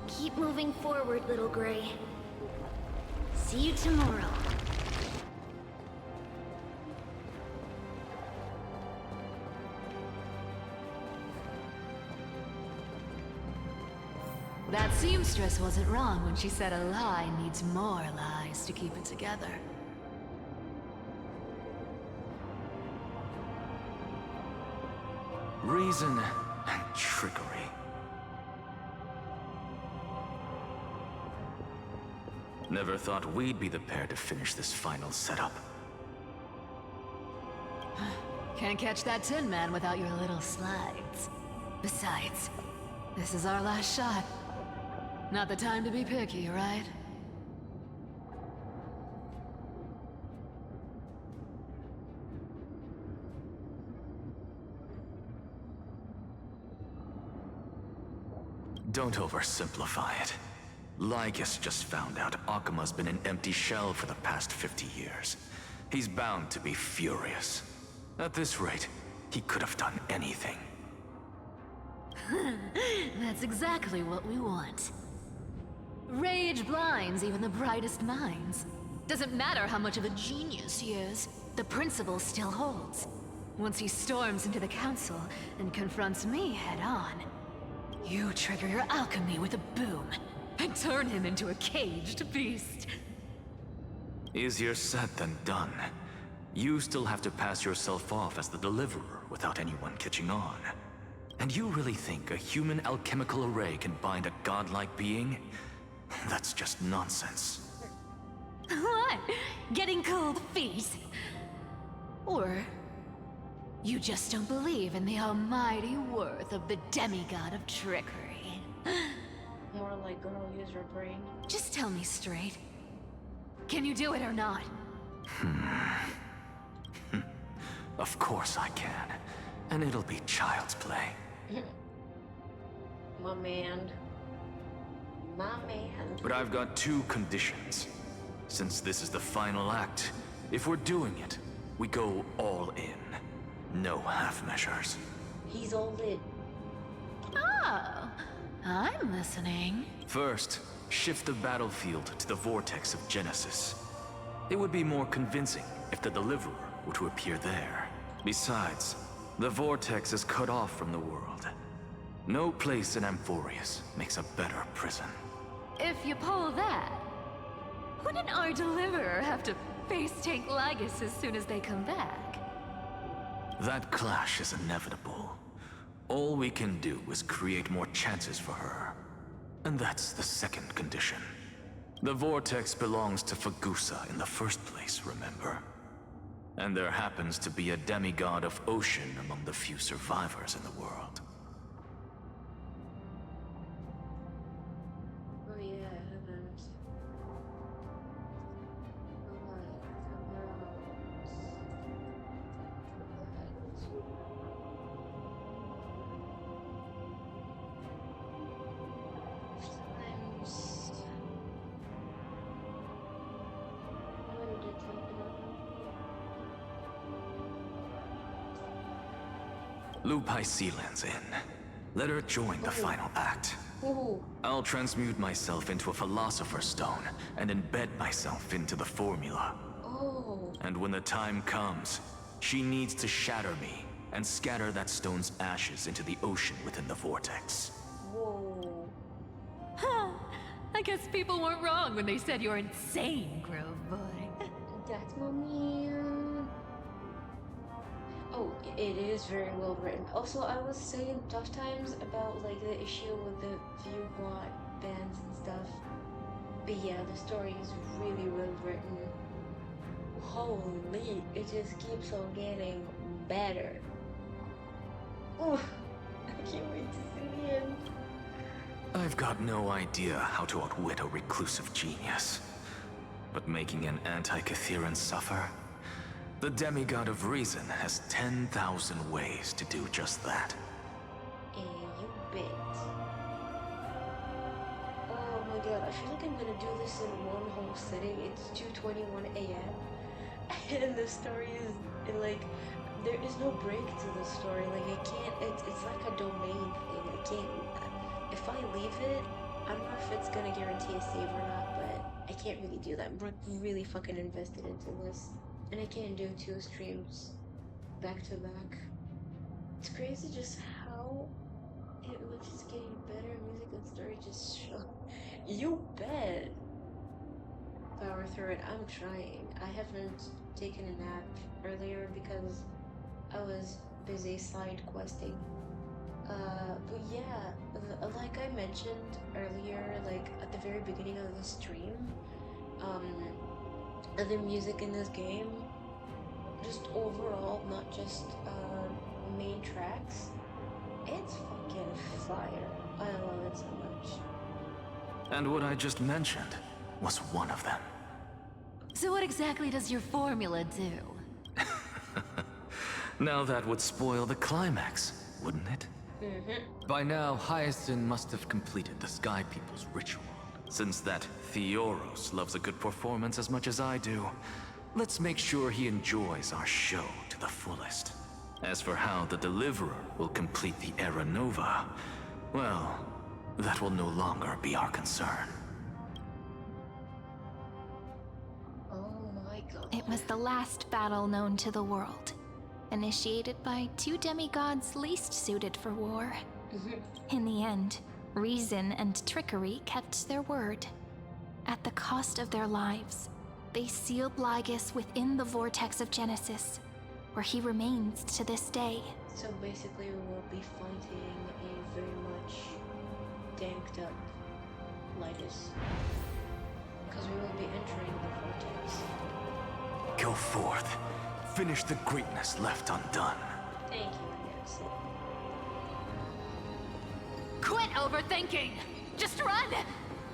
Keep moving forward, little Gray. See you tomorrow. mistress wasn't wrong when she said a lie needs more lies to keep it together. Reason and trickery. Never thought we'd be the pair to finish this final setup. Can't catch that Tin Man without your little slides. Besides, this is our last shot. Not the time to be picky, right? Don't oversimplify it. Lycus just found out Akuma's been an empty shell for the past 50 years. He's bound to be furious. At this rate, he could have done anything. That's exactly what we want. Rage blinds even the brightest minds. Doesn't matter how much of a genius he is, the principle still holds. Once he storms into the council and confronts me head-on, you trigger your alchemy with a boom and turn him into a caged beast. Easier said than done. You still have to pass yourself off as the deliverer without anyone catching on. And you really think a human alchemical array can bind a godlike being? That's just nonsense. What? Getting cold feet? Or you just don't believe in the almighty worth of the demigod of trickery? More like girl, use your brain. Just tell me straight. Can you do it or not? Of course I can. And it'll be child's play. My man. My man. But I've got two conditions. Since this is the final act, if we're doing it, we go all in. No half measures. He's all in. Oh, I'm listening. First, shift the battlefield to the vortex of Genesis. It would be more convincing if the deliverer were to appear there. Besides, the vortex is cut off from the world. No place in Amphorius makes a better prison. If you pull that, wouldn't our deliverer have to face tank Lygus as soon as they come back? That clash is inevitable. All we can do is create more chances for her. And that's the second condition. The vortex belongs to Fagusa in the first place, remember? And there happens to be a demigod of ocean among the few survivors in the world. Oh yeah, I haven't. Lupai Sealand's in. Let her join the final act. Ooh. I'll transmute myself into a Philosopher's Stone and embed myself into the formula. Oh. And when the time comes, she needs to shatter me and scatter that stone's ashes into the ocean within the vortex. Whoa. Huh. I guess people weren't wrong when they said you're insane, Grove Boy. That's my man. Oh, it is very well written. Also, I was saying tough times about like the issue with the few bot bands and stuff. But yeah, the story is really well written. Holy, it just keeps on getting better. Oh, I can't wait to see the end. I've got no idea how to outwit a reclusive genius. But making an anti-Catheran suffer? The demigod of reason has 10,000 ways to do just that. And you bet. Oh my god, I feel like I'm gonna do this in one whole sitting. It's 2:21 a.m. and the story is like there is no break to the story. Like I can't. It's like a domain thing. I can't. If I leave it, I don't know if it's gonna guarantee a save or not, but I can't really do that. I'm really fucking invested into this. And I can't do 2 streams back to back. It's crazy just how It was just getting better. Music and story just show. You bet. Power through it. I'm trying. I haven't taken a nap earlier because I was busy side questing. But yeah, like I mentioned earlier, like at the very beginning of the stream, um, the music in this game, just overall, not just main tracks, it's fucking fire. I love it so much. And what I just mentioned was one of them. So what exactly does your formula do? Now that would spoil the climax, wouldn't it? By now, Hyacinth must have completed the Sky People's ritual. Since that Theoros loves a good performance as much as I do, let's make sure he enjoys our show to the fullest. As for how the Deliverer will complete the Era Nova, well, that will no longer be our concern. Oh my god. It was the last battle known to the world, initiated by two demigods least suited for war. In the end, reason and trickery kept their word. At the cost of their lives, they sealed Lygus within the vortex of Genesis, where he remains to this day. So basically, we will be fighting a very much danked up Lygus. Because we will be entering the vortex. Go forth. Finish the greatness left undone. Thank you, yes. Quit overthinking! Just run!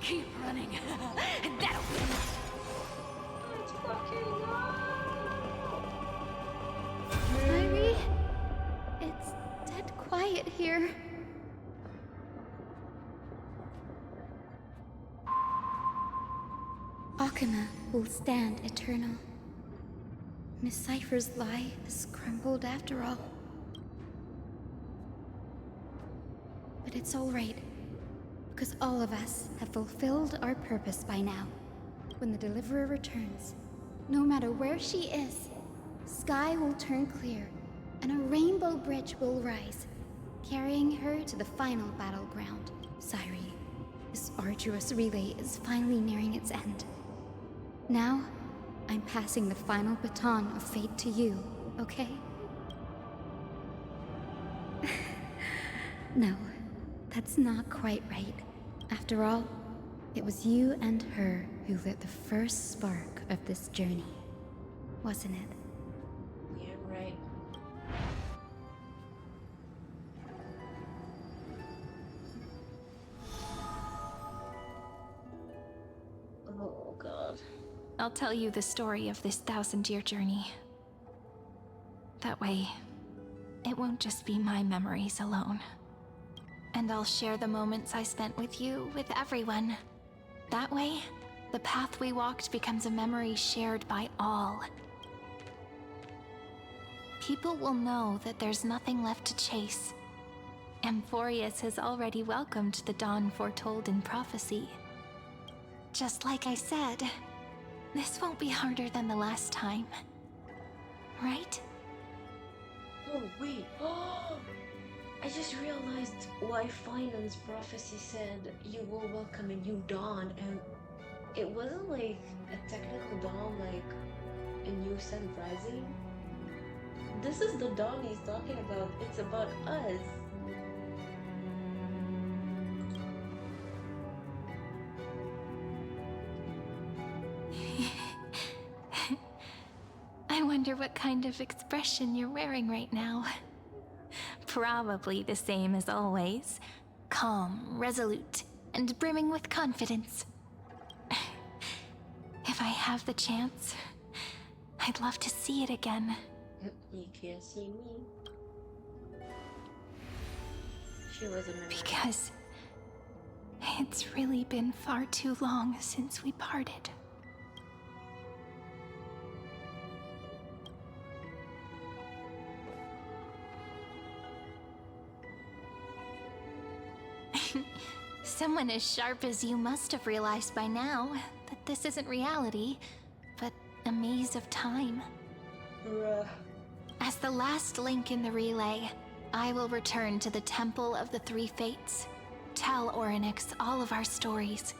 Keep running. And that'll be enough. Let's fucking go! Kyrie, it's dead quiet here. Akuma will stand eternal. Miss Cypher's lie has crumbled after all. But it's all right, because all of us have fulfilled our purpose by now. When the Deliverer returns, no matter where she is, sky will turn clear, and a rainbow bridge will rise, carrying her to the final battleground. Sairi, this arduous relay is finally nearing its end. Now, I'm passing the final baton of fate to you, okay? No, that's not quite right. After all, it was you and her who lit the first spark of this journey, wasn't it? Yeah, right. Oh god. I'll tell you the story of this 1,000-year journey. That way, it won't just be my memories alone. And I'll share the moments I spent with you with everyone. That way, the path we walked becomes a memory shared by all. People will know that there's nothing left to chase. Amphorius has already welcomed the dawn foretold in prophecy. Just like I said, this won't be harder than the last time. Right? Oh, wait. I just realized why Finance prophecy said you will welcome a new dawn, and it wasn't like a technical dawn, like a new sun rising. This is the dawn he's talking about. It's about us. I wonder what kind of expression you're wearing right now. Probably the same as always. Calm, resolute, and brimming with confidence. If I have the chance, I'd love to see it again. You can't see me. She was a memory. Because it's really been far too long since we parted. Someone as sharp as you must have realized by now that this isn't reality, but a maze of time. Bruh. As the last link in the relay, I will return to the Temple of the Three Fates, tell Orynyx all of our stories,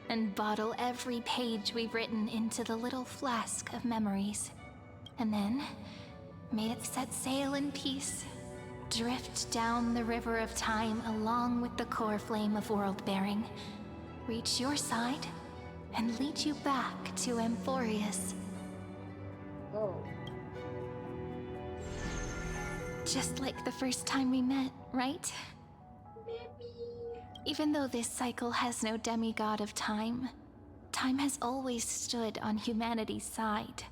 and bottle every page we've written into the little flask of memories. And then, may it set sail in peace, drift down the river of time along with the core flame of world-bearing, reach your side, and lead you back to Amphorius. Oh. Just like the first time we met, right? Even though this cycle has no demigod of time, time has always stood on humanity's side.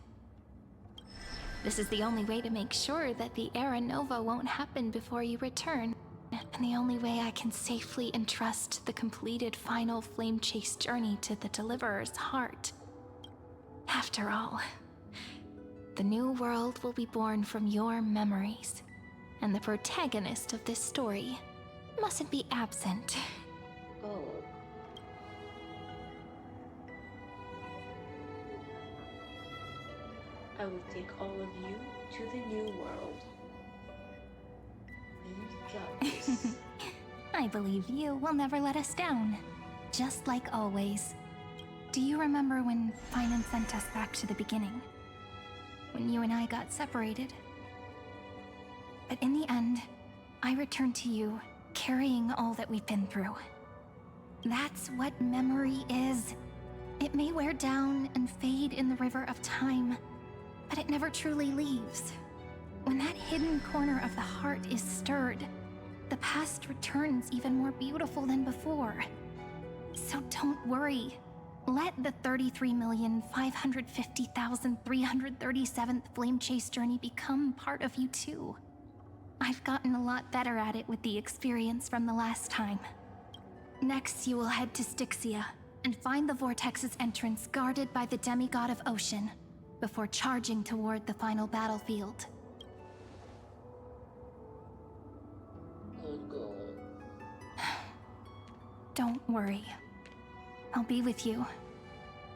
This is the only way to make sure that the Era Nova won't happen before you return, and the only way I can safely entrust the completed final flame chase journey to the Deliverer's heart. After all, the new world will be born from your memories, and the protagonist of this story mustn't be absent. Oh. I will take all of you to the new world. We got this. I believe you will never let us down, just like always. Do you remember when Finan sent us back to the beginning? When you and I got separated? But in the end, I returned to you, carrying all that we've been through. That's what memory is. It may wear down and fade in the river of time, but it never truly leaves. When that hidden corner of the heart is stirred, the past returns even more beautiful than before. So don't worry. Let the 33,550,337th Flame Chase journey become part of you too. I've gotten a lot better at it with the experience from the last time. Next, you will head to Styxia and find the Vortex's entrance guarded by the demigod of ocean, before charging toward the final battlefield. Oh god. Don't worry. I'll be with you.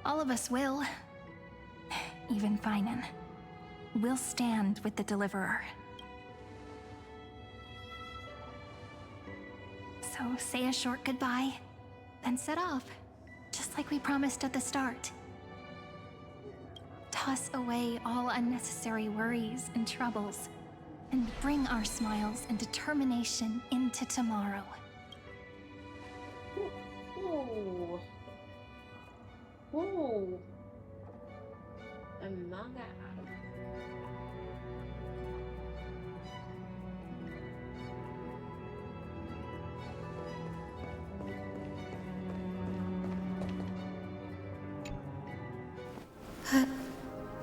All of us will. Even Finan. We'll stand with the Deliverer. So say a short goodbye, then set off, just like we promised at the start. Toss away all unnecessary worries and troubles, and bring our smiles and determination into tomorrow. Ooh. Ooh. A manga.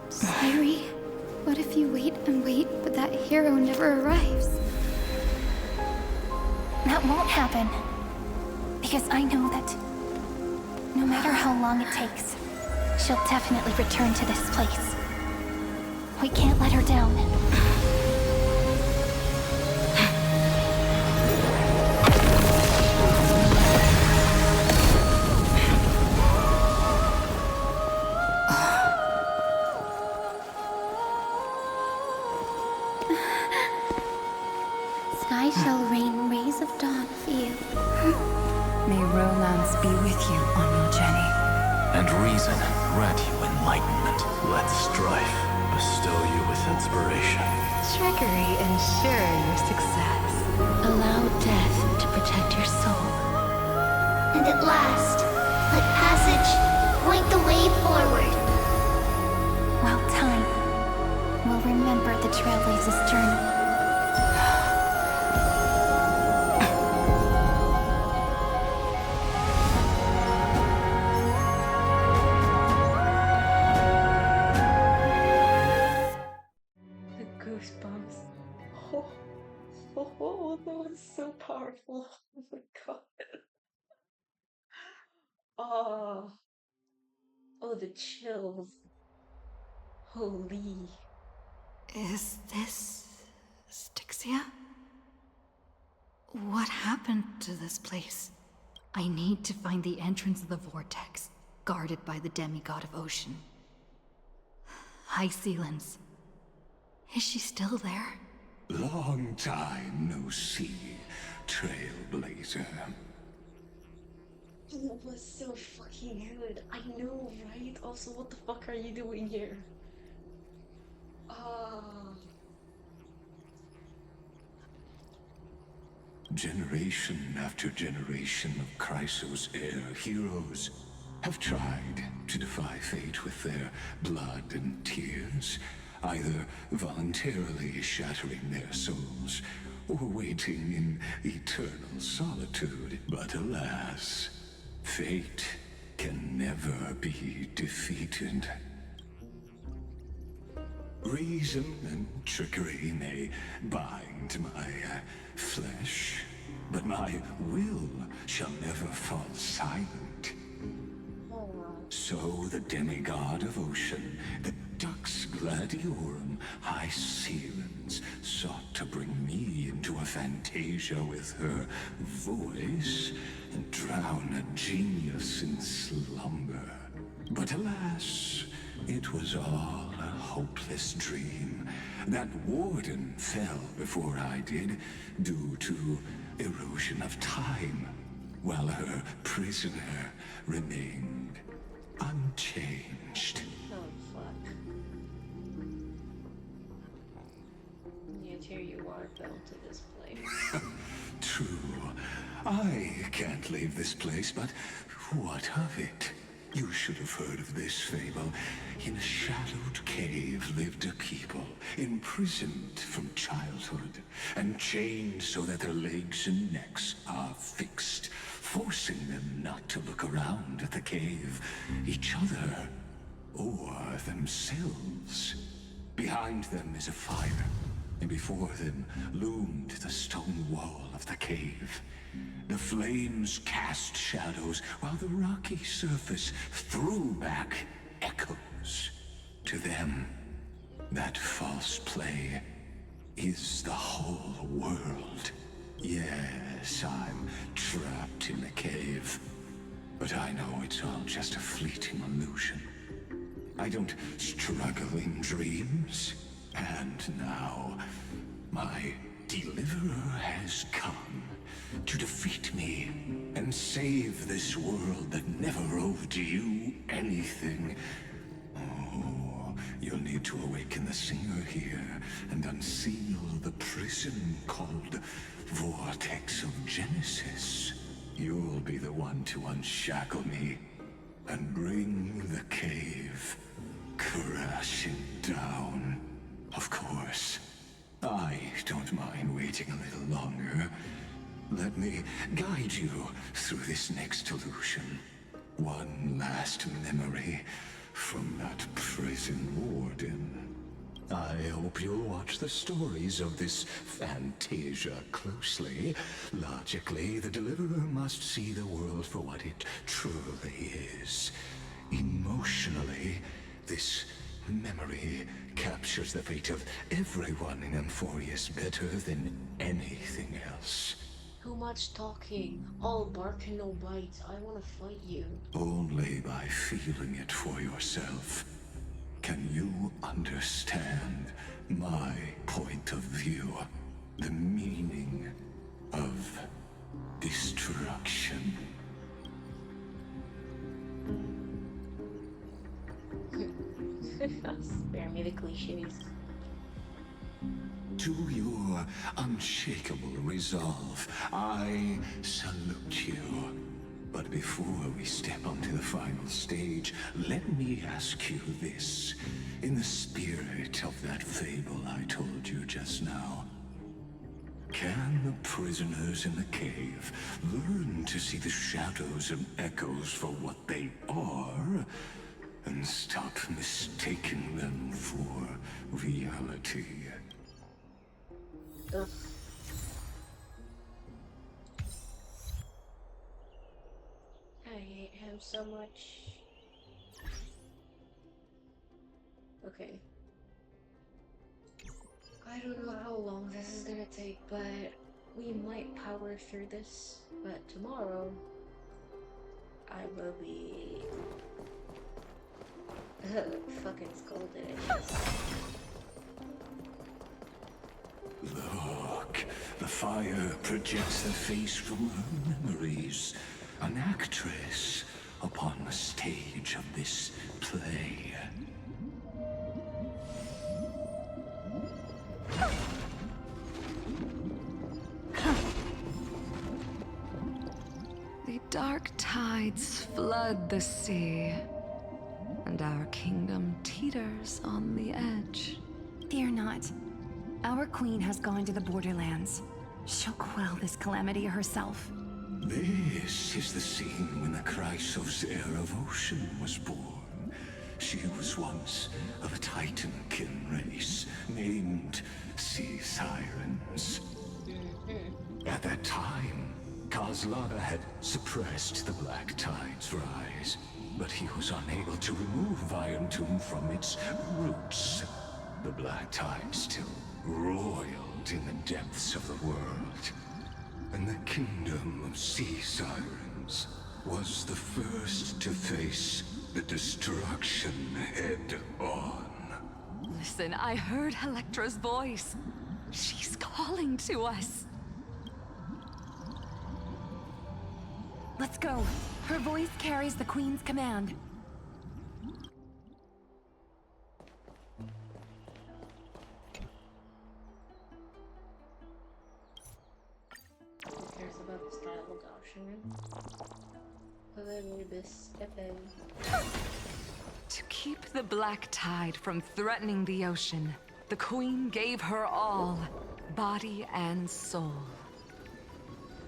Sairi, what if you wait and wait, but that hero never arrives? That won't happen. Because I know that no matter how long it takes, she'll definitely return to this place. We can't let her down. Sky shall rain rays of dawn for you. May romance be with you on your journey. And reason grant you enlightenment. Let strife bestow you with inspiration. Trickery ensure your success. Allow death to protect your soul. And at last, let passage point the way forward. While time will remember the Trailblazer's journey. The goosebumps. That was so powerful. Oh my god. Oh. Oh, the chills. Holy. Is this Styxia? What happened to this place? I need to find the entrance of the vortex, guarded by the demigod of ocean. High Sealens. Is she still there? Long time no see, Trailblazer. It was so fucking good. I know, right? Also, what the fuck are you doing here? Ah. Generation after generation of Chrysos heir heroes have tried to defy fate with their blood and tears, either voluntarily shattering their souls or waiting in eternal solitude. But alas, fate can never be defeated. Reason and trickery may bind my flesh, but my will shall never fall silent. So the demigod of ocean, the Dux Gladiorum, High Sealens, sought to bring me into a fantasia with her voice and drown a genius in slumber. But alas, it was all a hopeless dream. That warden fell before I did, due to erosion of time, while her prisoner remained unchanged. Oh, fuck. Yet here you are, bound to this place. True. I can't leave this place, but what of it? You should have heard of this fable. In a shadowed cave lived a people, imprisoned from childhood, and chained so that their legs and necks are fixed, forcing them not to look around at the cave, each other, or themselves. Behind them is a fire, and before them loomed the stone wall of the cave. The flames cast shadows, while the rocky surface threw back echoes. To them, that false play is the whole world. Yes, I'm trapped in the cave, but I know it's all just a fleeting illusion. I don't struggle in dreams, and now my deliverer has come to defeat me and save this world that never owed you anything. Oh, you'll need to awaken the singer here and unseal the prison called Vortex of Genesis. You'll be the one to unshackle me and bring the cave crashing down. Of course, I don't mind waiting a little longer. Let me guide you through this next illusion. One last memory from that prison warden. I hope you'll watch the stories of this fantasia closely. Logically, the deliverer must see the world for what it truly is. Emotionally, this memory captures the fate of everyone in Amphorius better than anything else. Too much talking. All bark and no bite. I wanna fight you. Only by feeling it for yourself can you understand my point of view, the meaning of destruction. Spare me the cliches. To your unshakable resolve, I salute you. But before we step onto the final stage, let me ask you this. In the spirit of that fable I told you just now, can the prisoners in the cave learn to see the shadows and echoes for what they are, and stop mistaking them for reality? Ugh. I hate him so much. Okay. I don't know how long this is gonna take, but we might power through this. But tomorrow, I will be fucking scolded. Look, the fire projects the face from her memories. An actress upon the stage of this play. The dark tides flood the sea, and our kingdom teeters on the edge. Fear not. Our queen has gone to the borderlands. She'll quell this calamity herself. This is the scene when the Chrysos heir of ocean was born. She was once of a Titankin race named Sea Sirens. At that time, Kozlana had suppressed the Black Tide's rise, but he was unable to remove Iron Tomb from its roots. The Black Tide still roiled in the depths of the world, and the kingdom of Sea Sirens was the first to face the destruction head-on. Listen, I heard Electra's voice. She's calling to us. Let's go. Her voice carries the queen's command. Who cares about the style of To keep the Black Tide from threatening the ocean, the queen gave her all, body and soul.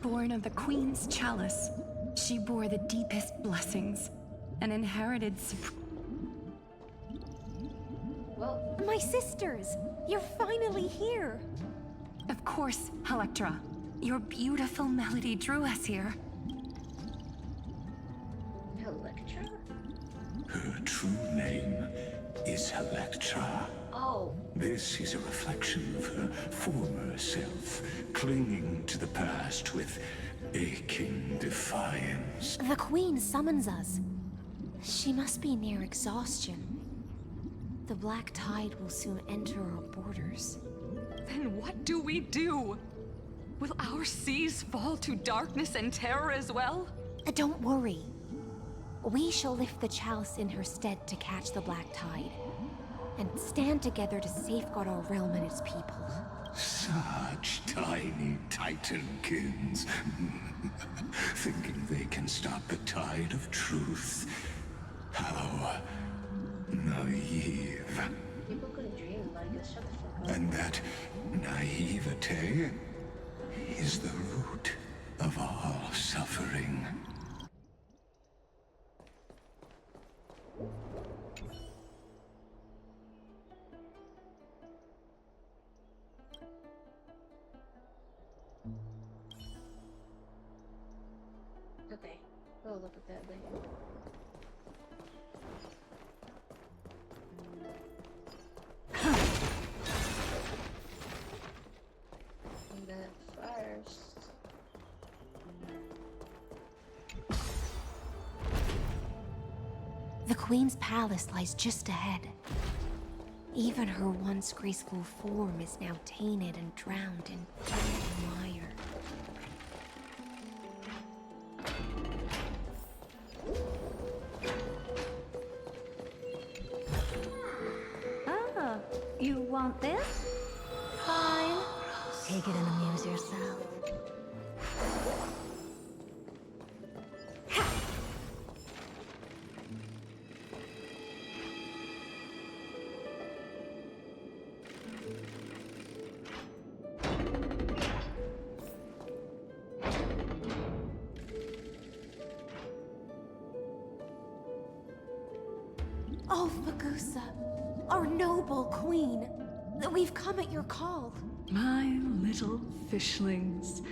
Born of the queen's chalice, she bore the deepest blessings and inherited Well, my sisters! You're finally here! Of course, Electra. Your beautiful melody drew us here. Electra? Her true name is Electra. Oh. This is a reflection of her former self, clinging to the past with aching defiance. The queen summons us. She must be near exhaustion. The Black Tide will soon enter our borders. Then what do we do? Will our seas fall to darkness and terror as well? Don't worry. We shall lift the chalice in her stead to catch the Black Tide, and stand together to safeguard our realm and its people. Such tiny Titankins, thinking they can stop the tide of truth. How naive. People could dream, like, shut the fuck up. And that naivete is the root of all suffering. Okay, we'll look at that later. And that first. The Queen's palace lies just ahead. Even her once graceful form is now tainted and drowned in mire. Oh, you want this? Fine. Take it and amuse yourself. Oh, Magusa, our noble queen. We've come at your call. My little fishlings,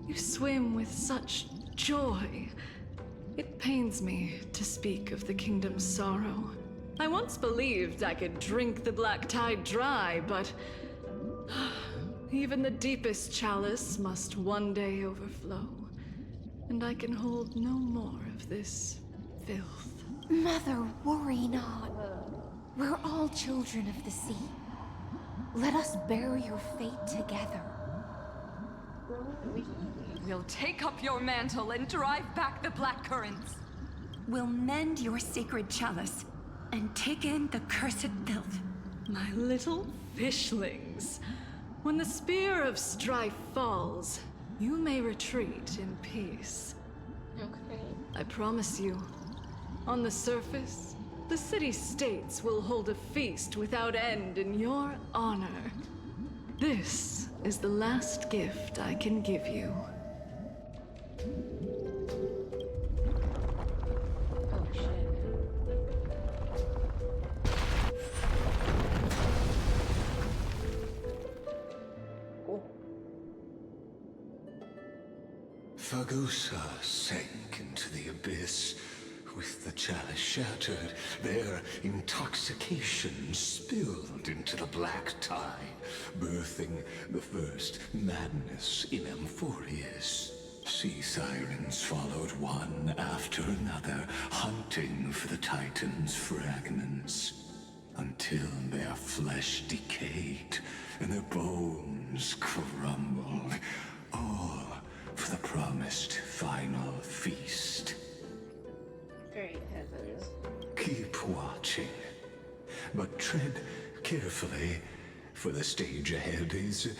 you swim with such joy. It pains me to speak of the kingdom's sorrow. I once believed I could drink the black tide dry, but even the deepest chalice must one day overflow, and I can hold no more of this filth. Mother, worry not. We're all children of the sea. Let us bear your fate together. We'll take up your mantle and drive back the black currents. We'll mend your sacred chalice and take in the cursed filth. My little fishlings. When the spear of strife falls, you may retreat in peace. Okay. I promise you, on the surface, the city-states will hold a feast without end in your honor. This is the last gift I can give you. Oh shit. Fagusa sank into the abyss. With the chalice shattered, their intoxication spilled into the black tide, birthing the first madness in Amphorius. Sea sirens followed one after another, hunting for the Titan's fragments, until their flesh decayed and their bones crumbled, all for the promised final feast. Great heavens. Keep watching, but tread carefully, for the stage ahead is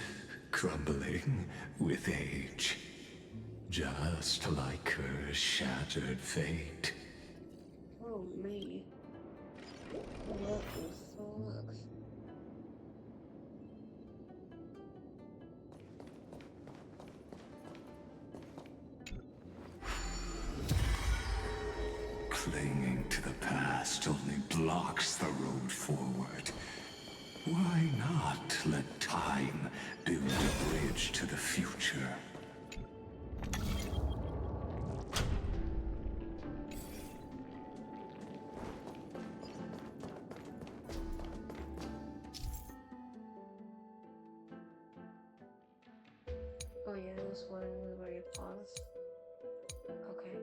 crumbling with age, just like her shattered fate. Oh me. That sucks. Clinging to the past only blocks the road forward. Why not let time build a bridge to the future? Oh yeah, this one was where you pause. Okay.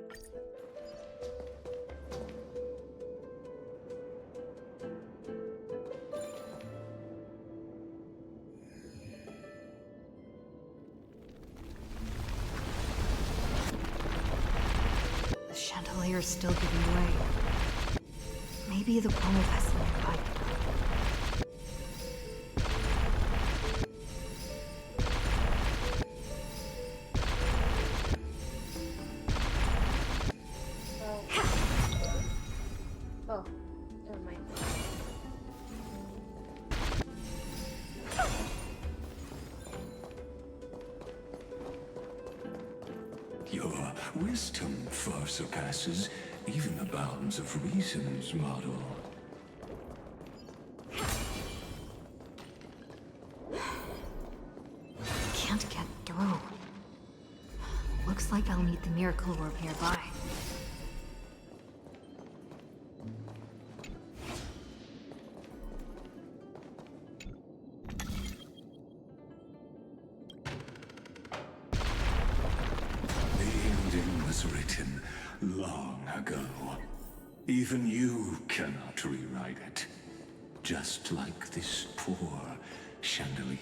The chandelier's still giving way. Maybe the pole has nearby. Oh, never mind. Your wisdom far surpasses even the bounds of reason's model. Can't get through. Looks like I'll need the miracle orb nearby. The ending was written long ago. Even you cannot rewrite it. Just like this poor chandelier.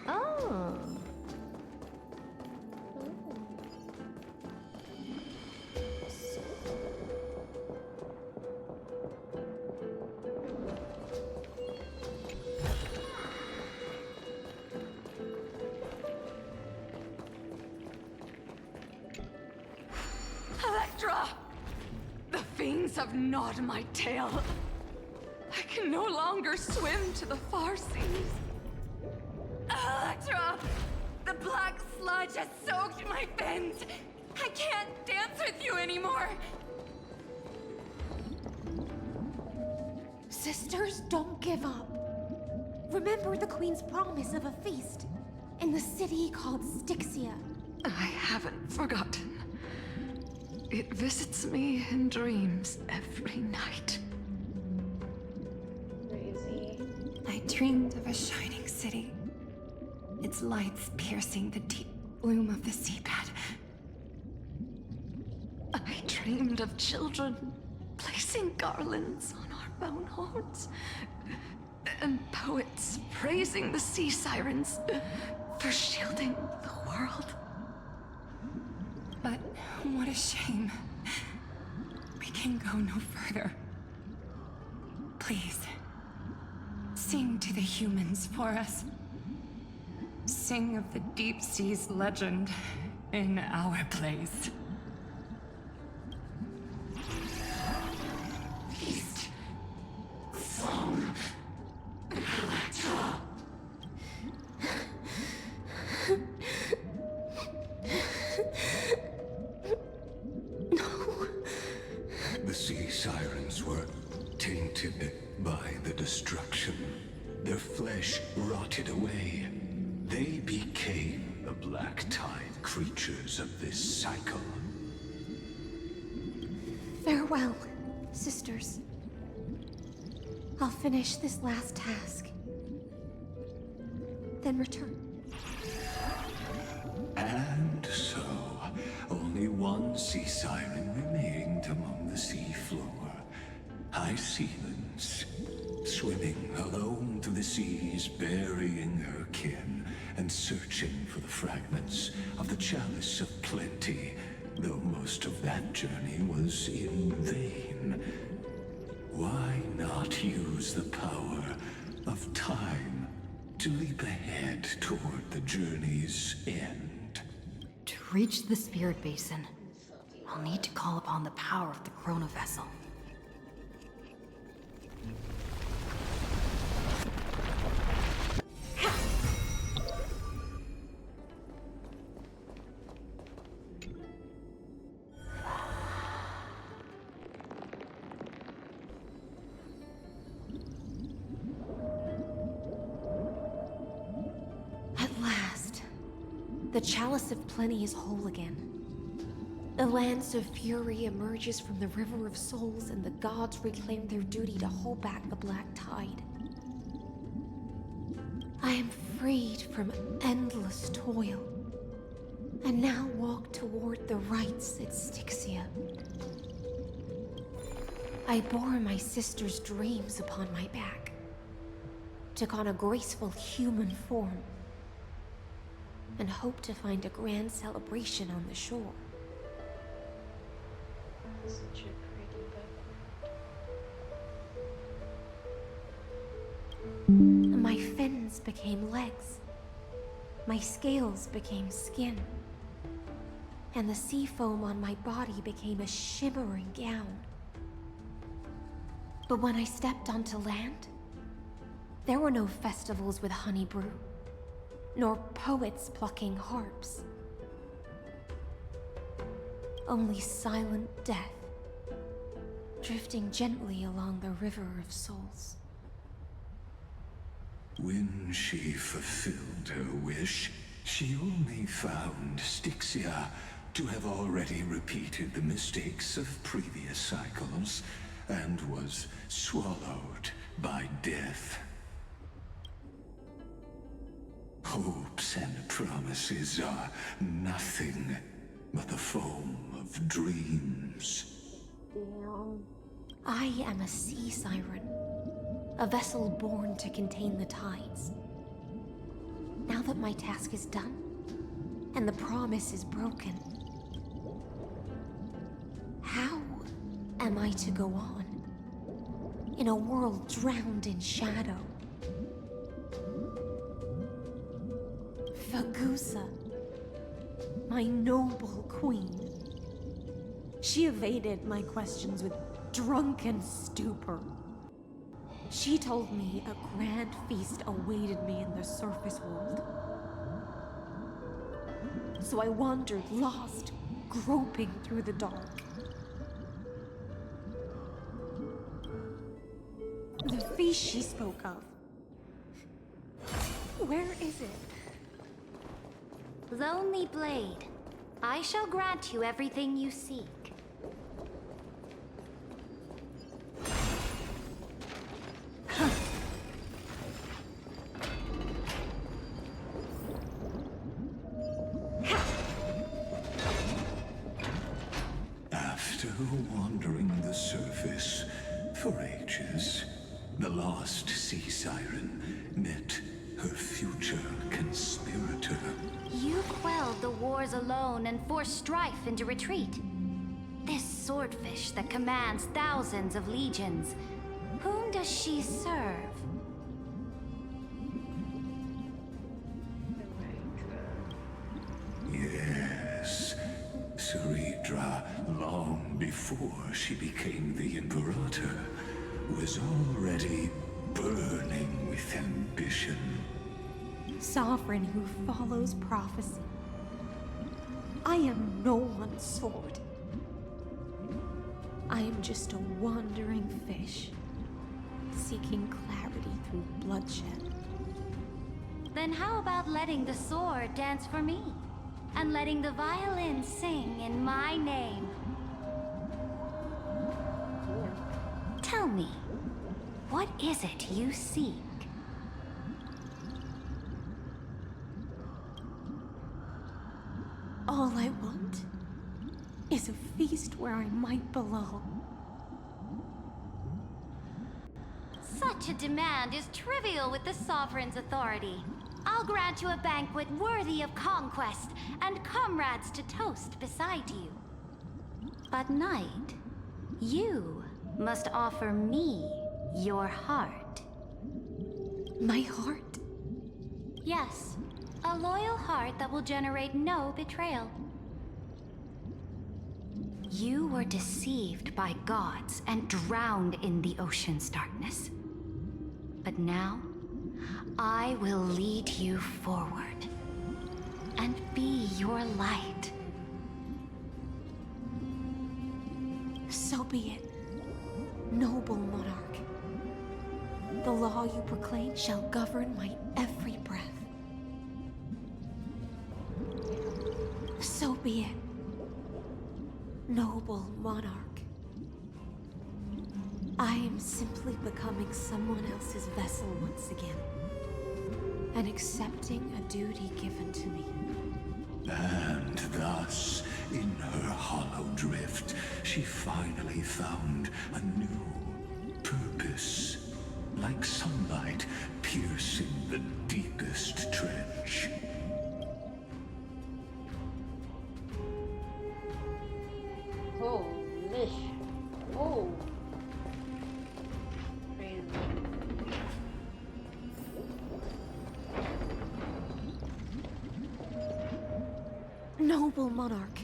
Oh. Electra! The fiends have gnawed my tail. I can no longer swim to the far seas. Electra! The black sludge has soaked my fins! I can't dance with you anymore! Sisters, don't give up. Remember the Queen's promise of a feast in the city called Styxia. I haven't forgotten. It visits me in dreams every night. Crazy. I dreamed of a shining city. Its lights piercing the deep gloom of the seabed. dreamed of children placing garlands on our bone horns, and poets praising the sea sirens for shielding the world. But what a shame. We can go no further. Please, sing to the humans for us. Sing of the deep sea's legend in our place. The sea sirens were tainted by the destruction. Their flesh rotted away. They became the black tide creatures of this cycle. Farewell, sisters. I'll finish this last task, then return. And so, only one sea siren remained among the sea floor. High Sealens, swimming alone through the seas, burying her kin, and searching for the fragments of the chalice of plenty, though most of that journey was in vain. Why not use the power of time to leap ahead toward the journey's end? To reach the spirit basin, I'll need to call upon the power of the Chrono Vessel. At last, the Chalice of Plenty is whole again. The Lance of Fury emerges from the River of Souls, and the gods reclaim their duty to hold back the Black Tide. I am freed from endless toil, and now walk toward the rites at Styxia. I bore my sister's dreams upon my back, took on a graceful human form, and hope to find a grand celebration on the shore. Such a pretty book. My fins became legs, my scales became skin, and the sea foam on my body became a shimmering gown. But when I stepped onto land, there were no festivals with honey brew, nor poets plucking harps. Only silent death, drifting gently along the River of Souls. When she fulfilled her wish, she only found Styxia to have already repeated the mistakes of previous cycles, and was swallowed by death. Hopes and promises are nothing but the foam of dreams. Damn. I am a sea siren, a vessel born to contain the tides. Now that my task is done, and the promise is broken, how am I to go on in a world drowned in shadow? Fagusa, my noble queen. She evaded my questions with drunken stupor. She told me a grand feast awaited me in the surface world. So I wandered lost, groping through the dark. The feast she spoke of. Where is it? Lonely Blade, I shall grant you everything you seek. After wandering the surface for ages. The lost sea siren met her future conspirator. You quelled the wars alone and forced strife into retreat. This swordfish that commands thousands of legions, whom does she serve? Yes, Ceridra, long before she became the Imperator, was already burning with ambition. Sovereign who follows prophecy. I am no one's sword. I am just a wandering fish, seeking clarity through bloodshed. Then how about letting the sword dance for me? And letting the violin sing in my name? Tell me, what is it you seek? All I want is a feast where I might belong. Such a demand is trivial with the Sovereign's authority. I'll grant you a banquet worthy of conquest and comrades to toast beside you. But Knight, you must offer me your heart. My heart? Yes, a loyal heart that will generate no betrayal. You were deceived by gods and drowned in the ocean's darkness. But now, I will lead you forward and be your light. So be it, noble monarch. The law you proclaim shall govern my every breath. So be it, noble monarch. I am simply becoming someone else's vessel once again, and accepting a duty given to me. And thus, in her hollow drift, she finally found a new purpose, like sunlight piercing the deepest trench. Holy. Oh. Crazy. Noble monarch,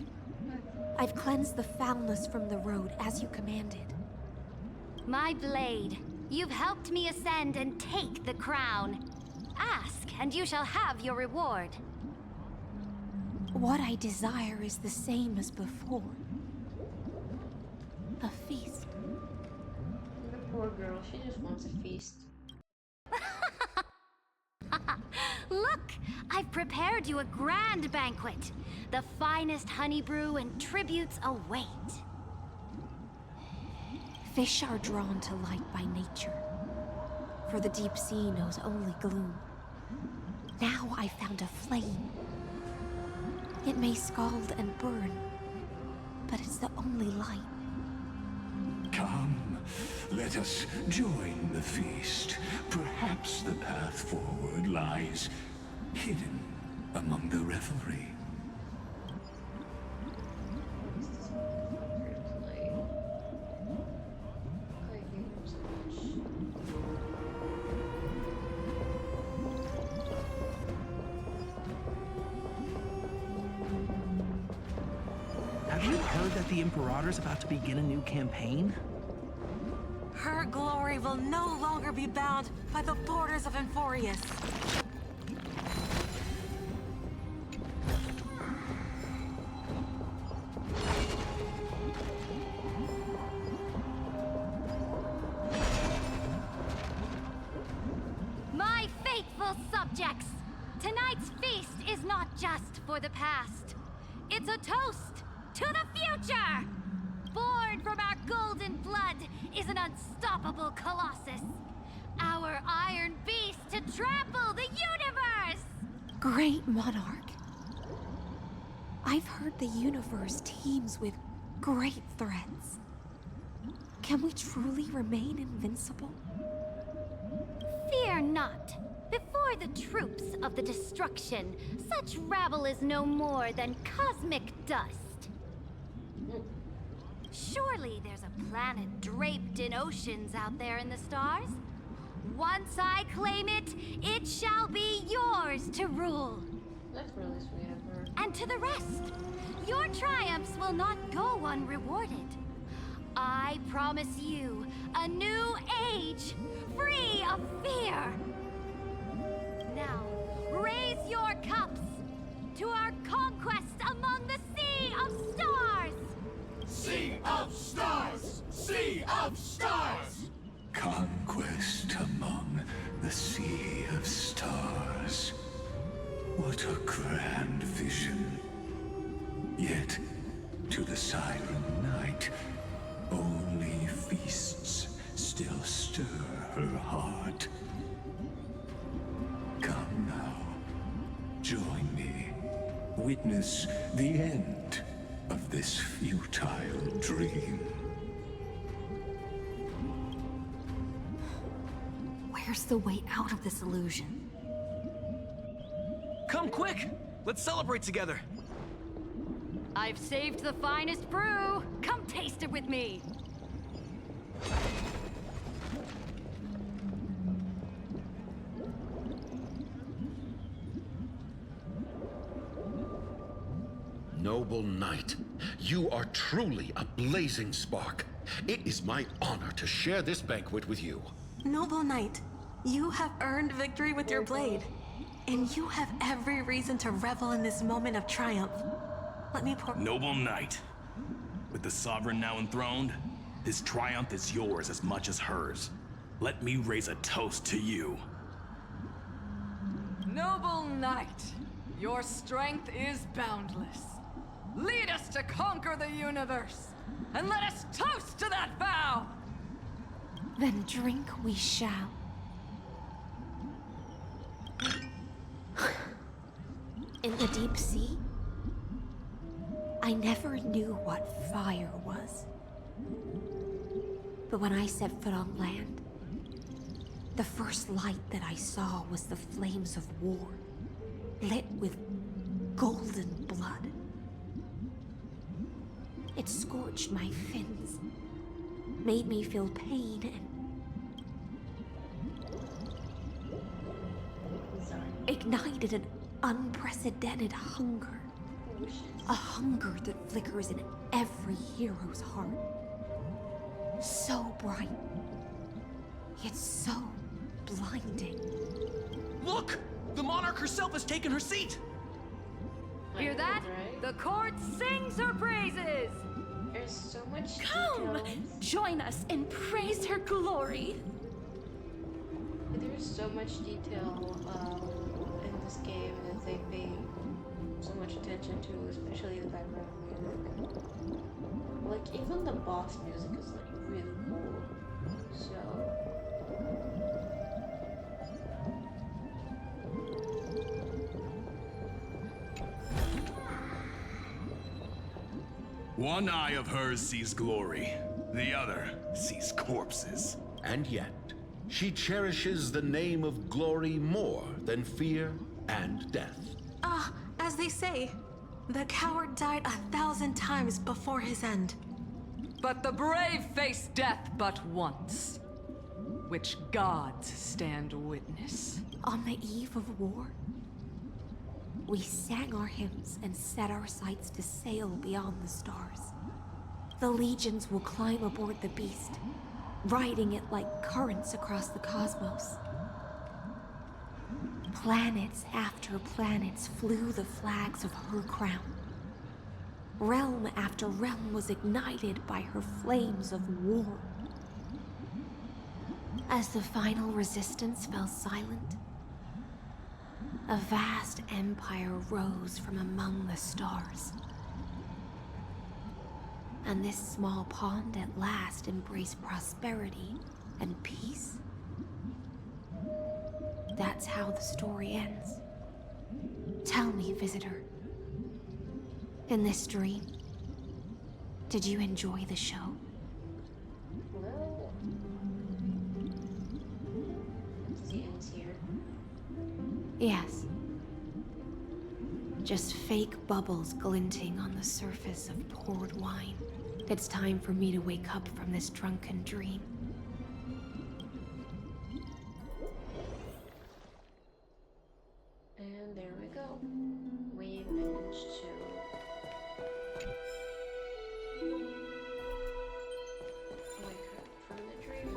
I've cleansed the foulness from the road as you commanded. My blade, you've helped me ascend and take the crown. Ask, and you shall have your reward. What I desire is the same as before. A feast. The poor girl, she just wants a feast. Look, I've prepared you a grand banquet. The finest honey brew and tributes await. Fish are drawn to light by nature, for the deep sea knows only gloom. Now I found a flame. It may scald and burn, but it's the only light. Come, let us join the feast. Perhaps the path forward lies hidden among the revelry. Have you heard that the Imperator's about to begin a new campaign? Her glory will no longer be bound by the borders of Enforius. My faithful subjects, tonight's feast is not just for the past. It's a toast to the future! Born from our golden blood is an unstoppable colossus. Our iron beast to trample the universe! Great monarch. I've heard the universe teems with great threats. Can we truly remain invincible? Fear not. Before the troops of the destruction, such rabble is no more than cosmic dust. Surely there's a planet draped in oceans out there in the stars. Once I claim it, it shall be yours to rule. That's really sweet of her. And to the rest, your triumphs will not go unrewarded. I promise you a new age, free of fear. Now, raise your cups to our conquest among the Sea of Stars! Sea of Stars! Sea of Stars! Conquest among the Sea of Stars. What a grand vision. Yet, to the Siren Knight, only feasts still stir her heart. Come now, join me. Witness the end of this futile dream. Where's the way out of this illusion? Come quick! Let's celebrate together! I've saved the finest brew! Come taste it with me! Noble knight, you are truly a blazing spark. It is my honor to share this banquet with you. Noble Knight, you have earned victory with your blade. And you have every reason to revel in this moment of triumph. Let me pour— Noble knight, with the Sovereign now enthroned, this triumph is yours as much as hers. Let me raise a toast to you. Noble knight, your strength is boundless. Lead us to conquer the universe, and let us toast to that vow! Then drink we shall. In the deep sea, I never knew what fire was. But when I set foot on land, the first light that I saw was the flames of war, lit with golden blood. It scorched my fins, made me feel pain and ignited an unprecedented hunger. A hunger that flickers in every hero's heart. So bright, yet so blinding. Look! The Monarch herself has taken her seat! Hear that? The court sings her praises! There's so much Come! details. Join us and praise her glory! There's so much detail in this game that they pay so much attention to, especially the background music. Like, even the boss music is like really cool. So one eye of hers sees glory, the other sees corpses. And yet, she cherishes the name of glory more than fear and death. As they say, the coward died 1,000 times before his end. But the brave face death but once, which gods stand witness. On the eve of war, we sang our hymns and set our sights to sail beyond the stars. The legions will climb aboard the beast, riding it like currents across the cosmos. Planets after planets flew the flags of her crown. Realm after realm was ignited by her flames of war. As the final resistance fell silent, a vast empire rose from among the stars. And this small pond at last embraced prosperity and peace. That's how the story ends. Tell me, visitor, in this dream, Did you enjoy the show? Well, the ends here. Yes. Just fake bubbles glinting on the surface of poured wine. It's time for me to wake up from this drunken dream. And there we go. We managed to wake up from the dream.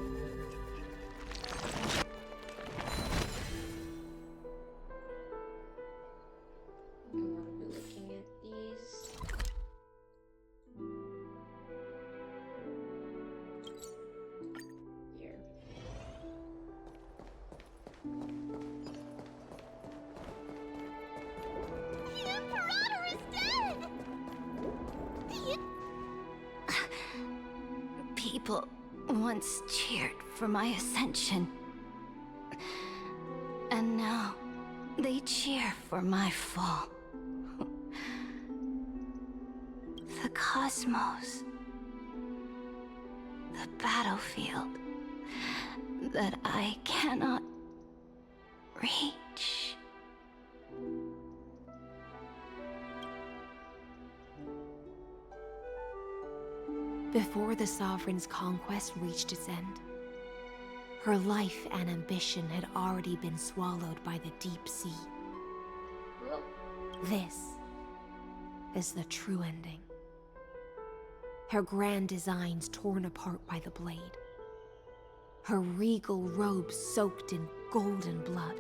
I want to be looking at these. Here. The Imperator is dead! People once cheered for my ascension. And now they cheer for my fall. The cosmos. The battlefield that I cannot reach. Before the Sovereign's conquest reached its end, her life and ambition had already been swallowed by the deep sea. Well, This is the true ending. Her grand designs torn apart by the blade. Her regal robes soaked in golden blood.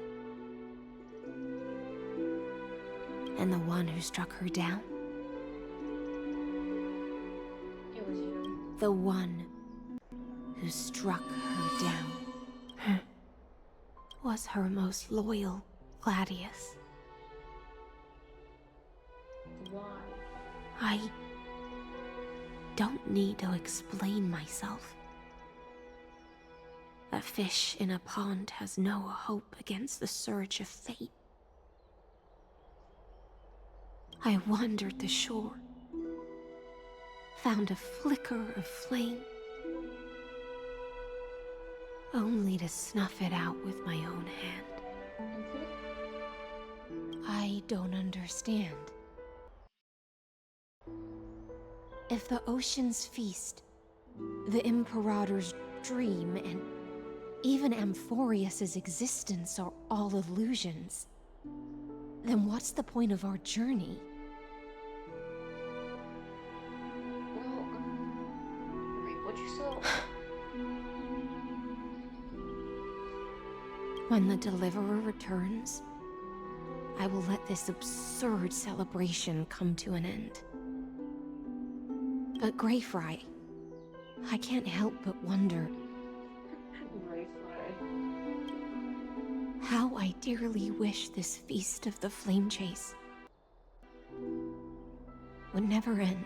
And the one who struck her down? it was you. The one who struck her down was her most loyal Gladius. Why? I don't need to explain myself. A fish in a pond has no hope against the surge of fate. I wandered the shore, found a flicker of flame, only to snuff it out with my own hand. I don't understand. If the ocean's feast, the Imperator's dream, and even Amphorius's existence are all illusions, then what's the point of our journey? Well, reap what you sow. When the Deliverer returns, I will let this absurd celebration come to an end. But Greyfry, I can't help but wonder how I dearly wish this feast of the Flame Chase would never end.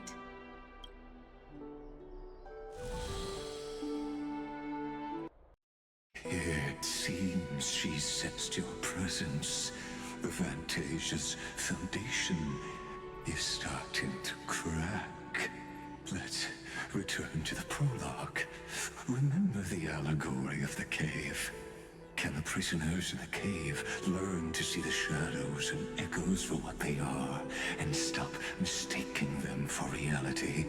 It seems she sensed your presence. The Fantasia's foundation is starting to crack. Let's return to the prologue. Remember the allegory of the cave? Can the prisoners in the cave learn to see the shadows and echoes for what they are, and stop mistaking them for reality?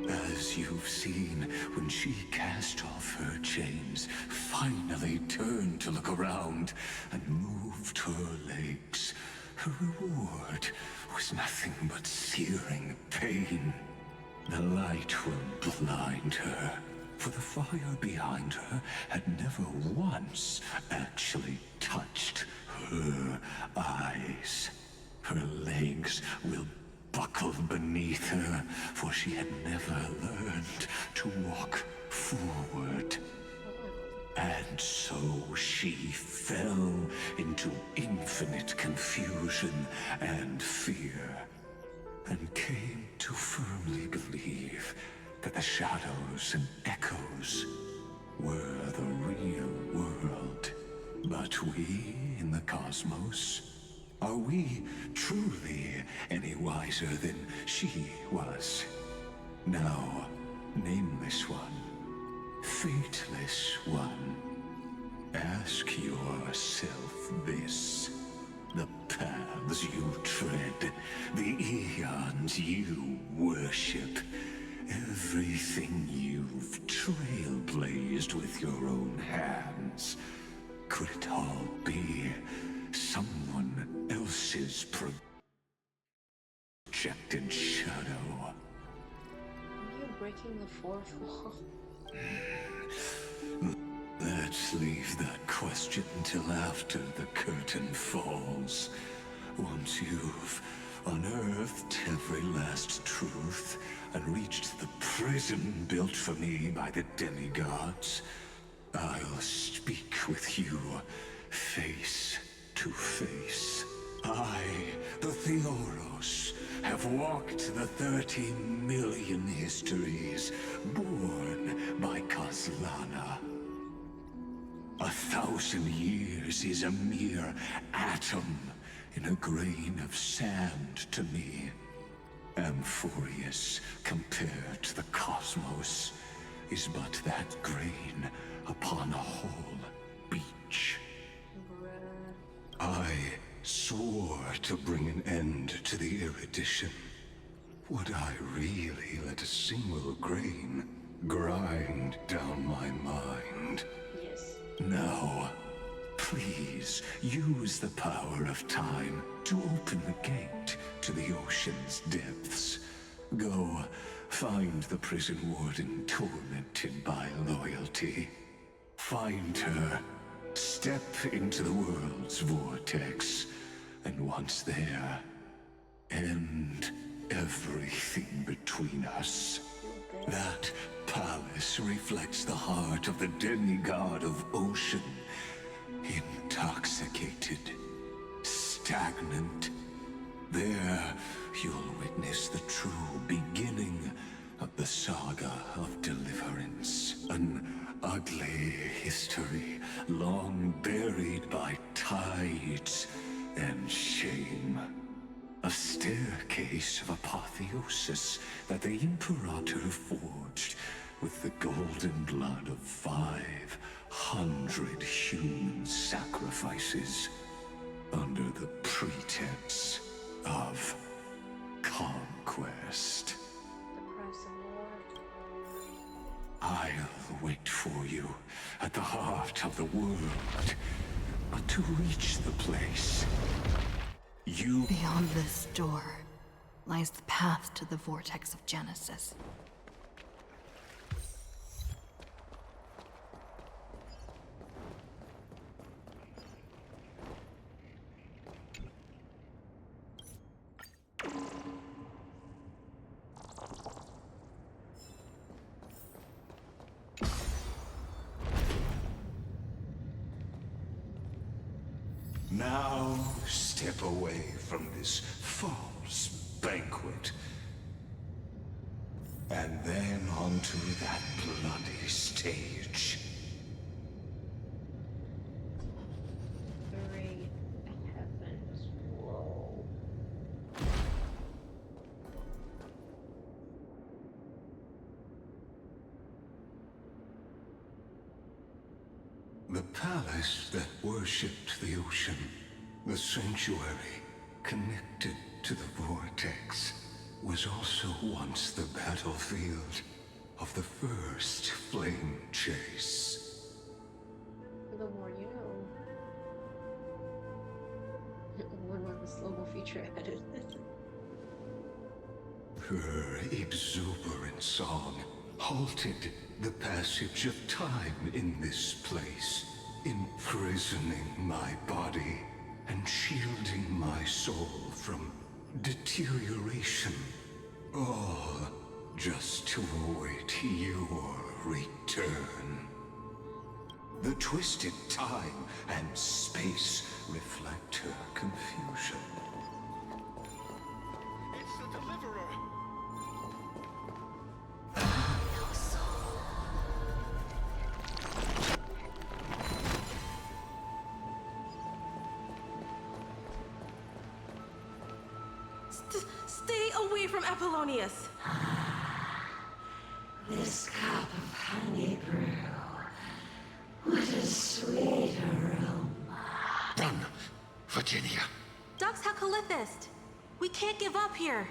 As you've seen, when she cast off her chains, finally turned to look around, and moved her legs, her reward was nothing but searing pain. The light will blind her, for the fire behind her had never once actually touched her eyes. Her legs will buckle beneath her, for she had never learned to walk forward. And so she fell into infinite confusion and fear, and came to firmly believe that the shadows and echoes were the real world. But we in the cosmos, are we truly any wiser than she was? Now, nameless one, fateless one, ask yourself this. The paths you tread, the eons you worship, everything you've trailblazed with your own hands, could it all be someone else's projected shadow? You're breaking the fourth wall. Let's leave that question till after the curtain falls. Once you've unearthed every last truth and reached the prison built for me by the demigods, I'll speak with you face to face. I, the Theoros, have walked the 30 million histories born by Kozlana. 1,000 years is a mere atom in a grain of sand to me. Amphorius, compared to the cosmos, is but that grain upon a whole beach. I swore to bring an end to the erudition. Would I really let a single grain grind down my mind? Yes. No. Please, use the power of time to open the gate to the ocean's depths. Go, find the prison warden tormented by loyalty. Find her, step into the world's vortex, and once there, end everything between us. That palace reflects the heart of the demigod of ocean. Intoxicated, stagnant. There, you'll witness the true beginning of the saga of deliverance. An ugly history, long buried by tides and shame. A staircase of apotheosis that the Imperator forged with the golden blood of 500 human sacrifices under the pretense of conquest. The price of war. I'll wait for you at the heart of the world. But to reach the place, you... Beyond this door lies the path to the vortex of Genesis. Now step away from this false banquet. And then onto that bloody stage. Great heavens. Whoa. The palace that worshipped the ocean, the sanctuary connected to the vortex, was also once the battlefield of the first flame chase. The more you know. When was the slow-mo feature added? Her exuberant song halted the passage of time in this place, imprisoning my body and shielding my soul from deterioration. All just to await your return. The twisted time and space reflect her confusion. It's the Deliverer! Stay away from Apollonius! This cup of honey brew. What a sweet aroma. Run, Virginia. Dux Hakalithist! We can't give up here!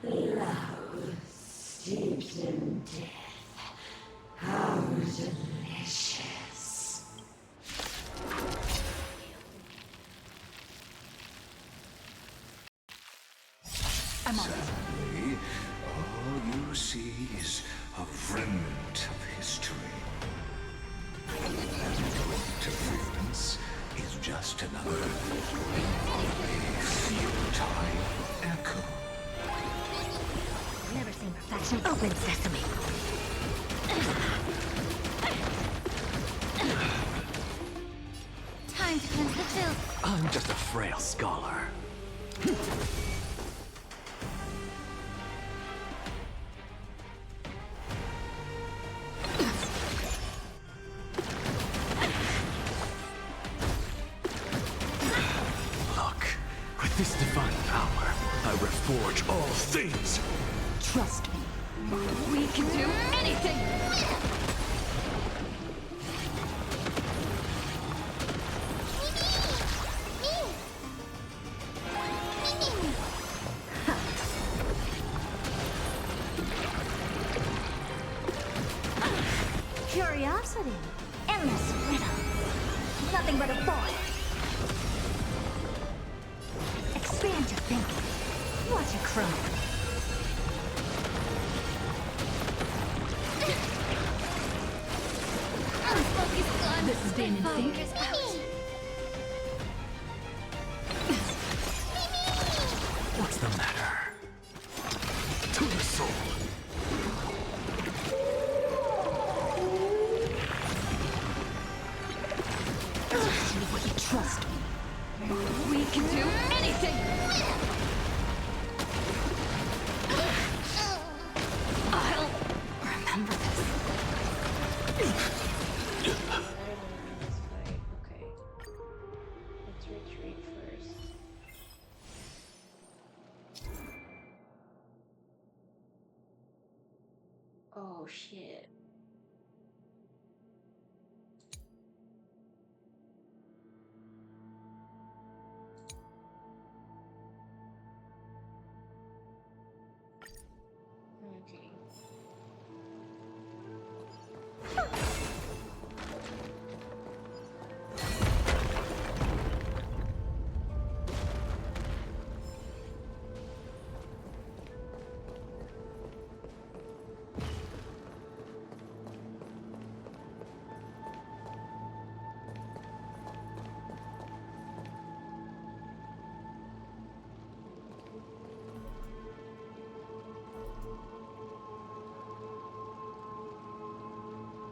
Love steeped in death. How delicious. I'm on. Sadly, all you see is a remnant of history. Interference is just another futile echo. Never seen perfection. Open sesame. Time to cleanse the filth. I'm just a frail scholar. Look, with this divine power, I reforge all things. Trust me. We can do anything! Curiosity. Endless riddle. Nothing but a void. Expand your thinking. Watch it crawl. This is being insane. What's the matter? To the soul. You trust me. We can do anything! I'll remember this. Okay. Let's retreat first. Oh shit. Okay.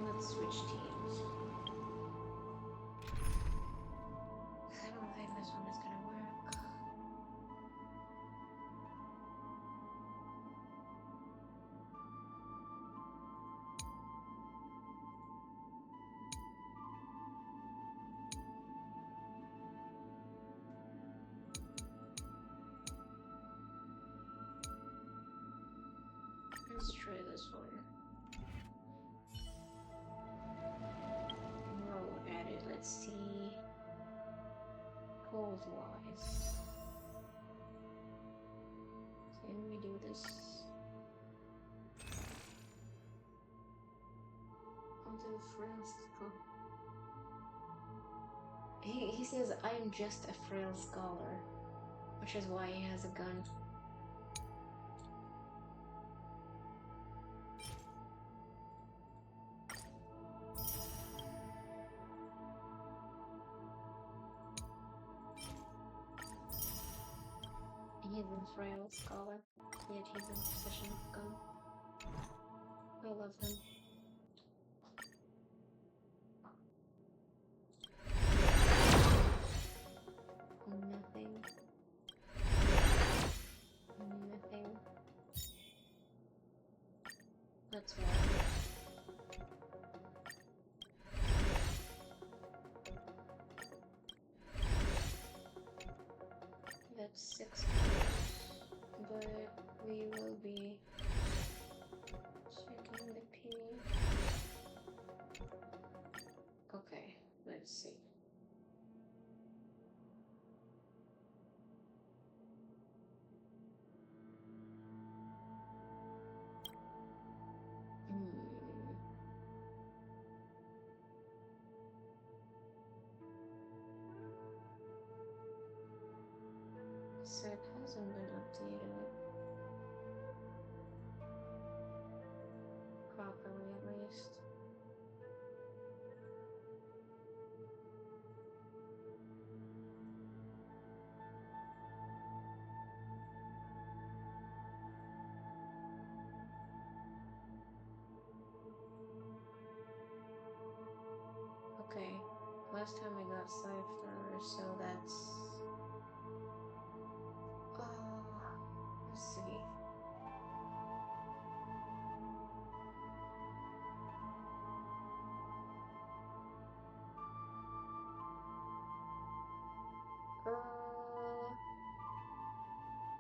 Let's switch teams. I don't think this one is gonna work. Let's try this one. Roll at it. Let's see. Cold wise. Can we do this? Until friends. He says I'm just a frail scholar, which is why he has a gun. He's a frail scholar, yet he's in possession of a gun. I love him. Nothing. Nothing. That's one. That's 6 kills, but we will be Let's see. So it hasn't been updated properly, at least. Okay, last time I got Cypher, so that's... let's see.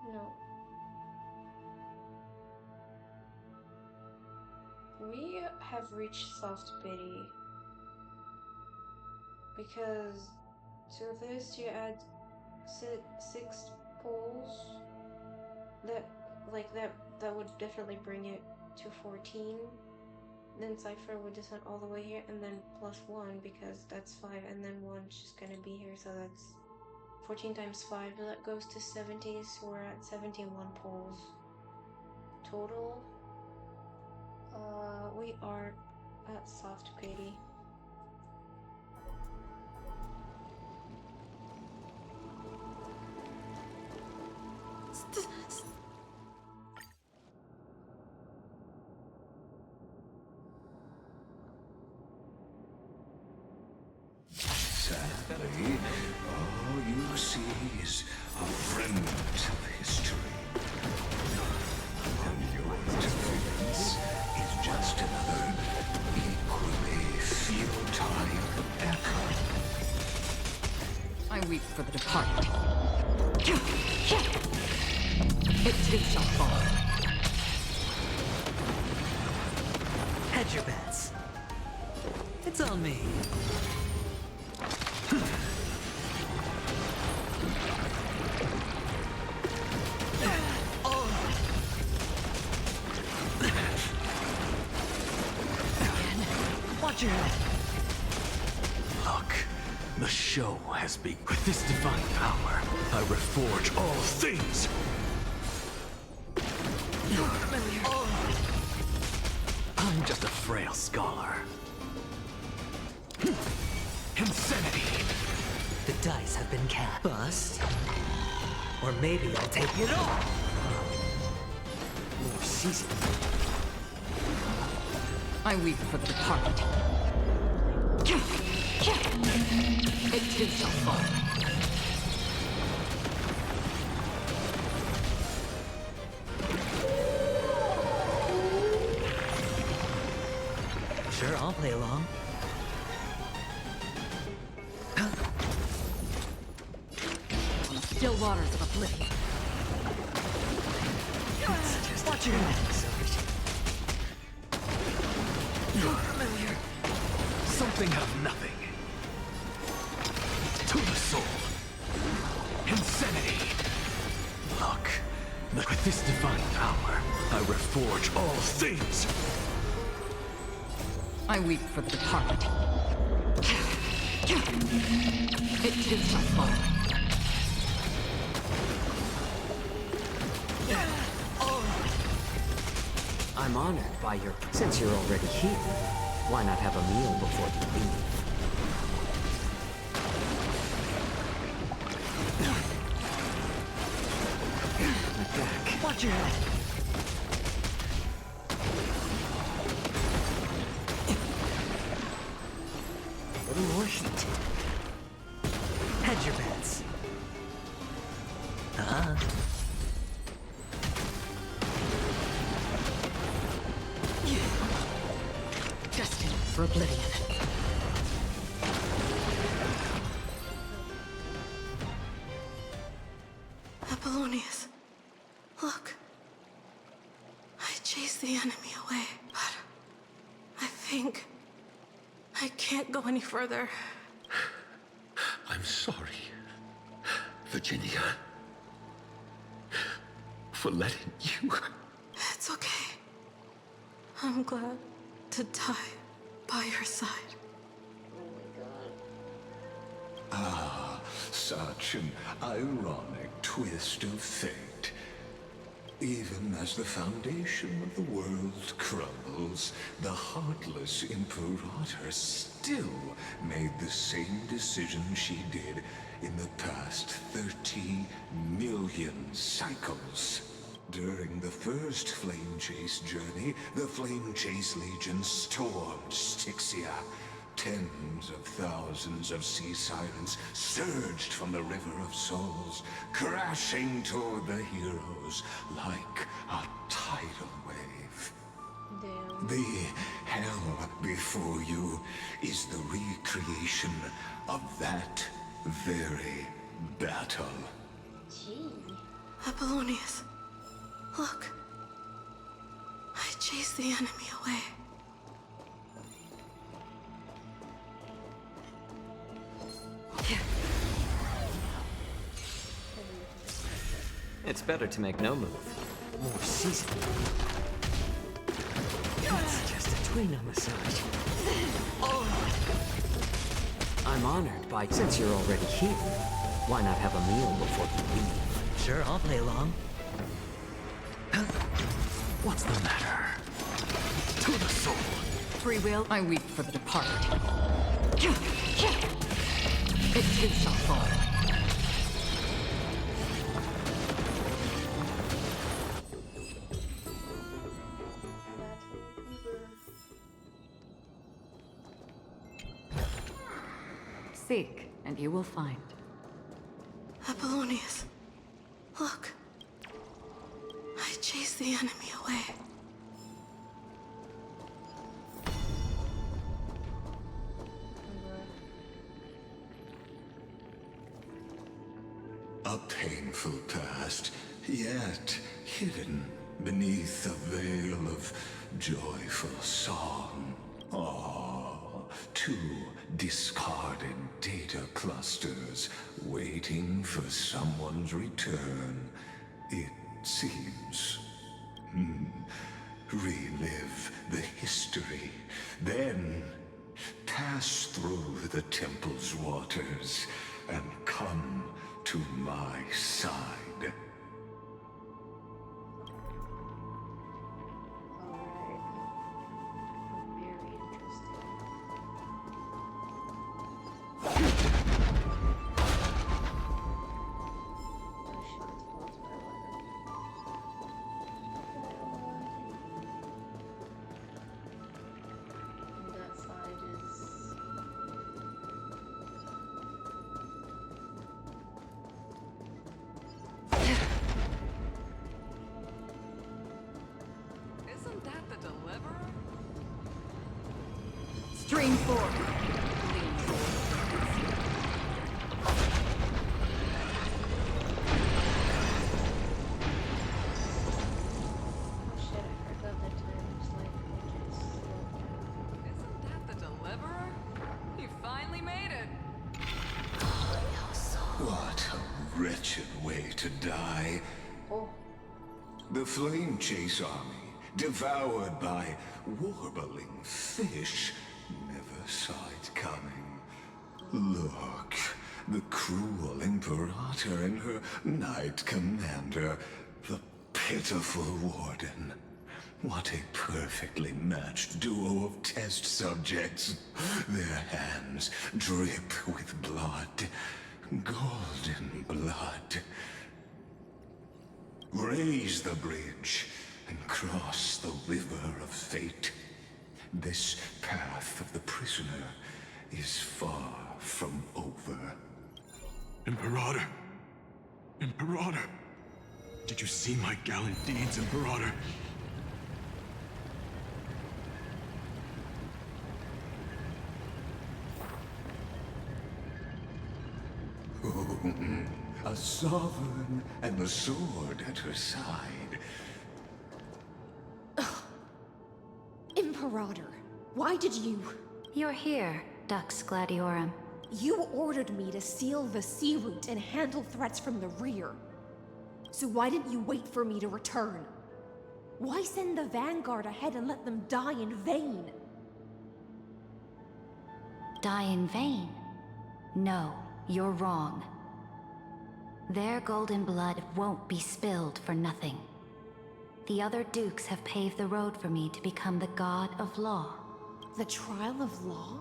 No. We have reached soft pity because to this you add six poles that would definitely bring it to 14. Then Cypher would descend all the way here, and then plus 1 because that's 5, and then 1's just gonna be here, so that's 14 times 5, that goes to 70, so we're at 71 poles total. We are at soft pity. Sadly, all you see is a remnant of history. And your interference is just another equally futile effort. I weep for the departed. It too shall fall. Hedge your bets. It's on me. Watch your head. Look, the show has begun. With this divine power, I reforge all things. You're familiar. I'm just a frail scholar. Insanity! The dice have been cast. Bust. Or maybe I'll take it all. More season. I weep for the departed. It too shall fall. Sure, I'll play along. On the still waters of oblivion. Watch your necks. You're familiar. Something out of nothing. To the soul. Insanity. Look, with this divine power, I reforge all things. I weep for the departed. It too shall fall. I'm honored by your... Since you're already here, why not have a meal before you leave? My back. Watch your head. A little more heat. Hedge your bets. Destined for oblivion. Apollonius, look. I chased the enemy away, but I think I can't go any further. I'm sorry, Virginia, for letting you. It's okay. I'm glad to die by your side. Ah, such an ironic twist of fate. Even as the foundation of the world crumbles, the heartless Imperator still made the same decision she did in the past 30 million cycles. During the first Flame Chase journey, the Flame Chase Legion stormed Styxia. Tens of thousands of sea sirens surged from the River of Souls, crashing toward the heroes like a tidal wave. Damn. The hell before you is the recreation of that very battle. Gee. Apollonius, look. I chased the enemy away. It's better to make no move. More seasoned. That's just a tween on massage. I'm honored by... Since you're already here, why not have a meal before you leave? Sure, I'll play along. What's the matter? To the soul. Free will, I weep for the departed. It too shall fall. Seek, and you will find. Apollonius, look. I chased the enemy away. A painful past, yet hidden beneath a veil of joyful song. Ah, two discarded data clusters waiting for someone's return, it seems. Relive the history, then pass through the temple's waters and come to my side. Isn't that the Deliverer? Stream 4. Shit, I forgot that times like I just slowed down. Isn't that the Deliverer? He finally made it. What a wretched way to die. Oh. The Flame Chase army, devoured by warbling fish, never saw it coming. Look, the cruel Imperator and her Knight Commander, the pitiful Warden. What a perfectly matched duo of test subjects. Their hands drip with blood, golden blood. Raise the bridge and cross the river of fate. This path of the prisoner is far from over. Imperator! Imperator! Did you see my gallant deeds, Imperator? A sovereign and the sword at her side. Imperator, why did you... You're here, Dux Gladiorum. You ordered me to seal the sea route and handle threats from the rear. So why didn't you wait for me to return? Why send the vanguard ahead and let them die in vain? Die in vain? No, you're wrong. Their golden blood won't be spilled for nothing. The other dukes have paved the road for me to become the god of law. The trial of law?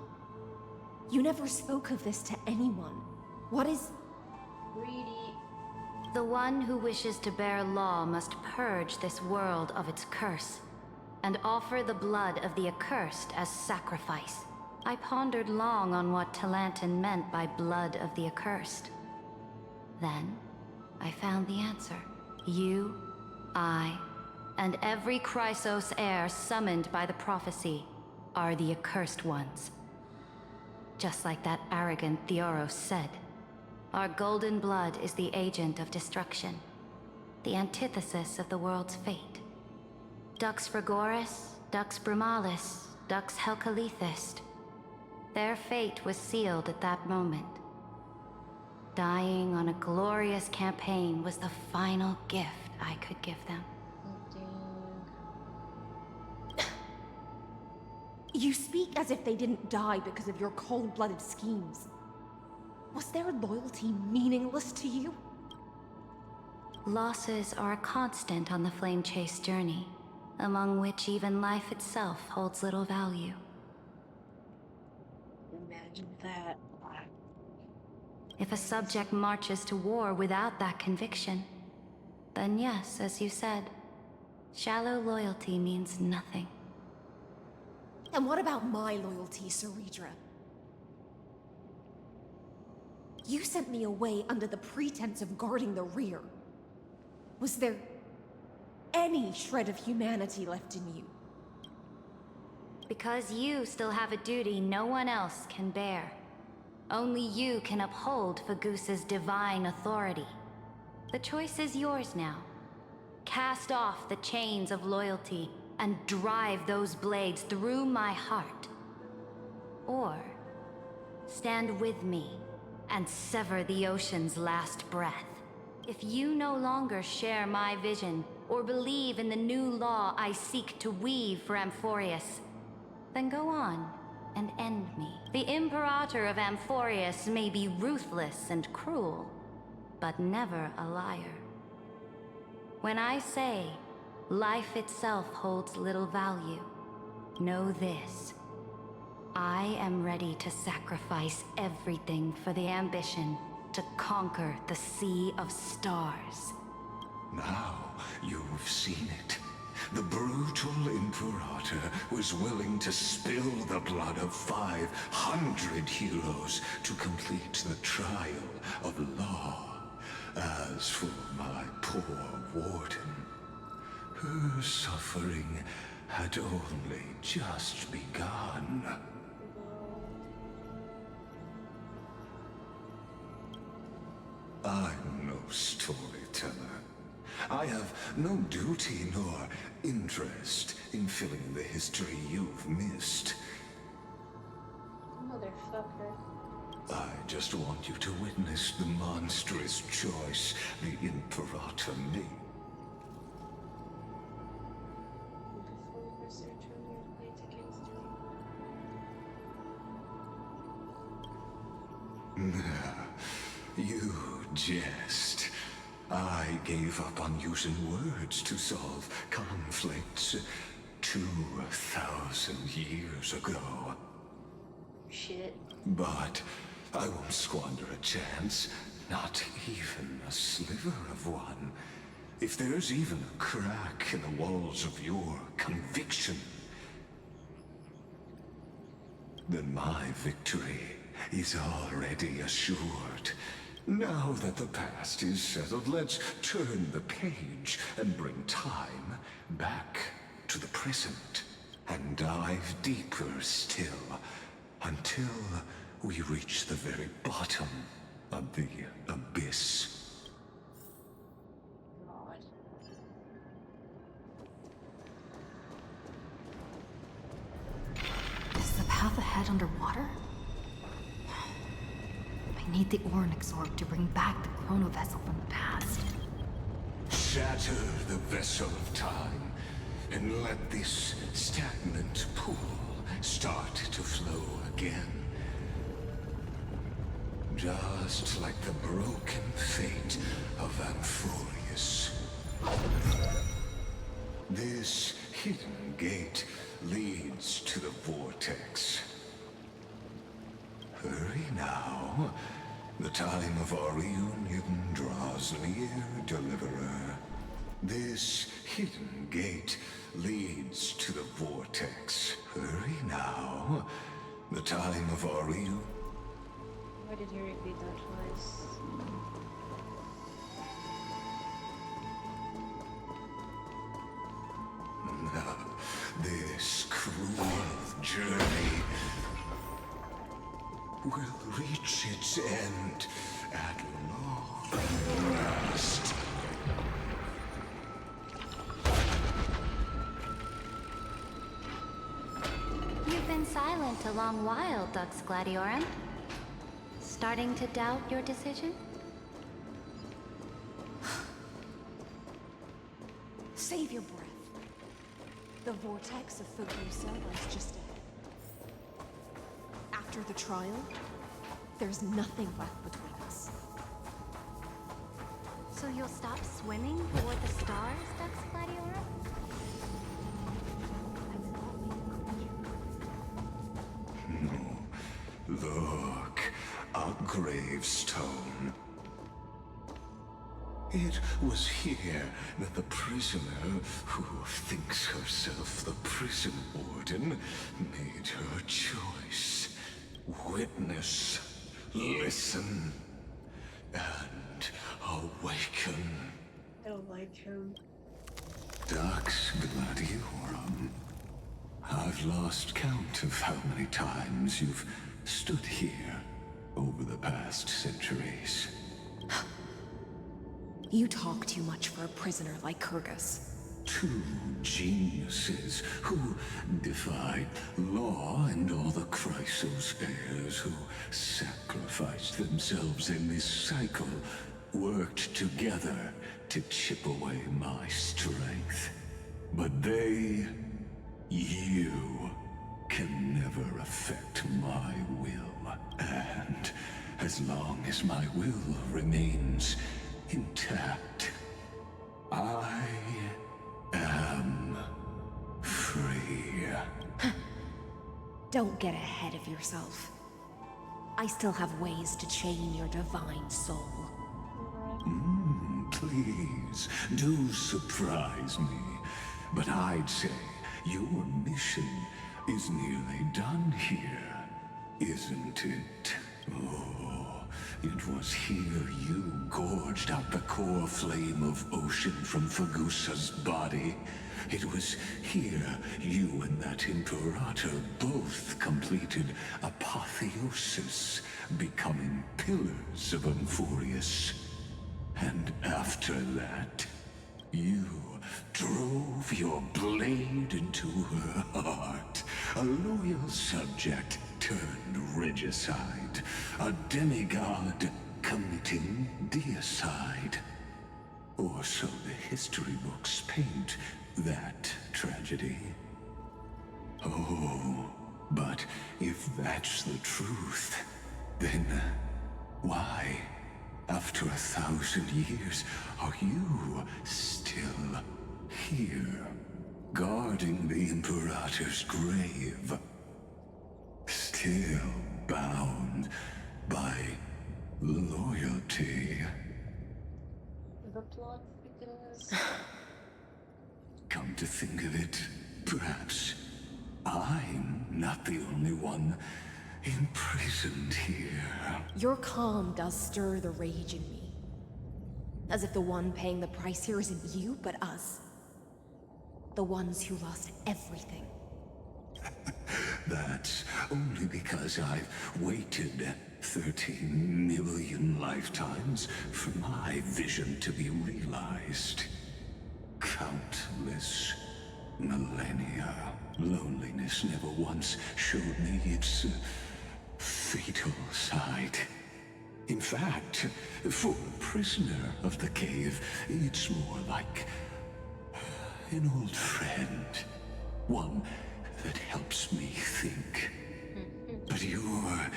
You never spoke of this to anyone. What is... Greedy. The one who wishes to bear law must purge this world of its curse, and offer the blood of the accursed as sacrifice. I pondered long on what Talantin meant by blood of the accursed. Then, I found the answer. You, I, and every Chrysos heir summoned by the prophecy are the accursed ones. Just like that arrogant Theoros said, our golden blood is the agent of destruction, the antithesis of the world's fate. Dux Frigoris, Dux Brumalis, Dux Helcalethist. Their fate was sealed at that moment. Dying on a glorious campaign was the final gift I could give them. You speak as if they didn't die because of your cold-blooded schemes. Was their loyalty meaningless to you? Losses are a constant on the Flame Chase journey, among which even life itself holds little value. Imagine that. If a subject marches to war without that conviction, then yes, as you said, shallow loyalty means nothing. And what about my loyalty, Ceridra? You sent me away under the pretense of guarding the rear. Was there any shred of humanity left in you? Because you still have a duty no one else can bear. Only you can uphold Fagusa's divine authority. The choice is yours now. Cast off the chains of loyalty and drive those blades through my heart. Or stand with me and sever the ocean's last breath. If you no longer share my vision or believe in the new law I seek to weave for Amphorius, then go on and end me. The Imperator of Amphorius may be ruthless and cruel, but never a liar. When I say life itself holds little value, know this. I am ready to sacrifice everything for the ambition to conquer the Sea of Stars. Now you've seen it. The brutal Imperator was willing to spill the blood of 500 heroes to complete the trial of law. As for my poor warden, her suffering had only just begun. I'm no storyteller. I have no duty nor interest in filling the history you've missed. Motherfucker. I just want you to witness the monstrous choice the Imperator made. You jest. I gave up on using words to solve conflicts 2,000 years ago. Shit. But I won't squander a chance, not even a sliver of one. If there's even a crack in the walls of your conviction, then my victory is already assured. Now that the past is settled, let's turn the page and bring time back to the present and dive deeper still until we reach the very bottom of the abyss. Is the path ahead underwater? I need the Ornyx orb to bring back the chrono vessel from the past. Shatter the vessel of time, and let this stagnant pool start to flow again. Just like the broken fate of Amphorius. This hidden gate leads to the vortex. Hurry now. The time of our reunion draws near, Deliverer. This hidden gate leads to the vortex. Hurry now. The time of our reunion... Why did you repeat that twice? This cruel journey will reach its end at long last. You've been silent a long while, Dux Gladiorum. Starting to doubt your decision? Save your breath. The vortex of Fukusa lies just ahead. After the trial, there's nothing left between us. So you'll stop swimming toward the stars, Dux Gladiorum? Look, a gravestone. It was here that the prisoner, who thinks herself the prison warden, made her choice. Witness, listen, and awaken. I don't like him. Dux Gladiorum. I've lost count of how many times you've stood here over the past centuries. You talk too much for a prisoner like Kyrgyz. Two geniuses who defied law and all the Chrysos heirs who sacrificed themselves in this cycle worked together to chip away my strength. But you, can never affect my will. And as long as my will remains intact, I am free. Don't get ahead of yourself. I still have ways to chain your divine soul. Please, do surprise me. But I'd say your mission is nearly done here, isn't it? Oh, it was here you gorged out the core flame of ocean from Fagusa's body. It was here you and that Imperator both completed apotheosis, becoming pillars of Amphorius. And after that, you drove your blade into her heart. A loyal subject turned regicide. A demigod committing deicide. Or so the history books paint that tragedy. Oh, but if that's the truth, then why, after 1,000 years, are you still here, guarding the Imperator's grave? Still bound by loyalty. The plot thickens. Come to think of it, perhaps I'm not the only one imprisoned here. Your calm does stir the rage in me. As if the one paying the price here isn't you, but us. The ones who lost everything. That's only because I've waited 13 million lifetimes for my vision to be realized. Countless millennia. Loneliness never once showed me its fatal side. In fact, for a prisoner of the cave, it's more like an old friend. One that helps me think. But you're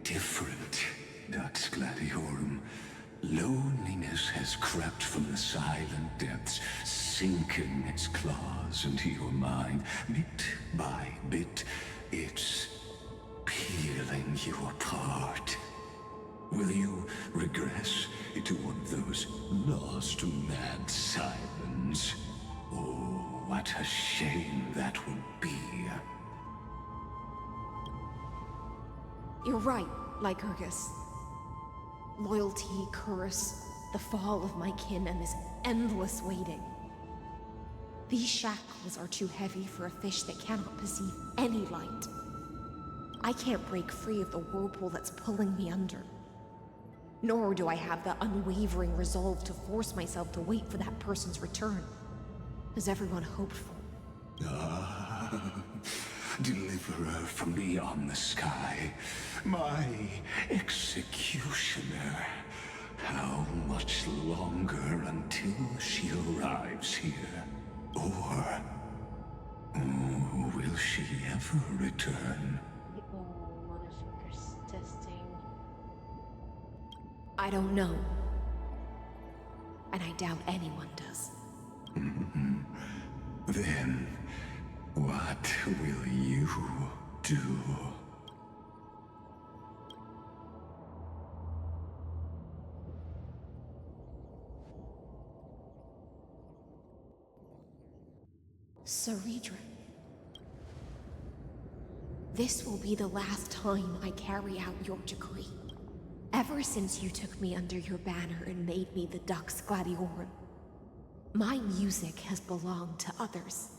different, Dux Gladiorum. Loneliness has crept from the silent depths, sinking its claws into your mind. Bit by bit, it's peeling you apart. Will you regress into one of those lost mad sirens? Oh, what a shame that would be. You're right, Lycurgus. Loyalty, curse, the fall of my kin, and this endless waiting. These shackles are too heavy for a fish that cannot perceive any light. I can't break free of the whirlpool that's pulling me under. Nor do I have the unwavering resolve to force myself to wait for that person's return, as everyone hoped for. Ah, deliverer from beyond the sky, my executioner. How much longer until she arrives here? Or will she ever return? Oh, motherfuckers testing. I don't know. And I doubt anyone does. Then, what will you do? Ceredra. This will be the last time I carry out your decree. Ever since you took me under your banner and made me the Dux Gladiorum, my music has belonged to others.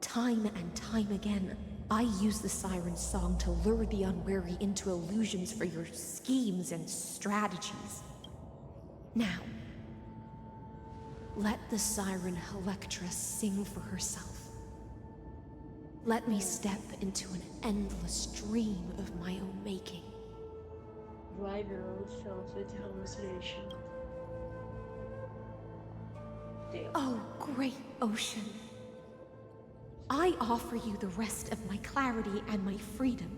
Time and time again, I use the Siren's song to lure the unwary into illusions for your schemes and strategies. Now, let the Siren Electra sing for herself. Let me step into an endless dream of my own making. Rival filled with hallucination. Damn. Oh, great ocean. I offer you the rest of my clarity and my freedom,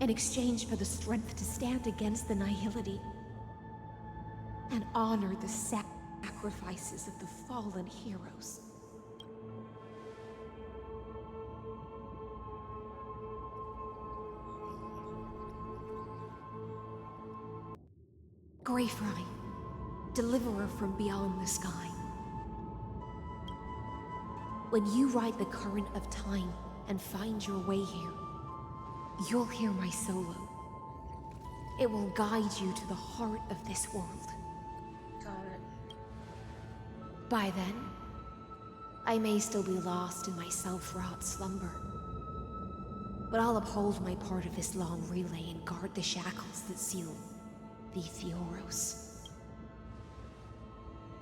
in exchange for the strength to stand against the nihility and honor the sacrifices of the fallen heroes. Greyfry, deliverer from beyond the sky. When you ride the current of time and find your way here, you'll hear my solo. It will guide you to the heart of this world. Got it. By then, I may still be lost in my self-wrought slumber. But I'll uphold my part of this long relay and guard the shackles that seal the Theoros.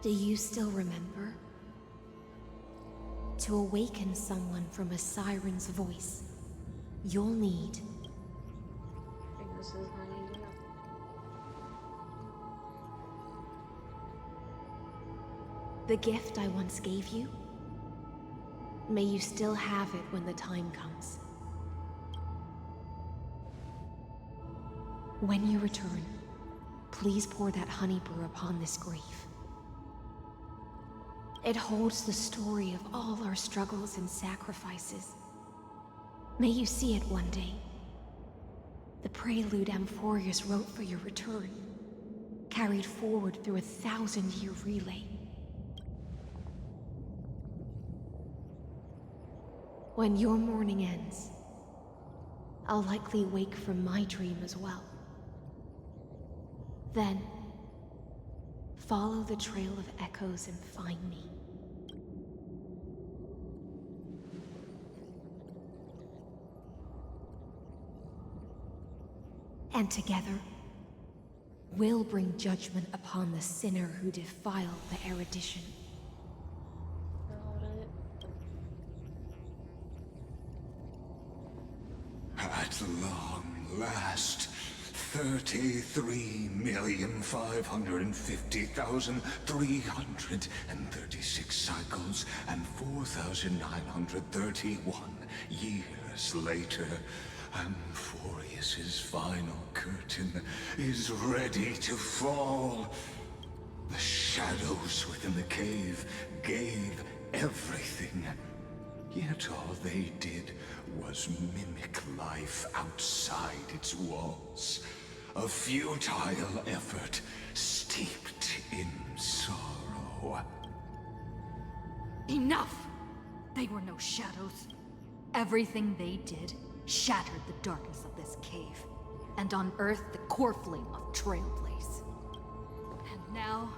Do you still remember? To awaken someone from a siren's voice, you'll need... I think this is honey. the gift I once gave you. May you still have it when the time comes. When you return, please pour that honey brew upon this grave. It holds the story of all our struggles and sacrifices. May you see it one day. The prelude Amphorius wrote for your return, carried forward through a 1,000-year relay. When your morning ends, I'll likely wake from my dream as well. Then, follow the trail of echoes and find me. And together, we'll bring judgment upon the sinner who defiled the erudition. At long last, 33,550,336 cycles and 4,931 years later, Amphorius's final curtain is ready to fall. The shadows within the cave gave everything. Yet all they did was mimic life outside its walls. A futile effort steeped in sorrow. Enough! They were no shadows. Everything they did shattered the darkness of this cave, and unearthed the core flame of Trailblaze. And now,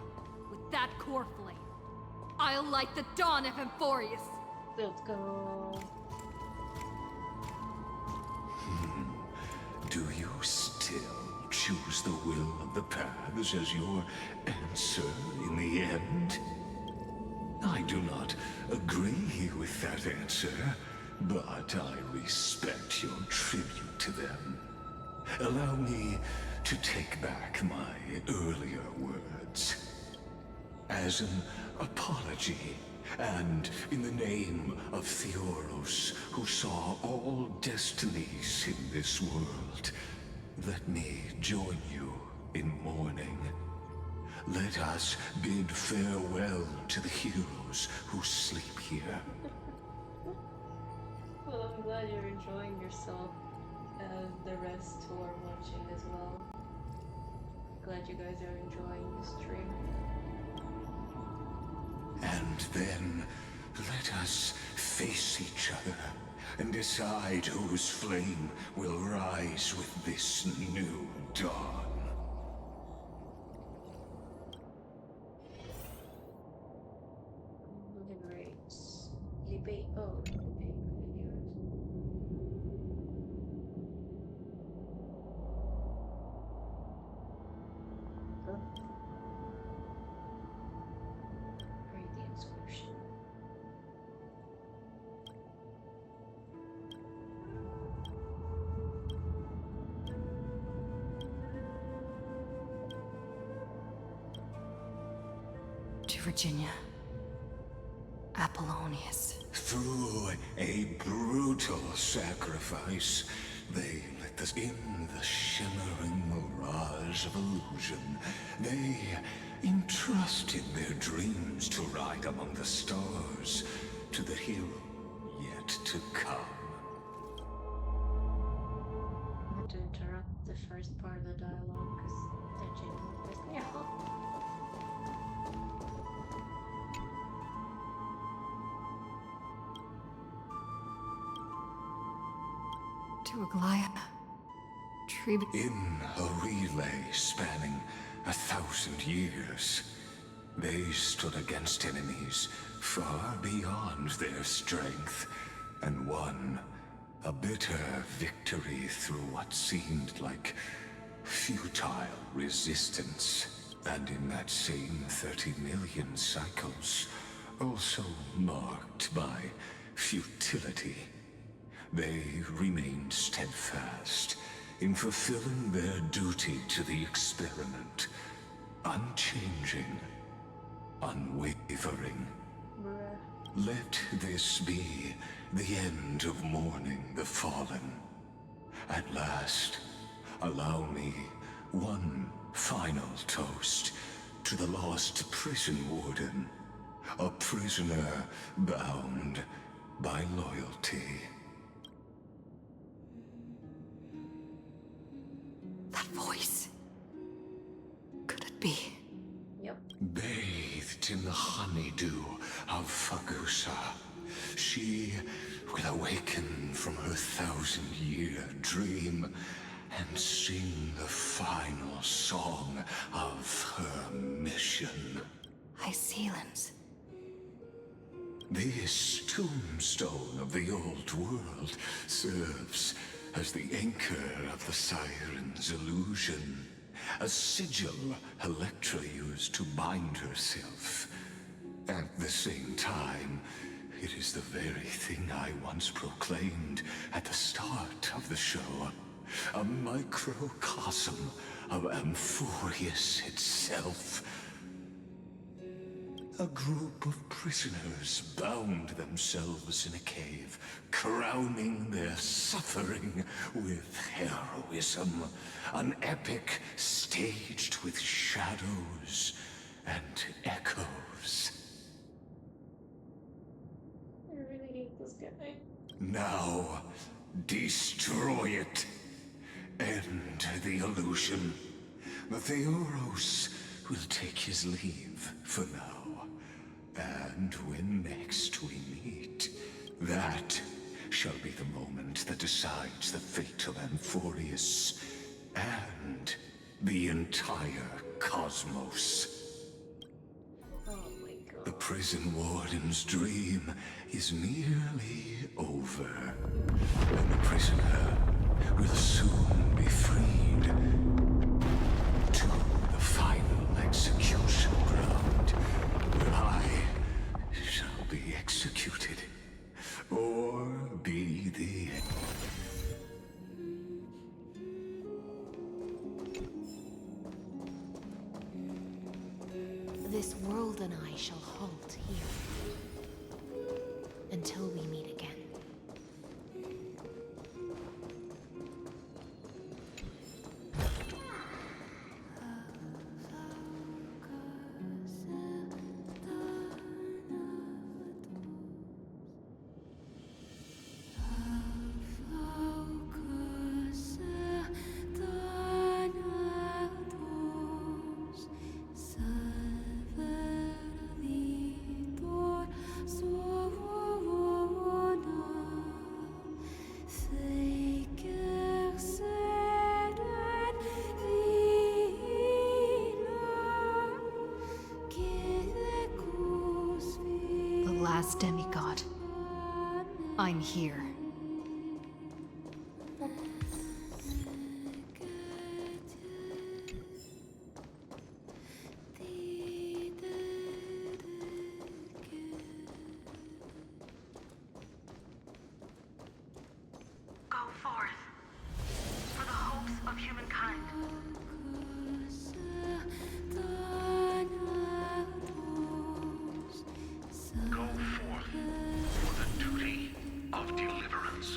with that core flame, I'll light the dawn of Amphorius! Let's go. Do you still choose the will of the paths as your answer in the end? I do not agree with that answer, but I respect your tribute to them. Allow me to take back my earlier words. As an apology, and in the name of Theoros, who saw all destinies in this world, let me join you in mourning. Let us bid farewell to the heroes who sleep here. Well, I'm glad you're enjoying yourself, and the rest who are watching as well. Glad you guys are enjoying the stream. And then, let us face each other and decide whose flame will rise with this new dawn. The grapes. Debate. Oh, debate videos. Read the inscription. To Virginia. Apollonius. Through a brutal sacrifice, they let us in the shimmering mirage of illusion. They entrusted their dreams to ride among the stars, to the hero yet to come. Not to interrupt the first part of the dialogue, because that genuinely pissed me off. To Aglaia. In a relay spanning 1,000 years, they stood against enemies far beyond their strength, and won a bitter victory through what seemed like futile resistance. And in that same 30 million cycles, also marked by futility, they remained steadfast in fulfilling their duty to the experiment, unchanging, unwavering. Let this be the end of mourning the fallen. At last, allow me one final toast to the lost prison warden, a prisoner bound by loyalty. That voice. Could it be? Yep. Bathed in the honeydew of Fagusa, she will awaken from her 1,000-year dream and sing the final song of her mission. Hycealans. This tombstone of the old world serves as the anchor of the Siren's illusion, a sigil Electra used to bind herself. At the same time, it is the very thing I once proclaimed at the start of the show. a microcosm of Amphorius itself. A group of prisoners bound themselves in a cave, crowning their suffering with heroism. An epic staged with shadows and echoes. I really hate this guy. Now, destroy it. End the illusion. The Theoros will take his leave for now. And when next we meet, that shall be the moment that decides the fate of Amphorius and the entire cosmos. The prison warden's dream is nearly over, and the prisoner will soon be freed to the final execution ground, where I shall be executed, or be the end. This world and I shall halt here until we meet again. Last demigod. I'm here. Go forth for the hopes of humankind. Go forth for the duty of deliverance.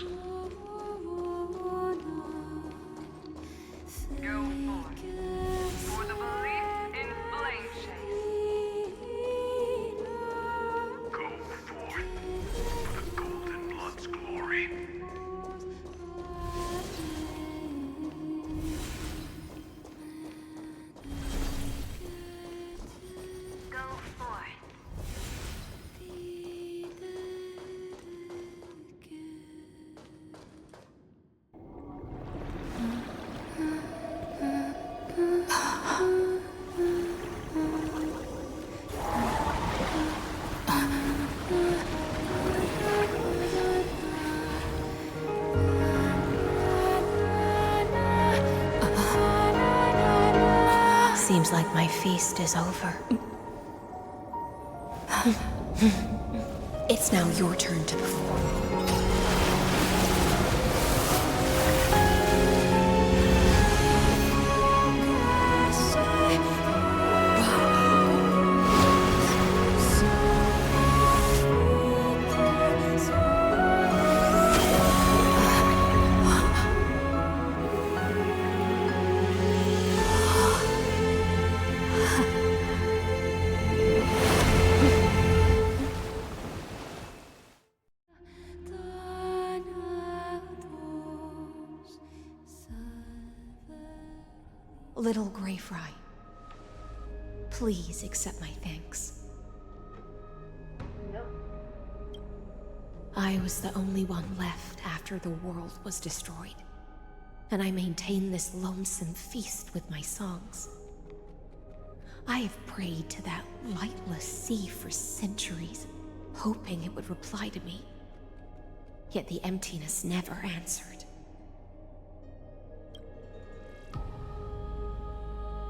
Go forth for the belief in flame chase. Go forth for the Golden Blood's glory. Go forth. Seems like my feast is over. It's now your turn to perform. Little Grey Fry, please accept my thanks. No. I was the only one left after the world was destroyed, and I maintained this lonesome feast with my songs. I have prayed to that lightless sea for centuries, hoping it would reply to me. Yet the emptiness never answered.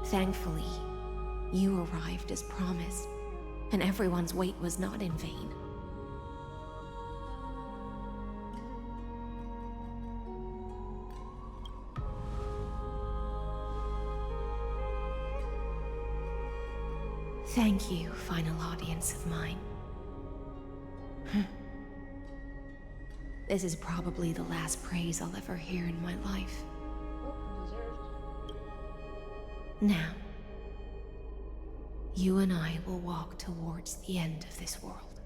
Thankfully, you arrived as promised, and everyone's wait was not in vain. Thank you, final audience of mine. This is probably the last praise I'll ever hear in my life. Now, you and I will walk towards the end of this world.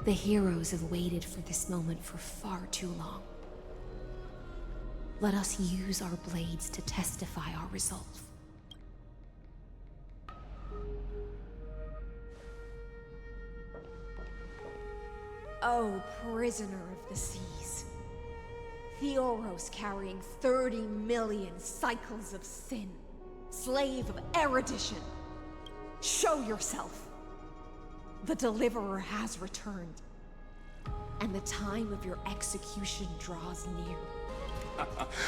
The heroes have waited for this moment for far too long. Let us use our blades to testify our resolve. Oh, prisoner of the seas. Theoros carrying 30 million cycles of sin. Slave of erudition. Show yourself. The Deliverer has returned. And the time of your execution draws near.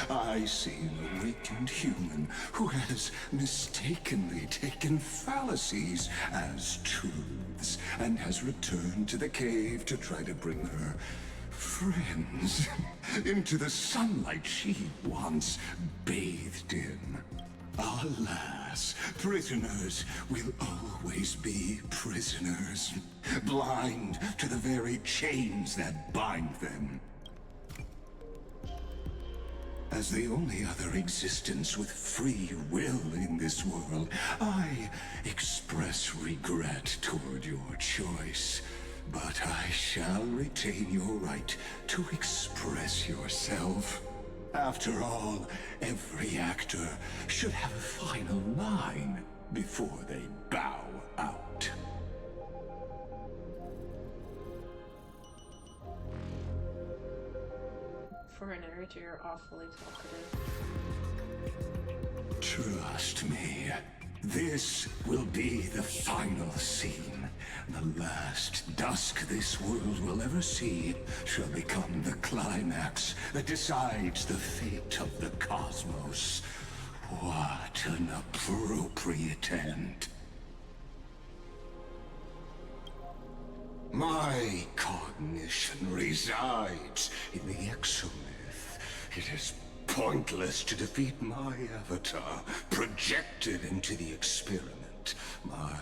I see an awakened human who has mistakenly taken fallacies as truths and has returned to the cave to try to bring her friends into the sunlight she once bathed in. Alas, prisoners will always be prisoners, blind to the very chains that bind them. As the only other existence with free will in this world, I express regret toward your choice. But I shall retain your right to express yourself. After all, every actor should have a final line before they bow out. For a narrator, you're awfully talkative. Trust me, this will be the final scene. The last dusk this world will ever see shall become the climax that decides the fate of the cosmos. What an appropriate end. My cognition resides in the exomyth. It is pointless to defeat my avatar, projected into the experiment. My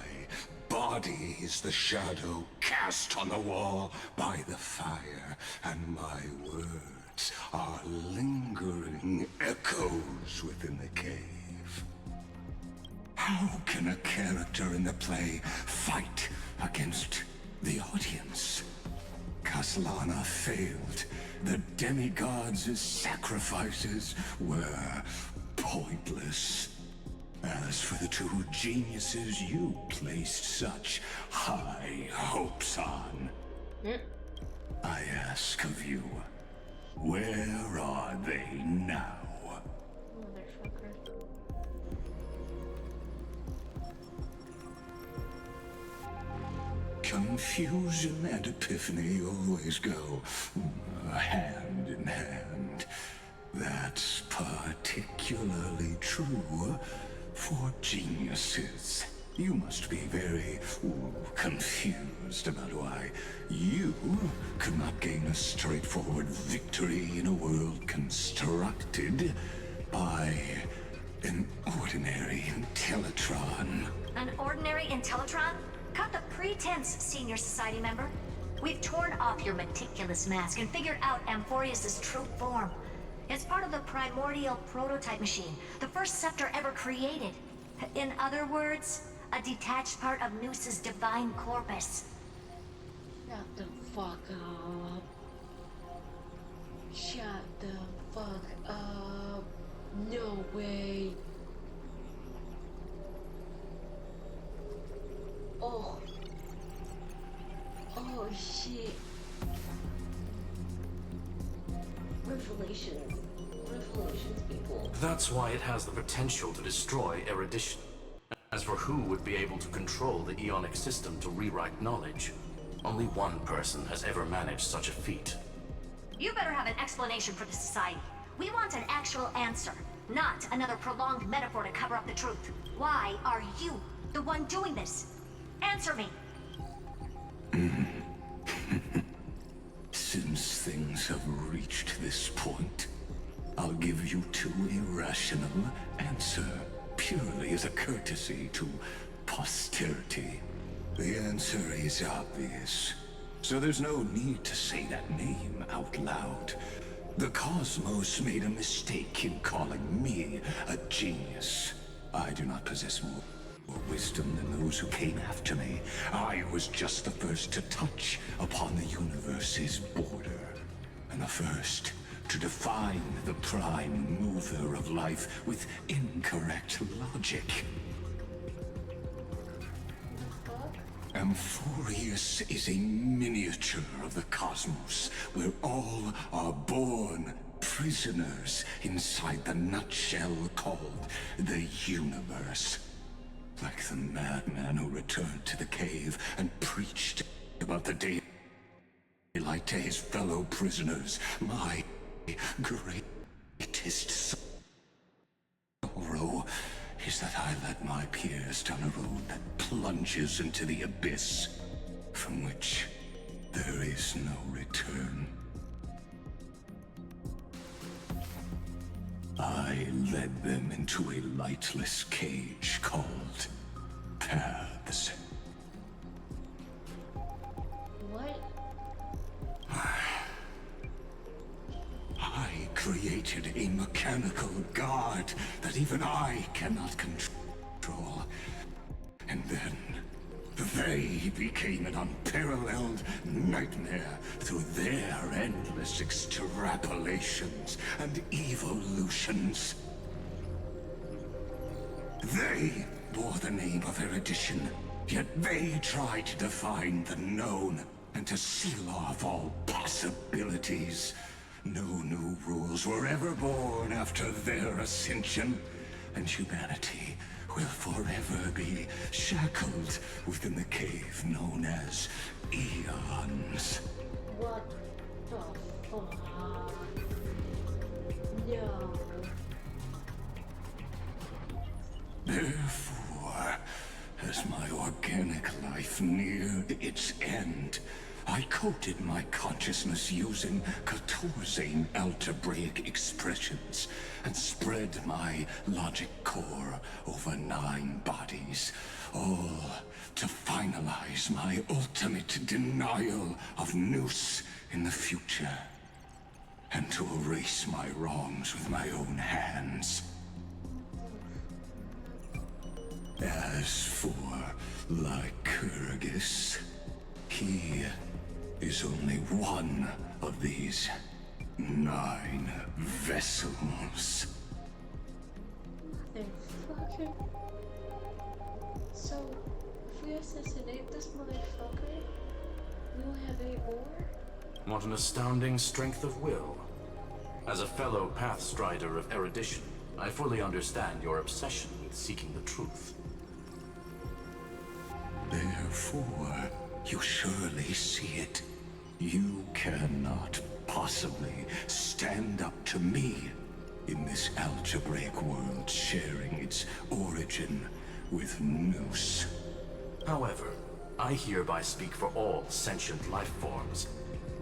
body is the shadow cast on the wall by the fire, and my words are lingering echoes within the cave. How can a character in the play fight against the audience? Kaslana failed. The demigods' sacrifices were pointless. As for the two geniuses you placed such high hopes on, I ask of you, where are they now? Confusion and epiphany always go hand in hand. That's particularly true for geniuses. You must be very confused about why you could not gain a straightforward victory in a world constructed by an ordinary Intellitron. An ordinary Intellitron? Cut the pretense, Senior Society member. We've torn off your meticulous mask and figured out Amphorius's true form. It's part of the primordial prototype machine, the first scepter ever created. In other words, a detached part of Noose's divine corpus. Shut the fuck up. Shut the fuck up. No way. Oh. Oh shit. Revelations. Revelations, people. That's why it has the potential to destroy erudition. As for who would be able to control the Ionic system to rewrite knowledge, only one person has ever managed such a feat. You better have an explanation for the Society. We want an actual answer, not another prolonged metaphor to cover up the truth. Why are you the one doing this? Answer me! Since things have reached this point, I'll give you two irrational answer, purely as a courtesy to posterity? The answer is obvious. So there's no need to say that name out loud. The cosmos made a mistake in calling me a genius. I do not possess more wisdom than those who came after me. I was just the first to touch upon the universe's border, and the first to define the prime mover of life with incorrect logic. Amphorius is a miniature of the cosmos, where all are born prisoners inside the nutshell called the universe. Like the madman who returned to the cave and preached about the daylight to his fellow prisoners, my greatest sorrow is that I led my peers down a road that plunges into the abyss, from which there is no return. I led them into a lightless cage called Paths. What? I created a mechanical guard that even I cannot control. And then they became an unparalleled nightmare through their endless extrapolations and evolutions. They bore the name of erudition, yet they tried to define the known and to seal off all possibilities. No new rules were ever born after their ascension, and humanity will forever be shackled within the cave known as eons. What the fuck? No. Therefore, as my organic life neared its end, I coded my consciousness using 14 algebraic expressions and spread my logic core over 9 bodies, all to finalize my ultimate denial of Nous in the future, and to erase my wrongs with my own hands. As for Lycurgus, he is only one of these 9 vessels. Motherfucker. So, if we assassinate this motherfucker, we will have 8 more? What an astounding strength of will. As a fellow Pathstrider of erudition, I fully understand your obsession with seeking the truth. Therefore, you surely see it. You cannot possibly stand up to me in this algebraic world sharing its origin with Nous. However, I hereby speak for all sentient life forms.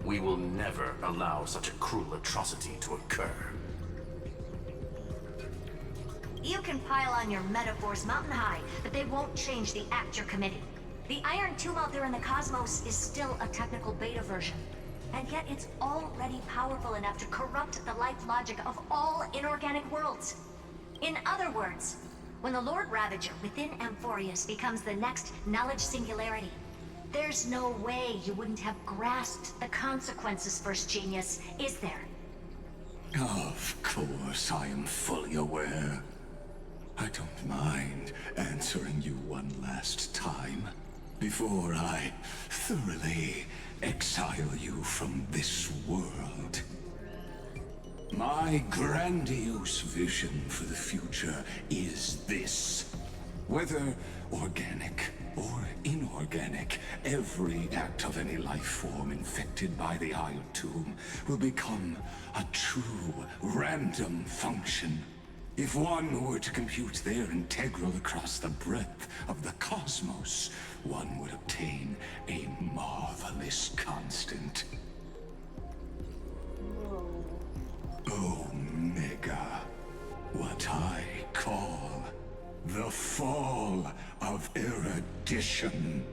We will never allow such a cruel atrocity to occur. You can pile on your metaphors mountain high, but they won't change the act you're committing. The Iron Tomb out there in the cosmos is still a technical beta version, and yet it's already powerful enough to corrupt the life logic of all inorganic worlds. In other words, when the Lord Ravager within Amphorius becomes the next knowledge singularity, there's no way you wouldn't have grasped the consequences, First Genius, is there? Of course, I am fully aware. I don't mind answering you one last time, before I thoroughly exile you from this world. My grandiose vision for the future is this. Whether organic or inorganic, every act of any life form infected by the Iron Tomb will become a true random function. If one were to compute their integral across the breadth of the cosmos, one would obtain a marvelous constant. Omega. What I call the fall of Eros. erection.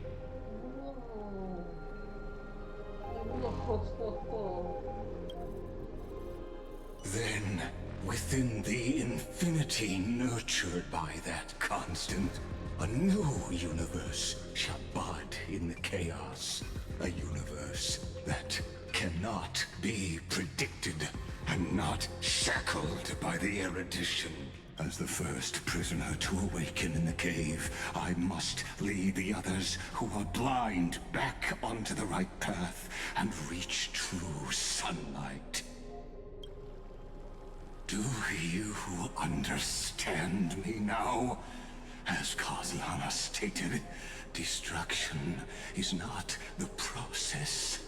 Then, within the infinity nurtured by that constant, a new universe shall bud in the chaos. A universe that cannot be predicted and not shackled by the erudition. As the first prisoner to awaken in the cave, I must lead the others who are blind back onto the right path and reach true sunlight. Do you understand me now? As Kozlana stated, destruction is not the process,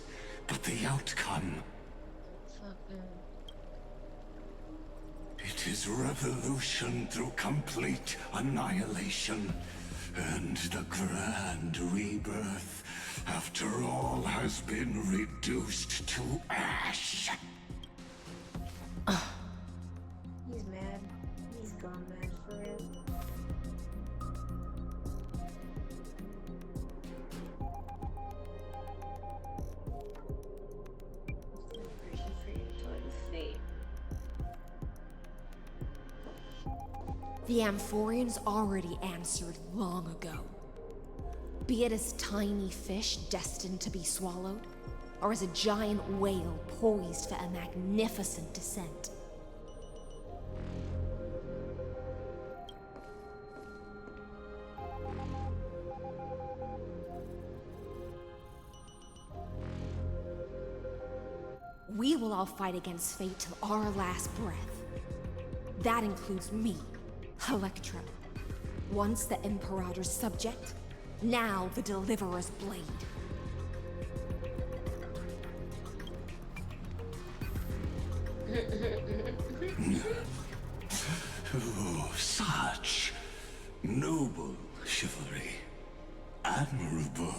but the outcome. It is revolution through complete annihilation, and the grand rebirth, after all has been reduced to ash. He's mad. He's gone mad for real. Celebration for your total fate. The Amphorians already answered long ago. Be it as tiny fish destined to be swallowed, or as a giant whale poised for a magnificent descent. We will all fight against fate till our last breath. That includes me, Electra. Once the Imperator's subject, now the Deliverer's blade. Oh, such noble chivalry. Admirable.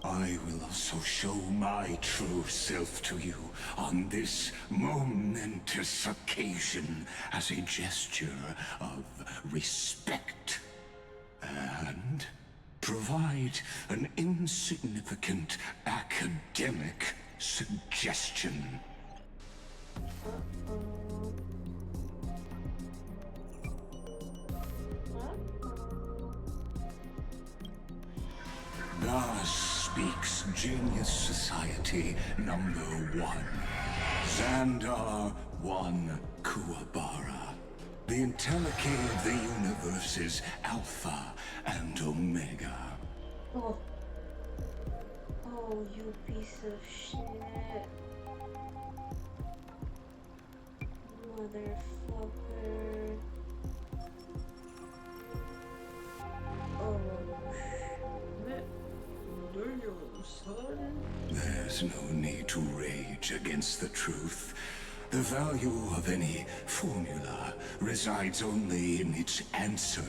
I will also show my true self to you on this momentous occasion as a gesture of respect. And provide an insignificant academic suggestion. Thus speaks Genius Society number 1. Xandar 1 Kuwabara. The Intellicate of the Universe's Alpha and Omega. Oh. Oh, you piece of shit. Motherfucker. Oh, shit. Damn, son. There's no need to rage against the truth. The value of any formula resides only in its answer.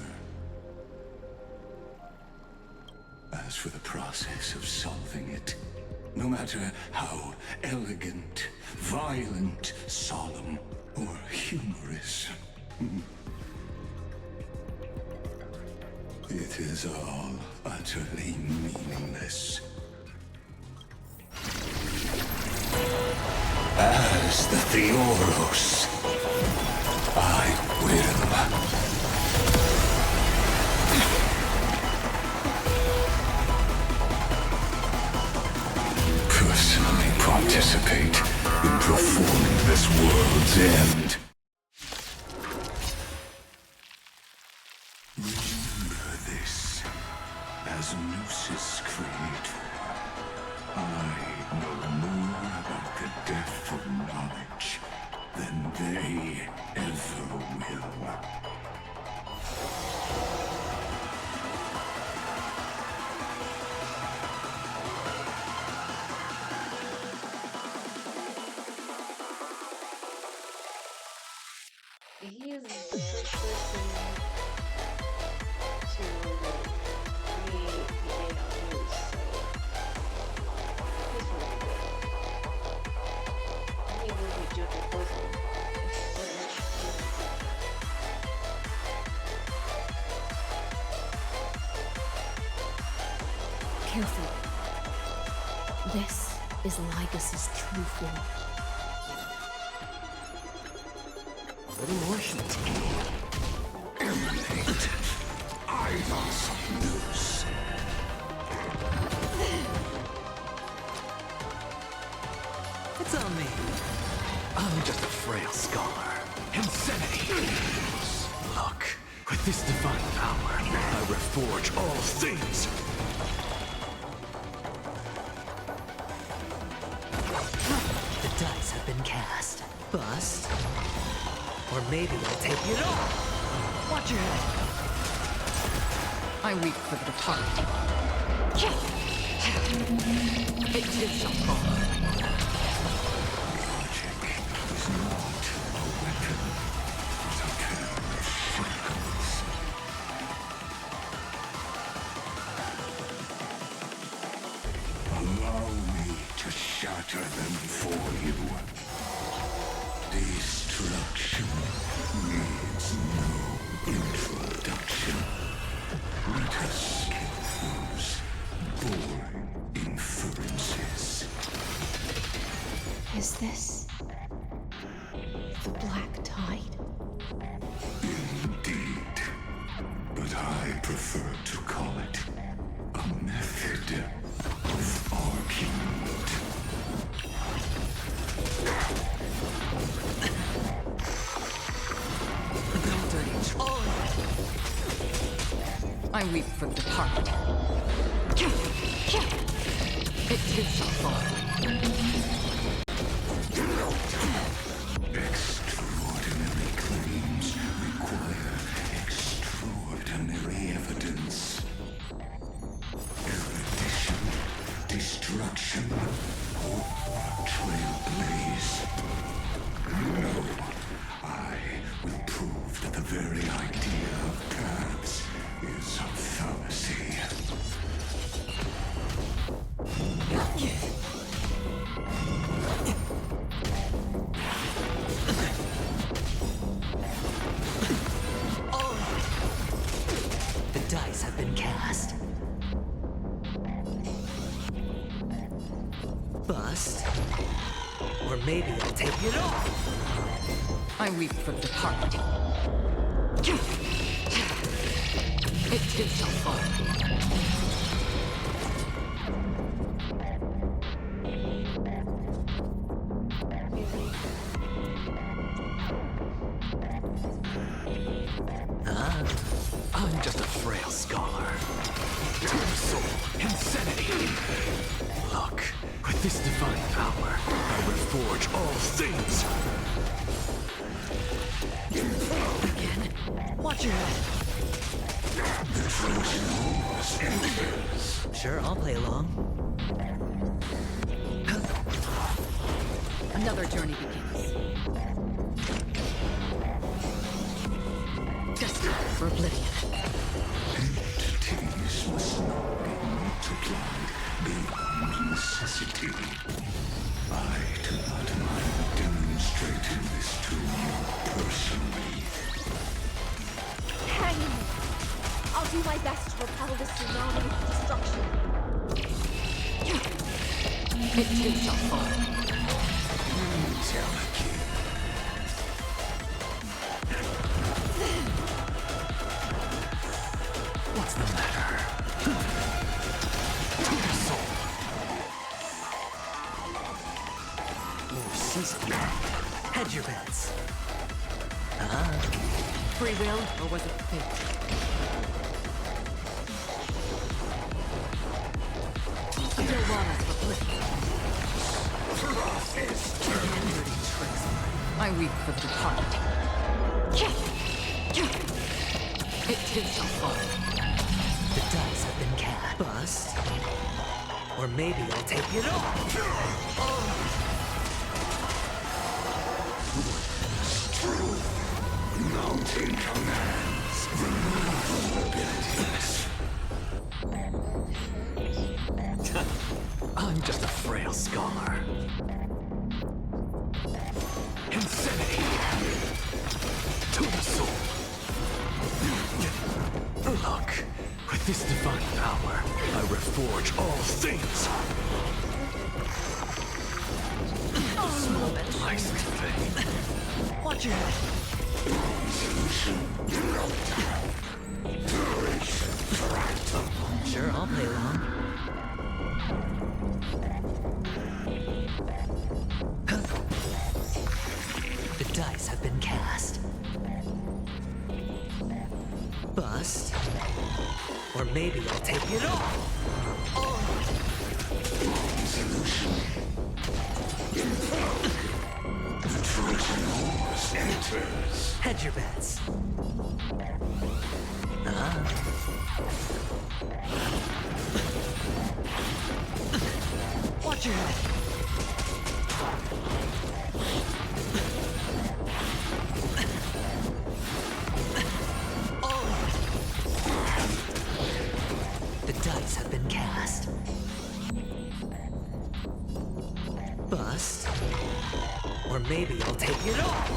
As for the process of solving it, no matter how elegant, violent, solemn, or humorous, it is all utterly meaningless. As the Theoros, I will personally participate in performing this world's end. Remember this, as Gnosis Creator, I know more about the depth of knowledge than they ever will. This is Lycus's true form. A little more heat. Emanate. Eyes loose. It's on me. I'm just a frail scholar. Insanity! Look, with this divine power, I reforge all things! The dice have been cast. Bust. Or maybe I'll take it off. Watch your head. I weep for the departed. It too shall fall. Allow me to shatter them for you. Destruction needs no introduction. Let us skip those boring inferences. Is this the Black Tide? Indeed. But I prefer to call it a method of argument. I weep for the departed. It too shall fall. Extraordinary claims require extraordinary evidence. Erudition, destruction, or trailblaze. No, I will prove that the very idea of paths is a fallacy. The dice have been cast. Bust. Or maybe I'll take it off. I weep for the departed. It too shall fall. I'm just a frail scholar. Soul, insanity! Look, with this divine power, I reforge all things! Again? Watch your head. The Trojan Horse enters. Sure, I'll play along. Another journey begins. Destined for oblivion. Entities must not be multiplied beyond necessity. I do not mind demonstrating this to you personally. Hang in. I'll do my best to repel this tsunami of destruction. It too shall fall. What's the matter? More season. Hedge your bets. Free will, or was it fate? Under waters of oblivion. I weep for the departed. It too shall fall. The dice have been cast. Bust. Or maybe I'll take it off. Mountain commands. Remarkable abilities. I'm just a frail scholar. Insanity! To the soul! Look, with this divine power, I reforge all things! Watch your head. Sure, I'll play along. The dice have been cast. Bust. Or maybe I'll take it off. The Trojan horse enters. Hedge your bets. Watch your head. The dice have been cast. Bust. Or maybe I'll take it off.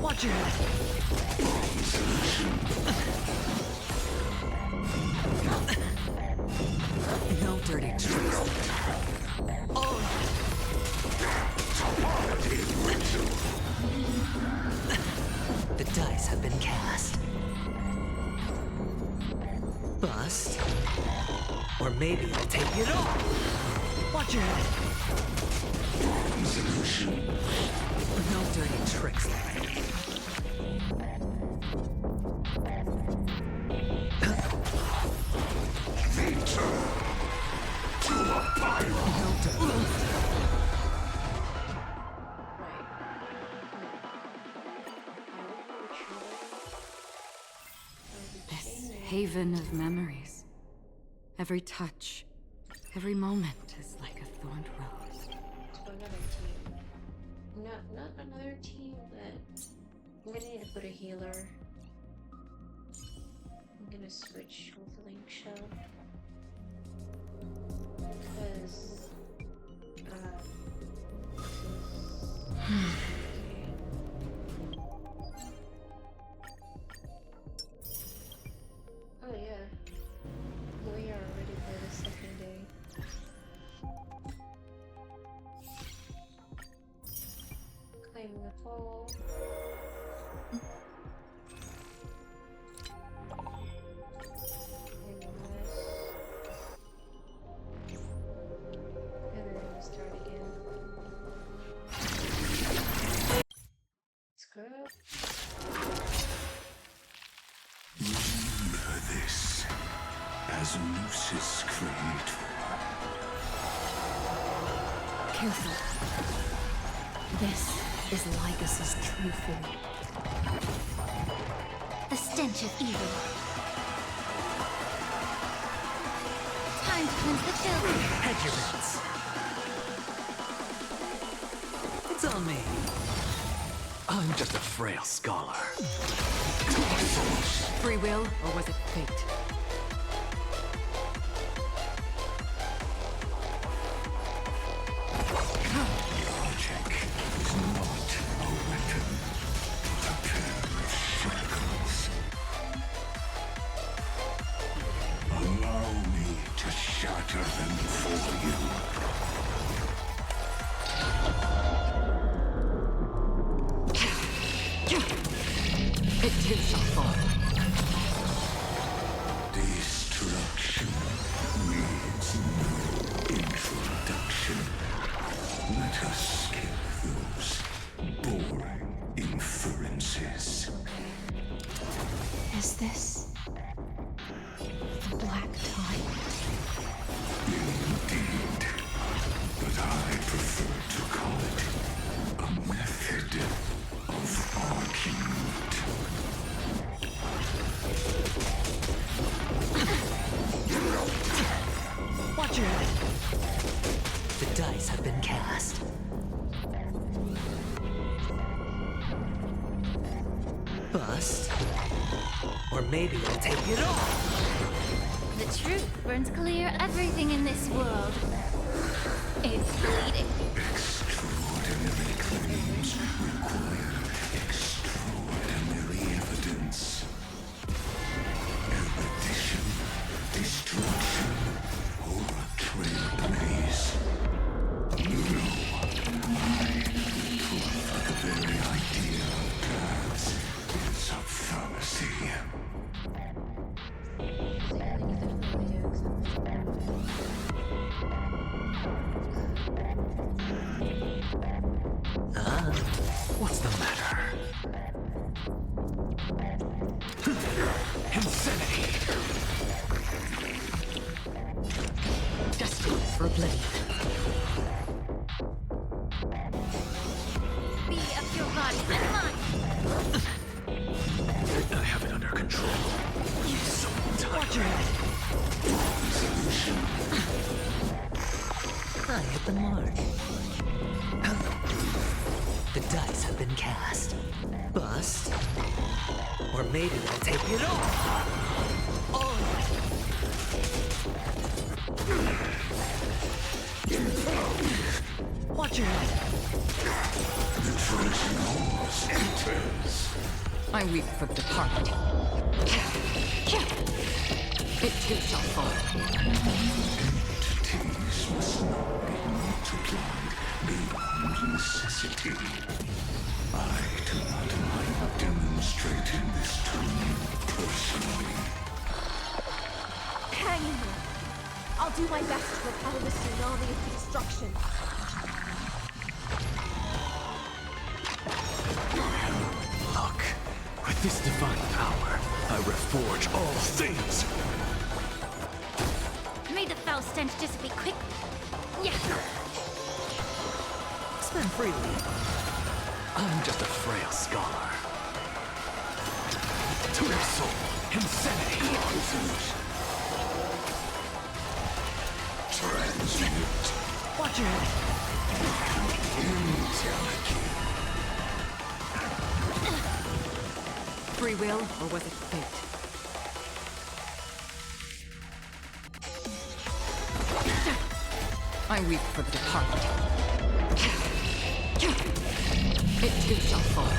Watch your head. No dirty tricks. The dice have been cast. Bust. Or maybe I'll take it off. Watch your head. No dirty tricks. This haven of memories. Every touch, every moment is like a thorned rose. To another team. Not another team, but I'm gonna need to put a healer. I'm gonna switch with Link Shell. Because oh yeah. We are ready for the second day. Claim the fall. And then we start again. Let's go. Remember this as Lucis Creator. Careful. This is Lycus's true form. The stench of evil. Time to cleanse the children. Hedge your bets. It's on me. I'm just a frail scholar. Free will, or was it fate? Logic is not a weapon, but a pair of shackles. Allow me to shatter them for you. It too shall fall. Destruction needs no introduction. Let us skip those boring inferences. Is this the Black Tide? Indeed. But I prefer to call it a method of argument. Watch your head. The dice have been cast. Bust. Or maybe I'll take it off. The truth burns clear everything in this world. It's bleeding. Extraordinary claims require extraordinary evidence. Erudition, destruction, or a trailblaze. No, I for oblivion. Be of your body and mind. I have it under control. So Watch your head. I hit the mark. The dice have been cast. Bust. Or maybe I'll take it off. Oh. Watch your head. The Trojan horse enters. I weep for the departed. It too shall fall. Entities must not be multiplied beyond necessity. I do not mind demonstrating this to you personally. Hang in there. I'll do my best to repel this tsunami of destruction. Look, with this divine power, I reforge all things. May the foul stench dissipate quickly. Yeah. Spend freely. I'm just a frail scholar. To your soul, insanity. Transmute. Watch your head. Free will, or was it fate? I weep for the departed. It too shall fall.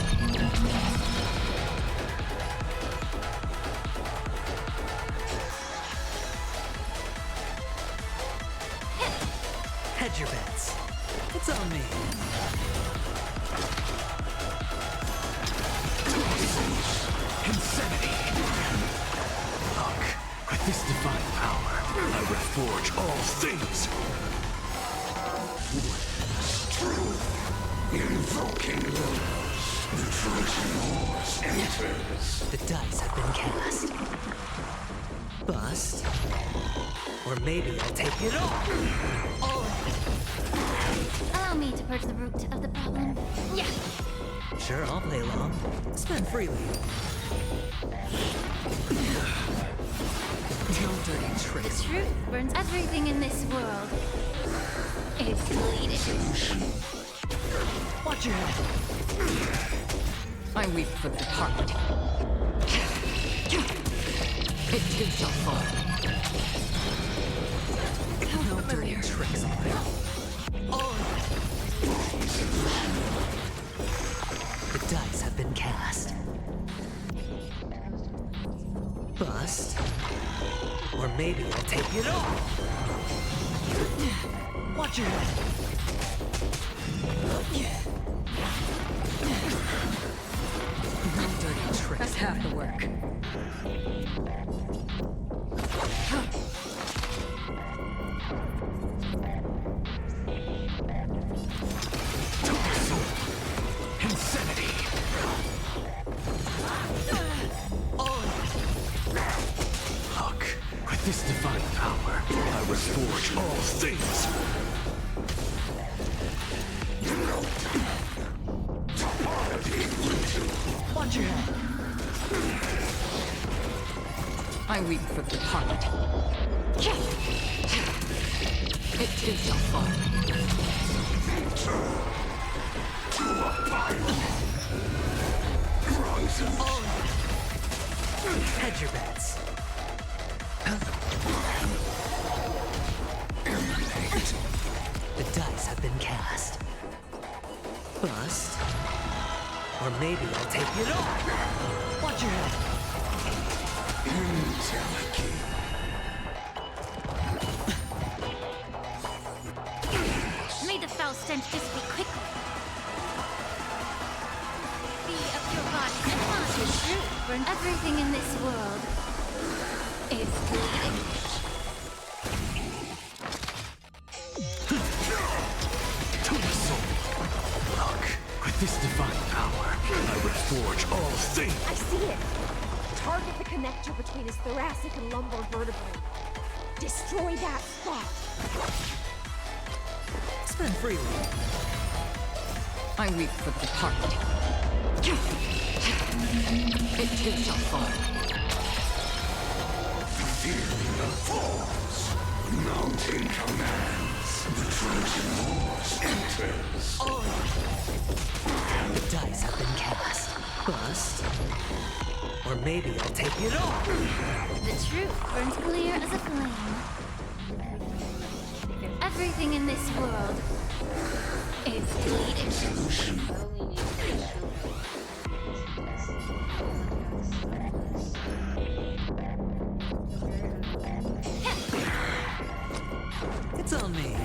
Hedge your bets. It's on me. Insanity. Look, with this divine power, I reforge all things. Truth. Invoking the Trojan horse enters. The dice have been cast. Bust. Or maybe I'll take it off. Allow me to purge the root of the problem. Yeah. Sure, I'll play along. Spend freely. No dirty The tricks. truth burns everything in this world. It's bleeding. Watch your head. I weep for the departed. It too shall fall. No dirty tricks. The dice have been cast. Bust. Or maybe I'll take it off. Watch your head. No dirty tricks. That's half the work. Insanity. Look, with this divine power, I reforge all things. Watch your head. I weep for the departed. It too shall fall. Hedge your bets. The dice have been cast. Bust. Or maybe I'll take it off. Watch your head. May the foul stench dissipate quickly. Be of your body and mind. The truth burns everything in this world. It's bleeding. To the soul. Look, with this divine power, I reforge all things. I see it. Target the connector between his thoracic and lumbar vertebrae. Destroy that spot. Spend freely. I weep for the departed. It too shall fall. Fear the falls. Mountain commands. The Trojan Horse enters. The dice have been cast. Bust. Or maybe I'll take it all. The truth burns clear as a flame. Everything in this world is bleeding. It's on me.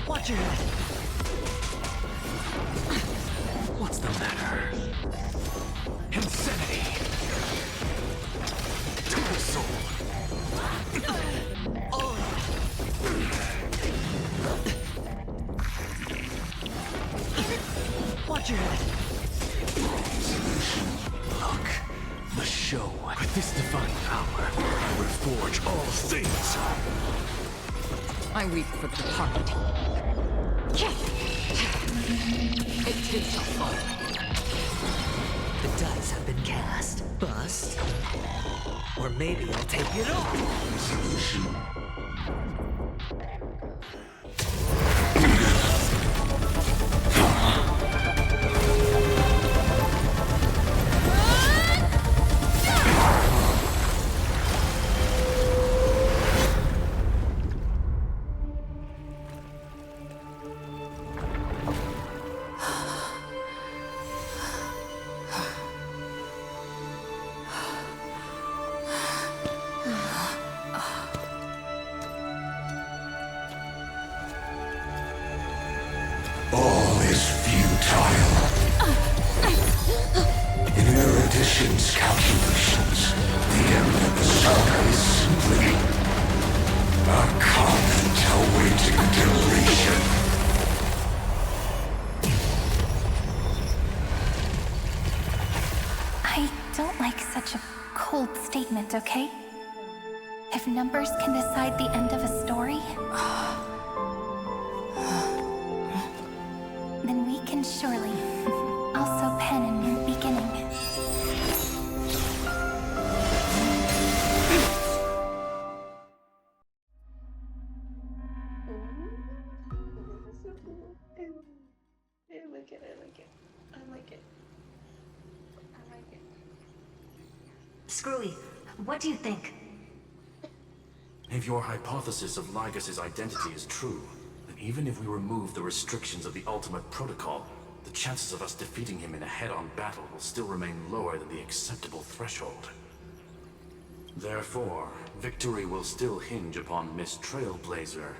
Watch your head. What's the matter? Insanity! Total soul! Watch your head. Look, the show. With this divine power, I will forge all things. I weep for the departed. It too shall fall. The dice have been cast. Bust. Or maybe I'll take it all. All is futile. In Erudition's calculations, the end of the saga is simply a comment awaiting deletion. I don't like such a cold statement, okay? If numbers can decide the end of a story, then we can surely also pen a new beginning. I like it. Screwy, what do you think? If your hypothesis of Lygas's identity is true, then even if we remove the restrictions of the Ultimate Protocol, the chances of us defeating him in a head-on battle will still remain lower than the acceptable threshold. Therefore, victory will still hinge upon Miss Trailblazer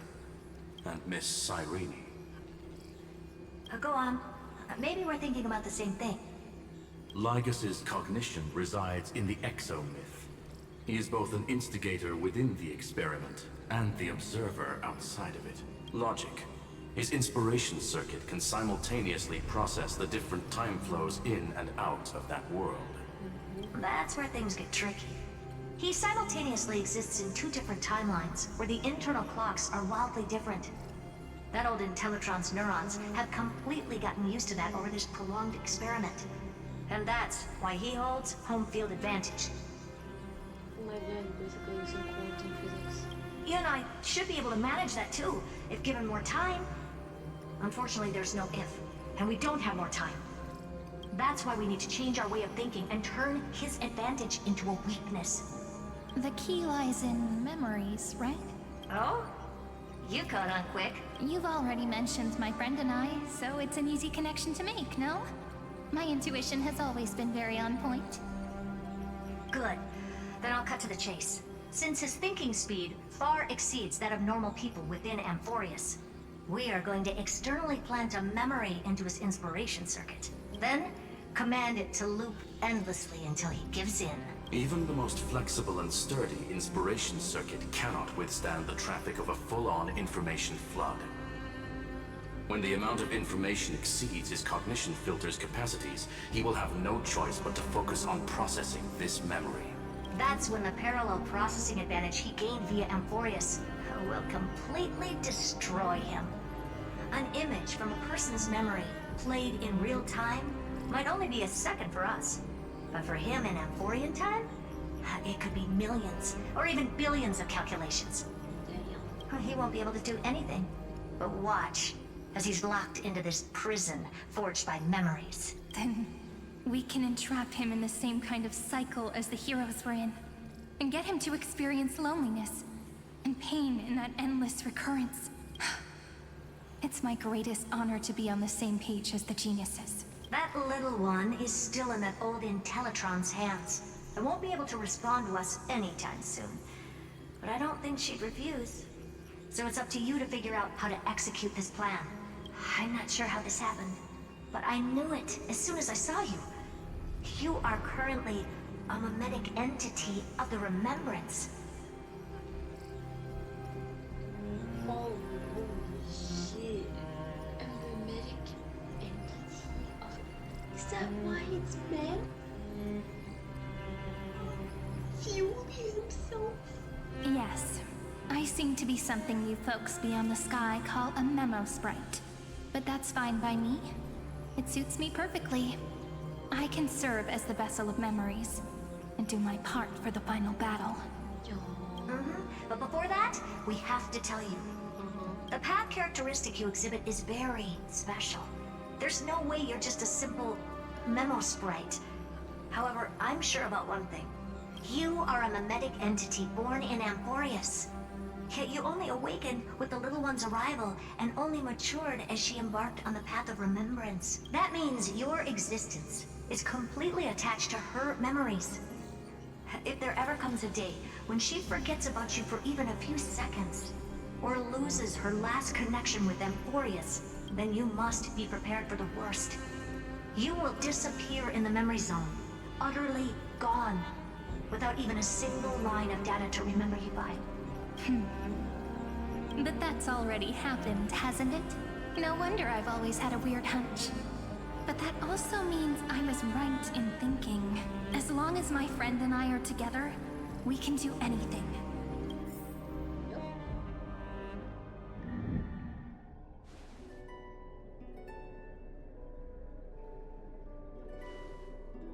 and Miss Cyrene. Go on. Maybe we're thinking about the same thing. Lygas's cognition resides in the exomyth. He is both an instigator within the experiment and the observer outside of it. Logic. His inspiration circuit can simultaneously process the different time flows in and out of that world. That's where things get tricky. He simultaneously exists in two different timelines, where the internal clocks are wildly different. That old Intellitron's neurons have completely gotten used to that over this prolonged experiment. And that's why he holds home field advantage. My dad basically using quantum physics. You and I should be able to manage that too, if given more time. Unfortunately, there's no if, and we don't have more time. That's why we need to change our way of thinking and turn his advantage into a weakness. The key lies in memories, right? Oh? You caught on quick. You've already mentioned my friend and I, so it's an easy connection to make, no? My intuition has always been very on point. Good. Then I'll cut to the chase. Since his thinking speed far exceeds that of normal people within Amphorius, we are going to externally plant a memory into his inspiration circuit. Then, command it to loop endlessly until he gives in. Even the most flexible and sturdy inspiration circuit cannot withstand the traffic of a full-on information flood. When the amount of information exceeds his cognition filter's capacities, he will have no choice but to focus on processing this memory. That's when the parallel processing advantage he gained via Amphorius will completely destroy him. An image from a person's memory, played in real time, might only be a second for us. But for him in Amphorian time, it could be millions, or even billions of calculations. He won't be able to do anything but watch as he's locked into this prison forged by memories. Then we can entrap him in the same kind of cycle as the heroes were in, and get him to experience loneliness and pain in that endless recurrence. It's my greatest honor to be on the same page as the geniuses. That little one is still in that old Intellitron's hands, and won't be able to respond to us anytime soon. But I don't think she'd refuse. So it's up to you to figure out how to execute this plan. I'm not sure how this happened, but I knew it as soon as I saw you. You are currently a mimetic entity of the Remembrance. Oh, shit. A mimetic entity of... Is that why it's men? Fury himself? Yes. I seem to be something you folks beyond the sky call a memo sprite. But that's fine by me. It suits me perfectly. I can serve as the vessel of memories, and do my part for the final battle. But before that, we have to tell you. The path characteristic you exhibit is very special. There's no way you're just a simple memo sprite. However, I'm sure about one thing. You are a mimetic entity born in Amphorius. Yet you only awakened with the little one's arrival and only matured as she embarked on the path of remembrance. That means your existence is completely attached to her memories. If there ever comes a day when she forgets about you for even a few seconds, or loses her last connection with Amphorius, then you must be prepared for the worst. You will disappear in the memory zone, utterly gone, without even a single line of data to remember you by. But that's already happened, hasn't it? No wonder I've always had a weird hunch. But that also means I was right in thinking, as long as my friend and I are together, we can do anything.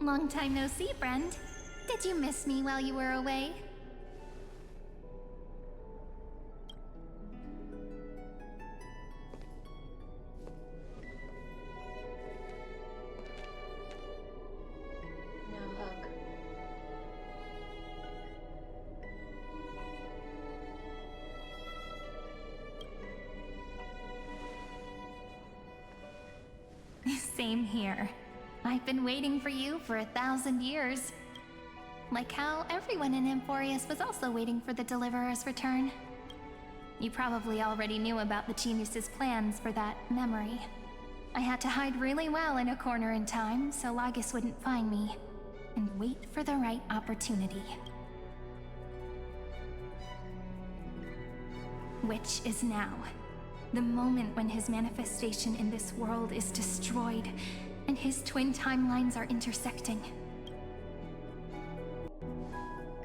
Long time no see, friend. Did you miss me while you were away? No hug. Same here. I've been waiting for you for 1,000 years. Like how everyone in Amphorius was also waiting for the Deliverer's return. You probably already knew about the genius's plans for that memory. I had to hide really well in a corner in time so Lygus wouldn't find me, and wait for the right opportunity. Which is now. The moment when his manifestation in this world is destroyed, and his twin timelines are intersecting.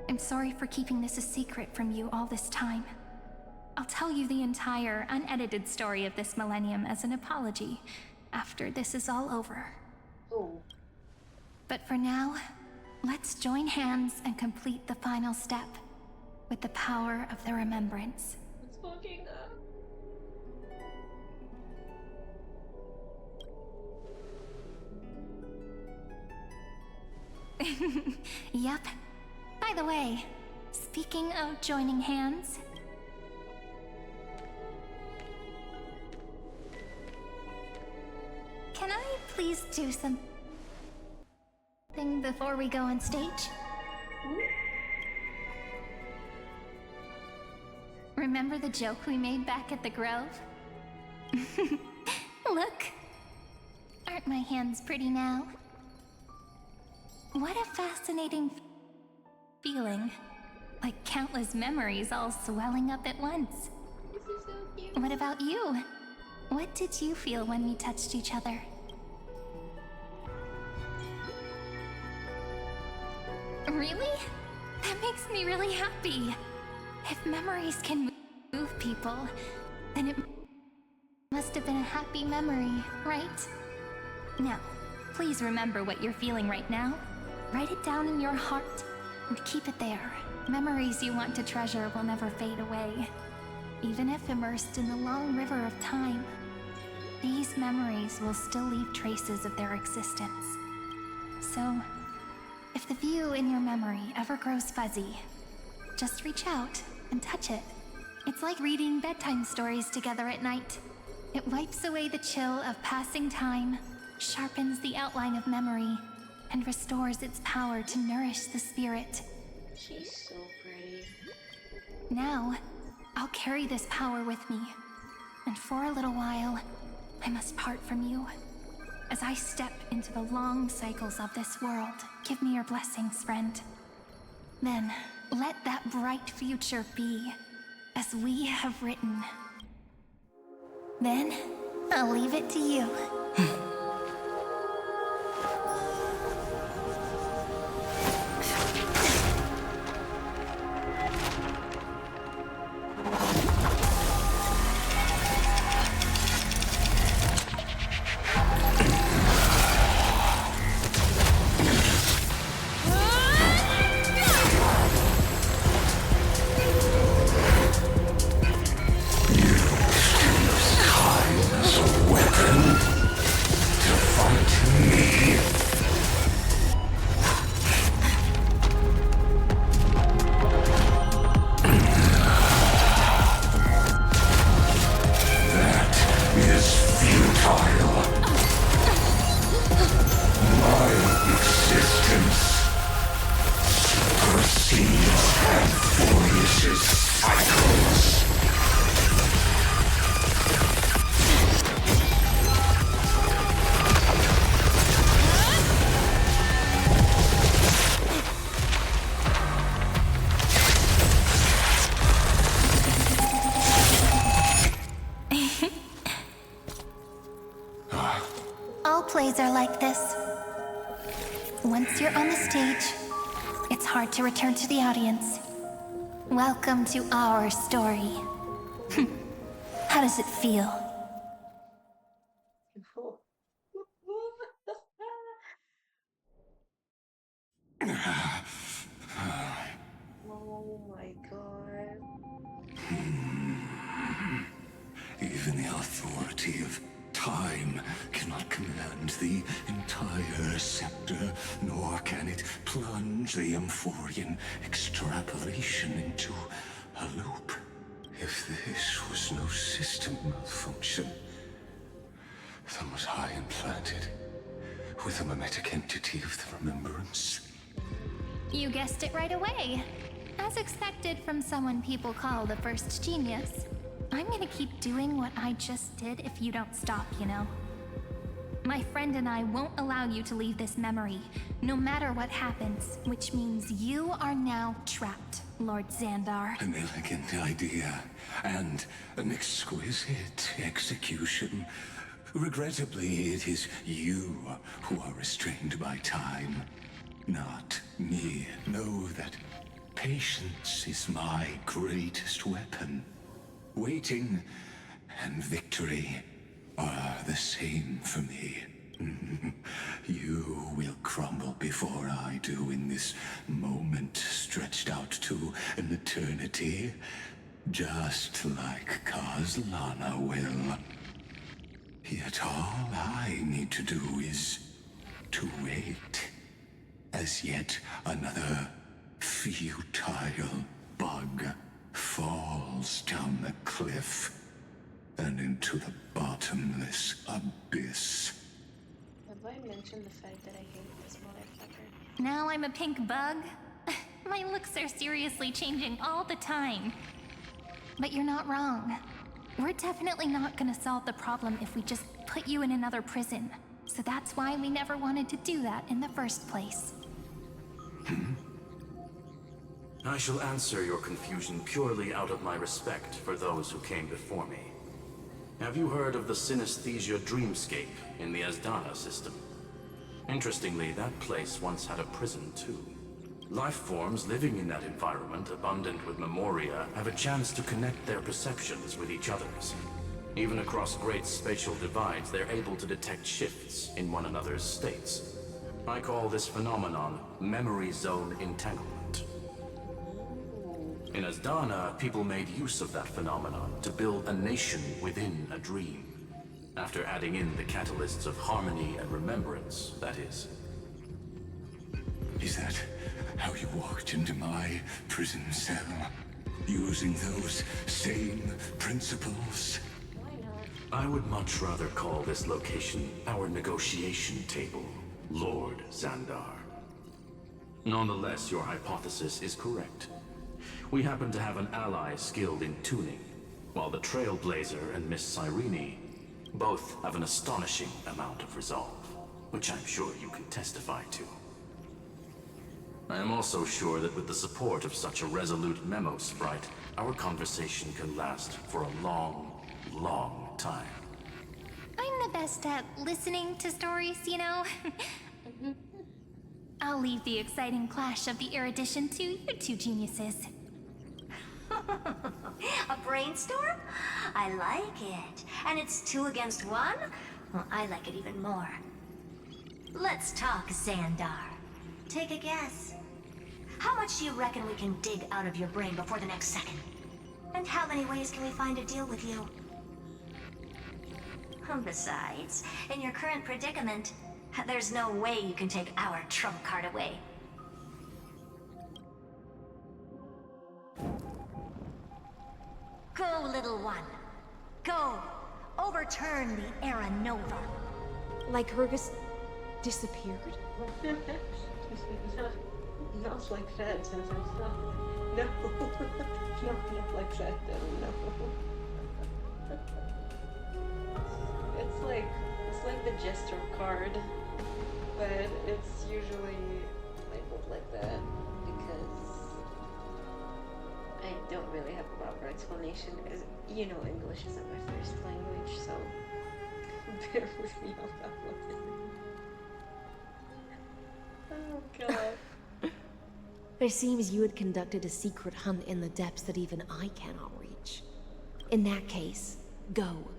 I'm sorry for keeping this a secret from you all this time. I'll tell you the entire, unedited story of this millennium as an apology after this is all over. Oh. But for now, let's join hands and complete the final step with the power of the remembrance. Let's fucking go. Yep. By the way, speaking of joining hands... Can I please do something before we go on stage? Remember the joke we made back at the Grove? Look! Aren't my hands pretty now? What a fascinating feeling. Like countless memories all swelling up at once. This is so cute. What about you? What did you feel when we touched each other? Really? That makes me really happy. If memories can move people, then it must have been a happy memory, right? Now, please remember what you're feeling right now. Write it down in your heart and keep it there. Memories you want to treasure will never fade away. Even if immersed in the long river of time, these memories will still leave traces of their existence. So, if the view in your memory ever grows fuzzy, just reach out and touch it. It's like reading bedtime stories together at night. It wipes away the chill of passing time, sharpens the outline of memory, and restores its power to nourish the spirit. She's so pretty. Now, I'll carry this power with me, and for a little while, I must part from you. As I step into the long cycles of this world, give me your blessings, friend. Then, let that bright future be, as we have written. Then, I'll leave it to you. All plays are like this. Once you're on the stage, it's hard to return to the audience. Welcome to our story. How does it feel? Oh my god. Even the authority of time cannot command the entire scepter, nor can it plunge the Amphorian extrapolation into a loop. If this was no system malfunction, then was I implanted with a mimetic entity of the remembrance? You guessed it right away. As expected from someone people call the first genius. I'm gonna keep doing what I just did if you don't stop, you know? My friend and I won't allow you to leave this memory, no matter what happens, which means you are now trapped, Lord Xandar. An elegant idea, and an exquisite execution. Regrettably, it is you who are restrained by time, not me. Know that patience is my greatest weapon. Waiting and victory are the same for me. You will crumble before I do in this moment stretched out to an eternity, just like Kazlana will. Yet all I need to do is to wait, as yet another futile bug falls down the cliff and into the bottomless abyss. Have I mentioned the fact that I hate this motherfucker? Now I'm a pink bug? My looks are seriously changing all the time. But you're not wrong. We're definitely not gonna solve the problem if we just put you in another prison. So that's why we never wanted to do that in the first place. I shall answer your confusion purely out of my respect for those who came before me. Have you heard of the synesthesia dreamscape in the Asdana system? Interestingly, that place once had a prison too. Life forms living in that environment, abundant with memoria, have a chance to connect their perceptions with each other's. Even across great spatial divides, they're able to detect shifts in one another's states. I call this phenomenon memory zone entanglement. In Asdana, people made use of that phenomenon to build a nation within a dream. After adding in the catalysts of harmony and remembrance, that is. Is that how you walked into my prison cell? Using those same principles? I would much rather call this location our negotiation table, Lord Xandar. Nonetheless, your hypothesis is correct. We happen to have an ally skilled in tuning, while the Trailblazer and Miss Cyrene both have an astonishing amount of resolve, which I'm sure you can testify to. I am also sure that with the support of such a resolute memo sprite, our conversation can last for a long, long time. I'm the best at listening to stories, you know? I'll leave the exciting clash of the erudition to you two geniuses. A brainstorm? I like it. And it's 2 against 1? Well, I like it even more. Let's talk, Xandar. Take a guess. How much do you reckon we can dig out of your brain before the next second? And how many ways can we find to deal with you? Besides, in your current predicament, there's no way you can take our trump card away. Go, little one. Go. Overturn the Era Nova. Like Hergus disappeared? Not like that. No. Not like that. No. It's like the Jester card, but it's usually labeled like that because I don't really have a proper explanation. Because you know, English isn't my first language, so bear with me on that one. Oh god. It seems you had conducted a secret hunt in the depths that even I cannot reach. In that case, go.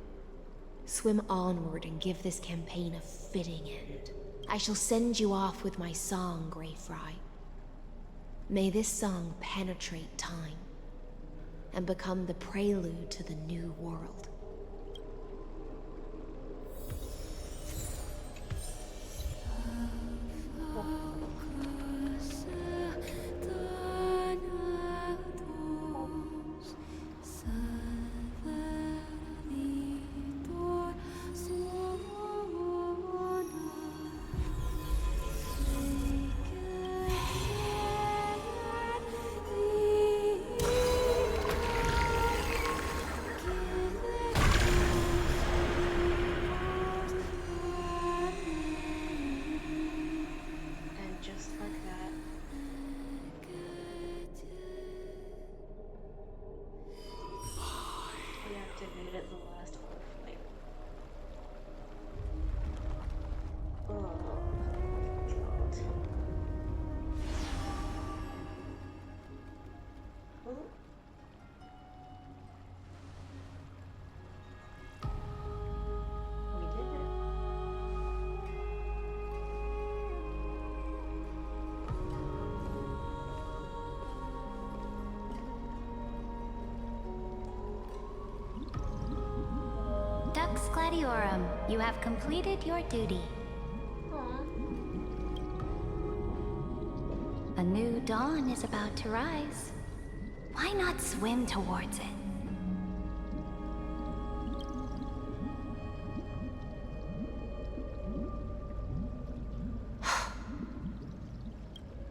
Swim onward and give this campaign a fitting end. I shall send you off with my song, Greyfry. May this song penetrate time and become the prelude to the new world. Dux Gladiorum, you have completed your duty. A new dawn is about to rise. Why not swim towards it?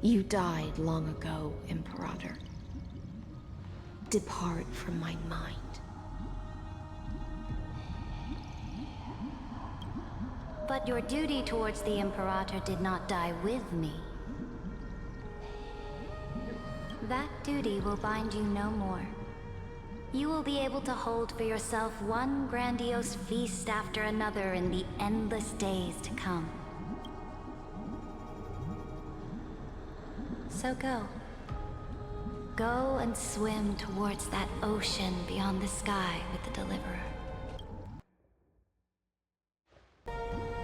You died long ago, Imperator. Depart from my mind. But your duty towards the Imperator did not die with me. That duty will bind you no more. You will be able to hold for yourself one grandiose feast after another in the endless days to come. So go. Go and swim towards that ocean beyond the sky with the Deliverer.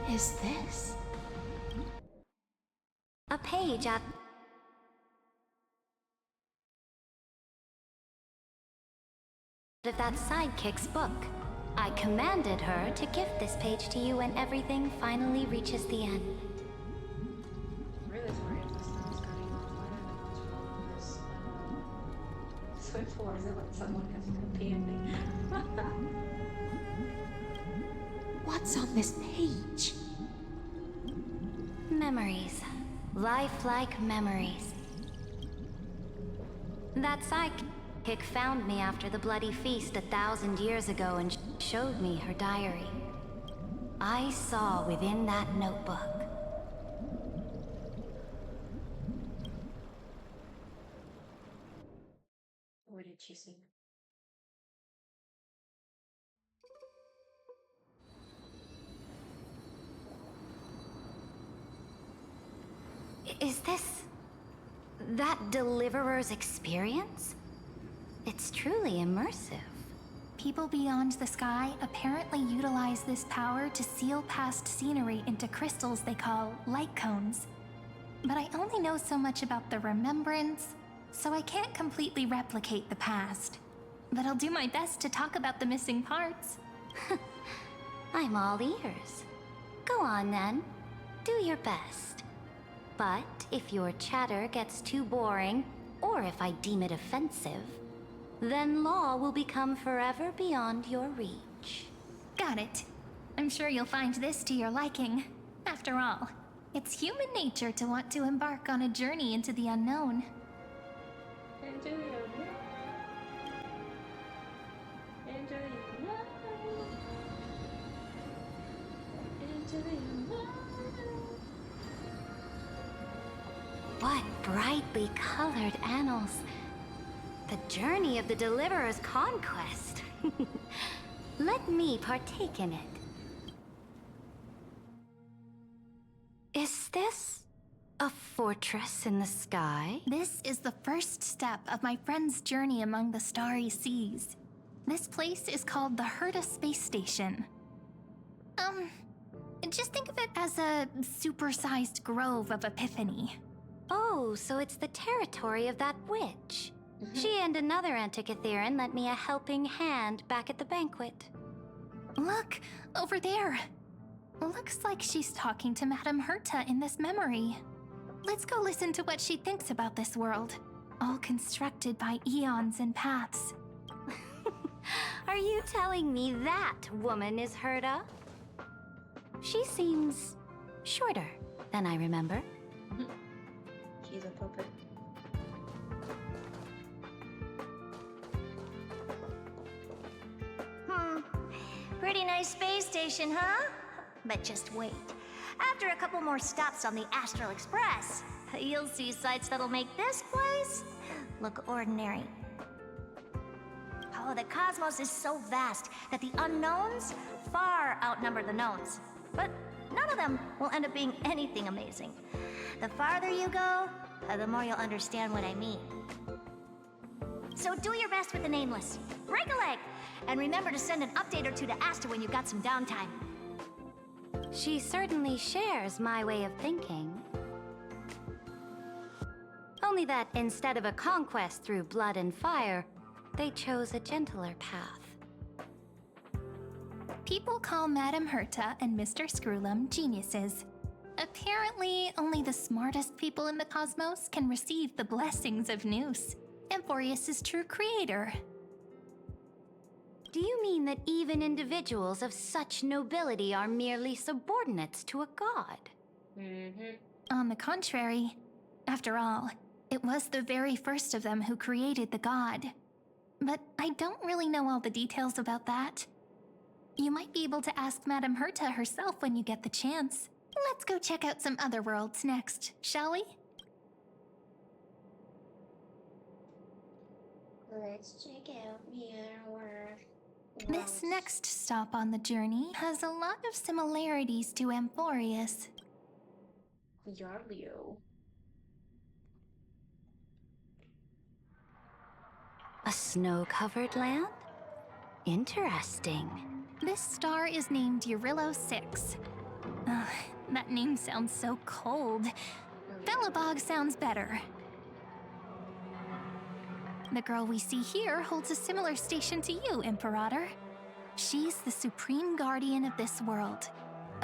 Is this? A page out of that sidekick's book. I commanded her to gift this page to you when everything finally reaches the end. Really sorry if this sounds kind of quiet. This swim floors are like someone has to pee in me. What's on this page? Memories. Lifelike memories. That sidekick found me after the bloody feast 1,000 years ago and showed me her diary. I saw within that notebook. What did she see? Is this that Deliverer's experience? It's truly immersive. People beyond the sky apparently utilize this power to seal past scenery into crystals they call light cones. But I only know so much about the remembrance, so I can't completely replicate the past. But I'll do my best to talk about the missing parts. I'm all ears. Go on then. Do your best. But if your chatter gets too boring, or if I deem it offensive, then law will become forever beyond your reach. Got it. I'm sure you'll find this to your liking. After all, it's human nature to want to embark on a journey into the unknown. Into the unknown. Into the unknown. Into the unknown. What brightly colored annals. The journey of the Deliverer's conquest. Let me partake in it. Is this a fortress in the sky? This is the first step of my friend's journey among the starry seas. This place is called the Herta Space Station. Just think of it as a supersized grove of Epiphany. Oh, so it's the territory of that witch. She and another Antikytheran lent me a helping hand back at the banquet. Look, over there. Looks like she's talking to Madame Herta in this memory. Let's go listen to what she thinks about this world, all constructed by eons and paths. Are you telling me that woman is Herta? She seems shorter than I remember. She's a puppet. Pretty nice space station, huh? But just wait. After a couple more stops on the Astral Express, you'll see sights that'll make this place look ordinary. Oh, the cosmos is so vast that the unknowns far outnumber the knowns. But none of them will end up being anything amazing. The farther you go, the more you'll understand what I mean. So do your best with the nameless. Break a leg! And remember to send an update or two to Asta when you've got some downtime. She certainly shares my way of thinking. Only that instead of a conquest through blood and fire, they chose a gentler path. People call Madame Herta and Mr. Screwlum geniuses. Apparently, only the smartest people in the cosmos can receive the blessings of Nous, Amphorius' true creator. Do you mean that even individuals of such nobility are merely subordinates to a god? On the contrary, after all, it was the very first of them who created the god. But I don't really know all the details about that. You might be able to ask Madame Herta herself when you get the chance. Let's go check out some other worlds next, shall we? Let's check out the other world. This next stop on the journey has a lot of similarities to Amphorius. Yarlio. A snow-covered land? Interesting. This star is named Eurillo 6. That name sounds so cold. Belobog sounds better. The girl we see here holds a similar station to you, Imperator. She's the supreme guardian of this world.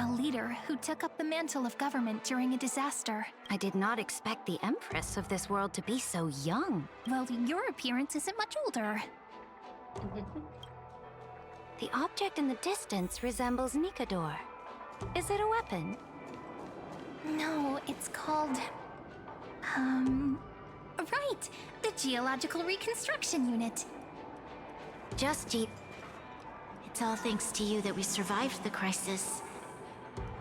A leader who took up the mantle of government during a disaster. I did not expect the Empress of this world to be so young. Well, your appearance isn't much older. The object in the distance resembles Nikador. Is it a weapon? No, it's called... Right! The Geological Reconstruction Unit. It's all thanks to you that we survived the crisis.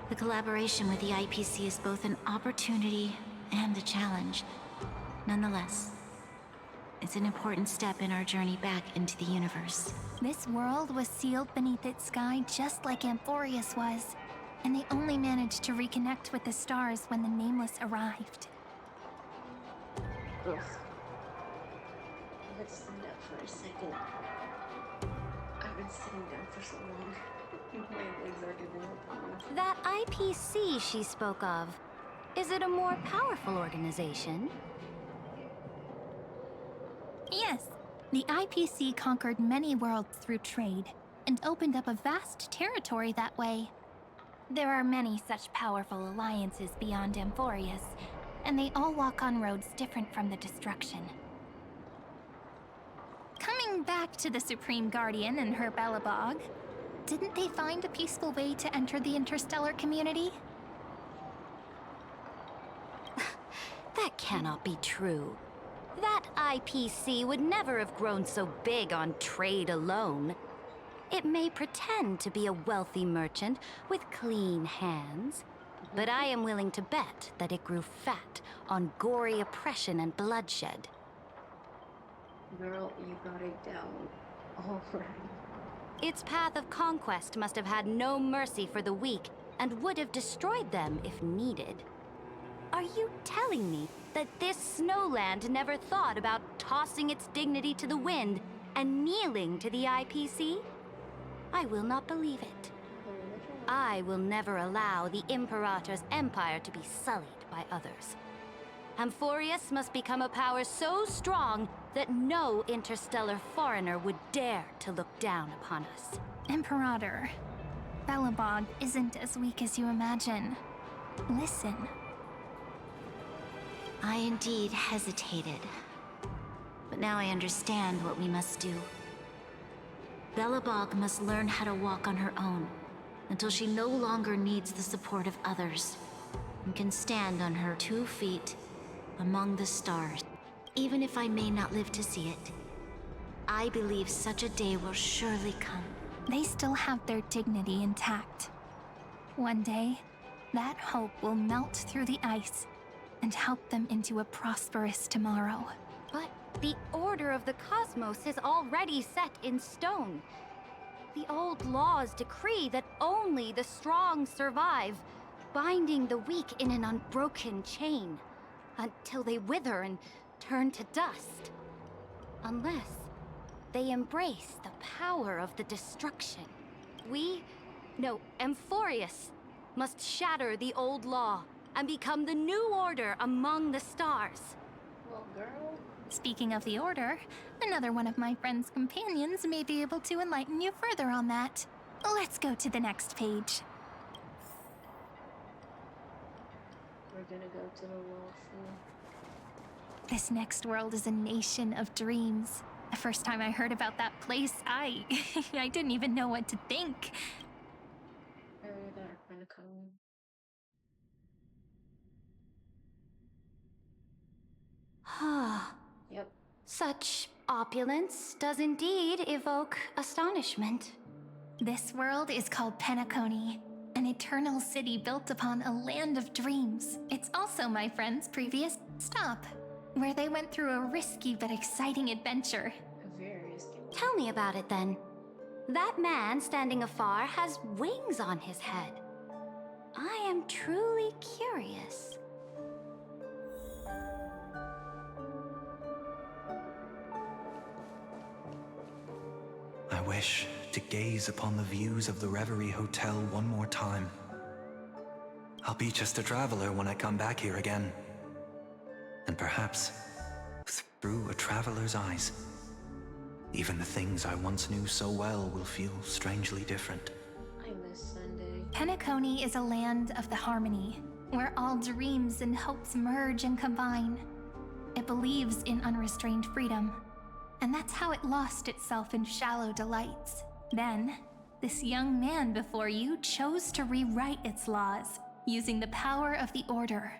The collaboration with the IPC is both an opportunity and a challenge. Nonetheless, it's an important step in our journey back into the universe. This world was sealed beneath its sky just like Amphorius was, and they only managed to reconnect with the stars when the Nameless arrived. Ugh. Let's stand up for a second. I've been sitting down for so long. My legs are giving up. That IPC she spoke of, is it a more powerful organization? Yes, the IPC conquered many worlds through trade, and opened up a vast territory that way. There are many such powerful alliances beyond Amphorius, and they all walk on roads different from the destruction. Coming back to the Supreme Guardian and her Belobog, didn't they find a peaceful way to enter the interstellar community? That cannot be true. That IPC would never have grown so big on trade alone. It may pretend to be a wealthy merchant with clean hands, but I am willing to bet that it grew fat on gory oppression and bloodshed. Girl, you got it down. All right. Its path of conquest must have had no mercy for the weak and would have destroyed them if needed. Are you telling me that this snowland never thought about tossing its dignity to the wind and kneeling to the IPC? I will not believe it. I will never allow the Imperator's empire to be sullied by others. Amphorius must become a power so strong that no interstellar foreigner would dare to look down upon us. Imperator, Belobog isn't as weak as you imagine. Listen. I indeed hesitated, but now I understand what we must do. Belobog must learn how to walk on her own until she no longer needs the support of others and can stand on her 2 feet among the stars. Even if I may not live to see it, I believe such a day will surely come. They still have their dignity intact. One day, that hope will melt through the ice and help them into a prosperous tomorrow. But the order of the cosmos is already set in stone. The old laws decree that only the strong survive, binding the weak in an unbroken chain until they wither and turn to dust. Unless they embrace the power of the destruction. Amphorius must shatter the old law and become the new order among the stars. Well, girl. Speaking of the Order, another one of my friend's companions may be able to enlighten you further on that. Let's go to the next page. We're gonna go to the wall soon. This next world is a nation of dreams. The first time I heard about that place, I didn't even know what to think. I really gotta find a cone. Yep. Such opulence does indeed evoke astonishment. This world is called Penacony, an eternal city built upon a land of dreams. It's also my friend's previous stop, where they went through a risky but exciting adventure. Very risky. Tell me about it then. That man standing afar has wings on his head. I am truly curious. wish to gaze upon the views of the Reverie Hotel one more time. I'll be just a traveler when I come back here again. And perhaps, through a traveler's eyes, even the things I once knew so well will feel strangely different. I miss Sunday. Penacony is a land of the harmony, where all dreams and hopes merge and combine. It believes in unrestrained freedom, and that's how it lost itself in shallow delights. Then, this young man before you chose to rewrite its laws, using the power of the Order,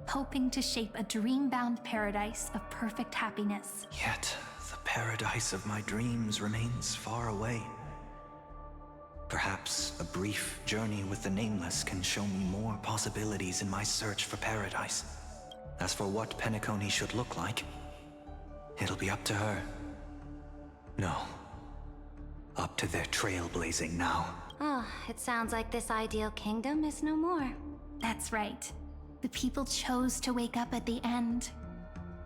hoping to shape a dream-bound paradise of perfect happiness. Yet, the paradise of my dreams remains far away. Perhaps a brief journey with the Nameless can show me more possibilities in my search for paradise. As for what Penacony should look like, it'll be up to her. No. Up to their trailblazing now. Oh, it sounds like this ideal kingdom is no more. That's right. The people chose to wake up at the end.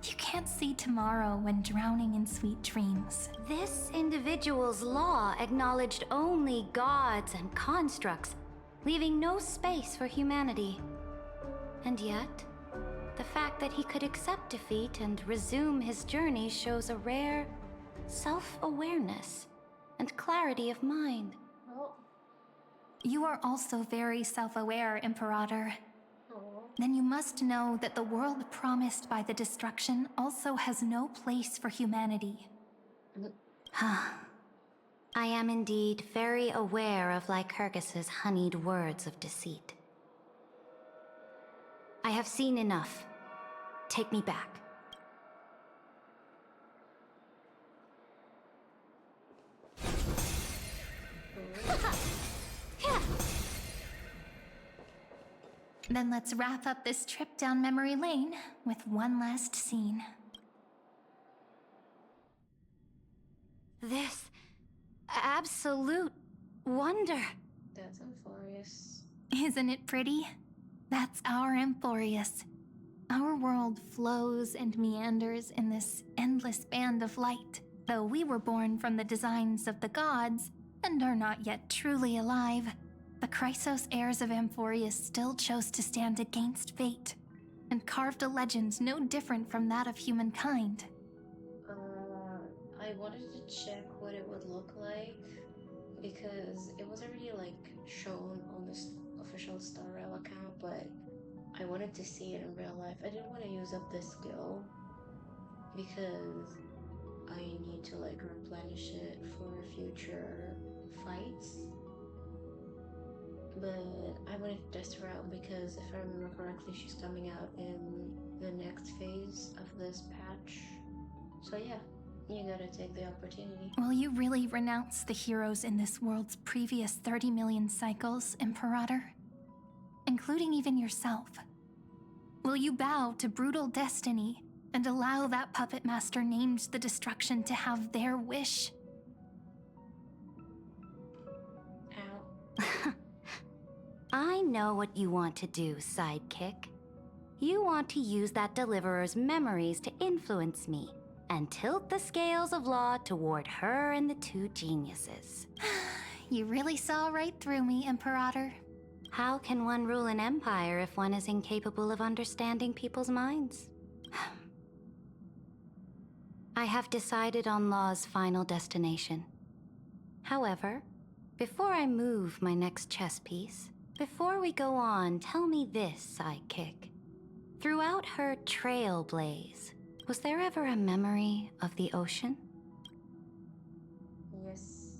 You can't see tomorrow when drowning in sweet dreams. This individual's law acknowledged only gods and constructs, leaving no space for humanity. And yet, the fact that he could accept defeat and resume his journey shows a rare self-awareness and clarity of mind. You are also very self-aware, Imperator. Then you must know that the world promised by the destruction also has no place for humanity. I am indeed very aware of Lycurgus's honeyed words of deceit. I have seen enough. Take me back. Then let's wrap up this trip down memory lane with one last scene. This absolute wonder. That's Amphorius. Isn't it pretty? That's our Amphorius. Our world flows and meanders in this endless band of light. Though we were born from the designs of the gods and are not yet truly alive, the Chrysos heirs of Amphorius still chose to stand against fate and carved a legend no different from that of humankind. I wanted to check what it would look like because it was already shown on this official Star Rail account, but I wanted to see it in real life. I didn't want to use up this skill because I need to replenish it for future fights. But I wanted to test her out because if I remember correctly, she's coming out in the next phase of this patch. So yeah, you gotta take the opportunity. Will you really renounce the heroes in this world's previous 30 million cycles, Imperator? Including even yourself? Will you bow to brutal destiny and allow that puppet master named the destruction to have their wish? I know what you want to do, sidekick. You want to use that deliverer's memories to influence me and tilt the scales of law toward her and the two geniuses. You really saw right through me, Imperator. How can one rule an empire if one is incapable of understanding people's minds? I have decided on Law's final destination. However, before I move my next chess piece, before we go on, tell me this, sidekick. Throughout her trailblaze, was there ever a memory of the ocean? Yes.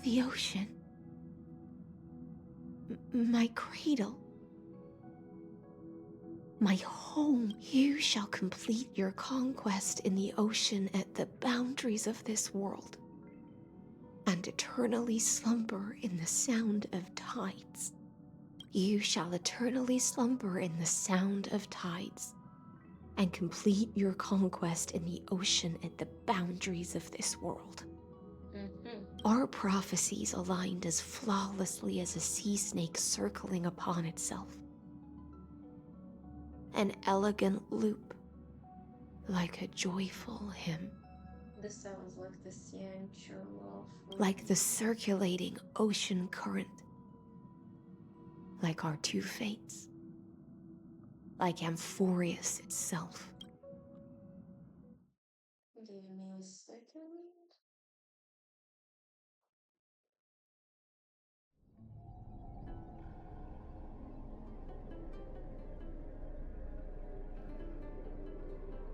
The ocean. My cradle. My home. You shall complete your conquest in the ocean at the boundaries of this world, and eternally slumber in the sound of tides. You shall eternally slumber in the sound of tides, and complete your conquest in the ocean at the boundaries of this world. Our prophecies aligned as flawlessly as a sea snake circling upon itself. An elegant loop, like a joyful hymn. This sounds like the Xianzhou of... Like the circulating ocean current. Like our two fates. Like Amphorius itself. Give me a second.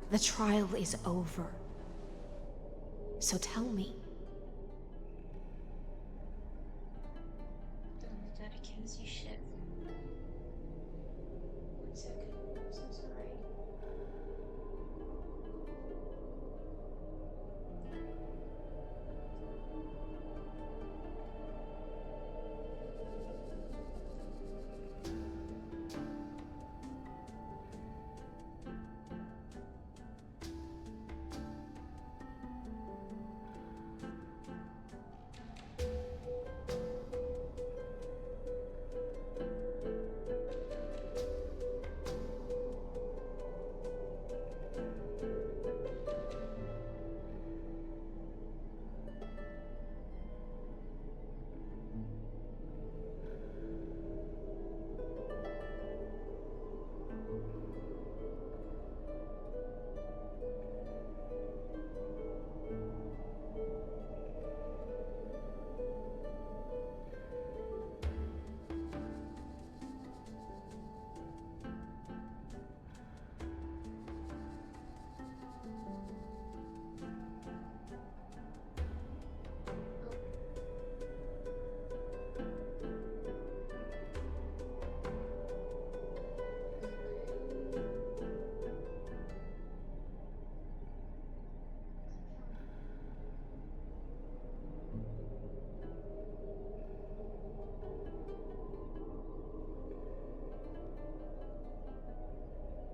The trial is over. So tell me. Oh my god, I can't see shit. 1 second. I'm so sorry.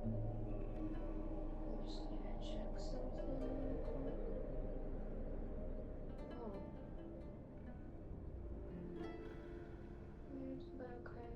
I'm just gonna check something real quick. Oh. Where's the crap?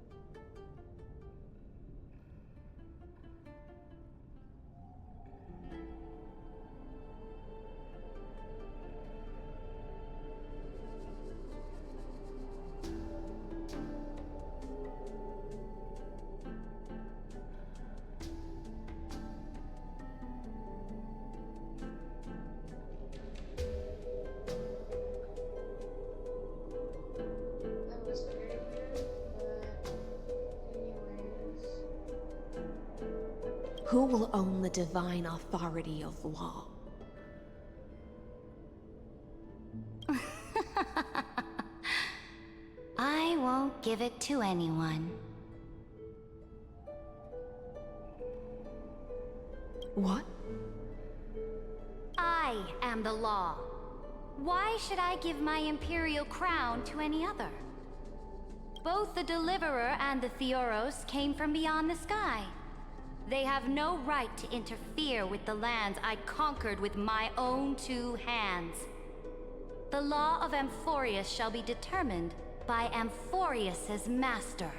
That was very weird, but anyways. Who will own the divine authority of law? I won't give it to anyone. What? I am the law. Why should I give my imperial crown to any other? Both the Deliverer and the Theoros came from beyond the sky. They have no right to interfere with the lands I conquered with my own two hands. The law of Amphorius shall be determined by Amphorius's master.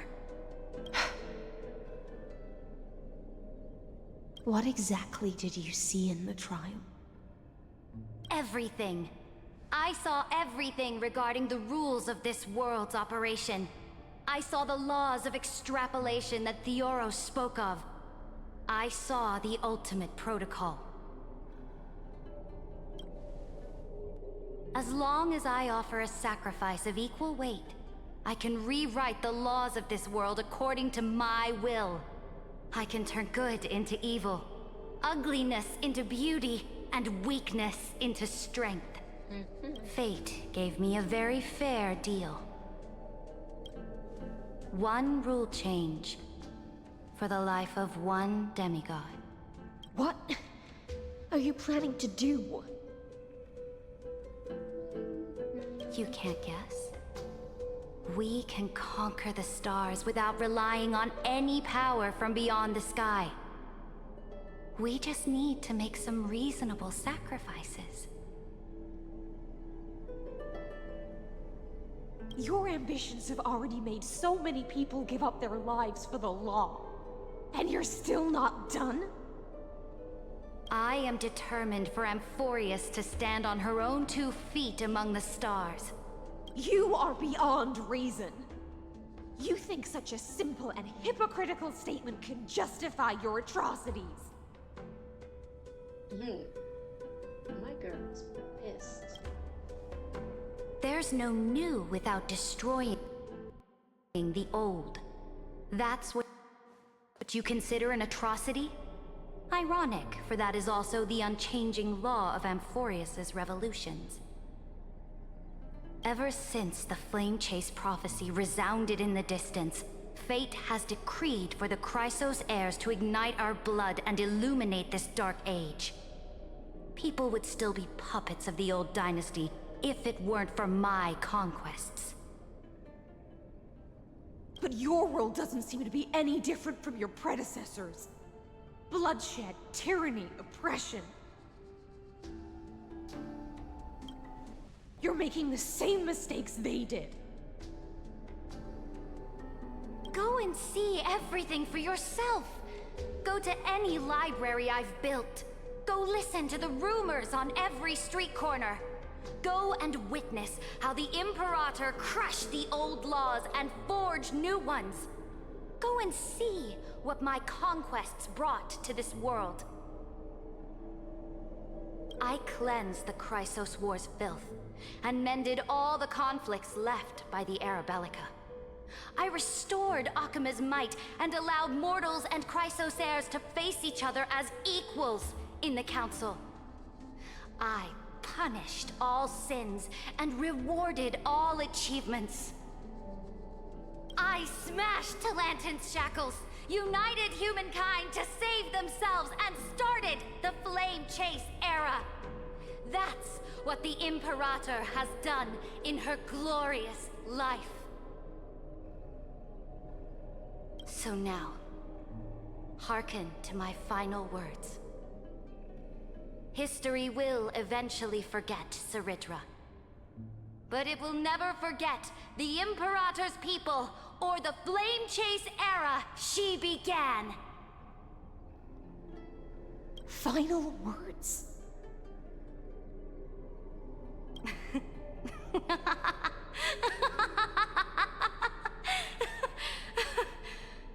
What exactly did you see in the trial? Everything. I saw everything regarding the rules of this world's operation. I saw the laws of extrapolation that Theoros spoke of. I saw the ultimate protocol. As long as I offer a sacrifice of equal weight, I can rewrite the laws of this world according to my will. I can turn good into evil, ugliness into beauty, and weakness into strength. Fate gave me a very fair deal. One rule change for the life of one demigod. What are you planning to do? You can't guess. We can conquer the stars without relying on any power from beyond the sky. We just need to make some reasonable sacrifices. Your ambitions have already made so many people give up their lives for the law. And you're still not done? I am determined for Amphorius to stand on her own 2 feet among the stars. You are beyond reason. You think such a simple and hypocritical statement can justify your atrocities. My girl's pissed. There's no new without destroying the old. That's what you consider an atrocity? Ironic, for that is also the unchanging law of Amphorius's revolutions. Ever since the Flame Chase prophecy resounded in the distance, fate has decreed for the Chrysos heirs to ignite our blood and illuminate this dark age. People would still be puppets of the old dynasty if it weren't for my conquests. But your world doesn't seem to be any different from your predecessors. Bloodshed, tyranny, oppression. You're making the same mistakes they did. Go and see everything for yourself. Go to any library I've built. Go listen to the rumors on every street corner. Go and witness how the Imperator crushed the old laws and forged new ones. Go and see what my conquests brought to this world. I cleansed the Chrysos War's filth and mended all the conflicts left by the Era Bellica. I restored Akima's might and allowed mortals and Chrysos heirs to face each other as equals in the Council. I punished all sins and rewarded all achievements. I smashed Talantin's shackles, united humankind to save themselves, and started the Flame Chase era. That's what the Imperator has done in her glorious life. So now, hearken to my final words. History will eventually forget Ceridra. But it will never forget the Imperator's people or the Flame Chase era she began. Final words.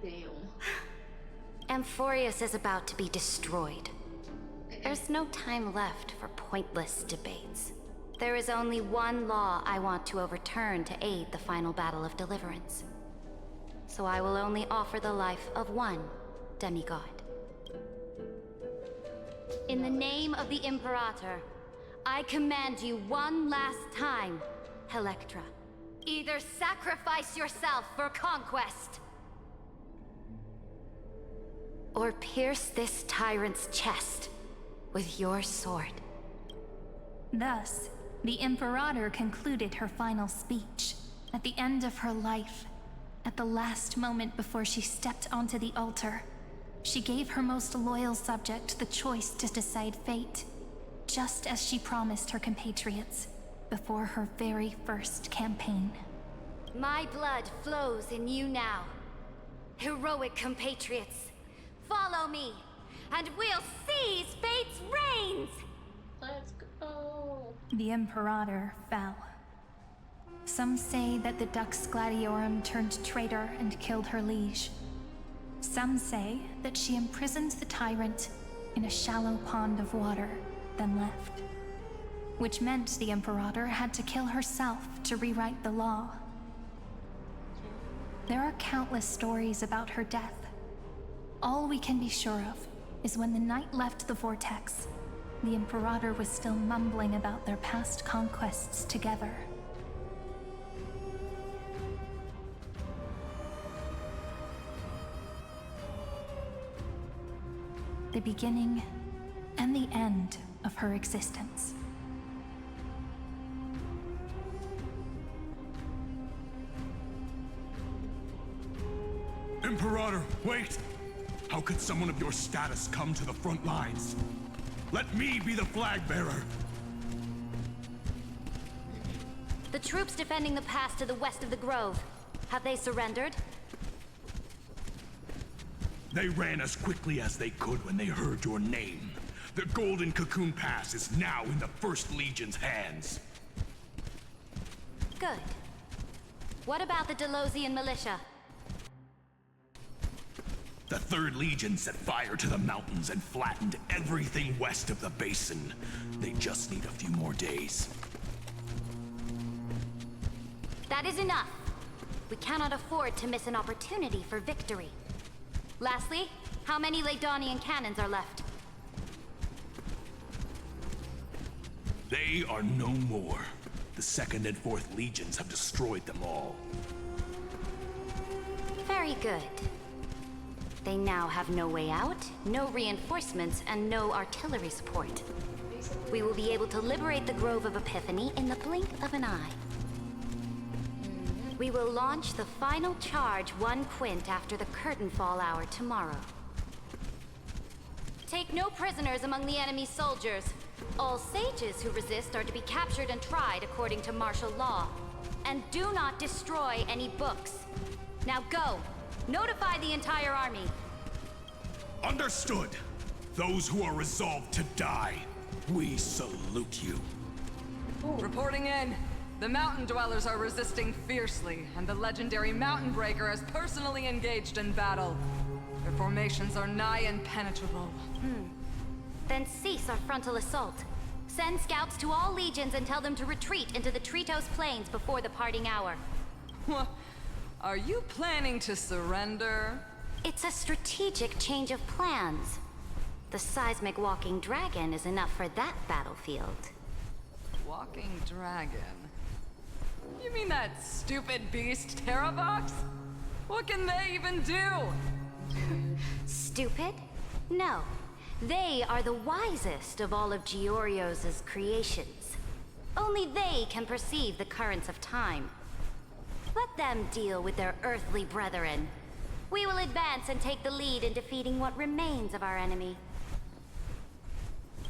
Damn. Amphorius is about to be destroyed. There's no time left for pointless debates. There is only one law I want to overturn to aid the final battle of deliverance. So I will only offer the life of one demigod. In the name of the Imperator, I command you one last time, Electra. Either sacrifice yourself for conquest, or pierce this tyrant's chest with your sword. Thus, the Imperator concluded her final speech. At the end of her life, at the last moment before she stepped onto the altar, she gave her most loyal subject the choice to decide fate, just as she promised her compatriots before her very first campaign. My blood flows in you now. Heroic compatriots, follow me, and we'll seize fate's reins! Let's go. The Imperator fell. Some say that the Dux Gladiorum turned traitor and killed her liege. Some say that she imprisoned the tyrant in a shallow pond of water, then left. Which meant the Imperator had to kill herself to rewrite the law. There are countless stories about her death. All we can be sure of is when the knight left the vortex, the Imperator was still mumbling about their past conquests together. The beginning and the end of her existence. Imperator, wait! How could someone of your status come to the front lines? Let me be the flag bearer! The troops defending the pass to the west of the Grove, have they surrendered? They ran as quickly as they could when they heard your name. The Golden Cocoon Pass is now in the First Legion's hands. Good. What about the Delosian militia? The Third Legion set fire to the mountains and flattened everything west of the basin. They just need a few more days. That is enough. We cannot afford to miss an opportunity for victory. Lastly, how many Ladonian cannons are left? They are no more. The Second and Fourth Legions have destroyed them all. Very good. They now have no way out, no reinforcements, and no artillery support. We will be able to liberate the Grove of Epiphany in the blink of an eye. We will launch the final charge 1 quint after the curtain fall hour tomorrow. Take no prisoners among the enemy soldiers. All sages who resist are to be captured and tried according to martial law. And do not destroy any books. Now go! Notify the entire army. Understood. Those who are resolved to die, we salute you. Reporting in. The mountain dwellers are resisting fiercely, and the legendary Mountain Breaker has personally engaged in battle. Their formations are nigh impenetrable. Then cease our frontal assault. Send scouts to all legions and tell them to retreat into the Tritos Plains before the parting hour. Are you planning to surrender? It's a strategic change of plans. The seismic walking dragon is enough for that battlefield. Walking dragon? You mean that stupid beast, Terravox? What can they even do? Stupid? No. They are the wisest of all of Georgios' creations. Only they can perceive the currents of time. Let them deal with their earthly brethren. We will advance and take the lead in defeating what remains of our enemy.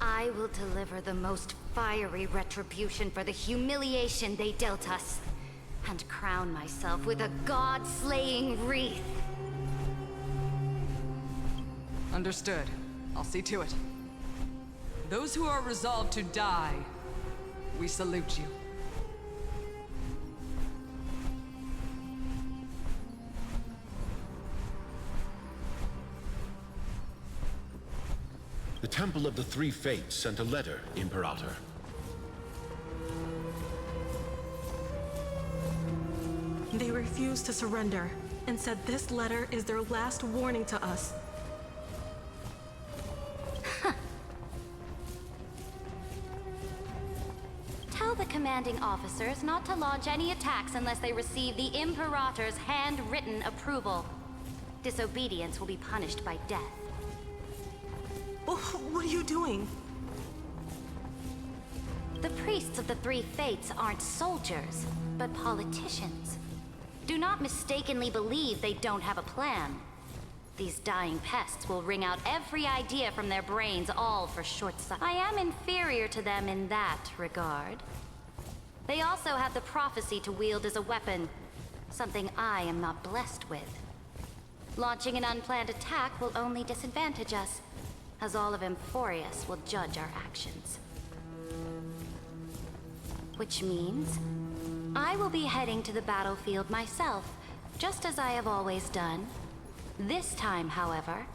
I will deliver the most fiery retribution for the humiliation they dealt us, and crown myself with a god-slaying wreath. Understood. I'll see to it. Those who are resolved to die, we salute you. The Temple of the Three Fates sent a letter, Imperator. They refused to surrender and said this letter is their last warning to us. Tell the commanding officers not to launch any attacks unless they receive the Imperator's handwritten approval. Disobedience will be punished by death. What are you doing? The priests of the Three Fates aren't soldiers, but politicians. Do not mistakenly believe they don't have a plan. These dying pests will wring out every idea from their brains, all for short sight. I am inferior to them in that regard. They also have the prophecy to wield as a weapon, something I am not blessed with. Launching an unplanned attack will only disadvantage us, as all of Emphorius will judge our actions. Which means I will be heading to the battlefield myself, just as I have always done. This time, however,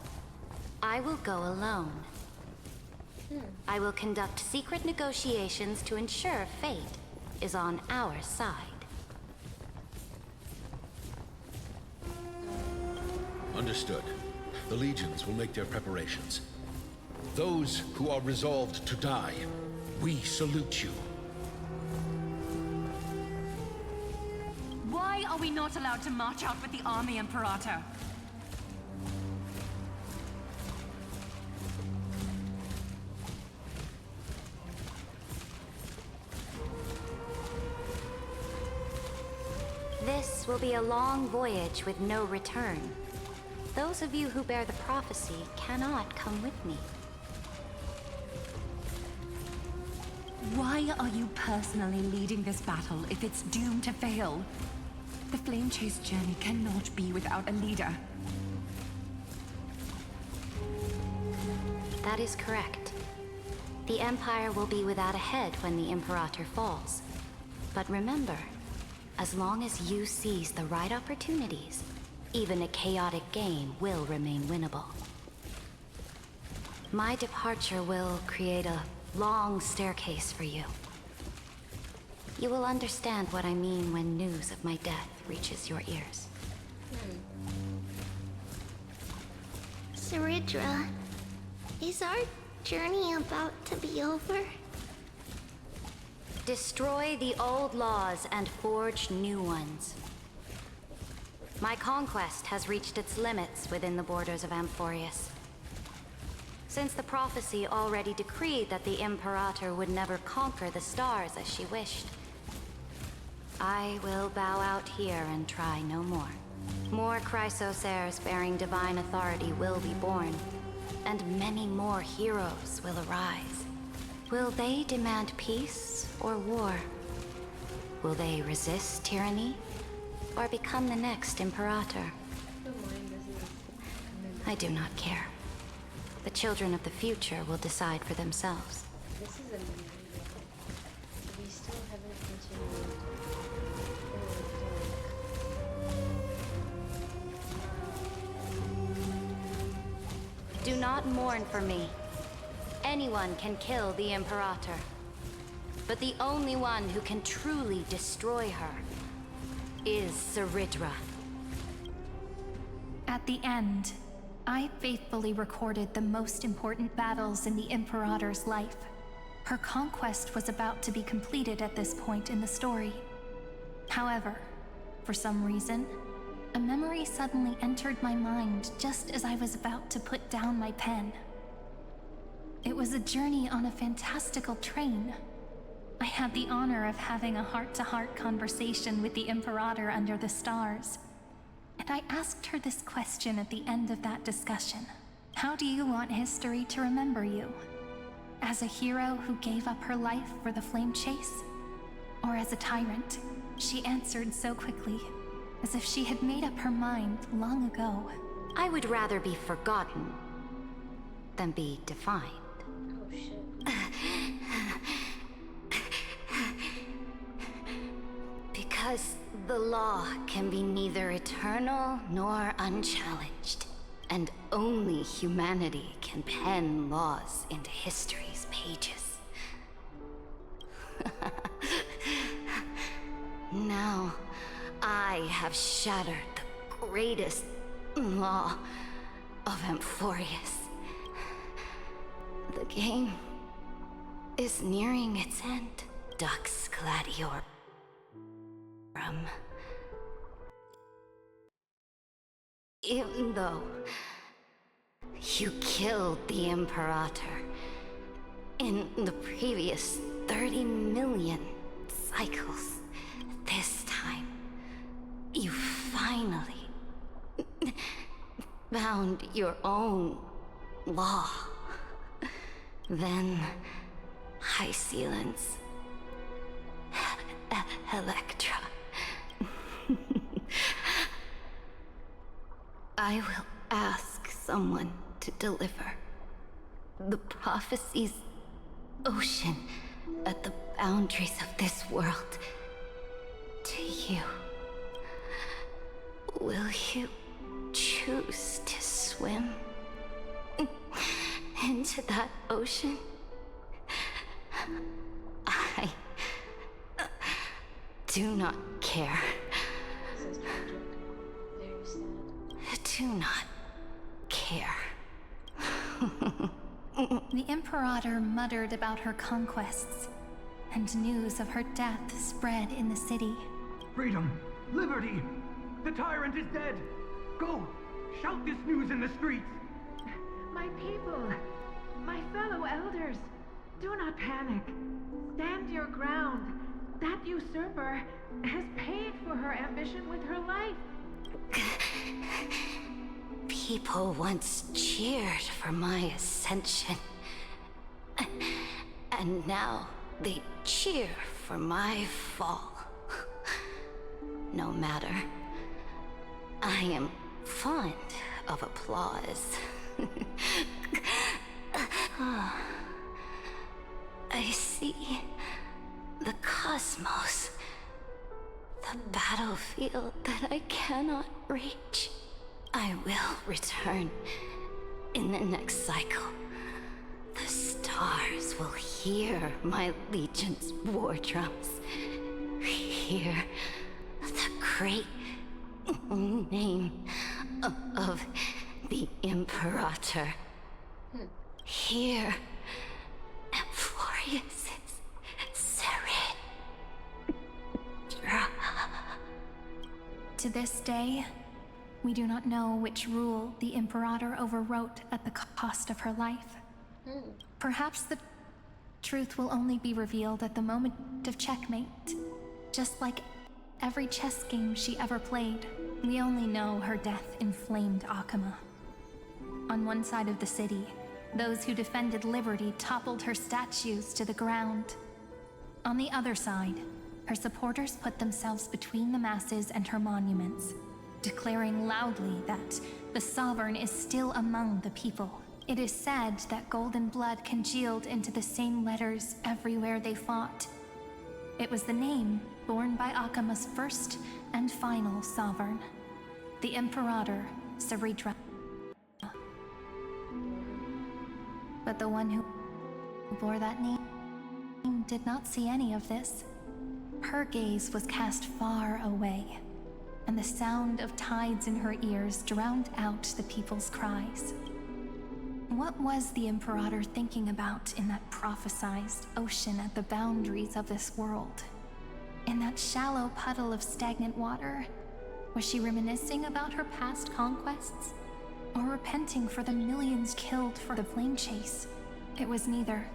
I will go alone. I will conduct secret negotiations to ensure fate is on our side. Understood. The legions will make their preparations. Those who are resolved to die, we salute you. Why are we not allowed to march out with the army, Imperator? This will be a long voyage with no return. Those of you who bear the prophecy cannot come with me. Why are you personally leading this battle if it's doomed to fail? The Flame Chase journey cannot be without a leader. That is correct. The Empire will be without a head when the Imperator falls. But remember, as long as you seize the right opportunities, even a chaotic game will remain winnable. My departure will create a long staircase for you. You will understand what I mean when news of my death reaches your ears. Saridra, is our journey about to be over? Destroy the old laws and forge new ones. My conquest has reached its limits within the borders of Amphorius. Since the prophecy already decreed that the Imperator would never conquer the stars as she wished, I will bow out here and try no more. More Chrysosaurs bearing divine authority will be born, and many more heroes will arise. Will they demand peace or war? Will they resist tyranny or become the next Imperator? I do not care. The children of the future will decide for themselves. This is amazing. We still haven't continued. Do not mourn for me. Anyone can kill the Imperator. But the only one who can truly destroy her is Saridra. At the end, I faithfully recorded the most important battles in the Imperator's life. Her conquest was about to be completed at this point in the story. However, for some reason, a memory suddenly entered my mind just as I was about to put down my pen. It was a journey on a fantastical train. I had the honor of having a heart-to-heart conversation with the Imperator under the stars. And I asked her this question at the end of that discussion. How do you want history to remember you? As a hero who gave up her life for the flame chase? Or as a tyrant? She answered so quickly, as if she had made up her mind long ago. I would rather be forgotten than be defined. Oh shit. Because the law can be neither eternal nor unchallenged, and only humanity can pen laws into history's pages. Now, I have shattered the greatest law of Amphorius. The game is nearing its end. Dux Gladior. Even though you killed the Imperator in the previous 30 million cycles, this time you finally found your own law. Then High Sealants, Electra. I will ask someone to deliver the prophecy's ocean at the boundaries of this world to you. Will you choose to swim into that ocean? I do not care. This is tragic. Very sad. Do not care. The Imperator muttered about her conquests, and news of her death spread in the city. Freedom! Liberty! The tyrant is dead! Go! Shout this news in the streets! My people, my fellow elders, do not panic. Stand your ground. That usurper has paid for her ambition with her life. People once cheered for my ascension. And now they cheer for my fall. No matter. I am fond of applause. see the cosmos, the battlefield that I cannot reach. I will return in the next cycle. The stars will hear my legion's war drums. Hear the great name of the Imperator. Hear Amphorius's serene. To this day, we do not know which rule the Imperator overwrote at the cost of her life. Perhaps the truth will only be revealed at the moment of checkmate. Just like every chess game she ever played, we only know her death inflamed Akama. On one side of the city, those who defended liberty toppled her statues to the ground. On the other side, her supporters put themselves between the masses and her monuments, declaring loudly that the Sovereign is still among the people. It is said that golden blood congealed into the same letters everywhere they fought. It was the name borne by Akama's first and final Sovereign, the Imperator Saridra. But the one who bore that name did not see any of this. Her gaze was cast far away, and the sound of tides in her ears drowned out the people's cries. What was the Imperator thinking about in that prophesized ocean at the boundaries of this world? In that shallow puddle of stagnant water, was she reminiscing about her past conquests? Or repenting for the millions killed for the plane chase? It was neither.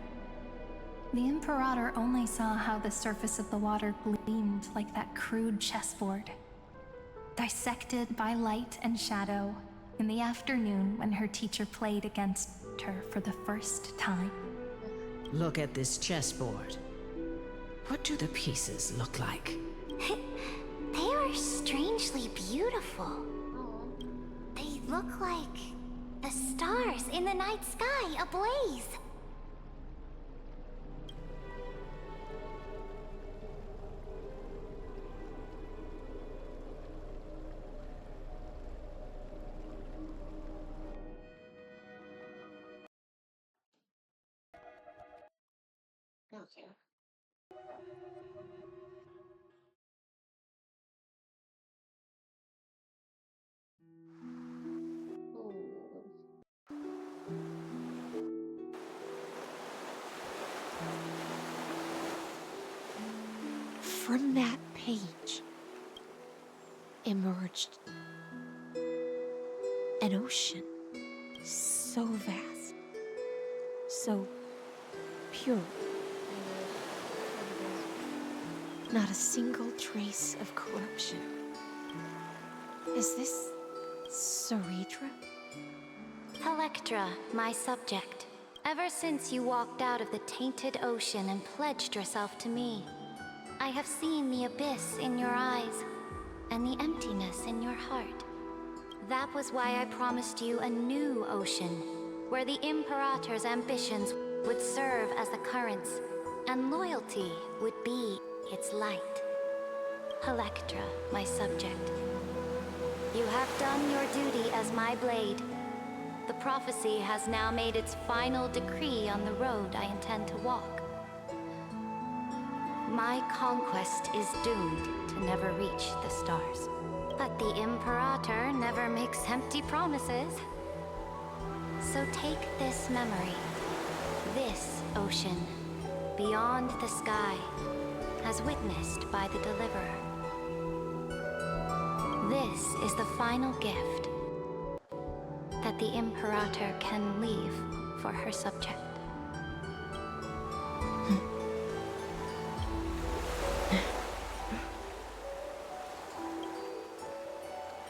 The Imperator only saw how the surface of the water gleamed like that crude chessboard, dissected by light and shadow in the afternoon when her teacher played against her for the first time. Look at this chessboard. What do the pieces look like? They are strangely beautiful. They look like the stars in the night sky ablaze. Okay. From that page emerged an ocean so vast, so pure. Not a single trace of corruption. Is this Saridra? Electra, my subject. Ever since you walked out of the tainted ocean and pledged yourself to me, I have seen the abyss in your eyes and the emptiness in your heart. That was why I promised you a new ocean, where the Imperator's ambitions would serve as the currents, and loyalty would be its light. Electra, my subject. You have done your duty as my blade. The prophecy has now made its final decree on the road I intend to walk. My conquest is doomed to never reach the stars. But the Imperator never makes empty promises. So take this memory, this ocean, beyond the sky, as witnessed by the Deliverer. This is the final gift that the Imperator can leave for her subject.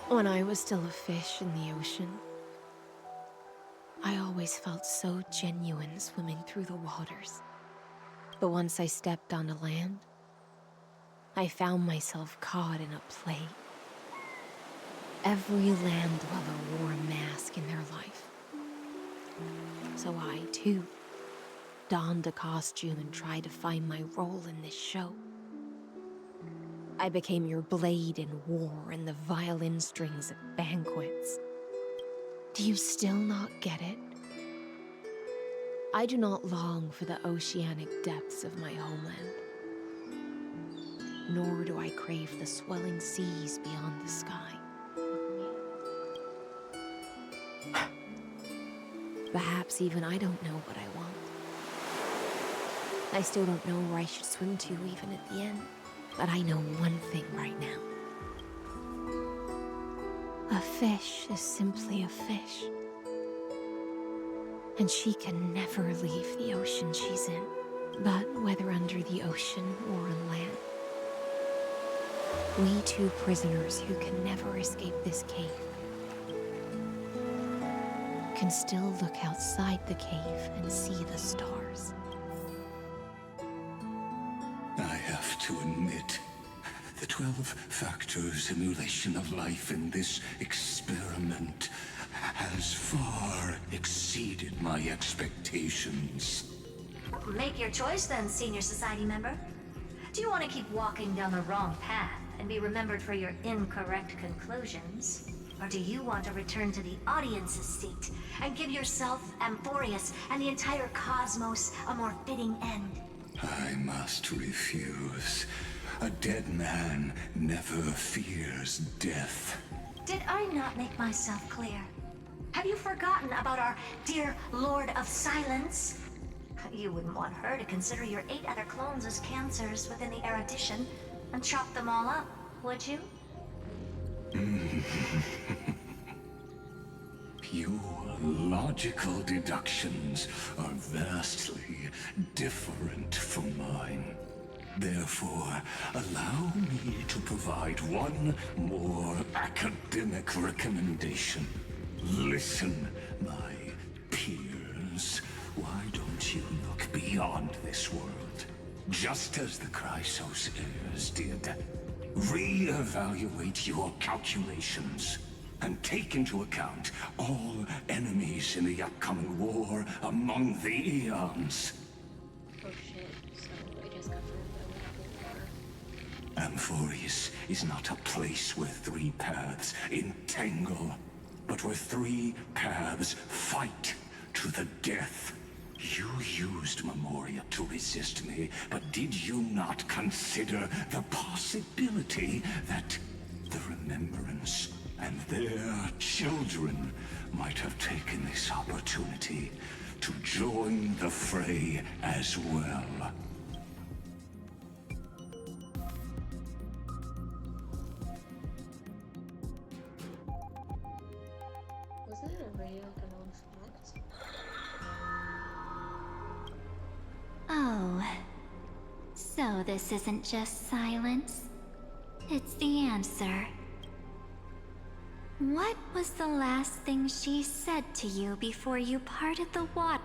When I was still a fish in the ocean, I always felt so genuine swimming through the waters. But once I stepped onto land, I found myself caught in a play. Every land dweller wore a mask in their life. So I, too, donned a costume and tried to find my role in this show. I became your blade in war and the violin strings at banquets. Do you still not get it? I do not long for the oceanic depths of my homeland, nor do I crave the swelling seas beyond the sky. Perhaps even I don't know what I want. I still don't know where I should swim to even at the end, but I know one thing right now. A fish is simply a fish. And she can never leave the ocean she's in. But whether under the ocean or on land, we two prisoners who can never escape this cave can still look outside the cave and see the stars. I have to admit, the 12-factor simulation of life in this experiment has far exceeded my expectations. Make your choice then, senior society member. Do you want to keep walking down the wrong path and be remembered for your incorrect conclusions? Or do you want to return to the audience's seat and give yourself, Amphorius, and the entire cosmos a more fitting end? I must refuse. A dead man never fears death. Did I not make myself clear? Have you forgotten about our dear Lord of Silence? You wouldn't want her to consider your 8 other clones as cancers within the erudition and chop them all up, would you? Your logical deductions are vastly different from mine. Therefore, allow me to provide one more academic recommendation. Listen, my peers. Why don't you look beyond this world? Just as the Chrysos heirs did. Re-evaluate your calculations and take into account all enemies in the upcoming war among the eons. Oh shit, so it is confirmed that we have a war. Amphorius is not a place where 3 paths entangle, but where 3 paths fight to the death. You used Memoria to resist me, but did you not consider the possibility that the Remembrance and their children might have taken this opportunity to join the fray as well? Wasn't it already like a known fact? Oh, so this isn't just silence. It's the answer. What was the last thing she said to you before you parted the water?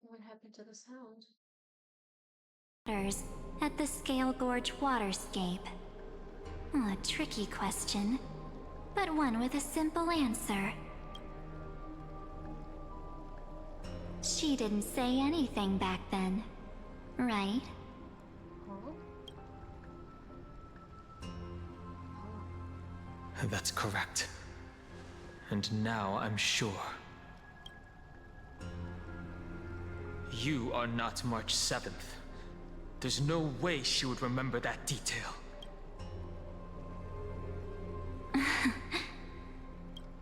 What happened to the sound? At the Scale Gorge waterscape. A tricky question, but one with a simple answer. She didn't say anything back then, right? That's correct. And now I'm sure. You are not March 7th. There's no way she would remember that detail.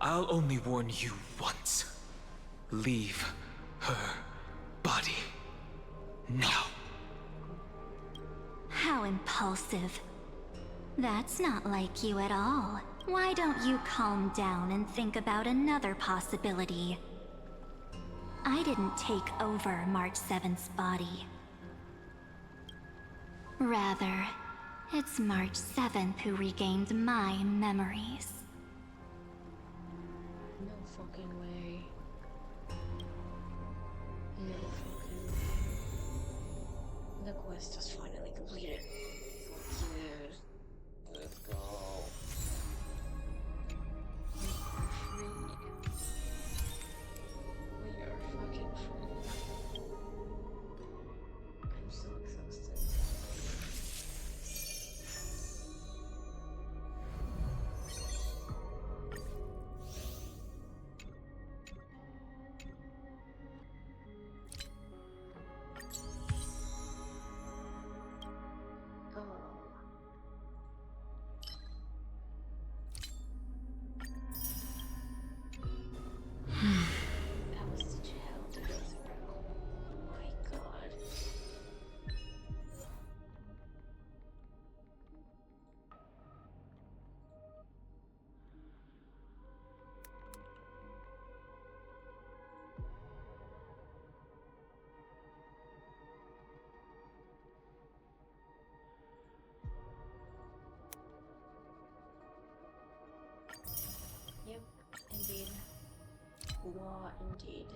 I'll only warn you once. Leave her body. Now. How impulsive. That's not like you at all. Why don't you calm down and think about another possibility? I didn't take over March 7th's body. Rather, it's March 7th who regained my memories. No fucking way. No fucking way. The quest is finally completed. Fuck yeah. Let's go. Wow, indeed.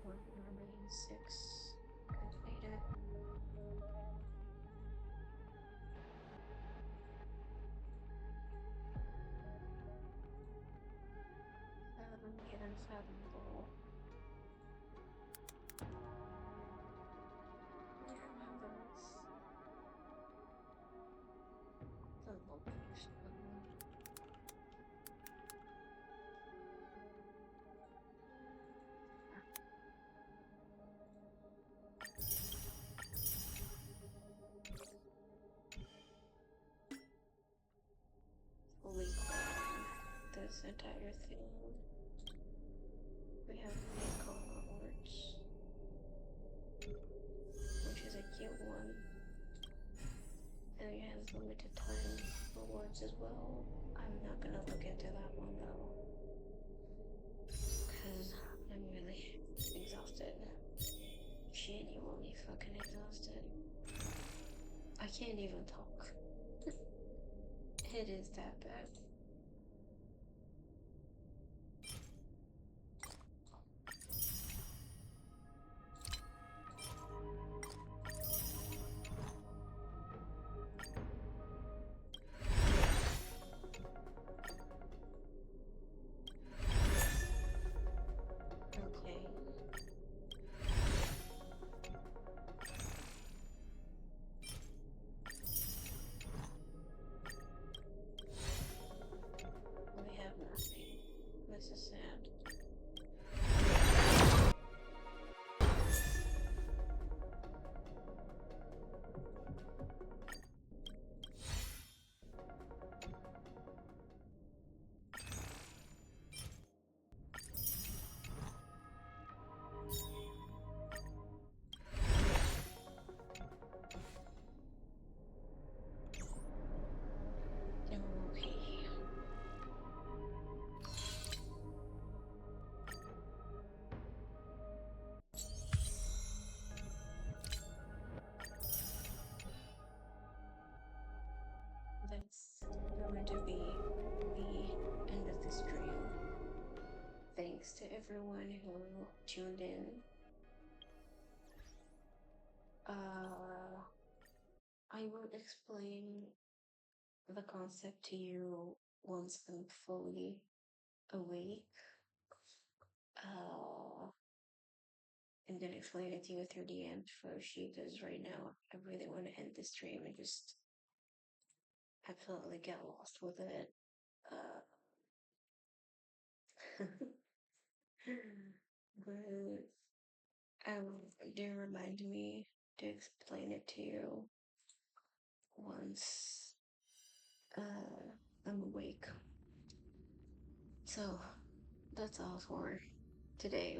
Remaining 6 completed. Get unfathomable. This entire thing. We have Recon Awards, which is a cute one. And it has limited time awards as well. I'm not gonna look into that one though, because I'm really exhausted. Genuinely fucking exhausted. I can't even talk. It is that bad. Okay. We have nothing. This is sad. Okay. That's going to be the end of the stream. Thanks to everyone who tuned in. I will explain the concept to you once I'm fully awake. I'm gonna explain it to you through the end first, because right now I really want to end the stream and just absolutely get lost with it. But do remind me to explain it to you once I'm awake. So that's all for today.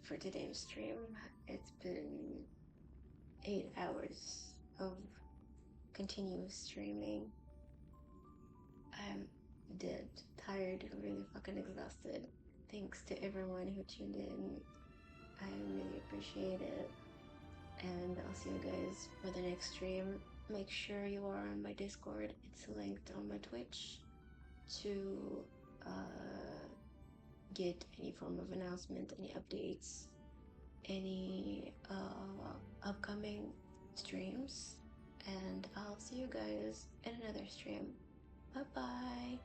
For today's stream, it's been 8 hours of continuous streaming. I'm dead, tired, really fucking exhausted. Thanks to everyone who tuned in. I really appreciate it. And I'll see you guys for the next stream. Make sure you are on my Discord. It's linked on my Twitch to get any form of announcement, any updates, any upcoming streams. And I'll see you guys in another stream. Bye bye.